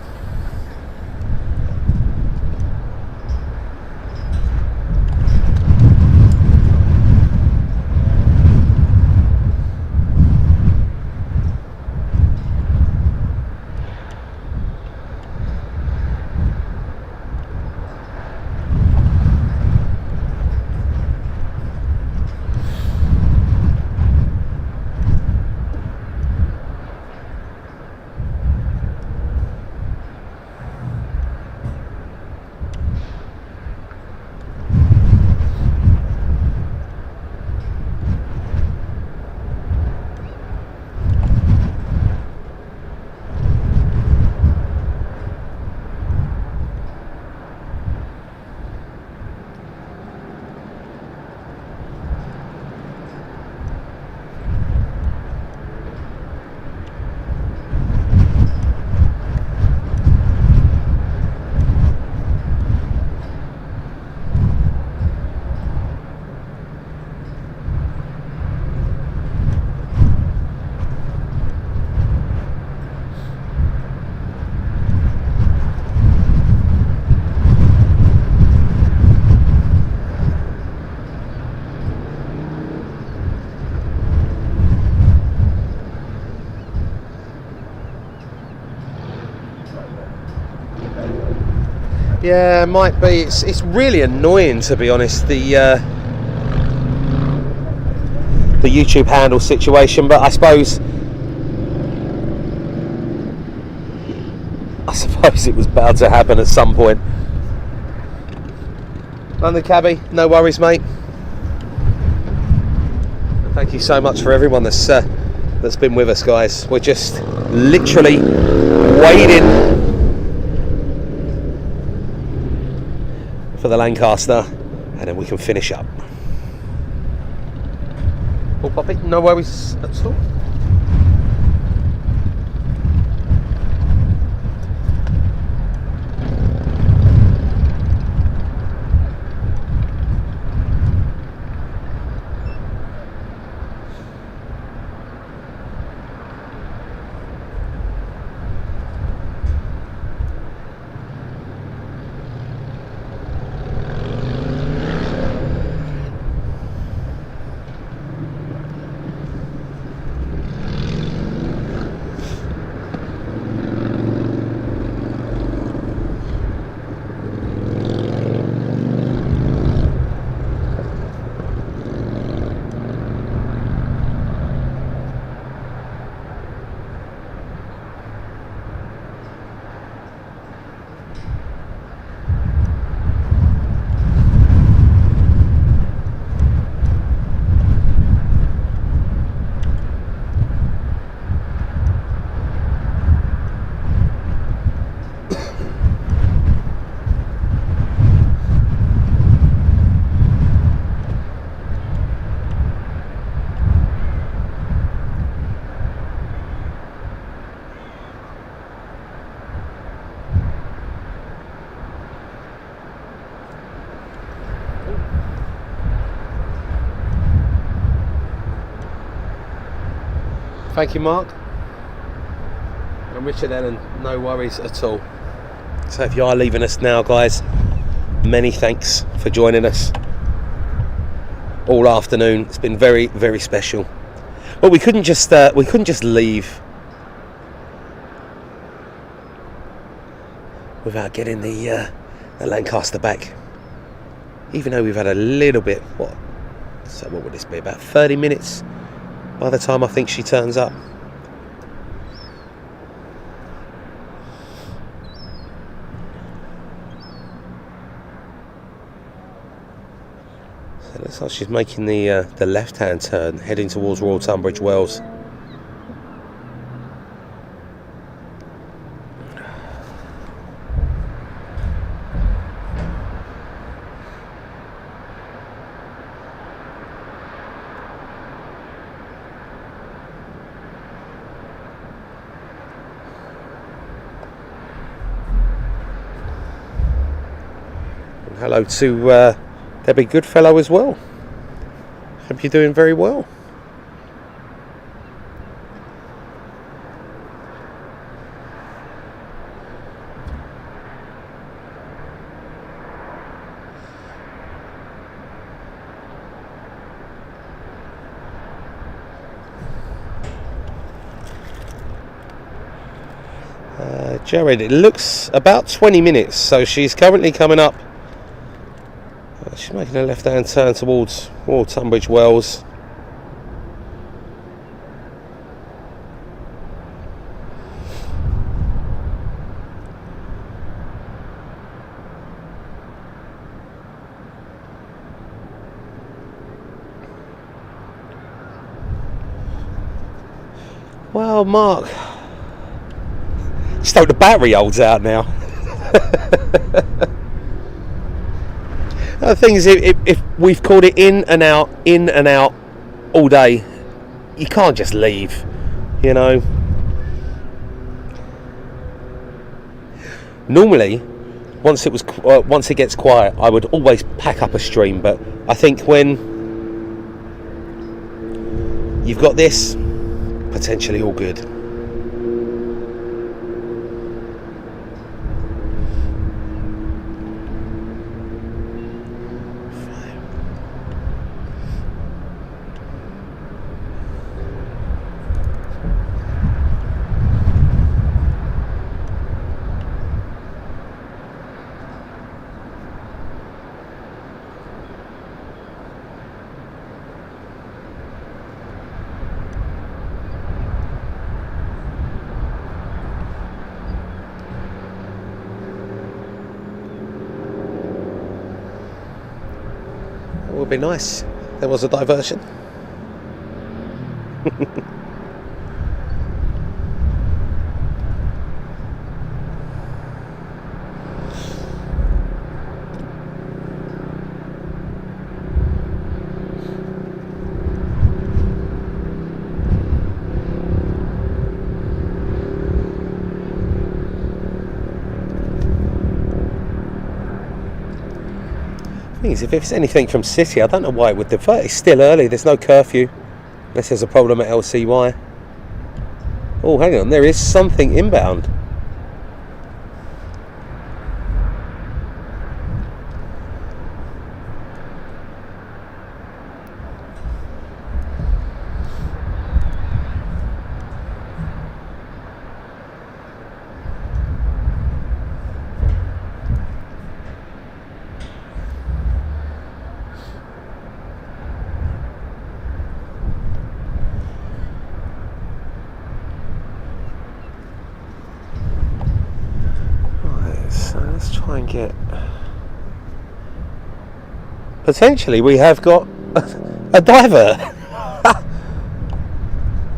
Yeah, it might be. It's really annoying, to be honest, the YouTube handle situation, but I suppose it was bound to happen at some point. London Cabby, no worries, mate. Thank you so much for everyone that's been with us, guys. We're just literally waiting for the Lancaster, and then we can finish up. Oh, Poppy, no worries at all. Thank you, Mark. And Richard Ellen, no worries at all. So if you are leaving us now, guys, many thanks for joining us all afternoon. It's been very, very special. But we couldn't just leave without getting the Lancaster back. Even though we've had a little bit, what would this be, about 30 minutes by the time I think she turns up. So it looks like she's making the left-hand turn, heading towards Royal Tunbridge Wells. Hello to Debbie Goodfellow as well. Hope you're doing very well. Jared, it looks about 20 minutes, so she's currently coming up. She's making a left-hand turn towards Tunbridge Wells. Well, Mark, just hope the battery holds out now. The thing is, if we've called it in and out all day, you can't just leave, you know. Normally, once it gets quiet, I would always pack up a stream, but I think when you've got this, potentially all good. Would be nice. There was a diversion. If it's anything from City, I don't know why it would divert. It's still early, there's no curfew, unless there's a problem at LCY. Oh, hang on, there is something inbound. Get potentially we have got a diver.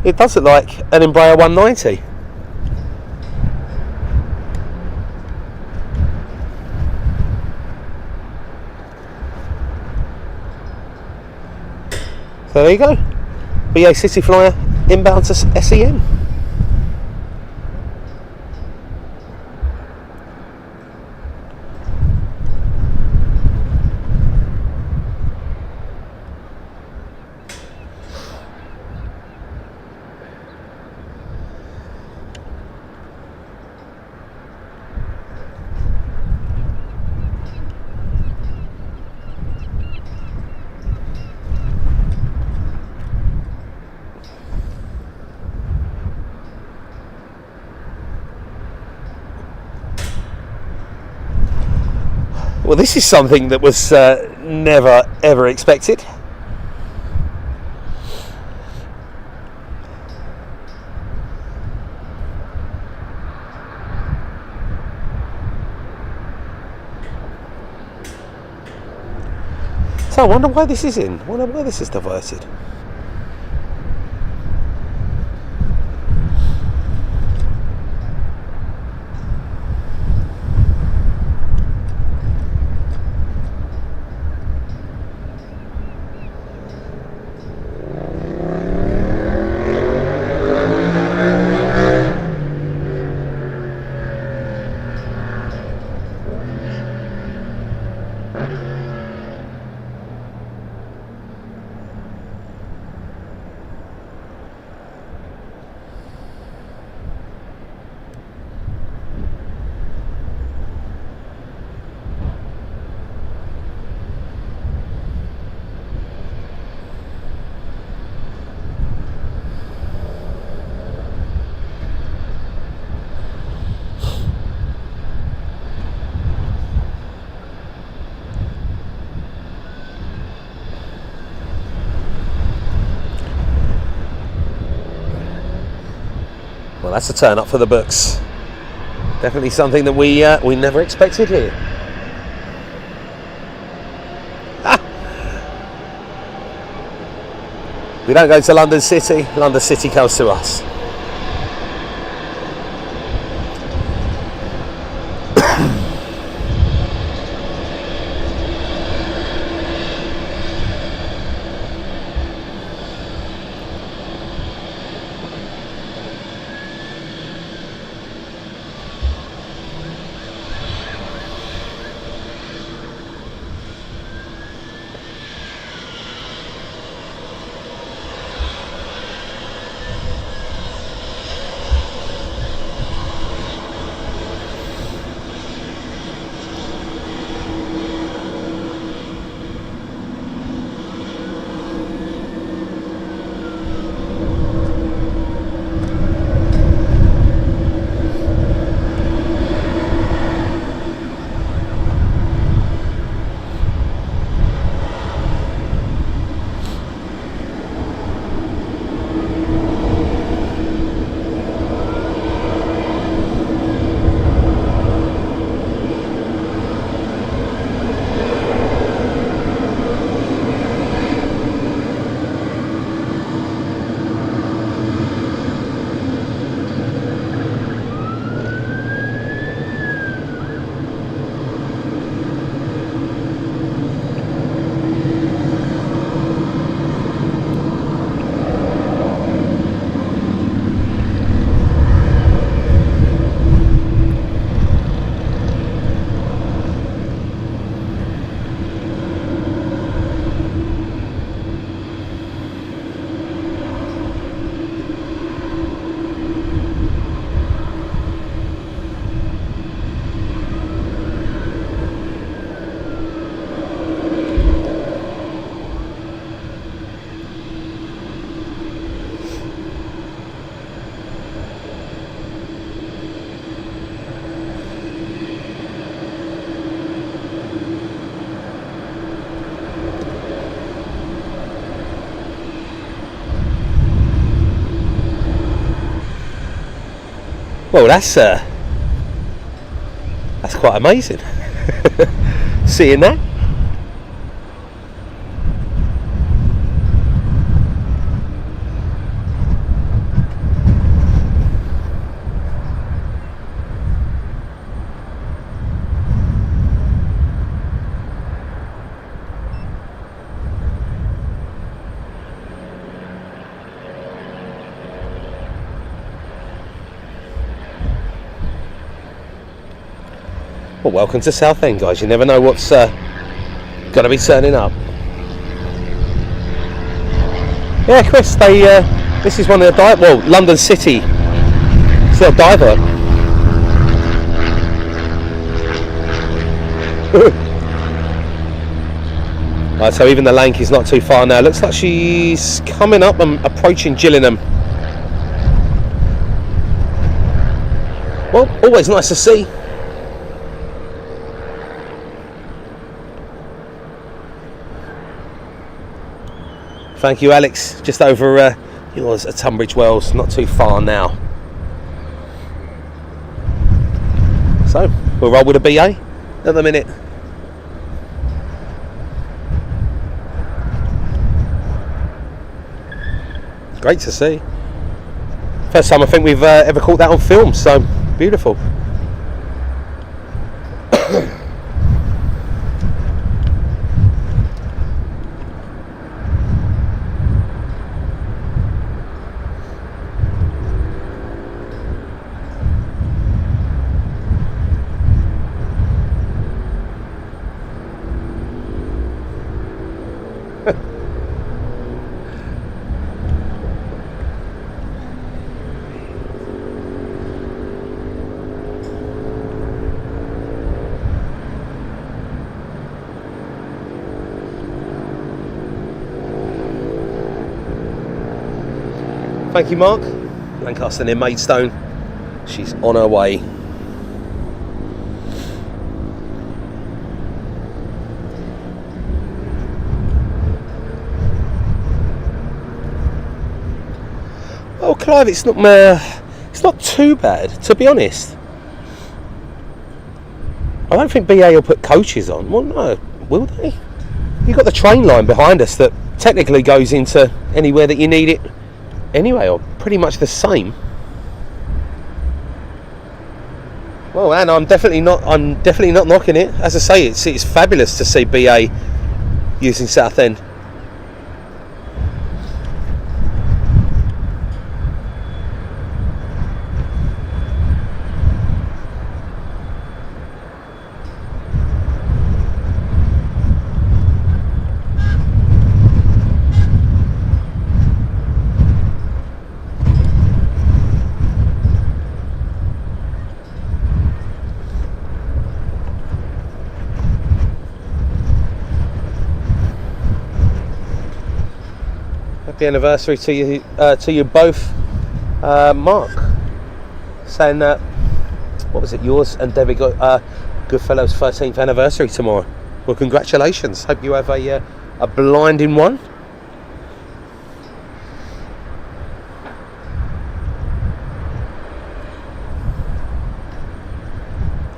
It does look like an Embraer 190. So there you go, BA City Flyer inbound to SEM. Well, this is something that was never ever expected. So I wonder why this is in. I wonder why this is diverted. Well, that's a turn up for the books. Definitely something that we never expected here. We don't go to London City. London City comes to us. Well, that's quite amazing. Seeing that. Well, welcome to Southend, guys. You never know what's going to be turning up. Yeah, Chris, this is one of the London City. It's a diver. Right, so even the Lank is not too far now. Looks like she's coming up and approaching Gillingham. Well, always nice to see. Thank you, Alex. Just over yours at Tunbridge Wells, not too far now. So we'll roll with a BA at the minute. Great to see. First time I think we've ever caught that on film, so beautiful. Thank you, Mark. Lancaster near Maidstone. She's on her way. Well, Clive, it's not too bad, to be honest. I don't think BA will put coaches on. Well, no, will they? You've got the train line behind us that technically goes into anywhere that you need it. Anyway, or pretty much the same. Well, and I'm definitely not knocking it. As I say, it's fabulous to see BA using Southend. Happy anniversary to you both, Mark. Saying that, what was it? Yours and Debbie got Goodfellow's 13th anniversary tomorrow. Well, congratulations. Hope you have a blinding one.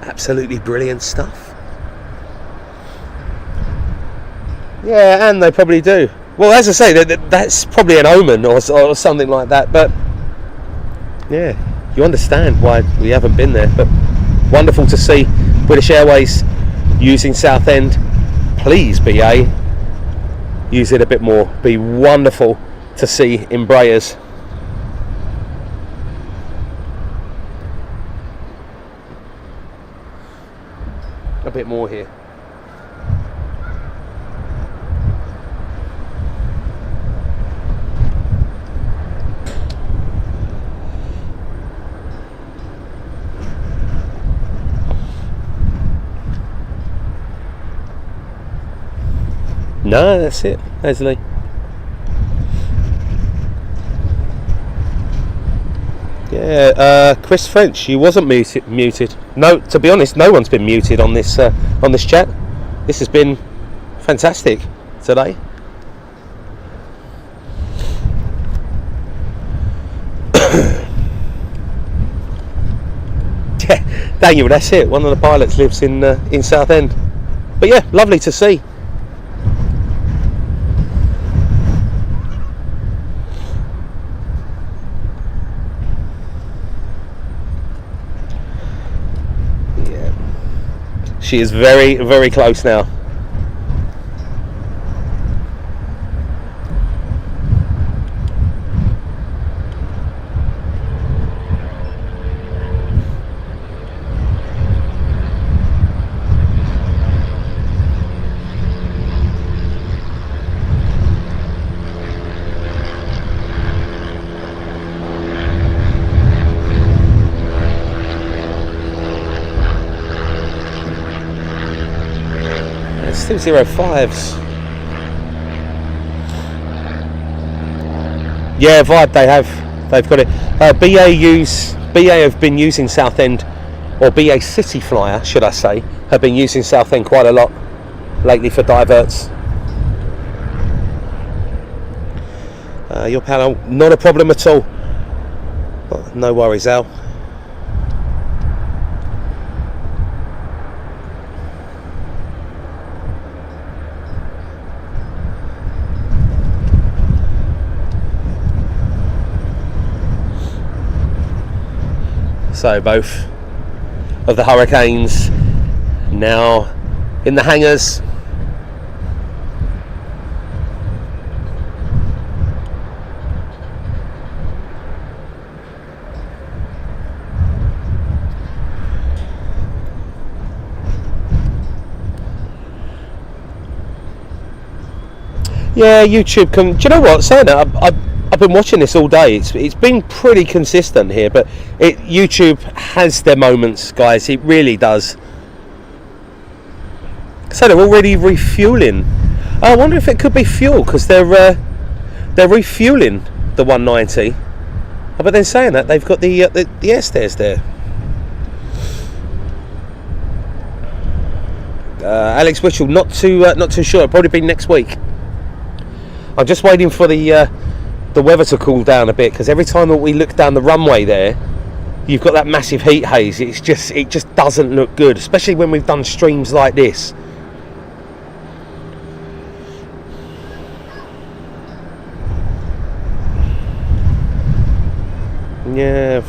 Absolutely brilliant stuff. Yeah, and they probably do. Well, as I say, that's probably an omen or something like that, but yeah, you understand why we haven't been there. But wonderful to see British Airways using Southend. Please, BA, use it a bit more. Be wonderful to see Embraers. A bit more here. No, that's it, Leslie. Yeah, Chris French, he wasn't muted. No, to be honest, no one's been muted on this chat. This has been fantastic today. Yeah, Daniel, that's it. One of the pilots lives in Southend. But yeah, lovely to see. She is very, very close now. Still 05s. Yeah, Vibe, they've got it. BA have been using Southend, or BA City Flyer, should I say, have been using Southend quite a lot lately for diverts. Your panel, not a problem at all. No worries, Al. So both of the Hurricanes now in the hangars. Yeah, YouTube can. Do you know what? Saying that, I've been watching this all day. It's been pretty consistent here, but YouTube has their moments, guys. It really does. So they're already refueling. I wonder if it could be fuel because they're refueling the 190. But then saying that, they've got the air stairs there. Alex Witchell, not too sure. It'll probably be next week. I'm just waiting for the weather to cool down a bit, because every time that we look down the runway there, you've got that massive heat haze. It just doesn't look good, especially when we've done streams like this. Yeah,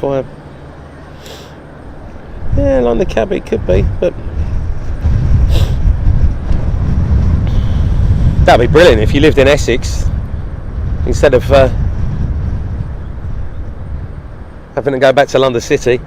London cab it could be, but that'd be brilliant if you lived in Essex instead of having to go back to London City.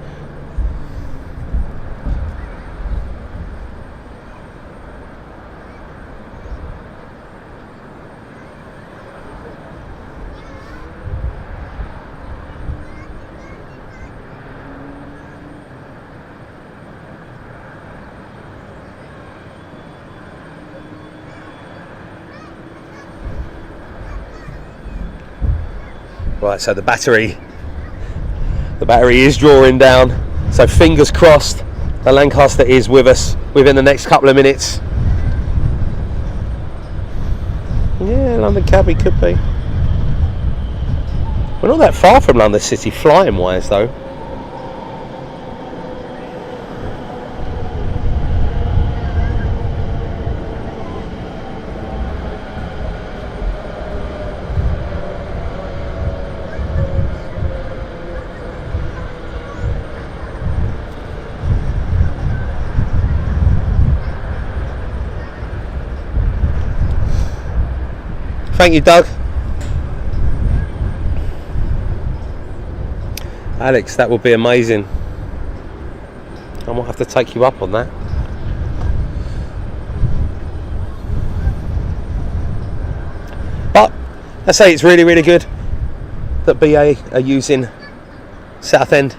Right, so the battery is drawing down, so fingers crossed the Lancaster is with us within the next couple of minutes. Yeah, London Cabby could be. We're not that far from London City flying wise though. Thank you, Doug. Alex, that would be amazing. I might have to take you up on that. But I say it's really, really good that BA are using Southend.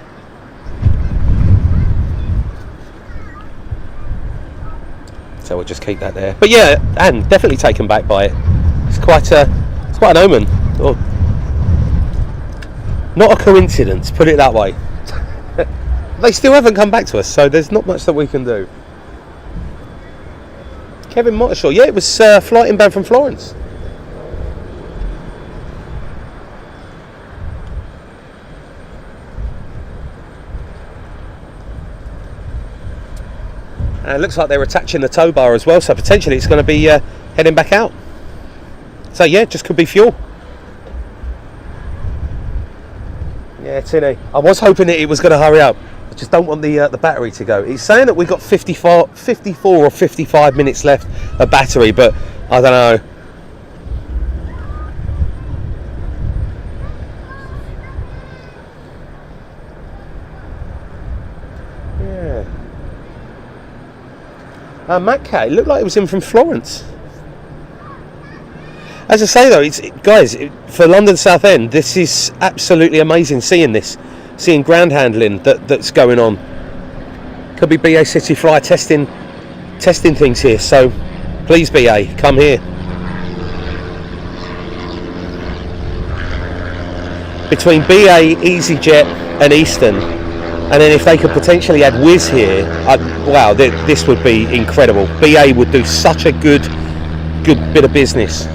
So we'll just keep that there. But yeah, and definitely taken back by it. It's quite an omen. Oh, not a coincidence, put it that way. They still haven't come back to us, so there's not much that we can do. Kevin Mottershaw, yeah, it was flight inbound from Florence. And it looks like they're attaching the tow bar as well, so potentially it's going to be heading back out. So yeah, just could be fuel. Yeah, Tinny. I was hoping that it was going to hurry up. I just don't want the battery to go. It's saying that we've got 54 or 55 minutes left of battery, but I don't know. Yeah. Matt Cat, it looked like it was in from Florence. As I say though, guys, for London Southend, this is absolutely amazing seeing ground handling that's going on. Could be BA City Fly testing things here, so please BA, come here. Between BA, easyJet and Eastern, and then if they could potentially add Wizz here, wow, this would be incredible. BA would do such a good bit of business.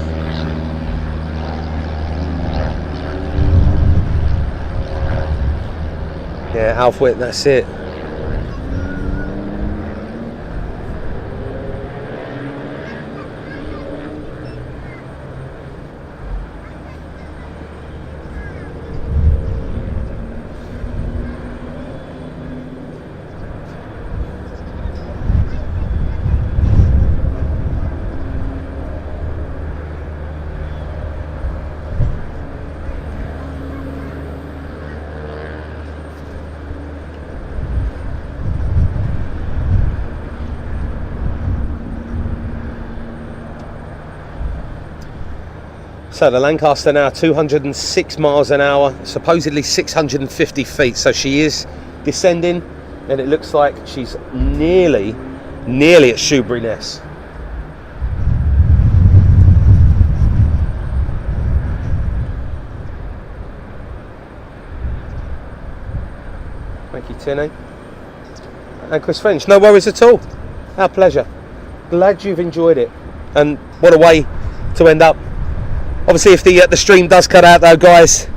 Alfwit, that's it. So the Lancaster now 206 miles an hour, supposedly 650 feet. So she is descending, and it looks like she's nearly at Shoebury-Ness. Thank you, Tinny. And Chris French, no worries at all. Our pleasure. Glad you've enjoyed it. And what a way to end up. Obviously, if the stream does cut out though, guys,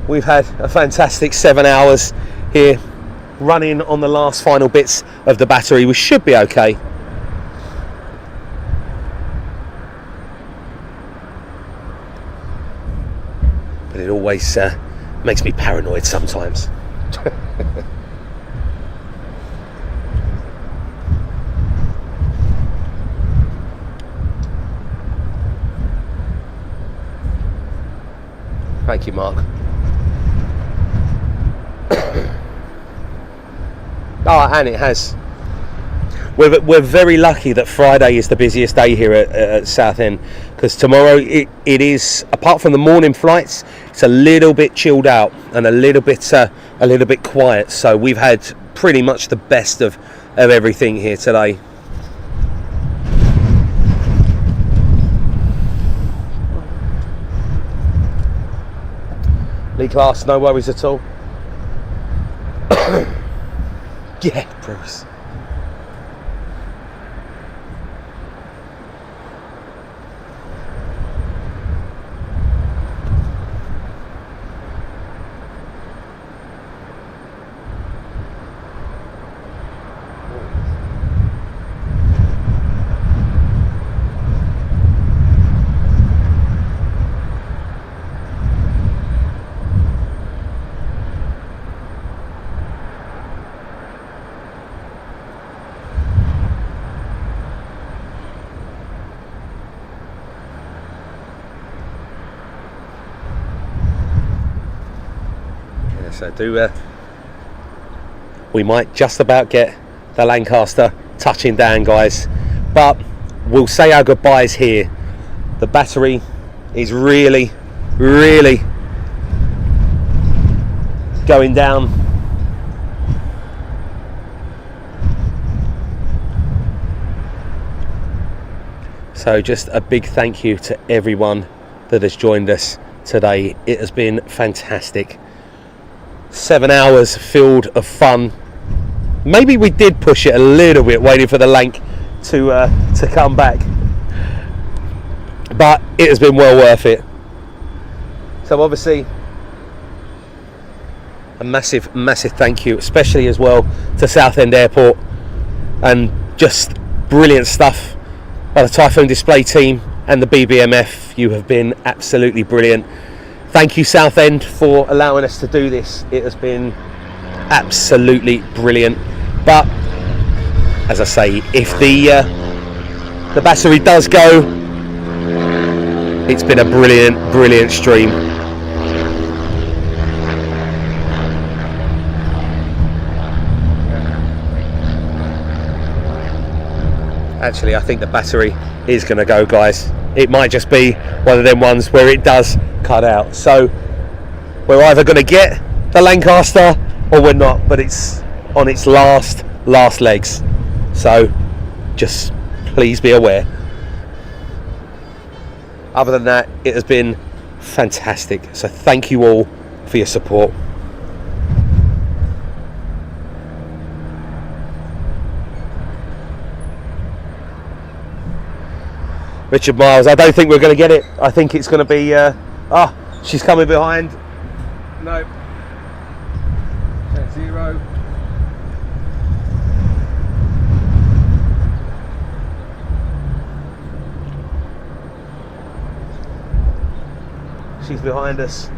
we've had a fantastic 7 hours here running on the last final bits of the battery. We should be okay. But it always makes me paranoid sometimes. Thank you, Mark. Oh, and it has. We're very lucky that Friday is the busiest day here at Southend, because tomorrow it is, apart from the morning flights, it's a little bit chilled out and a little bit quiet. So we've had pretty much the best of everything here today. Lee class, no worries at all. Yeah, Bruce. So we might just about get the Lancaster touching down, guys, but we'll say our goodbyes here. The battery is really going down. So just a big thank you to everyone that has joined us today. It has been fantastic. 7 hours filled of fun. Maybe we did push it a little bit, waiting for the Lanc to come back, but it has been well worth it. So obviously a massive thank you, especially as well to Southend Airport, and just brilliant stuff by the Typhoon display team and the BBMF. You have been absolutely brilliant. Thank you, Southend, for allowing us to do this. It has been absolutely brilliant. But as I say, if the battery does go, it's been a brilliant stream. Actually, I think the battery is going to go, guys. It might just be one of them ones where it does cut out. So we're either going to get the Lancaster or we're not, but it's on its last legs. So just please be aware. Other than that, it has been fantastic. So thank you all for your support. Richard Miles, I don't think we're going to get it. I think it's going to be she's coming behind. No. 0. behind us.